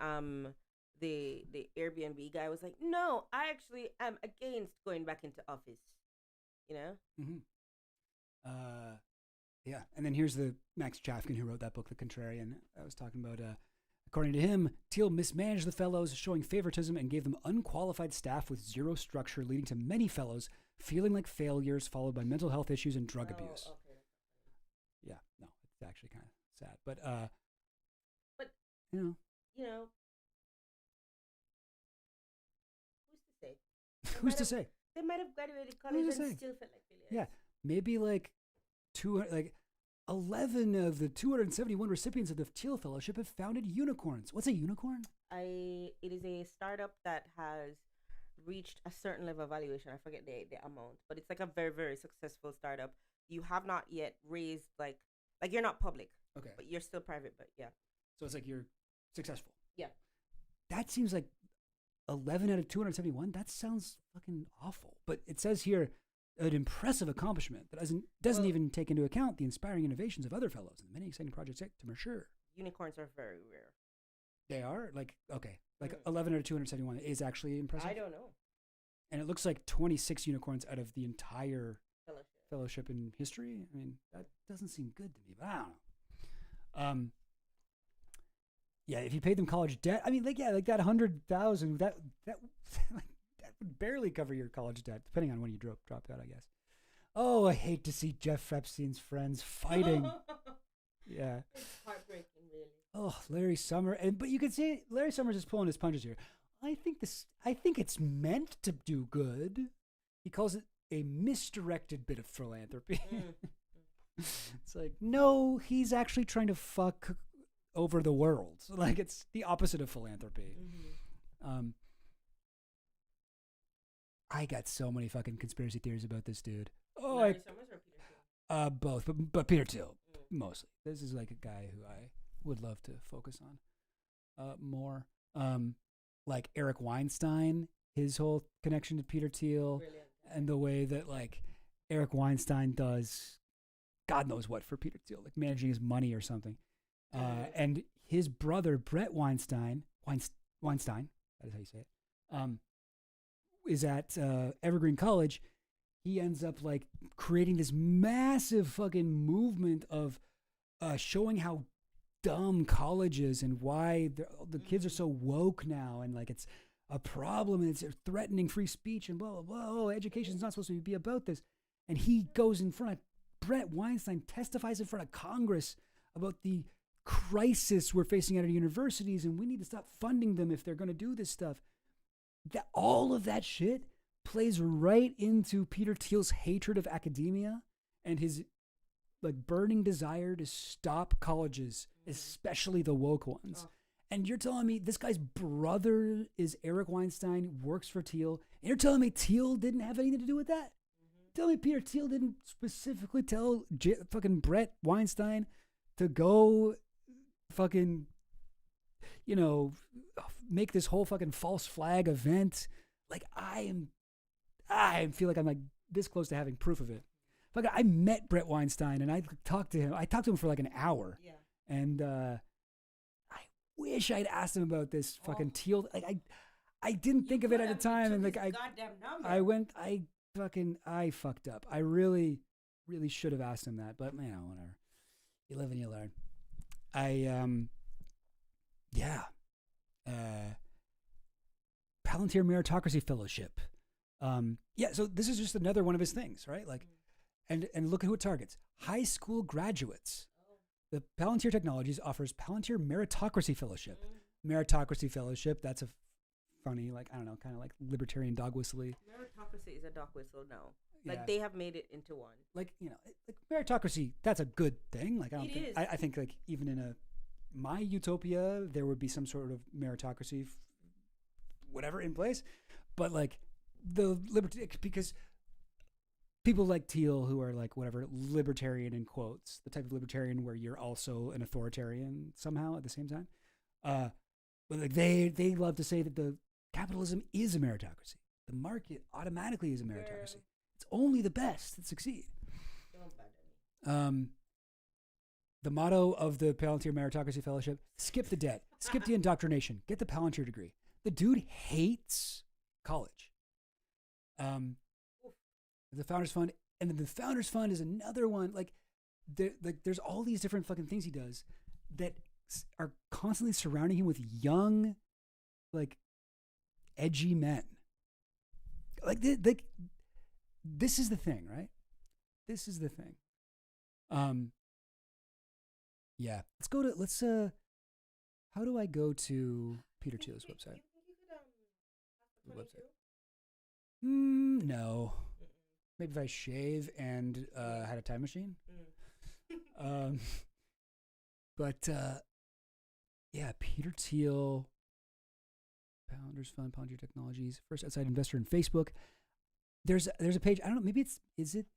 the Airbnb guy was like, no, I actually am against going back into office. You know? Yeah. And then here's the Max Chafkin who wrote that book, The Contrarian. I was talking about, according to him, Thiel mismanaged the fellows, showing favoritism, and gave them unqualified staff with zero structure, leading to many fellows feeling like failures, followed by mental health issues and drug abuse. Okay. Yeah, no, it's actually kind of sad. But you know, who's to say? Who's to say? They might have graduated college and still felt like failures. Yeah, maybe like 11 of the 271 recipients of the Thiel Fellowship have founded unicorns. What's a unicorn? It is a startup that has reached a certain level of valuation. I forget the amount, but it's like a very, very successful startup. You have not yet raised like you're not public. Okay. But you're still private, but yeah. So it's like you're successful. Yeah. That seems like 11 out of 271. That sounds fucking awful. But it says here an impressive accomplishment that doesn't even take into account the inspiring innovations of other fellows and the many exciting projects yet to mature. Unicorns are very rare. They are? 11 out of 271 is actually impressive? I don't know. And it looks like 26 unicorns out of the entire fellowship in history. I mean, that doesn't seem good to me, but I don't know. Yeah, if you paid them college debt, I mean, that 100,000, that would barely cover your college debt, depending on when you dropped out, I guess. Oh, I hate to see Jeff Epstein's friends fighting. Yeah. It's heartbreaking, really. Oh, Larry Summers, but you can see Larry Summers is pulling his punches here. I think it's meant to do good. He calls it a misdirected bit of philanthropy. It's like, no, he's actually trying to fuck over the world. Like, it's the opposite of philanthropy. I got so many fucking conspiracy theories about this dude. Oh, Larry Summers or Peter Thiel? Both, but Peter Thiel mostly. This is like a guy who I would love to focus on more. Like Eric Weinstein, his whole connection to Peter Thiel. Brilliant. And the way that like Eric Weinstein does God knows what for Peter Thiel, like managing his money or something. And his brother, Brett Weinstein, that is how you say it, is at Evergreen College. He ends up like creating this massive fucking movement of showing how dumb college is and why the kids are so woke now, and like it's a problem and it's threatening free speech and blah, blah, blah. Oh, education's not supposed to be about this. And he goes in front of Brett Weinstein, testifies in front of Congress about the crisis we're facing at our universities, and we need to stop funding them if they're going to do this stuff. That all of that shit plays right into Peter Thiel's hatred of academia and his like burning desire to stop colleges, especially the woke ones. Oh. And you're telling me this guy's brother is Eric Weinstein, works for Thiel, and you're telling me Thiel didn't have anything to do with that? Tell me Peter Thiel didn't specifically tell fucking Brett Weinstein to go fucking make this whole fucking false flag event. Like I feel like I'm like this close to having proof of it. Like I met Brett Weinstein and I talked to him. I talked to him for like an hour. Yeah. And I wish I'd asked him about this fucking teal. Like I didn't think of it at the time, and like I fucked up. I really should have asked him that, but whatever. You live and you learn. Palantir Meritocracy Fellowship. So this is just another one of his things, right? Like, and look at who it targets: high school graduates. The Palantir Technologies offers Palantir Meritocracy Fellowship. Meritocracy Fellowship. That's a funny, like I don't know, kind of like libertarian dog whistly. Meritocracy is a dog whistle now. Like they have made it into one. Like like meritocracy. That's a good thing. Like I think like even in my utopia there would be some sort of meritocracy, whatever in place, but like the liberty because people like Teal who are like whatever libertarian in quotes, the type of libertarian where you're also an authoritarian somehow at the same time. But like they love to say that the capitalism is a meritocracy. The market automatically is a meritocracy. It's only the best that succeed. The motto of the Palantir Meritocracy Fellowship: skip the debt, skip the indoctrination, get the Palantir degree. The dude hates college. The Founders Fund, and then the Founders Fund is another one. Like there's all these different fucking things he does that are constantly surrounding him with young, like edgy men. Like this is the thing, right? This is the thing. Yeah. How do I go to Peter Thiel's website? No. Maybe if I shave and had a time machine. Peter Thiel, Founders Fund, Palantir Technologies, first outside investor in Facebook. There's a page. I don't know. Maybe is it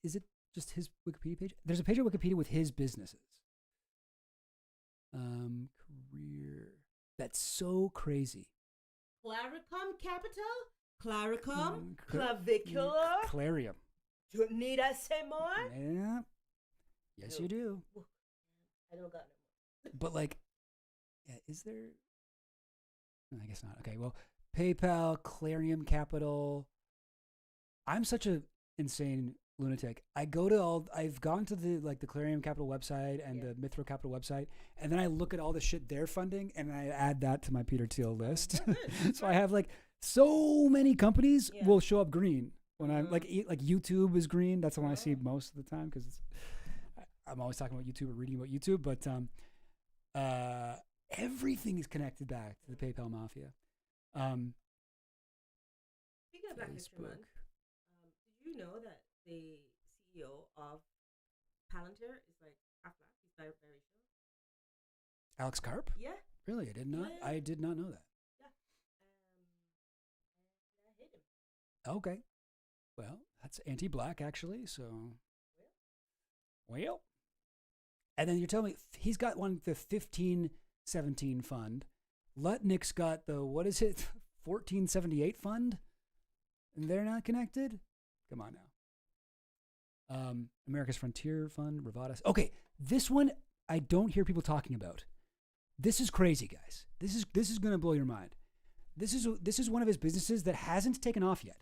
just his Wikipedia page? There's a page on Wikipedia with his businesses. Career. That's so crazy. Claricum Capital, Claricum, Clavicular, Clarium. Do you need I say more? Yeah. Yes, you do. I don't got no more. But like, is there? I guess not. Okay, well, PayPal, Clarium Capital. I'm such a insane lunatic. I've gone to the Clarium Capital website and the Mithra Capital website, and then I look at all the shit they're funding, and I add that to my Peter Thiel list. So I have like so many companies will show up green when I'm like YouTube is green. That's the one I see most of the time because I'm always talking about YouTube or reading about YouTube. But everything is connected back to the PayPal mafia. Speaking of Black History Month, did you know that the CEO of Palantir is like half black? He's biracial. Alex Karp? Yeah. Really? I did not. Yeah. I did not know that. Yeah. I hate him. Okay. Well, that's anti-black actually. So. Well. And then you're telling me he's got the 1517 fund. Lutnick's got the 1478 fund, and they're not connected. Come on now. America's Frontier Fund, Revadas. Okay, this one I don't hear people talking about. This is crazy, guys. This is gonna blow your mind. This is one of his businesses that hasn't taken off yet,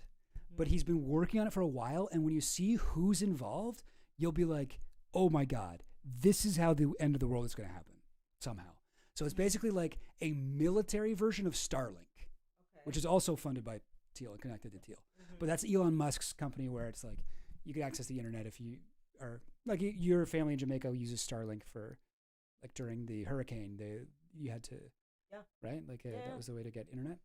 but he's been working on it for a while. And when you see who's involved, you'll be like, oh my God, this is how the end of the world is gonna happen somehow. So it's basically like a military version of Starlink, which is also funded by Teal and connected to Teal. But that's Elon Musk's company where it's like you can access the internet if you are like your family in Jamaica uses Starlink for like during the hurricane. You had to, right? Like that was the way to get internet.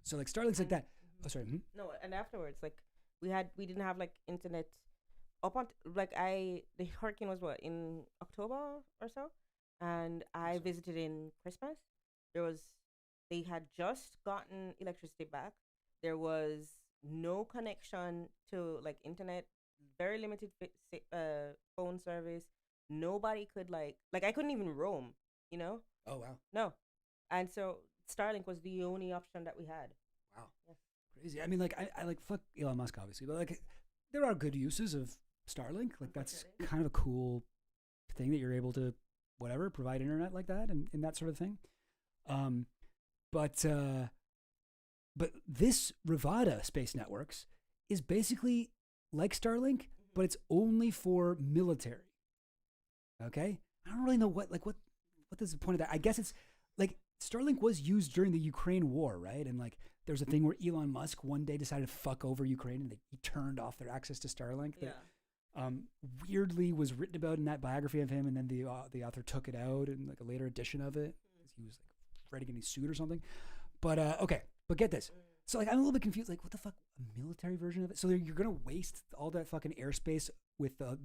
So like Starlink's like that. Oh, sorry. No, and afterwards, like we didn't have like internet up on the hurricane was in October or so, and I visited in Christmas. They had just gotten electricity back. There was no connection to like internet, very limited phone service. Nobody could like I couldn't even roam, you know? Oh wow. No. And so Starlink was the only option that we had. Wow. Yeah. Crazy. I mean, like, I like fuck Elon Musk, obviously, but like, there are good uses of Starlink. Like, that's kind of a cool thing that you're able to, whatever, provide internet like that and that sort of thing. But this Rivada Space Networks is basically like Starlink, but it's only for military. Okay? I don't really know what is the point of that? I guess it's like Starlink was used during the Ukraine war, right? And like there's a thing where Elon Musk one day decided to fuck over Ukraine and he turned off their access to Starlink. That, weirdly was written about in that biography of him, and then the author took it out in like a later edition of it. He was like afraid of getting sued or something. But okay, but get this. So like I'm a little bit confused. Like what the fuck, a military version of it? So you're gonna waste all that fucking airspace with the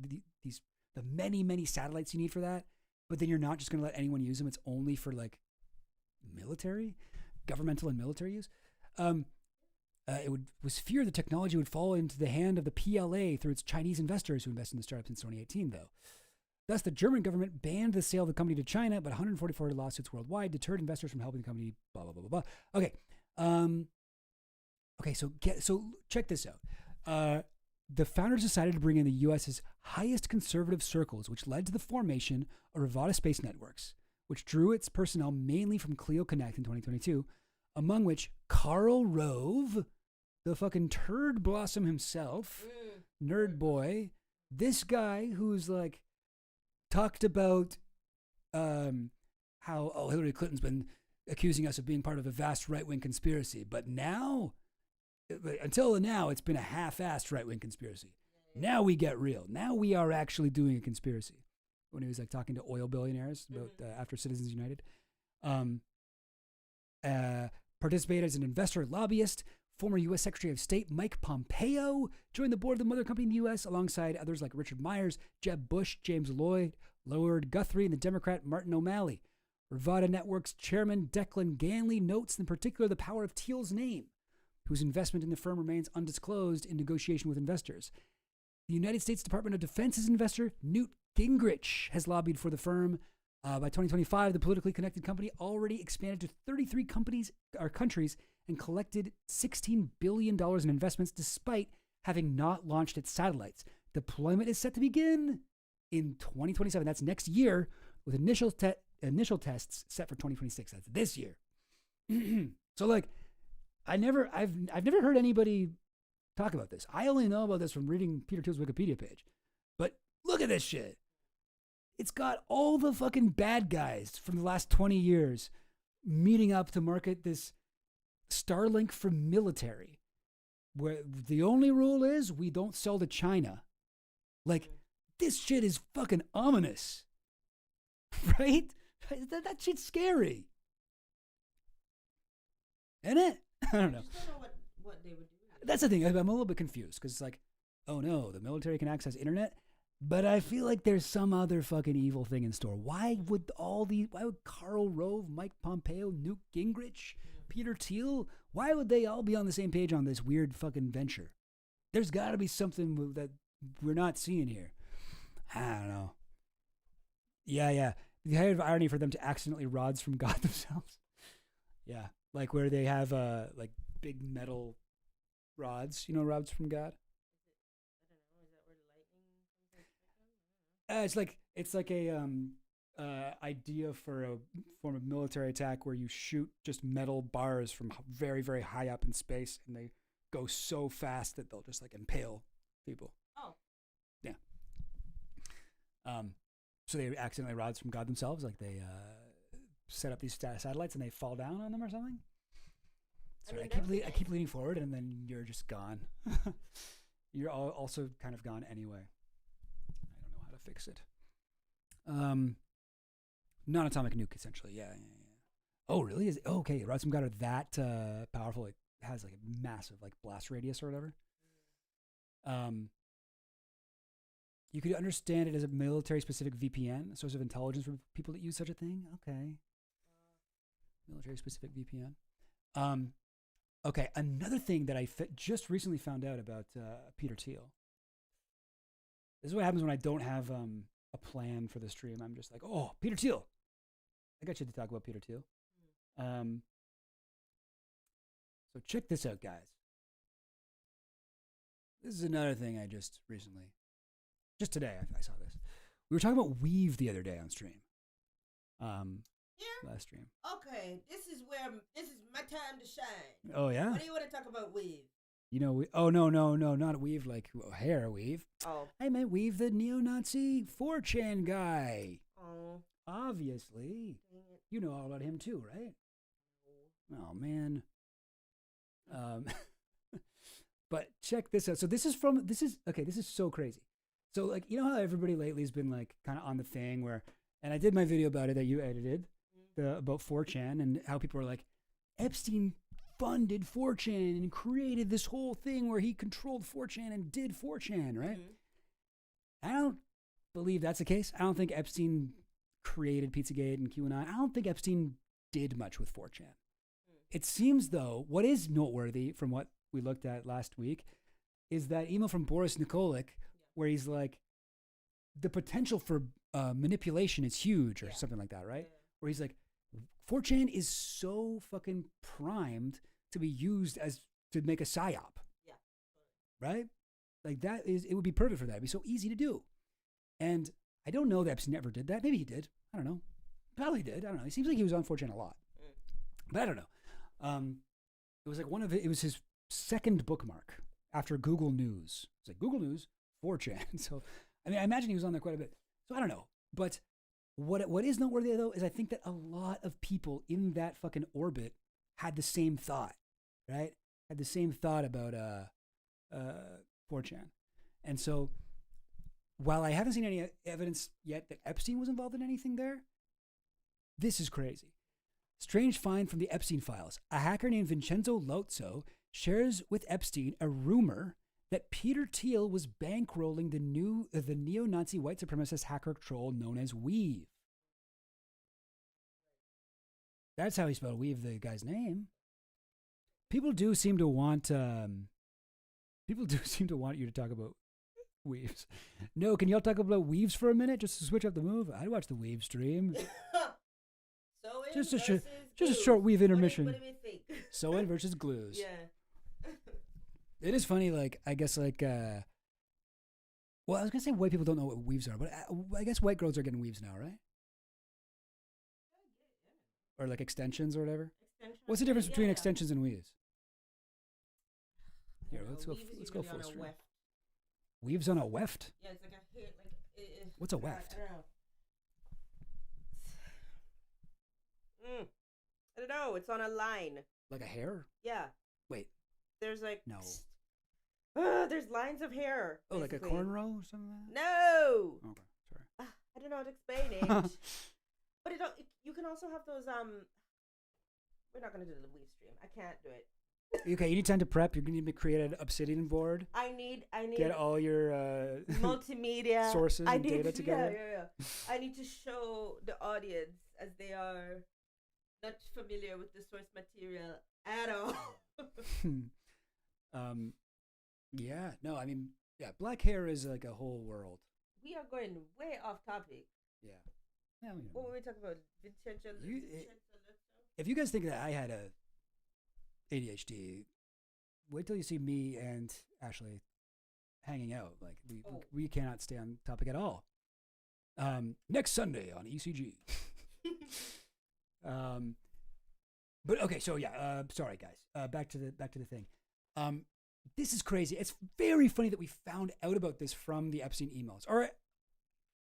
many satellites you need for that, but then you're not just gonna let anyone use them. It's only for like military, governmental and military use. It was feared the technology would fall into the hand of the PLA through its Chinese investors who invested in the startup since 2018, though. Thus, the German government banned the sale of the company to China, but 144 lawsuits worldwide deterred investors from helping the company, blah, blah, blah, blah, blah. Okay. So check this out. The founders decided to bring in the U.S.'s highest conservative circles, which led to the formation of Rivada Space Networks, which drew its personnel mainly from Clio Connect in 2022, among which Karl Rove, the fucking turd blossom himself, nerd boy, this guy who's like talked about how Hillary Clinton's been accusing us of being part of a vast right-wing conspiracy, but until now, it's been a half-assed right-wing conspiracy. Now we get real. Now we are actually doing a conspiracy. When he was like talking to oil billionaires about after Citizens United, participated as an investor lobbyist. Former U.S. Secretary of State Mike Pompeo joined the board of the mother company in the U.S. alongside others like Richard Myers, Jeb Bush, James Lloyd, Lord Guthrie, and the Democrat Martin O'Malley. Rivada Networks chairman Declan Ganley notes in particular the power of Thiel's name, whose investment in the firm remains undisclosed in negotiation with investors. The United States Department of Defense's investor, Newt Gingrich, has lobbied for the firm. By 2025, the politically connected company already expanded to 33 countries and collected $16 billion in investments despite having not launched its satellites. Deployment is set to begin in 2027. That's next year, with initial tests set for 2026. That's this year. So like, I've never heard anybody talk about this. I only know about this from reading Peter Thiel's Wikipedia page. But look at this shit. It's got all the fucking bad guys from the last 20 years meeting up to market this Starlink for military, where the only rule is we don't sell to China. Like, this shit is fucking ominous. Right? That shit's scary. Isn't it? I don't know. I just don't know what they would do. That's the thing. I'm a little bit confused because it's like, oh no, the military can access internet, but I feel like there's some other fucking evil thing in store. Why would Karl Rove, Mike Pompeo, Newt Gingrich, Peter Thiel, why would they all be on the same page on this weird fucking venture? There's got to be something that we're not seeing here. I don't know. Yeah. The height of irony for them to accidentally rods from God themselves. Yeah, like where they have like big metal rods, rods from God. I don't know. Is that where the lightning comes from? It's like a idea for a form of military attack where you shoot just metal bars from very, very high up in space, and they go so fast that they'll just like impale people. Oh. Yeah. So they accidentally rods from God themselves, like they set up these satellites and they fall down on them or something. Sorry, I keep leaning forward, and then you're just gone. You're also kind of gone anyway. I don't know how to fix it. Non-atomic nuke, essentially. Yeah. Oh, really? Okay. Rods from God are that powerful. It has like a massive like blast radius or whatever. You could understand it as a military-specific VPN, a source of intelligence for people that use such a thing. Okay. Military-specific VPN. Okay, another thing that I just recently found out about Peter Thiel. This is what happens when I don't have a plan for the stream. I'm just like, oh, Peter Thiel. I got you to talk about Peter Thiel. So check this out, guys. This is another thing I just recently, just today, I saw this. We were talking about weave the other day on stream. Last stream. Okay, this is my time to shine. Oh yeah. What do you want to talk about weave? You know, oh no, not weave like hair weave. Oh. I meant weave the neo-Nazi 4chan guy. Oh. Obviously. You know all about him too, right? Oh man. But check this out. So this is so crazy. So like, you know how everybody lately has been like kind of on the thing where, and I did my video about it that you edited, about 4chan and how people were like, Epstein funded 4chan and created this whole thing where he controlled 4chan and did 4chan, right? I don't believe that's the case. I don't think Epstein created Pizzagate and QAnon. I don't think Epstein did much with 4chan. It seems, though, what is noteworthy from what we looked at last week is that email from Boris Nikolic where he's like, the potential for manipulation is huge or something like that, right? Where he's like, 4chan is so fucking primed to be used as to make a psyop. Yeah. Right? Like it would be perfect for that. It'd be so easy to do. And I don't know that Epstein ever did that. Maybe he did. I don't know. Probably did. I don't know. He seems like he was on 4chan a lot. But I don't know. It was like it was his second bookmark after Google News. It's like Google News, 4chan. So, I mean, I imagine he was on there quite a bit. So I don't know. But what is noteworthy, though, is I think that a lot of people in that fucking orbit had the same thought, right? Had the same thought about 4chan. And so while I haven't seen any evidence yet that Epstein was involved in anything there, this is crazy. Strange find from the Epstein files. A hacker named Vincenzo Lozzo shares with Epstein a rumor that Peter Thiel was bankrolling the neo-Nazi white supremacist hacker troll known as Weave. That's how he spelled Weave, the guy's name. People do seem to want you to talk about weaves. No, can y'all talk about weaves for a minute just to switch up the move? I'd watch the Weave stream. Just a short weave intermission. What do we think? Sew-in versus glues. Yeah. It is funny, like, I guess, like, well, I was going to say white people don't know what weaves are, but I guess white girls are getting weaves now, right? Or, like, extensions or whatever? What's the difference between extensions and weaves? Here, let's go full stream. Weaves on a weft? Yeah, it's like a hair, like... What's a weft? I don't know. I don't know. It's on a line. Like a hair? Yeah. Wait. There's like... No. There's lines of hair. Oh, like a cornrow or something like that? No! Okay, sorry. I don't know how to explain it. But you can also have those... We're not going to do the weave stream. I can't do it. Okay, you need time to prep. You're going to need to create an Obsidian board. I need get all your multimedia sources and data together. Yeah. I need to show the audience as they are not familiar with the source material at all. Yeah, no, I mean, yeah, black hair is like a whole world. We are going way off topic. Yeah. What were we talking about? Vincenzo. If you guys think that I had a ADHD, wait till you see me and Ashley hanging out. Like we cannot stay on topic at all. Next Sunday on ECG. But okay, so yeah, sorry guys. Back to the thing. This is crazy. It's very funny that we found out about this from the Epstein emails. Or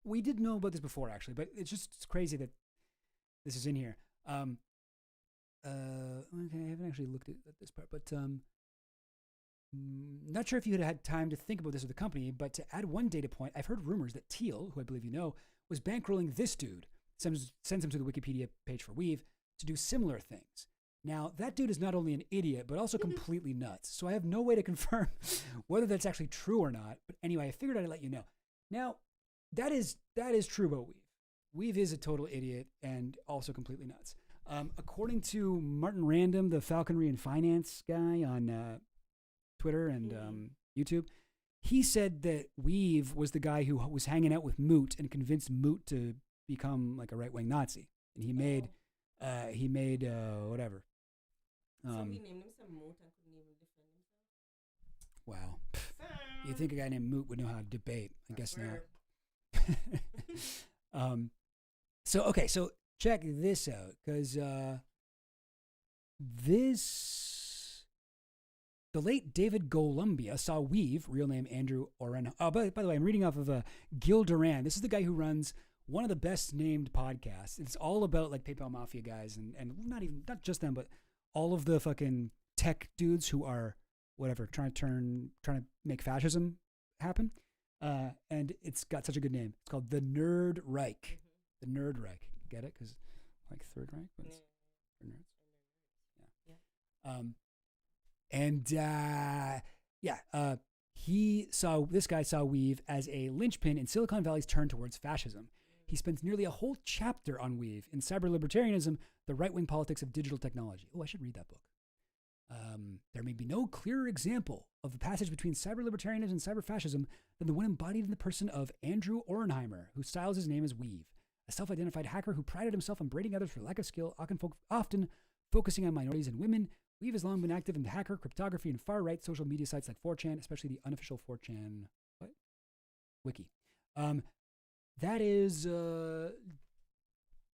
we did know about this before actually, but it's crazy that this is in here. Okay, I haven't actually looked at this part, but not sure if you had time to think about this with the company, but to add one data point, I've heard rumors that Thiel, who I believe you know, was bankrolling this dude, sends him to the Wikipedia page for Weave, to do similar things. Now, that dude is not only an idiot, but also completely nuts, so I have no way to confirm whether that's actually true or not, but anyway, I figured I'd let you know. Now, that is true about Weave. Weave is a total idiot and also completely nuts. According to Martin Random, the falconry and finance guy on Twitter and YouTube, he said that Weave was the guy who was hanging out with Moot and convinced Moot to become like a right-wing Nazi. And he made He made whatever. So he named himself Moot and couldn't even defend himself. Wow. You'd think a guy named Moot would know how to debate. I guess not. So check this out, because the late David Golumbia saw Weave, real name Andrew Oren. Oh, by the way, I'm reading off of Gil Duran. This is the guy who runs one of the best named podcasts. It's all about like PayPal Mafia guys and not just them, but all of the fucking tech dudes who are whatever trying to make fascism happen. And it's got such a good name. It's called the Nerd Reich. The Nerd Reich. Get it? Because like Third Reich, but it's for nerds. Yeah. This guy saw Weave as a linchpin in Silicon Valley's turn towards fascism. He spends nearly a whole chapter on Weave in Cyber Libertarianism, the right-wing politics of digital technology. Oh, I should read that book. There may be no clearer example of the passage between cyber libertarianism and cyber fascism than the one embodied in the person of Andrew Orenheimer, who styles his name as Weave, a self-identified hacker who prided himself on braiding others for lack of skill, often focusing on minorities and women. Weave has long been active in hacker, cryptography, and far-right social media sites like 4chan, especially the unofficial 4chan wiki. That is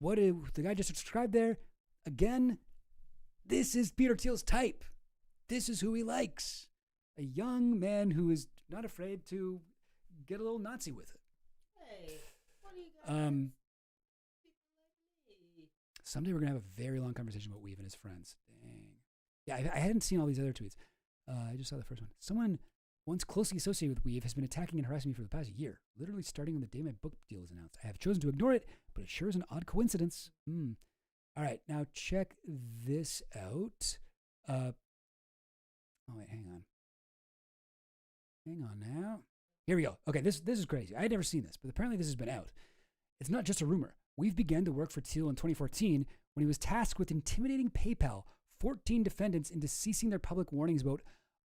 what the guy just described there. Again, this is Peter Thiel's type. This is who he likes. A young man who is not afraid to get a little Nazi with it. Hey, what do you got? Someday we're going to have a very long conversation about Weave and his friends. Dang. Yeah, I hadn't seen all these other tweets. I just saw the first one. Someone once closely associated with Weave has been attacking and harassing me for the past year, literally starting on the day my book deal was announced. I have chosen to ignore it, but it sure is an odd coincidence. All right, now check this out. Oh, wait, hang on. Hang on now. Here we go. Okay, this is crazy. I had never seen this, but apparently this has been out. It's not just a rumor. We've began to work for Thiel in 2014 when he was tasked with intimidating PayPal 14 defendants into ceasing their public warnings about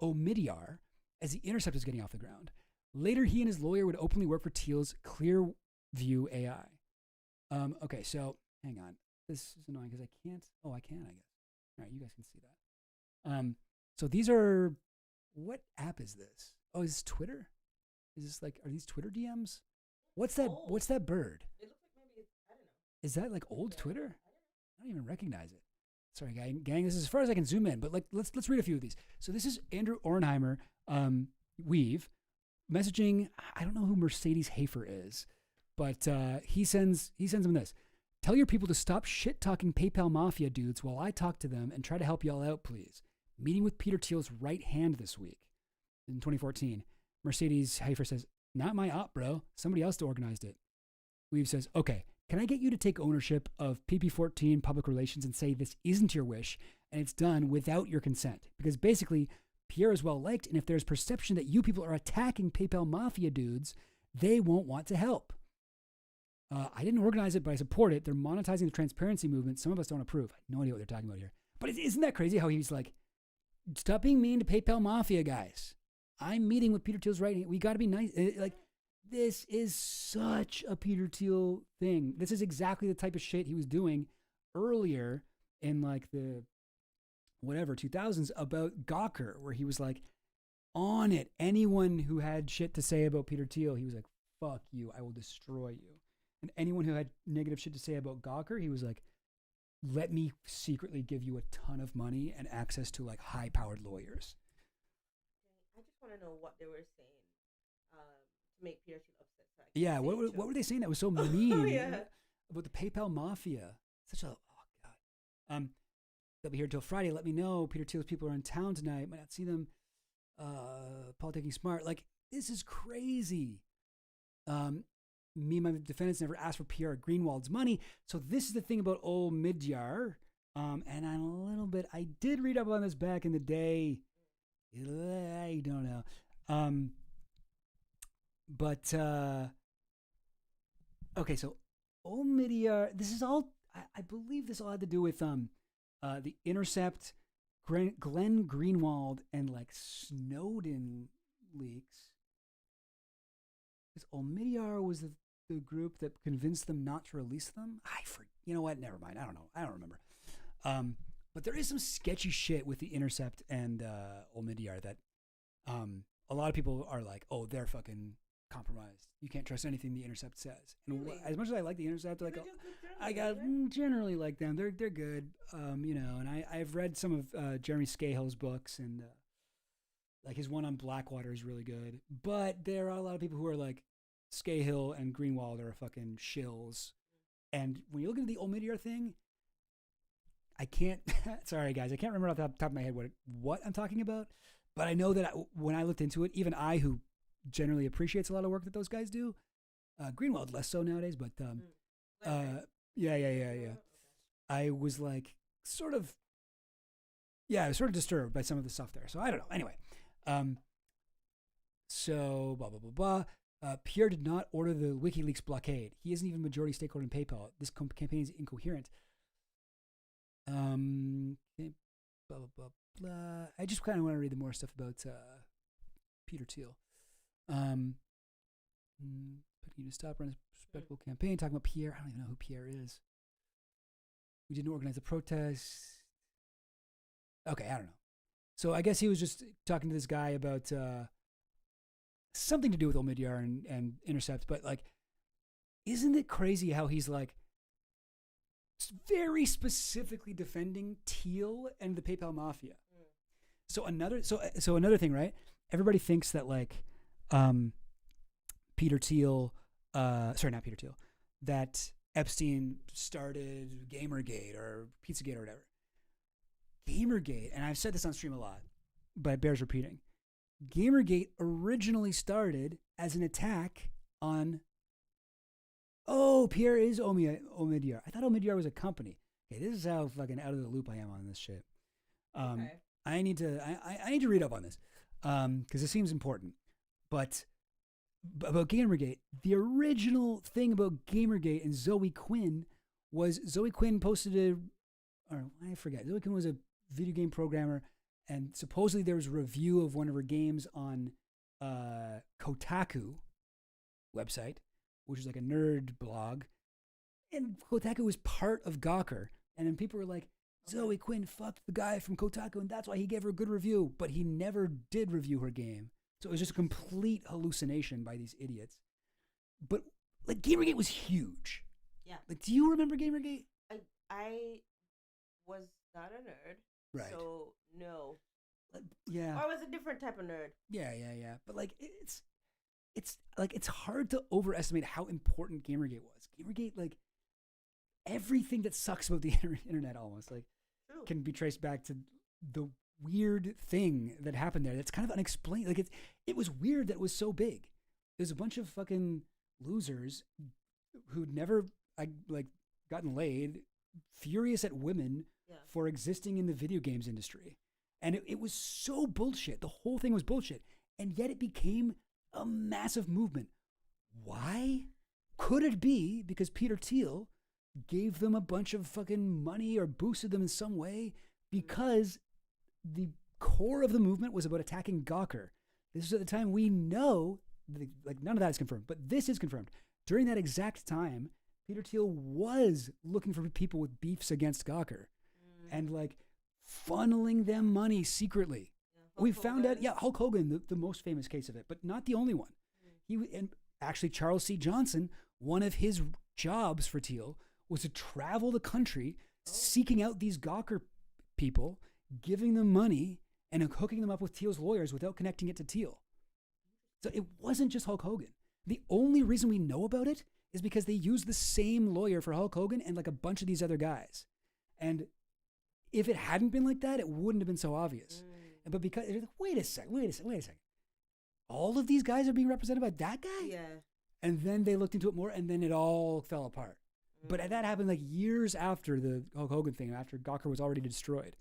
Omidyar as The Intercept was getting off the ground. Later, he and his lawyer would openly work for Thiel's Clearview AI. Okay, so hang on. This is annoying because I can't. Oh, I can, I guess. All right, you guys can see that. So these are, what app is this? Oh, is this Twitter? Is this like, are these Twitter DMs? What's that? What's that bird? It looks like maybe, I don't know. Is that like old Twitter? I don't even recognize it. Sorry, gang. This is as far as I can zoom in, but like let's read a few of these. So this is Andrew Orenheimer, Weave, messaging. I don't know who Mercedes Hafer is, but he sends them this. Tell your people to stop shit talking PayPal Mafia dudes while I talk to them and try to help y'all out, please. Meeting with Peter Thiel's right hand this week in 2014. Mercedes Hafer says, not my op, bro. Somebody else organized it. Weave says, okay, can I get you to take ownership of PP14 public relations and say this isn't your wish and it's done without your consent? Because basically, Pierre is well liked, and if there's perception that you people are attacking PayPal Mafia dudes, they won't want to help. I didn't organize it, but I support it. They're monetizing the transparency movement. Some of us don't approve. I have no idea what they're talking about here. But isn't that crazy how he's like, stop being mean to PayPal Mafia guys. I'm meeting with Peter Thiel's right hand. We got to be nice. This is such a Peter Thiel thing. This is exactly the type of shit he was doing earlier in like the 2000s about Gawker, where he was like on it. Anyone who had shit to say about Peter Thiel, he was like, fuck you, I will destroy you. And anyone who had negative shit to say about Gawker, he was like, let me secretly give you a ton of money and access to like high-powered lawyers. I just want to know what they were saying to make Peter Thiel upset. So Yeah, what were they saying that was so mean about the PayPal Mafia? Such a, oh God. They'll be here till Friday. Let me know. Peter Thiel's people are in town tonight. Might not see them. Politicking smart. Like, this is crazy. Me and my defendants never asked for PR Greenwald's money. So this is the thing about old Midyar. And I'm a little bit, I did read up on this back in the day. I don't know. But okay, so old Midyar, this is all, I believe this all had to do with The Intercept, Glenn Greenwald, and like Snowden leaks. Because Omidyar was the group that convinced them not to release them. I forget. you know what? Never mind. I don't know. I don't remember. But there is some sketchy shit with the Intercept and Omidyar that a lot of people are like, oh, they're fucking compromised. You can't trust anything the Intercept says. And as much as I like the Intercept, like I got generally like them. They're good, And I've read some of Jeremy Scahill's books, and like his one on Blackwater is really good. But there are a lot of people who are like Scahill and Greenwald are fucking shills. And when you look at the Omidyar thing, I can't. Sorry, guys, I can't remember off the top of my head what I'm talking about. But I know that when I looked into it, even I, who generally appreciates a lot of work that those guys do, Greenwald less so nowadays. But yeah. I was like I was sort of disturbed by some of the stuff there. So I don't know. Anyway, so blah blah blah blah. Pierre did not order the WikiLeaks blockade. He isn't even majority stakeholder in PayPal. This campaign is incoherent. Okay, blah blah blah blah. I just kind of want to read the more stuff about Peter Thiel. Putting you to stop, run a respectable campaign. Talking about Pierre. I don't even know who Pierre is. We didn't organize a protest. Okay, I don't know. So I guess he was just talking to this guy about something to do with Omidyar and Intercept. But like, isn't it crazy how he's like very specifically defending Thiel and the PayPal mafia? So another thing, right? Everybody thinks that like Peter Thiel, not Peter Thiel, that Epstein started Gamergate or Pizzagate or whatever. Gamergate, and I've said this on stream a lot, but it bears repeating. Gamergate originally started as an attack on. Oh, Pierre is Omidyar. I thought Omidyar was a company. Okay, this is how fucking out of the loop I am on this shit. Okay. I need to read up on this because it seems important. But about Gamergate, the original thing about Gamergate and Zoe Quinn was Zoe Quinn Zoe Quinn was a video game programmer, and supposedly there was a review of one of her games on Kotaku website, which is like a nerd blog, and Kotaku was part of Gawker, and then people were like, Zoe Quinn fucked the guy from Kotaku, and that's why he gave her a good review, but he never did review her game. So it was just a complete hallucination by these idiots. But like Gamergate was huge. Yeah. Like, do you remember Gamergate? I was not a nerd. Right. So no. Yeah. Or I was a different type of nerd. Yeah. But like it's hard to overestimate how important Gamergate was. Gamergate, like everything that sucks about the internet almost like can be traced back to the weird thing that happened there. That's kind of unexplained. Like it was weird that it was so big. There's a bunch of fucking losers who'd never gotten laid, furious at women for existing in the video games industry. And it was so bullshit. The whole thing was bullshit. And yet it became a massive movement. Why? Could it be because Peter Thiel gave them a bunch of fucking money or boosted them in some way? Because the core of the movement was about attacking Gawker. This is at the time we know, like none of that is confirmed, but this is confirmed. During that exact time, Peter Thiel was looking for people with beefs against Gawker and like funneling them money secretly. We found out, Hulk Hogan, the most famous case of it, but not the only one. And actually Charles C. Johnson, one of his jobs for Thiel was to travel the country seeking out these Gawker people, giving them money and hooking them up with Thiel's lawyers without connecting it to Thiel. So it wasn't just Hulk Hogan. The only reason we know about it is because they used the same lawyer for Hulk Hogan and like a bunch of these other guys. And if it hadn't been like that, it wouldn't have been so obvious. But because, wait a second. All of these guys are being represented by that guy? Yeah. And then they looked into it more and then it all fell apart. But that happened like years after the Hulk Hogan thing, after Gawker was already destroyed.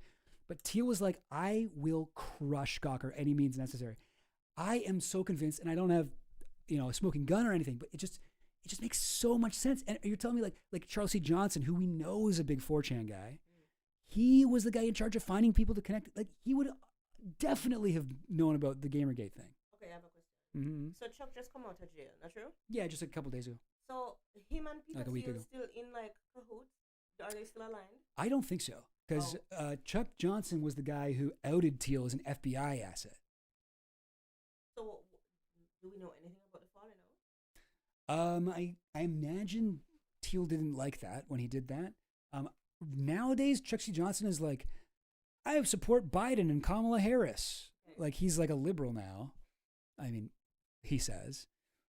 But Thiel was like, I will crush Gawker any means necessary. I am so convinced, and I don't have, a smoking gun or anything, but it just makes so much sense. And you're telling me like Charles C. Johnson, who we know is a big 4chan guy, he was the guy in charge of finding people to connect. Like he would definitely have known about the Gamergate thing. Okay, I have a question. Mm-hmm. So Chuck just come out of jail, not true? Yeah, just a couple days ago. So him and Peter like a week Thiel ago. still in like cahoots? Are they still aligned? I don't think so, because Chuck Johnson was the guy who outed Teal as an FBI asset. So, do we know anything about the falling out? I imagine Teal didn't like that when he did that. Nowadays, Chuck C. Johnson is like, I support Biden and Kamala Harris. Like, he's like a liberal now. I mean, he says.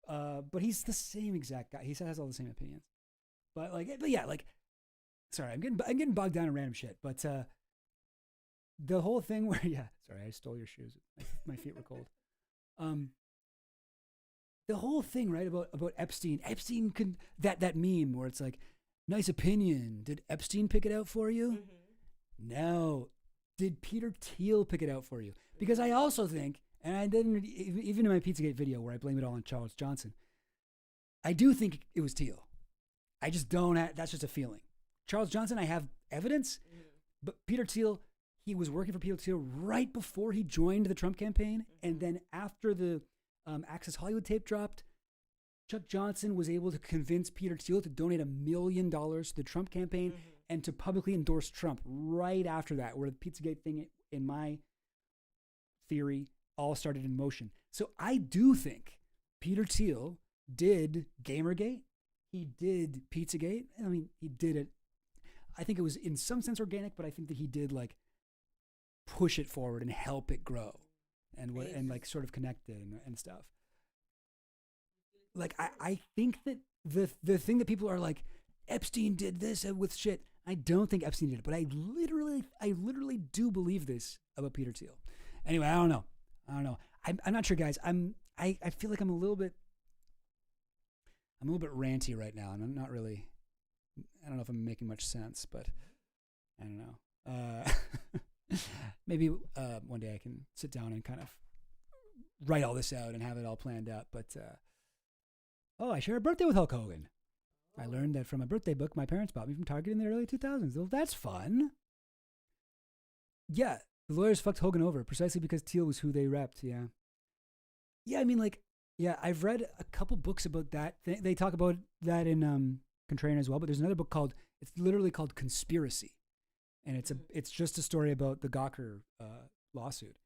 But he's the same exact guy. He has all the same opinions. But yeah, sorry, I'm getting bogged down in random shit. But the whole thing where, sorry, I stole your shoes. My feet were cold. The whole thing, right, about Epstein. Epstein could that meme where it's like, nice opinion. Did Epstein pick it out for you? Mm-hmm. No. Did Peter Thiel pick it out for you? Because I also think, and I didn't, even in my Pizzagate video where I blame it all on Charles Johnson, I do think it was Thiel. I just don't, that's just a feeling. Charles Johnson, I have evidence, but Peter Thiel, he was working for Peter Thiel right before he joined the Trump campaign. And then after the Access Hollywood tape dropped, Chuck Johnson was able to convince Peter Thiel to donate $1 million to the Trump campaign and to publicly endorse Trump right after that, where the Pizzagate thing, in my theory, all started in motion. So I do think Peter Thiel did Gamergate. He did Pizzagate. I mean, he did it. I think it was in some sense organic, but I think that he did push it forward and help it grow and sort of connect it and stuff. I think that the thing that people are like, Epstein did this with shit. I don't think Epstein did it, but I literally do believe this about Peter Thiel. Anyway, I don't know. I'm not sure, guys. I feel like I'm a little bit ranty right now, and I'm not really. I don't know if I'm making much sense, but I don't know. Maybe one day I can sit down and kind of write all this out and have it all planned out. But I share a birthday with Hulk Hogan. I learned that from a birthday book my parents bought me from Target in the early 2000s. Well, that's fun. Yeah, the lawyers fucked Hogan over precisely because Thiel was who they repped. Yeah. Yeah, I mean, I've read a couple books about that. They talk about that in Contrarian as well, but there's another book it's literally called Conspiracy. And it's just a story about the Gawker lawsuit.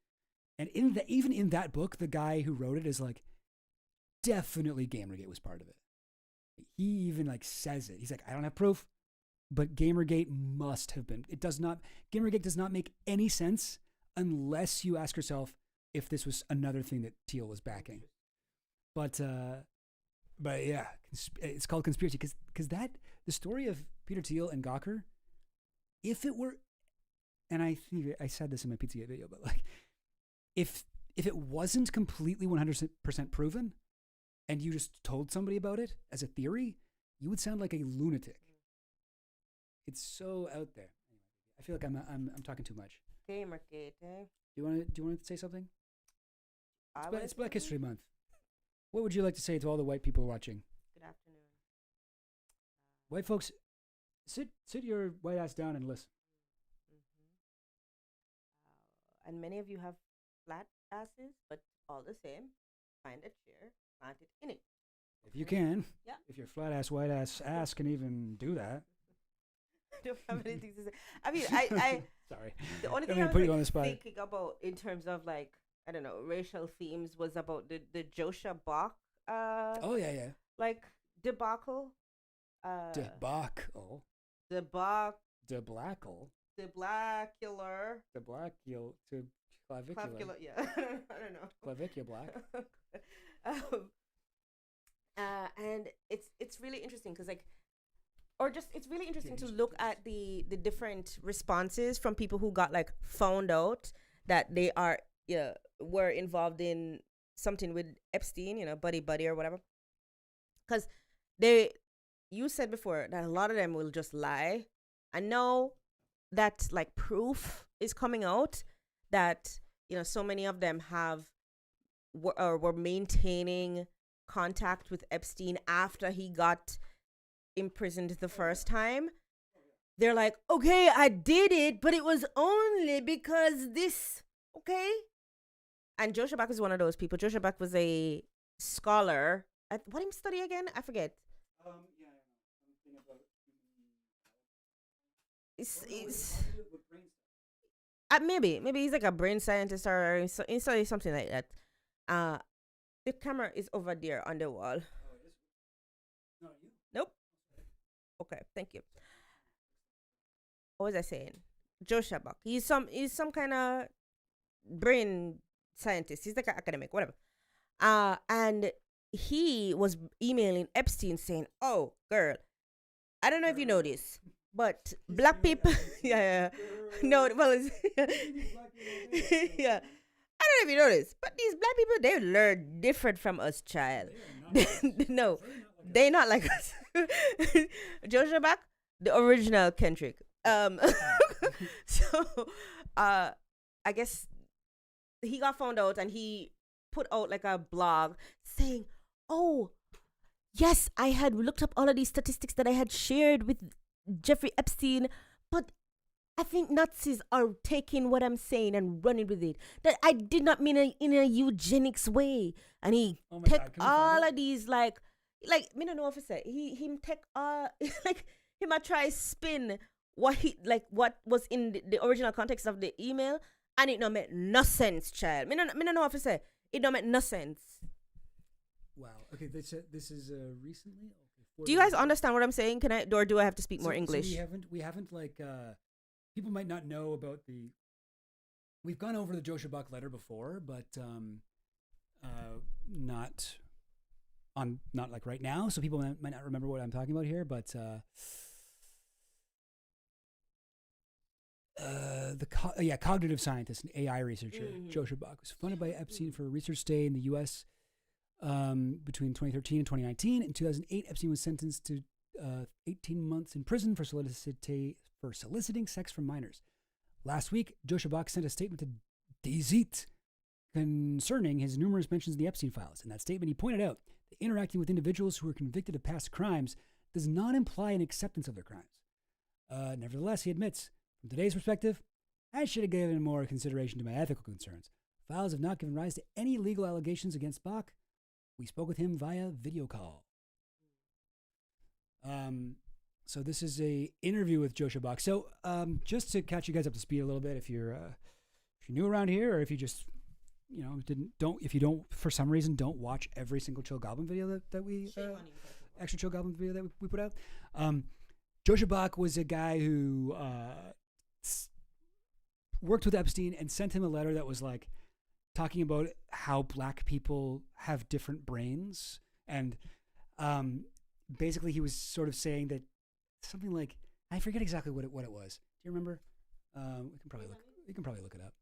And even in that book, the guy who wrote it is like, definitely Gamergate was part of it. He even says it. He's like, I don't have proof, but Gamergate must have been. Gamergate does not make any sense unless you ask yourself if this was another thing that Thiel was backing. But yeah, it's called Conspiracy because the story of Peter Thiel and Gawker, if it were, and I think I said this in my Pizzagate video, but if it wasn't completely 100% proven, and you just told somebody about it as a theory, you would sound like a lunatic. It's so out there. I feel like I'm talking too much. Gamergate, eh? Do you want to say something? It's Black History Month. What would you like to say to all the white people watching? Good afternoon. White folks, sit your white ass down and listen. And many of you have flat asses, but all the same, find a chair, plant it in it. If you can. Yeah. If your flat ass, white ass can even do that. I don't have anything to say. I mean, I sorry. The only thing I was thinking about in terms of I don't know, racial themes was about the Joshua Bach oh yeah. Debacle. Debacle. Deblacular. Clavicular. Yeah. I don't know. Clavicular black. And it's really interesting because it's really interesting to look at the different responses from people who got found out that they were involved in something with Epstein, buddy or whatever. Because you said before that a lot of them will just lie. I know that proof is coming out that so many of them were maintaining contact with Epstein after he got imprisoned the first time. They're like, okay, I did it, but it was only because this, okay? And Joshua Bach was one of those people. Joshua Bach was a scholar. What did he study again? I forget. It's maybe he's like a brain scientist or something like that. The camera is over there on the wall. Nope. Okay, thank you. What was I saying? Joshua Buck. He's some kind of brain scientist. He's like an academic, whatever. And he was emailing Epstein saying, "Oh, girl, I don't know if you know this, but black people, yeah, no, well, it's yeah, I don't know if you know this, but these black people, they learn different from us, child. No, they're not like us." Joshua Buck, the original Kendrick. So, I guess he got found out and he put out like a blog saying, "Oh, yes, I had looked up all of these statistics that I had shared with Jeffrey Epstein, but I think Nazis are taking what I'm saying and running with it. That I did not mean in a eugenics way." And he take all of these like me don't know if I say he take all like he might try spin what was in the original context of the email, and it don't make no sense, child. Me don't know if I say it don't make no sense. Wow. Okay, this is recently. Okay, do you guys understand what I'm saying? Can I, or do I have to speak more English? So we haven't like people might not know about the. We've gone over the Joshua Buck letter before, but not like right now. So people might not remember what I'm talking about here, but cognitive scientist and AI researcher Joshua Buck was funded by Epstein for a research stay in the U.S. Between 2013 and 2019. In 2008, Epstein was sentenced to 18 months in prison for soliciting sex from minors. Last week, Joshua Buck sent a statement to DZEET concerning his numerous mentions in the Epstein files. In that statement, he pointed out that interacting with individuals who were convicted of past crimes does not imply an acceptance of their crimes. Nevertheless, he admits, from today's perspective, I should have given more consideration to my ethical concerns. Files have not given rise to any legal allegations against Buck. We spoke with him via video call. So this is a interview with Joshua Buck. So just to catch you guys up to speed a little bit, if you're new around here, or if you just if you don't for some reason don't watch every single Chill Goblin video that we extra Chill Goblin video that we put out. Joshua Buck was a guy who worked with Epstein and sent him a letter that was like talking about how black people have different brains, and basically he was sort of saying that something like, I forget exactly what it was. Do you remember? We can probably look it up.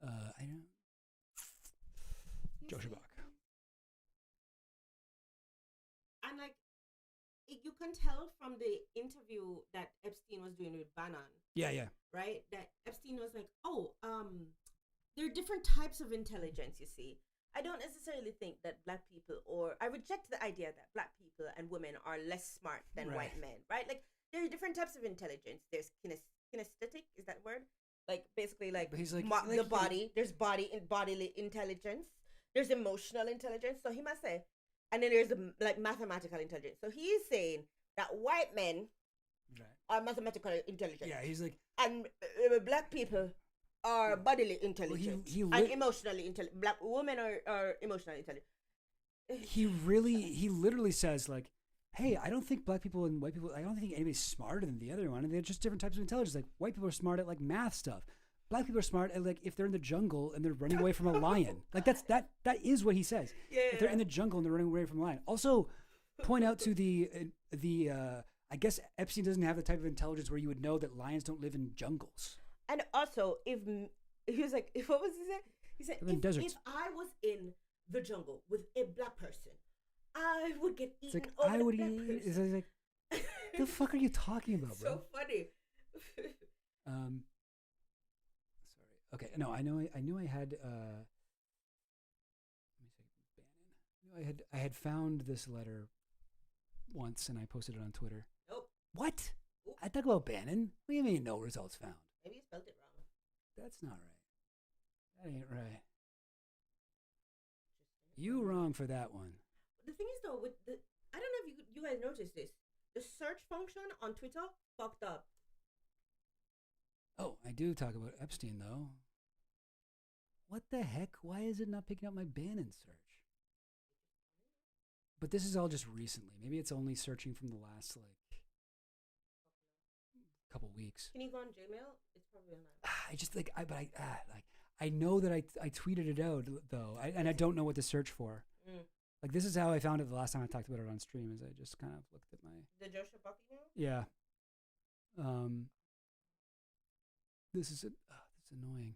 I don't know. Joshua Buck. And like, you can tell from the interview that Epstein was doing with Bannon. Yeah. Right? That Epstein was like, there are different types of intelligence, you see. I don't necessarily think that black people, or I reject the idea that black people and women are less smart than white men, right? Like, there are different types of intelligence. There's kinesthetic, is that word? Like, basically, like, the body. There's bodily intelligence. There's emotional intelligence. So he must say, and then there's like mathematical intelligence. So he's saying that white men are mathematical intelligent. Yeah, he's like, and black people are bodily intelligent and emotionally intelligent. Black women are emotionally intelligent. He literally says like, hey, I don't think black people and white people, I don't think anybody's smarter than the other one, and they're just different types of intelligence. Like, white people are smart at like math stuff. Black people are smart at like if they're in the jungle and they're running away from a lion. Like that is what he says. Yeah. If they're in the jungle and they're running away from a lion. Also, point out to the I guess Epstein doesn't have the type of intelligence where you would know that lions don't live in jungles. And also, if he was like, what was he saying? He said, if I was in the jungle with a black person, I would get eaten over the black person. It's like, the fuck are you talking about, bro? So funny. Sorry. Okay, no, I knew I had. Let me see, Bannon. I had found this letter once, and I posted it on Twitter. Nope. What? Oop. I talk about Bannon. What do you mean no results found? Maybe you spelled it wrong. That's not right. That ain't right. You wrong for that one. The thing is though, I don't know if you guys noticed this. The search function on Twitter fucked up. I do talk about Epstein, though. What the heck? Why is it not picking up my Bannon search? But this is all just recently. Maybe it's only searching from the last, like, couple weeks. Can you go on Gmail? It's probably on that. I just, like, I know that I tweeted it out, though, and I don't know what to search for. Like, this is how I found it the last time I talked about it on stream, is I just kind of looked at my... The Joshua Buck email? Yeah. This is annoying.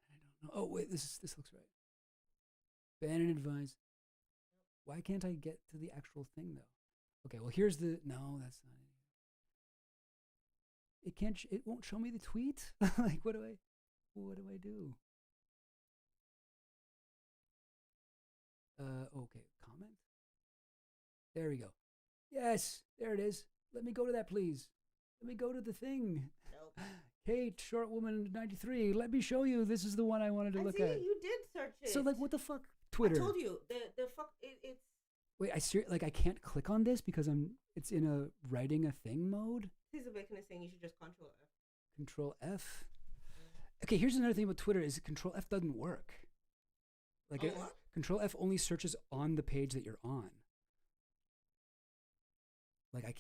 I don't know. Oh, wait, this looks right. Bannon advised. Why can't I get to the actual thing, though? Okay, well, here's the... No, that's not it. It can't... It won't show me the tweet? Like, what do I do? Okay, comment. There we go. Yes, there it is. Let me go to that, please. Let me go to the thing. Nope. Kate, short woman 93. Let me show you. This is the one I wanted to look at. You did search it. So, like, what the fuck? Twitter. I told you. The fuck. It's. Wait, I can't click on this because it's in a writing a thing mode. He's awakening saying you should just Control F. Control F. Okay, here's another thing about Twitter is Control F doesn't work. Like, Control F only searches on the page that you're on. Like, I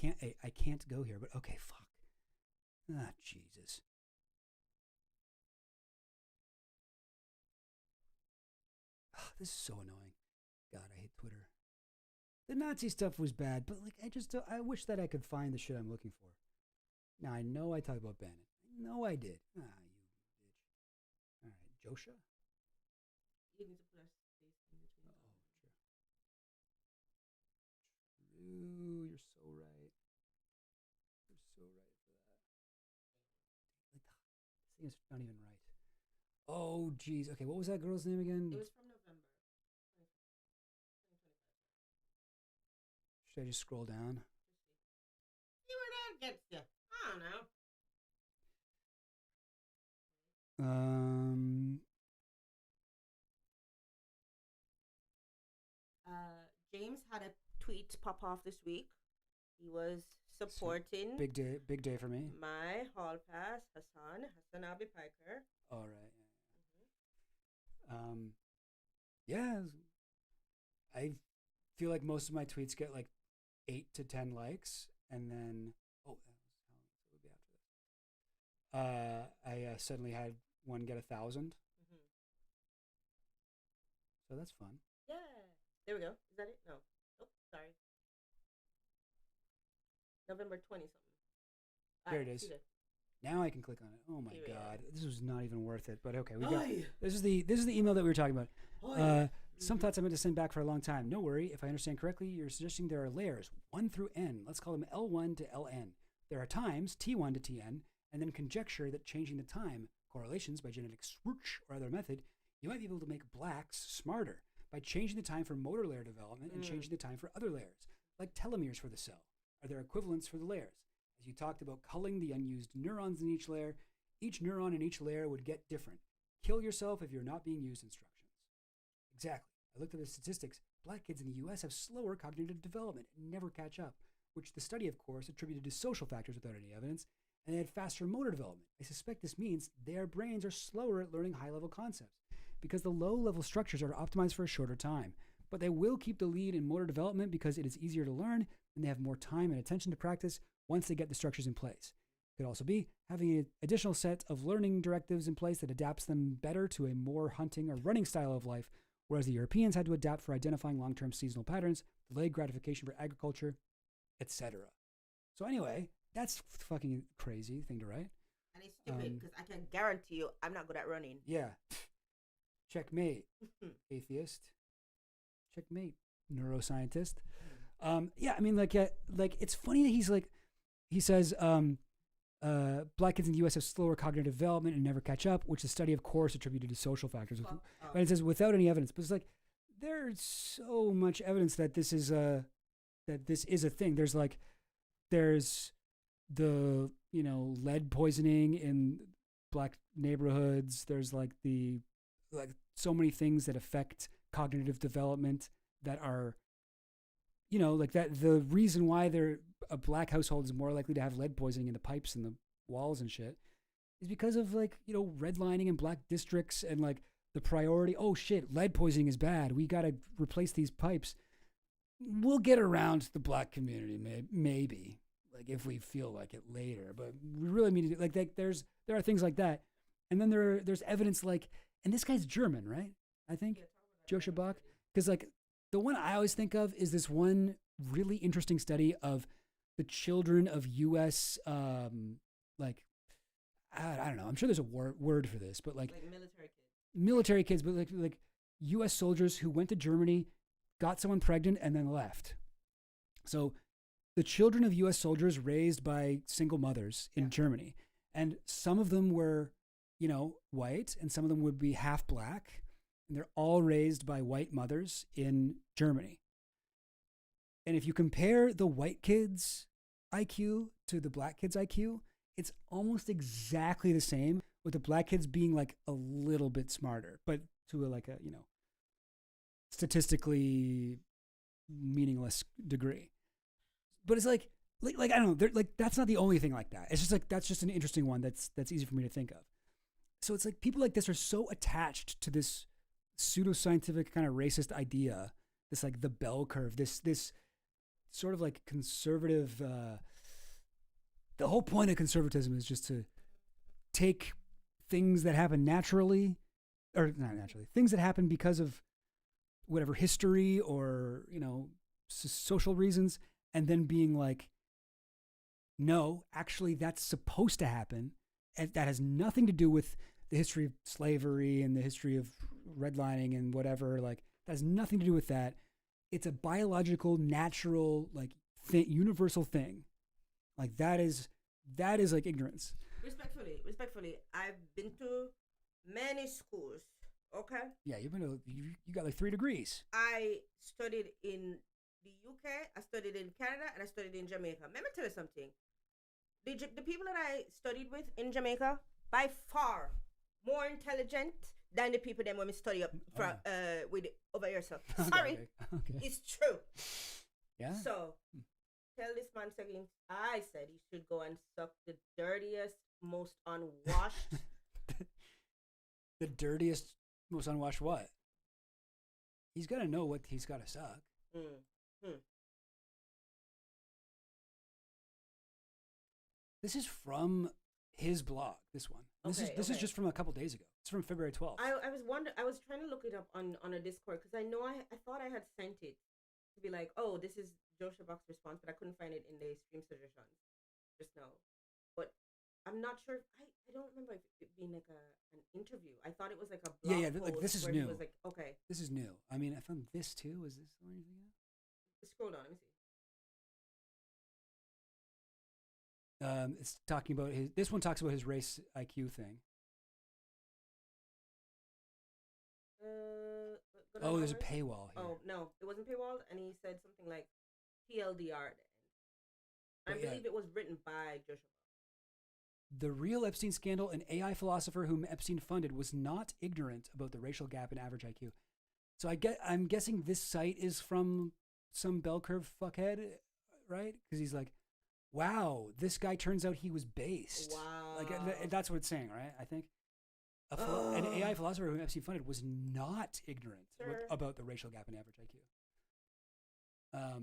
can't go here, but okay, fuck. Ah, Jesus. Oh, this is so annoying. God, I hate Twitter. The Nazi stuff was bad, but like, I wish that I could find the shit I'm looking for. Now, I know I talked about Bannon. I know I did. Ah, you bitch. All right, Joshua? You need to put a space in between. Oh, sure. True, you're so right. You're so right for that. Like, this thing is not even right. Oh, geez. Okay, what was that girl's name again? It was from November 2025. Should I just scroll down? See where that gets you. I don't know. James had a tweet pop off this week. He was supporting big day for me. My hall pass, Hassan Abi Piker. All right. Yeah. I feel like most of my tweets get like 8 to 10 likes, and then it would be after this. I suddenly had one get 1,000. So that's fun. Yeah. There we go. Is that it? No. Oh, sorry. November 20 something. There it is. Now I can click on it. Oh my God, this was not even worth it. But okay, we got. This is the email that we were talking about. Some thoughts I meant to send back for a long time. No worry, if I understand correctly, you're suggesting there are layers 1 through n. Let's call them L1 to Ln. There are times T1 to Tn, and then conjecture that changing the time correlations by genetic swoosh or other method, you might be able to make blacks smarter by changing the time for motor layer development and changing the time for other layers, like telomeres for the cell. Are there equivalents for the layers? As you talked about culling the unused neurons in each neuron in each layer would get different. Kill yourself if you're not being used instructions. Exactly. I looked at the statistics. Black kids in the US have slower cognitive development and never catch up, which the study, of course, attributed to social factors without any evidence, and they had faster motor development. I suspect this means their brains are slower at learning high-level concepts because the low-level structures are optimized for a shorter time. But they will keep the lead in motor development because it is easier to learn and they have more time and attention to practice once they get the structures in place. It could also be having an additional set of learning directives in place that adapts them better to a more hunting or running style of life, whereas the Europeans had to adapt for identifying long-term seasonal patterns, delayed gratification for agriculture, etc. So anyway, that's fucking crazy thing to write. And it's stupid because I can guarantee you I'm not good at running. Yeah. Checkmate, atheist. Checkmate, neuroscientist. Yeah, I mean, like it's funny that he says, black kids in the U.S. have slower cognitive development and never catch up, which the study, of course, attributed to social factors. And it says without any evidence, but it's like there's so much evidence that this is a thing. There's the lead poisoning in black neighborhoods. There's so many things that affect cognitive development that are, that the reason why a black household is more likely to have lead poisoning in the pipes and the walls and shit is because of like, redlining in black districts and like the priority. Oh shit, lead poisoning is bad. We got to replace these pipes. We'll get around to the black community, maybe, like if we feel like it later. But we really need to there are things like that, and then there's evidence like, and this guy's German, right? I think Joshua Bach, because like the one I always think of is this one really interesting study of the children of U.S. Like I don't know. I'm sure there's a word for this, but like military kids, but like U.S. soldiers who went to Germany, got someone pregnant, and then left. So the children of U.S. soldiers raised by single mothers in Germany, and some of them were, white, and some of them would be half black, and they're all raised by white mothers in Germany. And if you compare the white kids' IQ to the black kids' IQ, it's almost exactly the same, with the black kids being like a little bit smarter, but to a statistically meaningless degree. But it's like I don't know, that's not the only thing like that. It's just like, that's just an interesting one that's easy for me to think of. So it's like people like this are so attached to this pseudoscientific kind of racist idea, this like the Belle curve, this sort of like conservative, the whole point of conservatism is just to take things that happen naturally, or not naturally, things that happen because of whatever history or, social reasons, and then being like, no, actually that's supposed to happen. And that has nothing to do with the history of slavery and the history of redlining and whatever. Like, that has nothing to do with that. It's a biological, natural, like universal thing. Like that is like ignorance. Respectfully, I've been to many schools. Okay. Yeah, you got like 3 degrees. I studied in the UK, I studied in Canada, and I studied in Jamaica. Let me tell you something. The people that I studied with in Jamaica, by far more intelligent than the people that when we study up with over here. So sorry, okay. It's true. Yeah. So tell this man second. I said he should go and suck the dirtiest, most unwashed. The dirtiest, most unwashed what? He's got to know what he's got to suck. This is from his blog, this one. This is just from a couple days ago. It's from February 12th. I was trying to look it up on a Discord because I know I thought I had sent it to be like, oh, this is Joshua Bach's response, but I couldn't find it in the stream suggestions just now. But I'm not sure. I don't remember it being like an interview. I thought it was like a blog post like this is where new. He was like, okay, this is new. I mean, I found this too. Is this the one you're thinking of? Scroll down. Let me see. It's talking about this one talks about his race IQ thing. Oh, there's a paywall here. Oh, no, it wasn't paywall, and he said something like TLDR at the end. I believe it was written by Joshua. The real Epstein scandal, an AI philosopher whom Epstein funded, was not ignorant about the racial gap in average IQ. So I'm guessing this site is from some bell curve fuckhead, right? Because he's like, wow, this guy turns out he was based. Wow. Like that's what it's saying, right? I think an AI philosopher whom Epstein funded was not ignorant about the racial gap in average IQ. I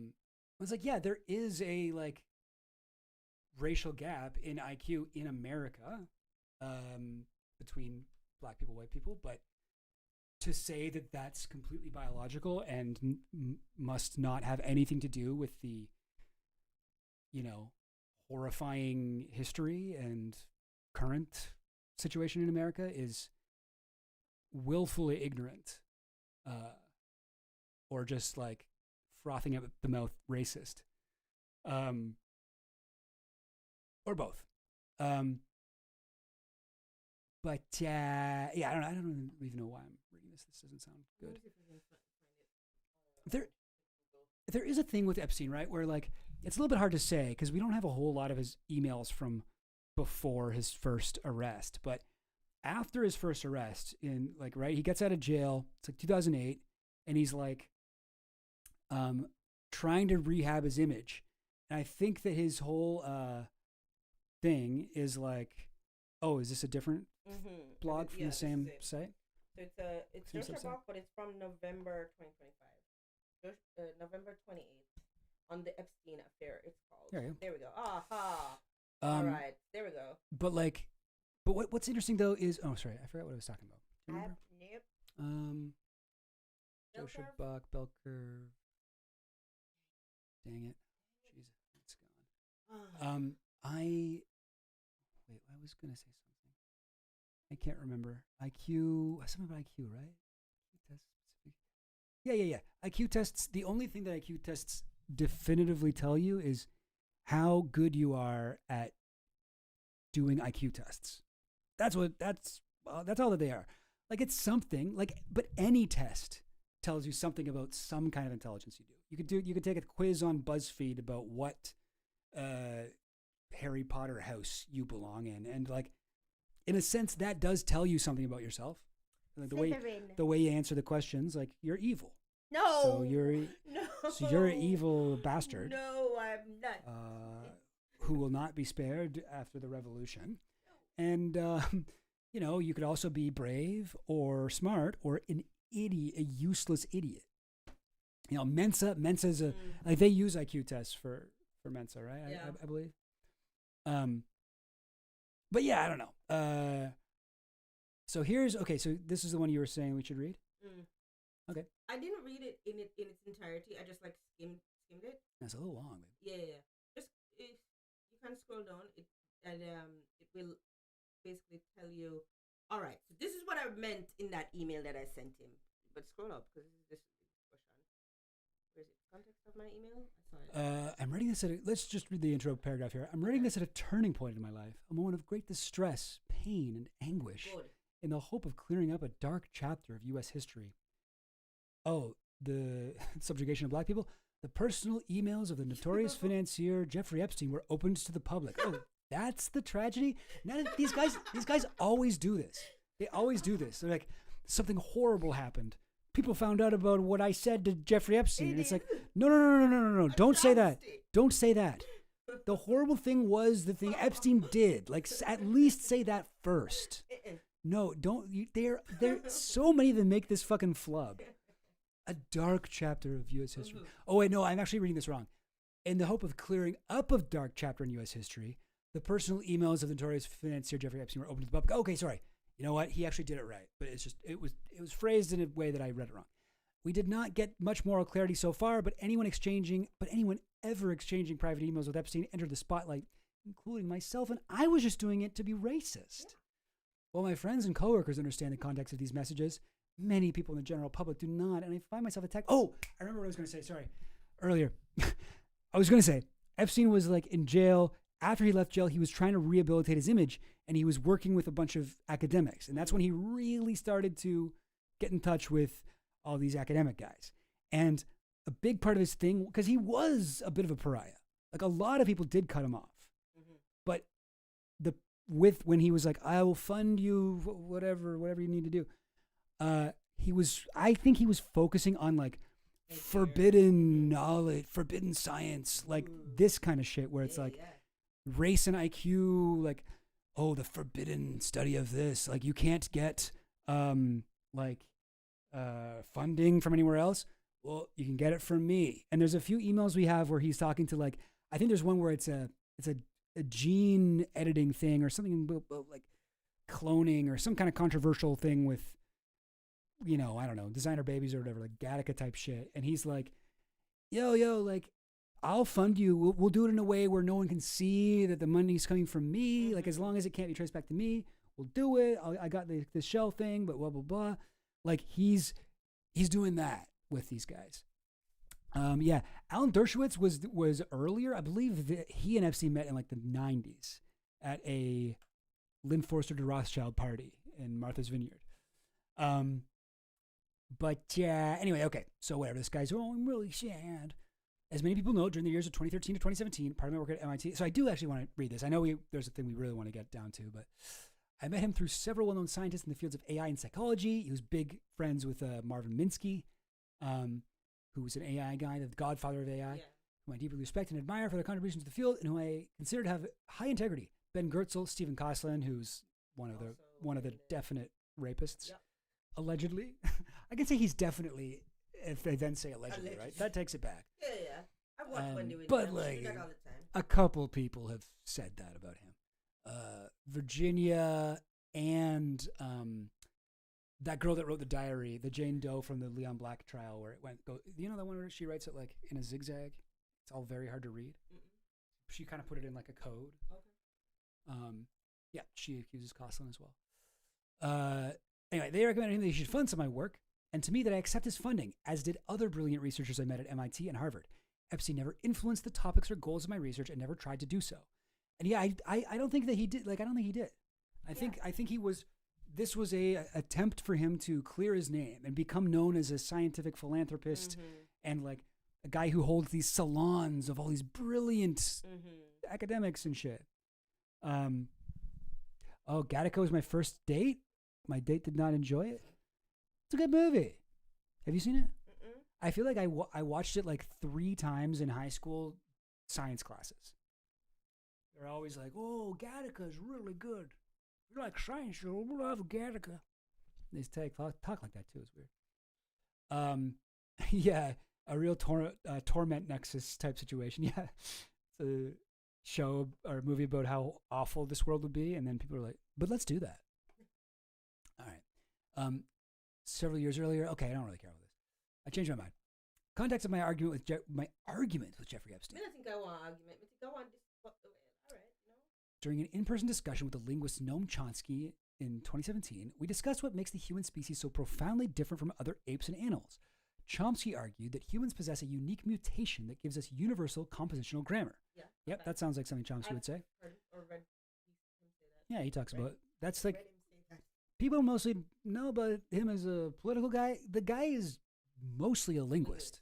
was like, yeah, there is a like racial gap in IQ in America between black people, white people, but to say that that's completely biological and must not have anything to do with the, horrifying history and current situation in America is willfully ignorant, or just like frothing at the mouth racist, or both. But yeah, I don't even know why I'm reading this. This doesn't sound good. There is a thing with Epstein, right, where like it's a little bit hard to say because we don't have a whole lot of his emails from before his first arrest, but after his first arrest he gets out of jail, it's like 2008, and he's like trying to rehab his image. And I think that his whole thing is like, Oh, is this a different blog from the same is site? So it's Same Joshua subsite? Bach, but it's from November 2025. November 28th on the Epstein affair. It's called. There you go. There we go. Aha. All right. There we go. But what's interesting though is sorry, I forgot what I was talking about. Do you remember? Nope. Joshua Bach, bell curve. Dang it. Jeez, it's gone. Wait, I was gonna say something. I can't remember. Something about IQ, right? IQ test specific. Yeah. IQ tests. The only thing that IQ tests definitively tell you is how good you are at doing IQ tests. That's all that they are. Like it's something. But any test tells you something about some kind of intelligence you do. You could take a quiz on BuzzFeed about what Harry Potter house you belong in, and like in a sense that does tell you something about yourself. Like the way you answer the questions, like you're evil. No. So you're an evil bastard. No, I'm not. Who will not be spared after the revolution. And you could also be brave or smart or an idiot, a useless idiot. Mensa's like they use IQ tests for Mensa, right? Yeah. I believe. But yeah, I don't know. So this is the one you were saying we should read. Okay. I didn't read it in its entirety. I just skimmed it. That's a little long. Babe. Yeah. Just if you can scroll down, it will basically tell you. All right, so this is what I meant in that email that I sent him. But scroll up because this is the question. Where's it? Context of my email? I saw it. I'm writing this let's just read the intro paragraph here. I'm writing this at a turning point in my life, a moment of great distress, pain, and anguish, in the hope of clearing up a dark chapter of U.S. history. Oh, the subjugation of black people? The personal emails of the notorious financier Jeffrey Epstein were opened to the public. Oh, that's the tragedy? Now, these guys always do this. They always do this. They're like, something horrible happened. People found out about what I said to Jeffrey Epstein. And it's like, no. Don't say that. Don't say that. The horrible thing was the thing Epstein did. Like, at least say that first. No, don't. There so many that make this fucking flub. A dark chapter of U.S. history. Oh, wait, no, I'm actually reading this wrong. In the hope of clearing up a dark chapter in U.S. history, the personal emails of the notorious financier Jeffrey Epstein were open to the public. Okay, sorry. You know what? He actually did it right. But it was phrased in a way that I read it wrong. We did not get much moral clarity so far, but anyone ever exchanging private emails with Epstein entered the spotlight, including myself, and I was just doing it to be racist. While my friends and coworkers understand the context of these messages, many people in the general public do not, and I find myself attacked. Oh, I remember what I was going to say. Sorry. Earlier. I was going to say, Epstein was like in jail. After he left jail, he was trying to rehabilitate his image, and he was working with a bunch of academics. And that's when he really started to get in touch with all these academic guys. And a big part of his thing, because he was a bit of a pariah. Like a lot of people did cut him off. But when he was like, I will fund you, whatever you need to do. I think he was focusing on like forbidden knowledge, forbidden science, like this kind of shit where it's like race and IQ, like, oh, the forbidden study of this. Like you can't get funding from anywhere else. Well, you can get it from me. And there's a few emails we have where he's talking to like, I think there's one where it's a gene editing thing or something like cloning or some kind of controversial thing with, I don't know, designer babies or whatever, like Gattaca type shit. And he's like, yo, like, I'll fund you. We'll do it in a way where no one can see that the money's coming from me. Like, as long as it can't be traced back to me, we'll do it. I got the shell thing, but blah, blah, blah. Like, he's doing that with these guys. Alan Dershowitz was earlier. I believe that he and Epstein met in like the 90s at a Lynn Forster de Rothschild party in Martha's Vineyard. Anyway, okay. So whatever, this guy's, I'm really sad. As many people know, during the years of 2013 to 2017, part of my work at MIT, so I do actually want to read this. I know there's a thing we really want to get down to, but I met him through several well-known scientists in the fields of AI and psychology. He was big friends with Marvin Minsky, who was an AI guy, the godfather of AI, who I deeply respect and admire for their contributions to the field, and who I consider to have high integrity, Ben Goertzel, Stephen Kosslyn, who's one of the definite rapists, allegedly. I can say he's definitely, if they then say allegedly, right? That takes it back. Yeah. I've watched Wendy Williams. But She like, do that all the time. a couple people have said that about him. Virginia and that girl that wrote the diary, the Jane Doe from the Leon Black trial, where it you know that one where she writes it like in a zigzag? It's all very hard to read. She kind of put it in like a code. Okay. Yeah, she accuses Kosslyn as well. Anyway, they recommended him that he should fund some of my work, and to me that I accept his funding, as did other brilliant researchers I met at MIT and Harvard. Epstein never influenced the topics or goals of my research and never tried to do so. And yeah, I don't think that he did. Like, I don't think he did. I think he was. This was a attempt for him to clear his name and become known as a scientific philanthropist and like a guy who holds these salons of all these brilliant academics and shit. Gattaca was my first date. My date did not enjoy it. It's a good movie. Have you seen it? I feel like I watched it like 3 times in high school science classes. They're always like, "Oh, Gattaca is really good. You like science, so we'll have a Gattaca." They talk like that too. It's weird. Yeah, a real torment nexus type situation. Yeah, it's a show or a movie about how awful this world would be, and then people are like, "But let's do that." All right. Several years earlier, okay, I don't really care about this. I changed my mind. Context of my argument with Jeffrey Epstein. I don't think I want an argument. I think I want this. All right, no. During an in-person discussion with the linguist Noam Chomsky in 2017, we discussed what makes the human species so profoundly different from other apes and animals. Chomsky argued that humans possess a unique mutation that gives us universal compositional grammar. Yeah. Yep, that sounds like something Chomsky would say. Heard or read him say that. Yeah, he talks about that's like people mostly know about him as a political guy. The guy is mostly a linguist.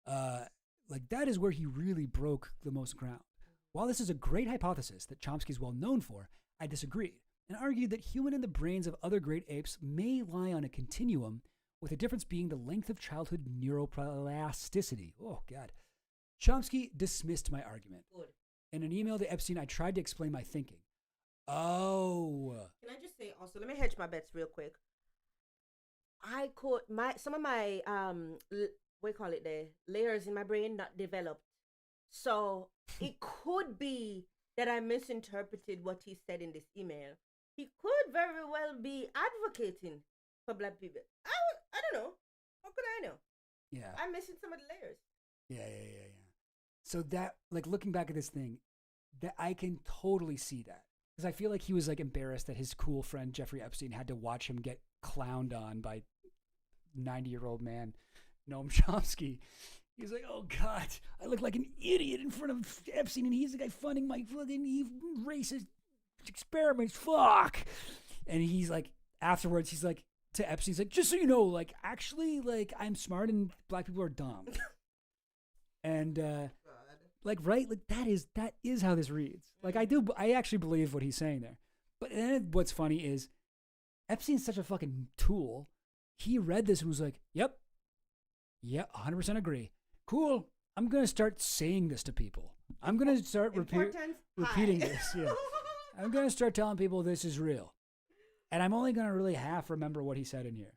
Like that is where he really broke the most ground. While this is a great hypothesis that Chomsky is well known for, I disagreed and argued that human and the brains of other great apes may lie on a continuum, with the difference being the length of childhood neuroplasticity. Oh, God. Chomsky dismissed my argument. Good. In an email to Epstein, I tried to explain my thinking. Oh. Can I just say also, let me hedge my bets real quick. Some of my the layers in my brain not developed. So it could be that I misinterpreted what he said in this email. He could very well be advocating for black people. I don't know. How could I know? Yeah. I'm missing some of the layers. Yeah. So that, like, looking back at this thing, that I can totally see that. Because I feel like he was, like, embarrassed that his cool friend Jeffrey Epstein had to watch him get clowned on by 90-year-old man Noam Chomsky. He's like, "Oh, God, I look like an idiot in front of Epstein, and he's the guy funding my fucking racist experiments. Fuck." And he's like, afterwards, he's like, to Epstein, he's like, "Just so you know, like, actually, like, I'm smart and black people are dumb." And, like, right? Like, that is how this reads. Like, I actually believe what he's saying there. But then what's funny is Epstein's such a fucking tool. He read this and was like, yep, 100% agree. Cool. I'm going to start saying this to people. I'm going to start repeating this. Yeah. I'm going to start telling people this is real. And I'm only going to really half remember what he said in here.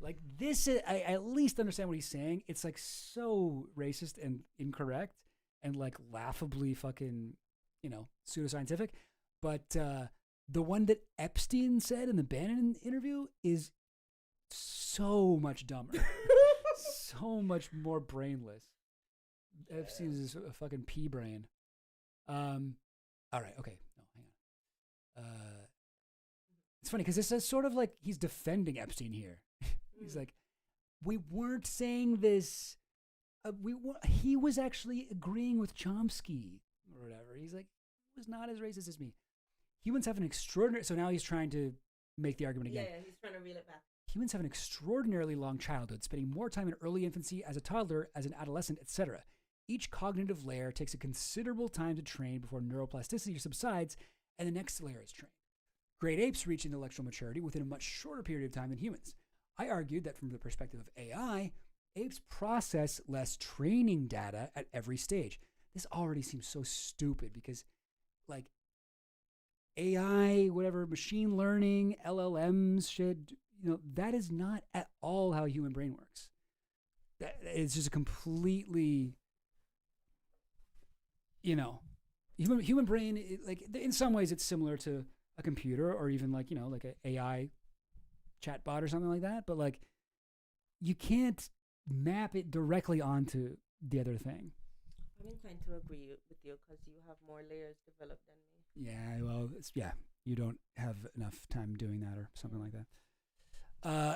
Like this, I at least understand what he's saying. It's like so racist and incorrect and like laughably fucking, pseudoscientific. But the one that Epstein said in the Bannon interview is so much dumber. So much more brainless. Epstein is a fucking pea brain. All right, okay. No, hang on. It's funny because this is sort of like he's defending Epstein here. He's like, we weren't saying this. He was actually agreeing with Chomsky or whatever. He's like, he was not as racist as me. Humans have an extraordinary. So now he's trying to make the argument again. Yeah, he's trying to reel it back. Humans have an extraordinarily long childhood, spending more time in early infancy, as a toddler, as an adolescent, etc. Each cognitive layer takes a considerable time to train before neuroplasticity subsides and the next layer is trained. Great apes reach intellectual maturity within a much shorter period of time than humans. I argued that from the perspective of AI, apes process less training data at every stage. This already seems so stupid because, like AI, whatever, machine learning, LLMs should, that is not at all how human brain works. It's just a completely, human brain, like in some ways it's similar to a computer or even like, like an AI chatbot or something like that. But like, you can't map it directly onto the other thing. I'm inclined to agree with you because you have more layers developed than me. Yeah, well, you don't have enough time doing that or something like that.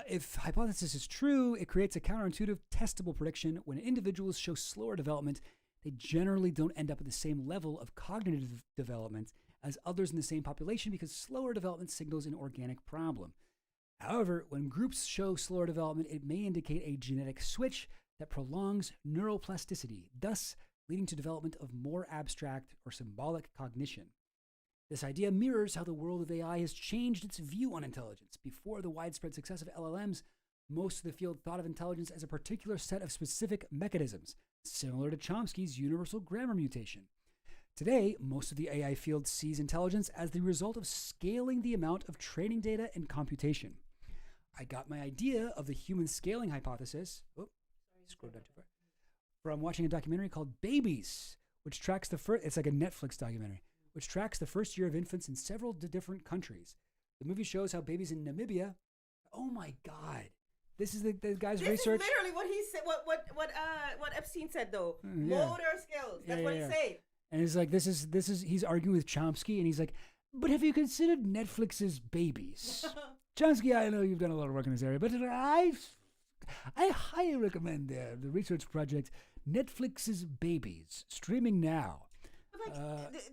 If hypothesis is true, it creates a counterintuitive testable prediction. When individuals show slower development, they generally don't end up at the same level of cognitive development as others in the same population because slower development signals an organic problem. However, when groups show slower development, it may indicate a genetic switch that prolongs neuroplasticity, thus leading to development of more abstract or symbolic cognition. This idea mirrors how the world of AI has changed its view on intelligence. Before the widespread success of LLMs, most of the field thought of intelligence as a particular set of specific mechanisms, similar to Chomsky's universal grammar mutation. Today, most of the AI field sees intelligence as the result of scaling the amount of training data and computation. I got my idea of the human scaling hypothesis scroll down too far, from watching a documentary called Babies, which tracks it's like a Netflix documentary, which tracks the first year of infants in several different countries. The movie shows how babies in Namibia, oh my God, this is the guy's research. This is literally what he said, what Epstein said though. Motor skills, that's what he said. And it's like, this is, he's arguing with Chomsky and he's like, but have you considered Netflix's Babies? Chomsky, I know you've done a lot of work in this area, but I highly recommend the research project Netflix's Babies, streaming now. But like,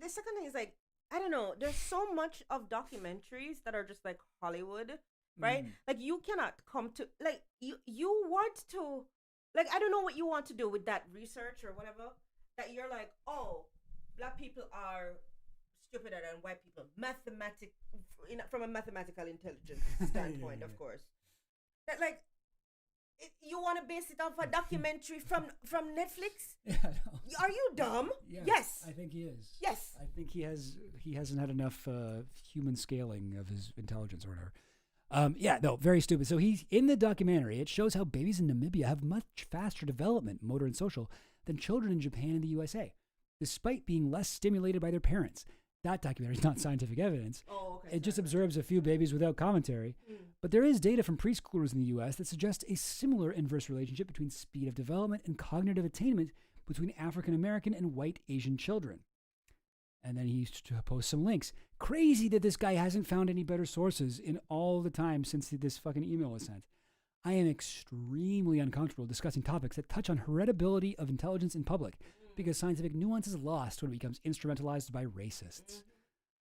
the second thing is like, I don't know, there's so much of documentaries that are just like Hollywood, right? Like you cannot come to, like you want to, like, I don't know what you want to do with that research or whatever, that you're like, oh, black people are stupider than white people, from a mathematical intelligence standpoint, of course. That like, you want to base it off a documentary from Netflix? Yeah, no. Are you dumb? Yes. I think he is. Yes. I think he hasn't had enough human scaling of his intelligence or whatever. Very stupid. So he's in the documentary. It shows how babies in Namibia have much faster development, motor and social, than children in Japan and the USA, despite being less stimulated by their parents. That documentary is not scientific evidence. Oh, okay. It just observes a few babies without commentary. But there is data from preschoolers in the U.S. that suggests a similar inverse relationship between speed of development and cognitive attainment between African American and white Asian children. And then he used to post some links. Crazy that this guy hasn't found any better sources in all the time since this fucking email was sent. I am extremely uncomfortable discussing topics that touch on heritability of intelligence in public because scientific nuance is lost when it becomes instrumentalized by racists.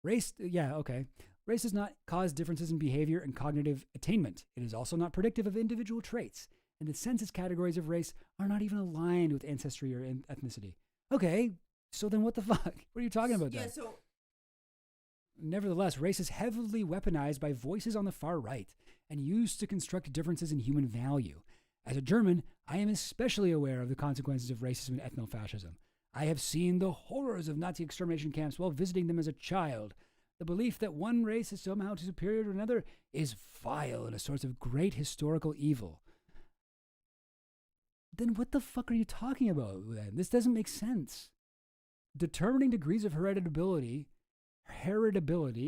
Race does not cause differences in behavior and cognitive attainment. It is also not predictive of individual traits, and the census categories of race are not even aligned with ancestry or ethnicity. Okay, so then what the fuck? What are you talking about then? Nevertheless, race is heavily weaponized by voices on the far right and used to construct differences in human value. As a German, I am especially aware of the consequences of racism and ethno-fascism. I have seen the horrors of Nazi extermination camps while visiting them as a child. The belief that one race is somehow superior to another is vile and a source of great historical evil. Then what the fuck are you talking about then? This doesn't make sense. Determining degrees of heritability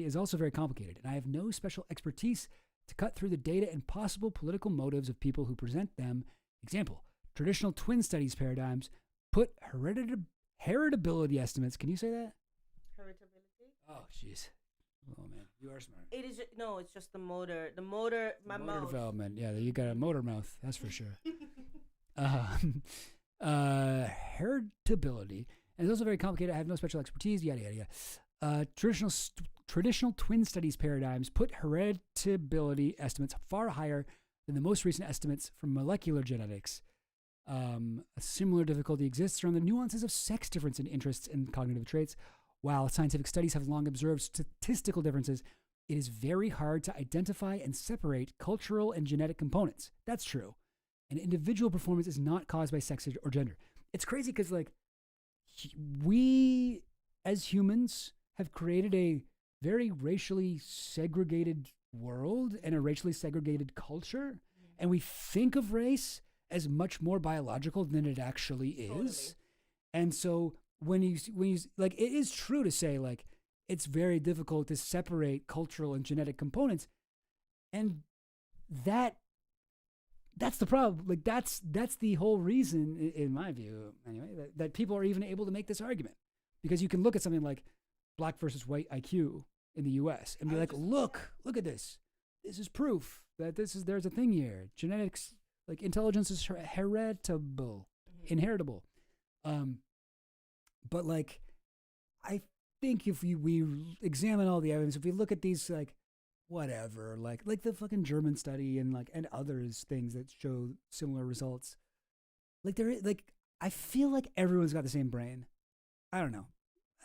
is also very complicated, and I have no special expertise to cut through the data and possible political motives of people who present them. Example, traditional twin studies paradigms put heritability estimates. Can you say that? Heritability? Oh, jeez. Oh, man. You are smart. It is, no, it's just the motor, motor mouth. Development. Yeah, you got a motor mouth. That's for sure. Heritability. And it's also very complicated. I have no special expertise. Yada, yada, yada. Traditional twin studies paradigms put heritability estimates far higher than the most recent estimates from molecular genetics. A similar difficulty exists around the nuances of sex difference in interests and cognitive traits. While scientific studies have long observed statistical differences, it is very hard to identify and separate cultural and genetic components. That's true. And individual performance is not caused by sex or gender. It's crazy because, like, we as humans have created a very racially segregated world and a racially segregated culture. And we think of race as much more biological than it actually is. Totally. And so when you like, it is true to say like, it's very difficult to separate cultural and genetic components. And that's the problem. Like that's the whole reason, in my view, anyway, that people are even able to make this argument, because you can look at something like black versus white IQ in the U.S. and be like, look at this. This is proof that there's a thing here. Genetics, like intelligence is heritable, inheritable. But like, I think if we examine all the evidence, if we look at these like whatever, like the fucking German study and others things that show similar results, like I feel like everyone's got the same brain. I don't know.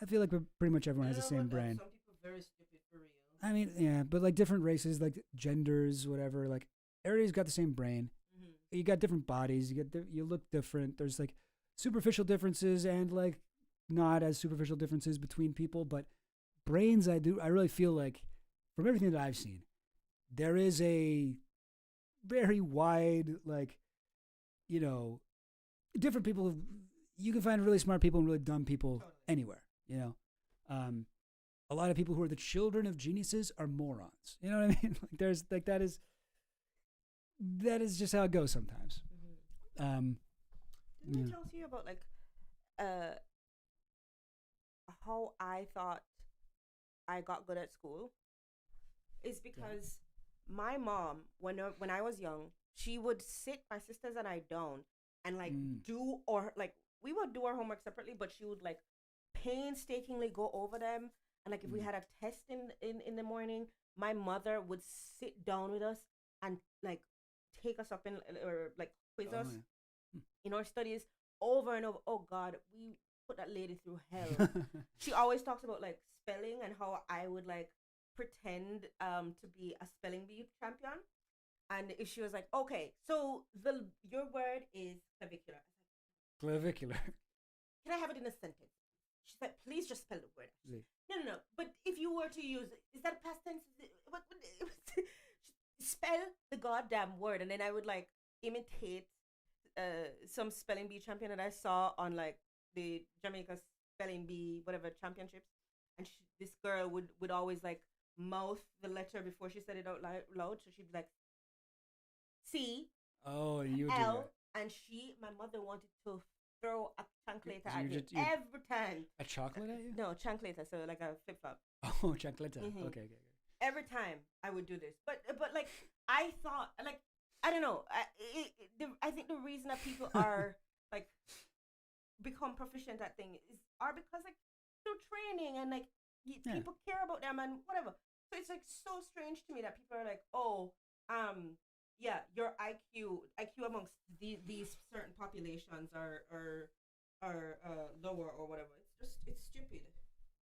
I feel like pretty much everyone has the same brain. Some people very stupid for real. I mean, yeah, but like different races, like genders, whatever, like everybody's got the same brain. You got different bodies. You look different. There's like superficial differences and like not as superficial differences between people, but brains, I really feel like from everything that I've seen, there is a very wide, like, different people. You can find really smart people and really dumb people anywhere, a lot of people who are the children of geniuses are morons. You know what I mean? Like there's like, that is just how it goes sometimes. Didn't I tell you about like how I thought I got good at school? Is because my mom, when I was young, she would sit my sisters and I down and like we would do our homework separately, but she would like painstakingly go over them. And like if we had a test in the morning, my mother would sit down with us and like take us up or like quiz us in our studies over and over. Oh God, we put that lady through hell. She always talks about like spelling and how I would like pretend to be a spelling bee champion. And if she was like, okay, so your word is clavicular. Clavicular. Can I have it in a sentence? She said, please just spell the word. No. But if you were to use, is that past tense? Spell the goddamn word. And then I would like imitate some spelling bee champion that I saw on like the Jamaica spelling bee, whatever, championships. And this girl would always like mouth the letter before she said it out loud. So she'd be like, C. Oh, you would L. do that. And my mother wanted to throw a chancleta at me every time. A chocolate at you? No, chancleta, so like a flip-flop. Oh, chancleta. Okay. Every time I would do this. But like, I thought, like, I don't know. I think the reason that people are, like, become proficient at things are because, like, through training and, like, people care about them and whatever. So it's, like, so strange to me that people are like, oh, your IQ amongst these certain populations are lower or whatever. It's stupid.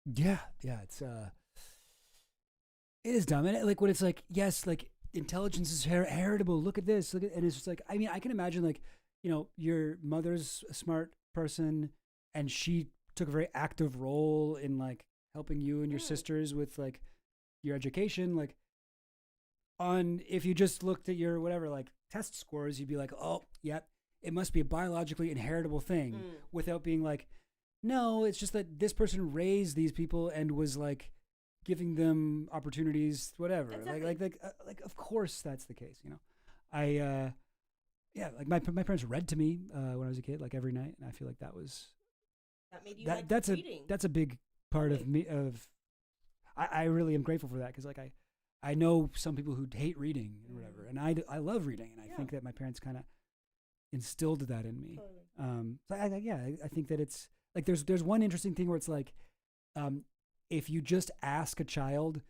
Yeah, it is dumb. And like when it's like, yes, like intelligence is heritable. Look at this. And it's just like, I mean, I can imagine like, your mother's a smart person and she took a very active role in like helping you and your sisters with like your education. Like if you just looked at your whatever, like test scores, you'd be like, oh, yeah, it must be a biologically inheritable thing without being like, no, it's just that this person raised these people and was like giving them opportunities, whatever. Exactly. Like of course that's the case, like my parents read to me when I was a kid, like every night, and I feel like that made you that's reading. That's a big part of me. I really am grateful for that because like I know some people who hate reading and whatever, and I love reading, and I think that my parents kind of instilled that in me. Totally. So I think that it's like there's one interesting thing where it's like, if you just ask a child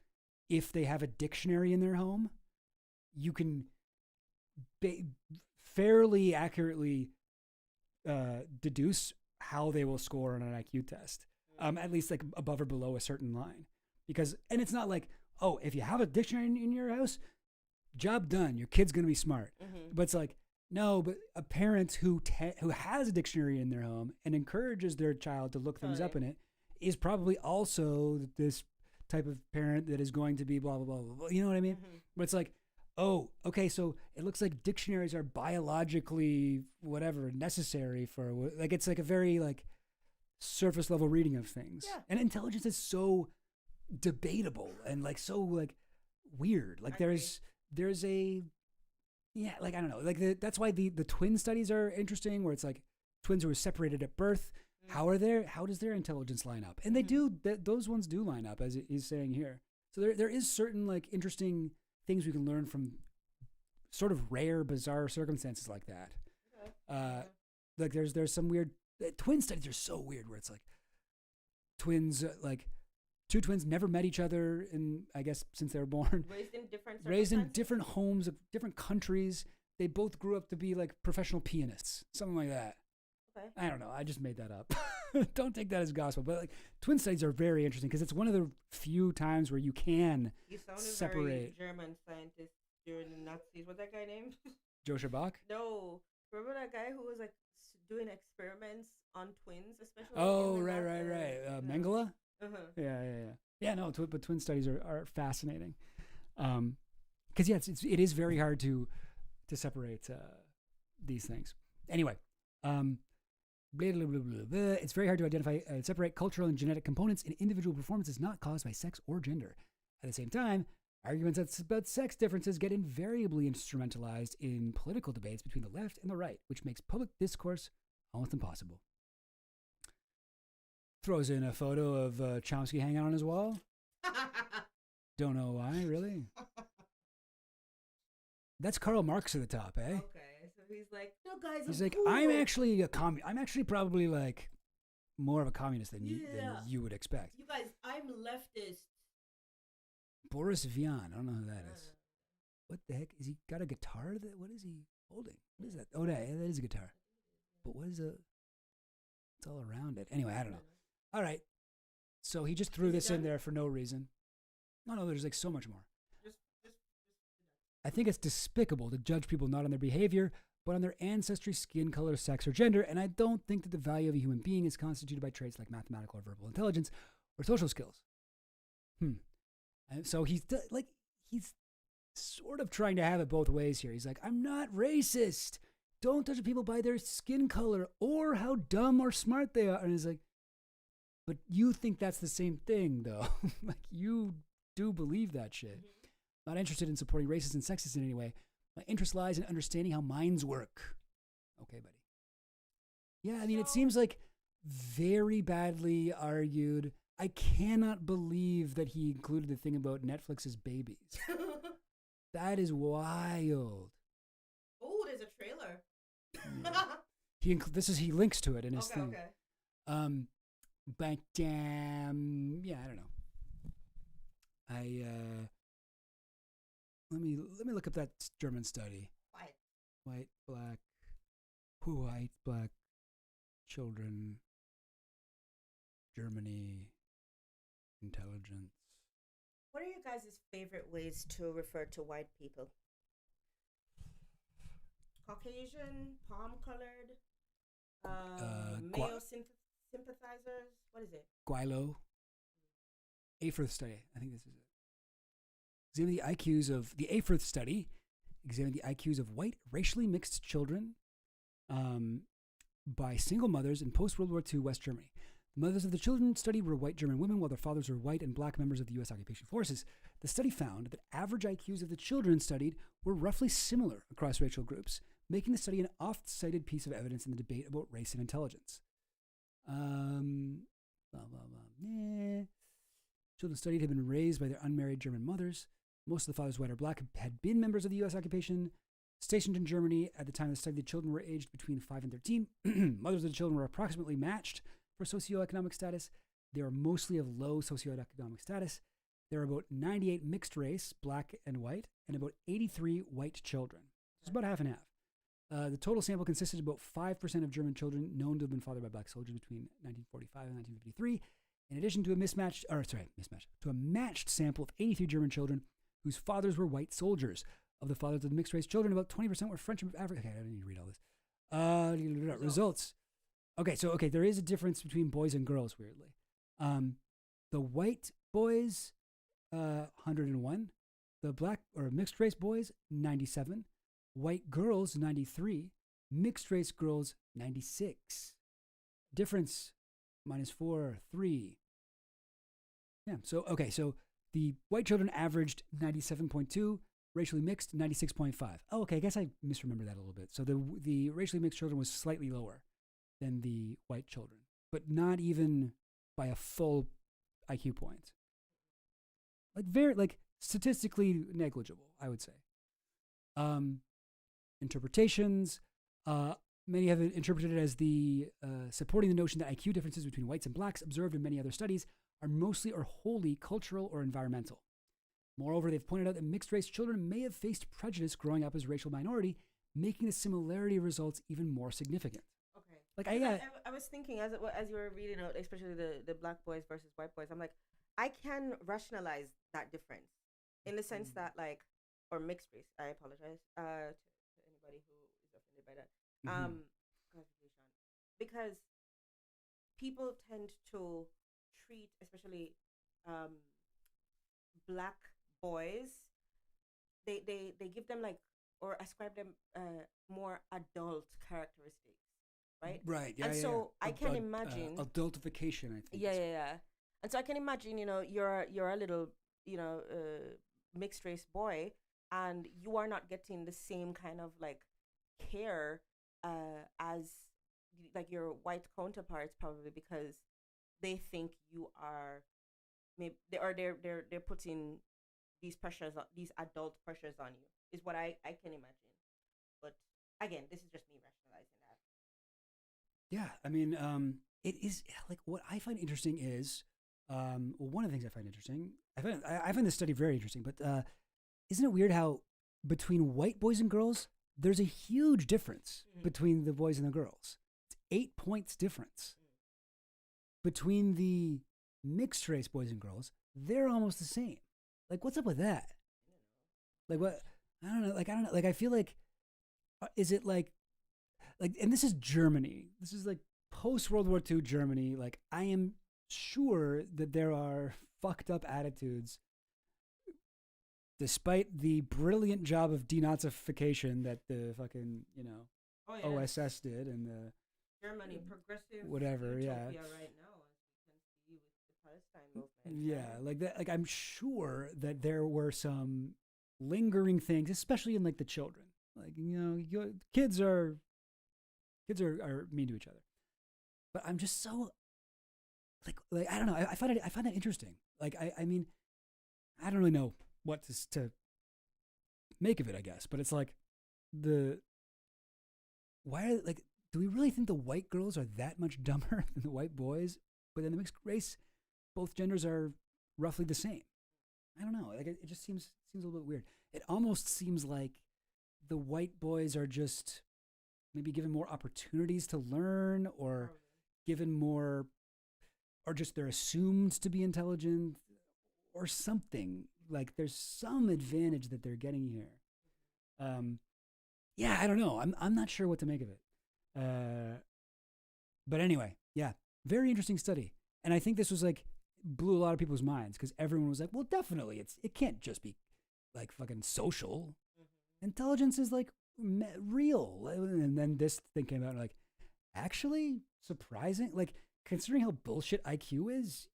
if they have a dictionary in their home, you can fairly accurately deduce how they will score on an IQ test, at least like above or below a certain line. And it's not like, oh, if you have a dictionary in your house, job done, your kid's gonna be smart. But it's like, no, but a parent who has a dictionary in their home and encourages their child to look things up in it is probably also this type of parent that is going to be blah, blah, blah, blah, blah. You know what I mean? But it's like, oh, okay, so it looks like dictionaries are biologically whatever necessary for, like, it's like a very like surface level reading of things. Yeah. And intelligence is so debatable and like so like weird. Like there's a, yeah, like I don't know, like that's why the twin studies are interesting, where it's like twins who were separated at birth. How does their intelligence line up? And they do, those ones do line up, as he's saying here. So there is certain like interesting things we can learn from sort of rare, bizarre circumstances like that. Like there's some weird, twin studies are so weird, where it's like twins, like two twins never met each other I guess since they were born. Raised in different homes of different countries. They both grew up to be like professional pianists, something like that. Okay. I don't know. I just made that up. Don't take that as gospel. But like twin studies are very interesting because it's one of the few times where you can separate. Very German scientist during the Nazis. What's that guy named? Joe Shabak? No. Remember that guy who was like doing experiments on twins, especially? Oh, right. Mengele? Yeah. Yeah, no, but twin studies are fascinating. Because yeah, it is very hard to separate these things. Anyway, blah, blah, blah, blah, blah. It's very hard to identify and separate cultural and genetic components in individual performances not caused by sex or gender. At the same time, arguments about sex differences get invariably instrumentalized in political debates between the left and the right, which makes public discourse almost impossible. Throws in a photo of Chomsky hanging out on his wall. Don't know why, really. That's Karl Marx at the top, eh? Okay, so he's like, no, guys. He's like, cool. I'm actually a I'm actually probably like more of a communist than you would expect. You guys, I'm leftist. Boris Vian, I don't know who that is. What the heck? Is he got a guitar? What is he holding? What is that? Oh, that is a guitar. But what is it's all around it. Anyway, I don't know. All right. So he just threw this in there for no reason. No, there's like so much more. I think it's despicable to judge people not on their behavior, but on their ancestry, skin color, sex, or gender, and I don't think that the value of a human being is constituted by traits like mathematical or verbal intelligence or social skills. And so he's sort of trying to have it both ways here. He's like, I'm not racist. Don't judge people by their skin color or how dumb or smart they are. And he's like, but you think that's the same thing, though. Like, you do believe that shit. Not interested in supporting racists and sexists in any way. My interest lies in understanding how minds work. Okay, buddy. Yeah, I mean, it seems like very badly argued. I cannot believe that he included the thing about Netflix's babies. That is wild. Oh, there's a trailer. He links to it in his thing. Okay. But yeah, I don't know. Let me look up that German study. White, black children, Germany, intelligence. What are your guys' favorite ways to refer to white people? Caucasian, palm-colored, Mayo sympathizers. What is it? Guilo. Afirth study. I think this is it. Examine the IQs of the Afirth study. Examine the IQs of white, racially mixed children by single mothers in post-World War II West Germany. The mothers of the children studied were white German women, while their fathers were white and black members of the U.S. occupation forces. The study found that average IQs of the children studied were roughly similar across racial groups, making the study an oft-cited piece of evidence in the debate about race and intelligence. Children studied had been raised by their unmarried German mothers. Most of the fathers, white or black, had been members of the U.S. occupation. Stationed in Germany at the time of the study, the children were aged between 5 and 13. Mothers of the children were approximately matched for socioeconomic status. They are mostly of low socioeconomic status. There are about 98 mixed race, black and white, and about 83 white children. So it's about half and half. The total sample consisted of about 5% of German children known to have been fathered by black soldiers between 1945 and 1953. In addition to a matched sample of 83 German children whose fathers were white soldiers. Of the fathers of the mixed race children, about 20% were French and African. Okay, I don't need to read all this. Results. Okay, there is a difference between boys and girls, weirdly. The white boys, 101. The black or mixed race boys, 97. White girls, 93. Mixed race girls, 96. Difference, -4, 3. Yeah, so the white children averaged 97.2, racially mixed 96.5. Oh, okay, I guess I misremember that a little bit. So the racially mixed children was slightly lower than the white children, but not even by a full IQ point. Like statistically negligible, I would say. Interpretations. Many have interpreted it as the supporting the notion that IQ differences between whites and blacks observed in many other studies are mostly or wholly cultural or environmental. Moreover, they've pointed out that mixed-race children may have faced prejudice growing up as a racial minority, making the similarity results even more significant. Okay. Like I was thinking as you were reading out, especially the black boys versus white boys, I'm like, I can rationalize that difference in the sense that or mixed race. I apologize to anybody who is offended by that. Because people tend to treat, especially black boys, they give them or ascribe them more adult characteristics, right? Right. Yeah. And so I can imagine adultification. I think. Yeah. And so I can imagine, you're a little, mixed race boy, and you are not getting the same kind of care as your white counterparts, probably because they think you are they're putting these adult pressures on you, is what I can imagine. But again, this is just me rationalizing that. Yeah, I mean, it is what I find interesting is one of the things I find interesting. I find this study very interesting. But isn't it weird how between white boys and girls, there's a huge difference between the boys and the girls. It's 8 points difference. Between the mixed race boys and girls, they're almost the same. What's up with that? What? I don't know. I feel is it and this is Germany. This is post World War II Germany. I am sure that there are fucked up attitudes, despite the brilliant job of denazification that the fucking OSS did and the Germany progressive whatever. Yeah. Right now, as we can see with the Palestine movement. Yeah, like that. I'm sure that there were some lingering things, especially in the children. Your kids are mean to each other. But I'm just so I don't know. I find that interesting. I mean, I don't really know what to make of it, I guess. But it's why are do we really think the white girls are that much dumber than the white boys? But then the mixed race, both genders are roughly the same. I don't know. It just seems a little bit weird. It almost seems like the white boys are just maybe given more opportunities to learn, or given more, or just they're assumed to be intelligent, or something. There's some advantage that they're getting here. Yeah, I don't know. I'm not sure what to make of it. But anyway, yeah, very interesting study. And I think this was blew a lot of people's minds, because everyone was like, well, definitely it can't just be fucking social. Intelligence is real. And then this thing came out and actually surprising, considering how bullshit IQ is,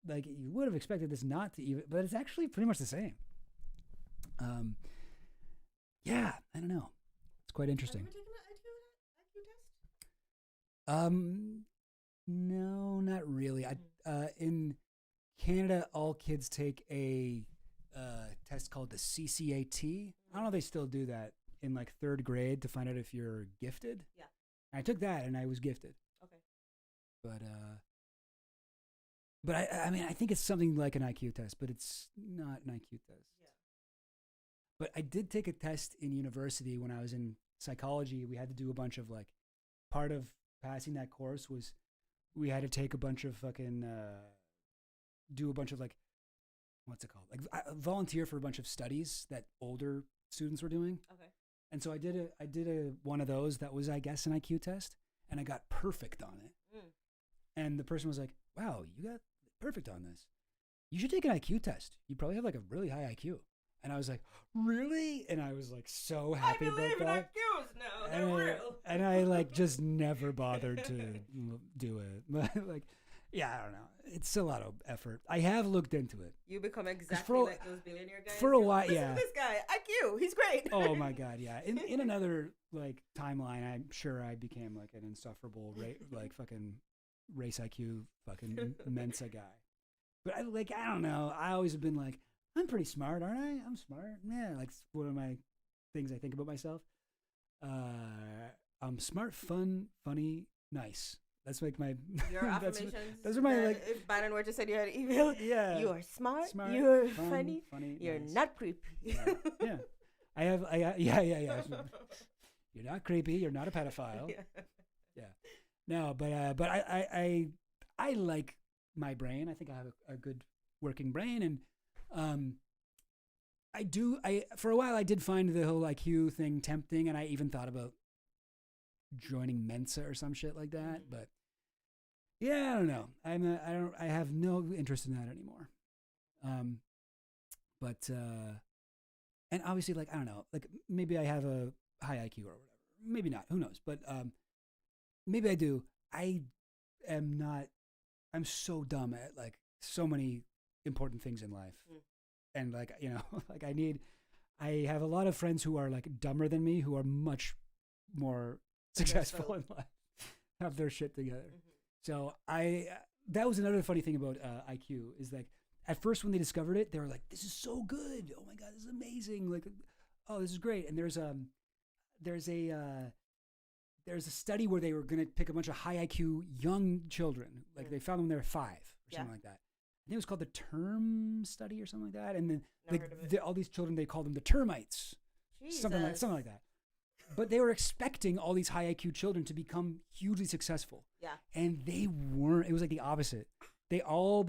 you would have expected this not to even, but it's actually pretty much the same. Yeah, I don't know. It's quite interesting. Have you taken an IQ test? No, not really. In Canada, all kids take a test called the CCAT. I don't know if they still do that in 3rd grade to find out if you're gifted. Yeah. I took that and I was gifted. Okay. But I mean, I think it's something like an IQ test, but it's not an IQ test. Yeah. But I did take a test in university when I was in psychology. We had to do a bunch of part of passing that course was we had to take a bunch of fucking, do a bunch of what's it called? Volunteer for a bunch of studies that older students were doing. Okay. And so I did a one of those that was, I guess, an IQ test, and I got perfect on it. And the person was like, wow, you got perfect on this. You should take an IQ test. You probably have like a really high IQ. And I was like, really? And I was like so happy about that. I believe in IQs now. They're real. And I like just never bothered to do it. But like, yeah, I don't know. It's a lot of effort. I have looked into it. You become exactly like those billionaire guys. For a while, Listen yeah. to this guy, IQ, he's great. Oh my God, yeah. In another like timeline, I'm sure I became like an insufferable like fucking race IQ fucking Mensa guy. But I don't know. I always have been like, I'm pretty smart, aren't I? I'm smart. Yeah, like one of my things I think about myself. I'm smart, fun, funny, nice. That's like my your affirmations. Those are my like. If Bannon were to say you had email, yeah, you are smart. Smart, you're funny. You're nice. not creepy. Yeah. Yeah. You're not creepy. You're not a pedophile. Yeah. No, but I like my brain. I think I have a good working brain, and for a while I did find the whole IQ thing tempting, and I even thought about joining Mensa or some shit like that. But yeah, I don't know. I have no interest in that anymore. And obviously, like, I don't know, like maybe I have a high IQ or whatever. Maybe not. Who knows? But maybe I do. I'm so dumb at like so many important things in life. And like, you know, like I have a lot of friends who are like dumber than me, who are much more successful in life, have their shit together. So that was another funny thing about IQ is like, at first when they discovered it, they were like, this is so good. Oh my God, this is amazing. Like, oh, this is great. And there's a study where they were going to pick a bunch of high IQ young children. Like they found them when they were 5 or something like that. I think it was called the term study or something like that. And then all these children, they called them the termites, something like that. But they were expecting all these high IQ children to become hugely successful. Yeah. And they weren't. It was like the opposite. They all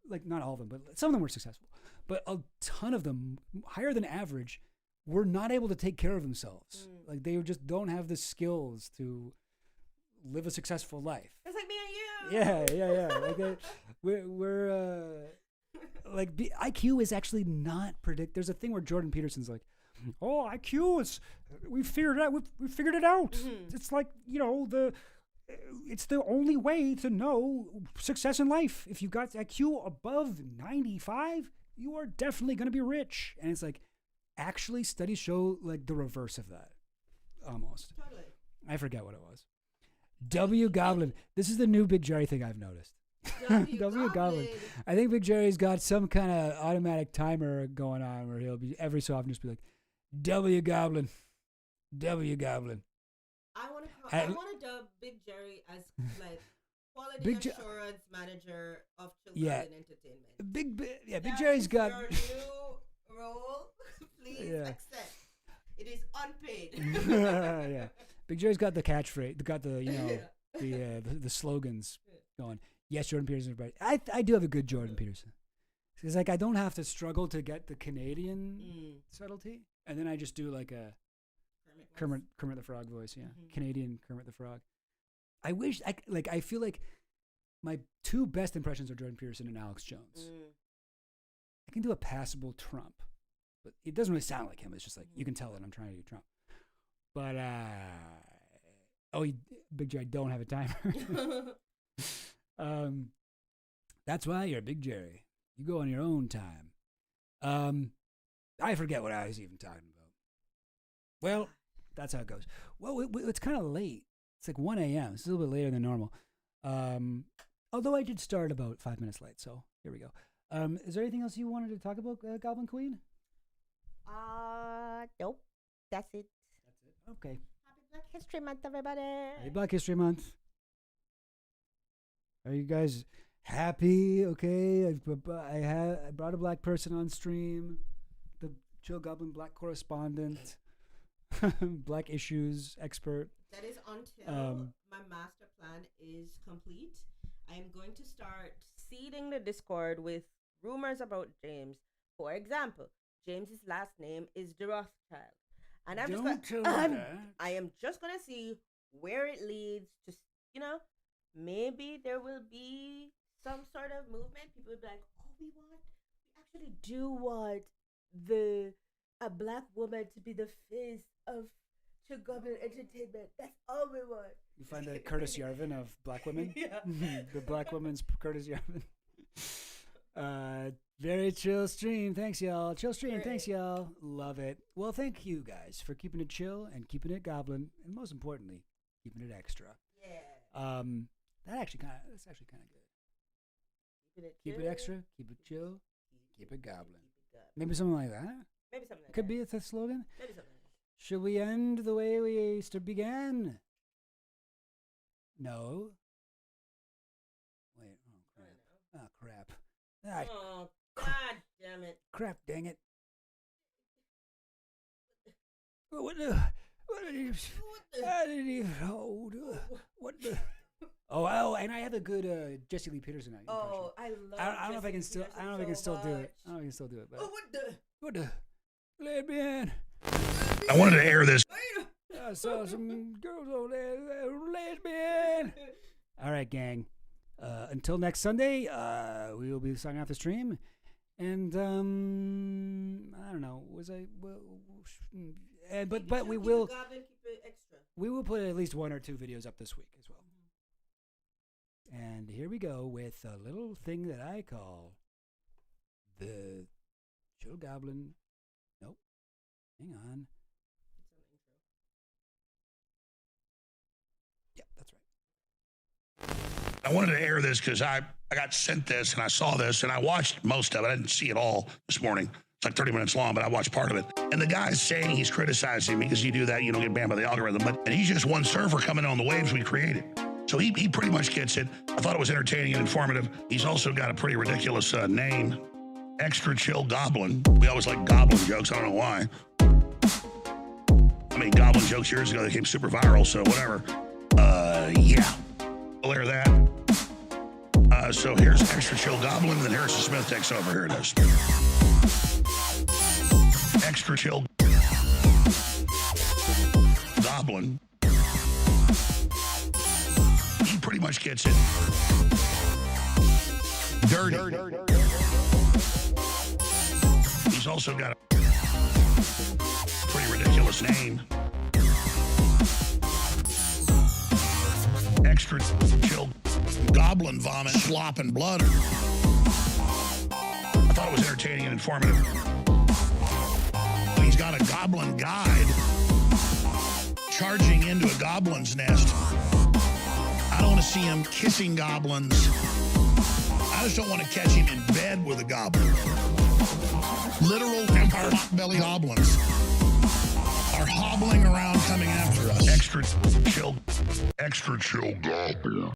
like, not all of them, but some of them were successful. But a ton of them, higher than average, were not able to take care of themselves. Like they just don't have the skills to live a successful life. It's like me and you. Yeah. Like we're like IQ is actually not There's a thing where Jordan Peterson's like, oh, IQ is we figured it out. It's like, you know, it's the only way to know success in life. If you got IQ above 95, you are definitely going to be rich. And it's like, actually, studies show like the reverse of that. Almost. Totally. I forget what it was. W Goblin. This is the new Big Jerry thing I've noticed. W Goblin. I think Big Jerry's got some kind of automatic timer going on where he'll be every so often just be like, W Goblin. W Goblin. I want to dub Big Jerry as like quality assurance manager of children entertainment. Big Jerry's got your new role. Please accept. It is unpaid. Yeah. Big Jerry's got the catchphrase, got the, you know, the slogans going. Yes, Jordan Peterson, everybody. I do have a good Jordan Peterson. It's like I don't have to struggle to get the Canadian subtlety, and then I just do like a Kermit the Frog voice, Canadian Kermit the Frog. I feel like my two best impressions are Jordan Peterson and Alex Jones. I can do a passable Trump, but it doesn't really sound like him. It's just like you can tell that I'm trying to do Trump. But Big Jerry, don't have a timer. That's why you're Big Jerry. You go on your own time. I forget what I was even talking about. Well, that's how it goes. Well, it's kind of late. It's like 1 a.m. It's a little bit later than normal. Although I did start about 5 minutes late, so here we go. Is there anything else you wanted to talk about, Goblin Queen? Nope. That's it. Okay. Happy Black History Month, everybody. Happy Black History Month. Are you guys happy? Okay. I brought a black person on stream. The Chill Goblin Black correspondent. Black issues expert. That is until my master plan is complete. I am going to start seeding the Discord with rumors about James. For example, James's last name is the Rothschild. And I am just gonna see where it leads to, maybe there will be some sort of movement. People will be like, oh, we actually do want a black woman to be the face of Chill Goblin Entertainment. That's all we want. You find the Curtis Yarvin of black women? Yeah. The black woman's Curtis Yarvin. Very chill stream. Thanks, y'all. Chill stream. Thanks, y'all. Love it. Well, thank you guys for keeping it chill and keeping it goblin, and most importantly, keeping it extra. Yeah. That's actually kind of good. Keep it extra. Keep it chill. Keep it goblin. Maybe something like that. Maybe something like Could that. be the slogan. Maybe something like that. Should we end the way we began? No. Wait. Oh crap. Oh God damn it! Crap! Dang it! What did he hold? What the? Oh, and I have a good Jesse Lee Peterson impression. Oh, I love. I don't know if I can still. I don't know if I can still do it. I don't know if I can still do it. But Oh, what the? Let me in. I wanted to air this. I saw some girls over there. Lesbian. All right, gang. Until next Sunday, we will be signing off the stream. And I don't know. But we will. We will put at least 1 or 2 videos up this week as well. And here we go with a little thing that I call the Chill Goblin. Nope. Hang on. Yep, that's right. I wanted to air this because I got sent this and I saw this and I watched most of it. I didn't see it all this morning. It's like 30 minutes long, but I watched part of it. And the guy's saying he's criticizing me because you do that, you don't get banned by the algorithm. And he's just one surfer coming on the waves we created. So he pretty much gets it. I thought it was entertaining and informative. He's also got a pretty ridiculous name, Extra Chill Goblin. We always like goblin jokes. I don't know why. I mean, goblin jokes years ago, they became super viral, so whatever. Yeah. We'll air that. So here's Extra Chill Goblin, and then Harrison Smith takes over. Here it is. Extra Chill Goblin. He pretty much gets it. Dirty. He's also got a pretty ridiculous name. Extra Chill Goblin Vomit, Slop, and Blood. I thought it was entertaining and informative. He's got a goblin guide charging into a goblin's nest. I don't want to see him kissing goblins. I just don't want to catch him in bed with a goblin. Literal pot-belly goblins are hobbling around coming after us. Extra chill goblin.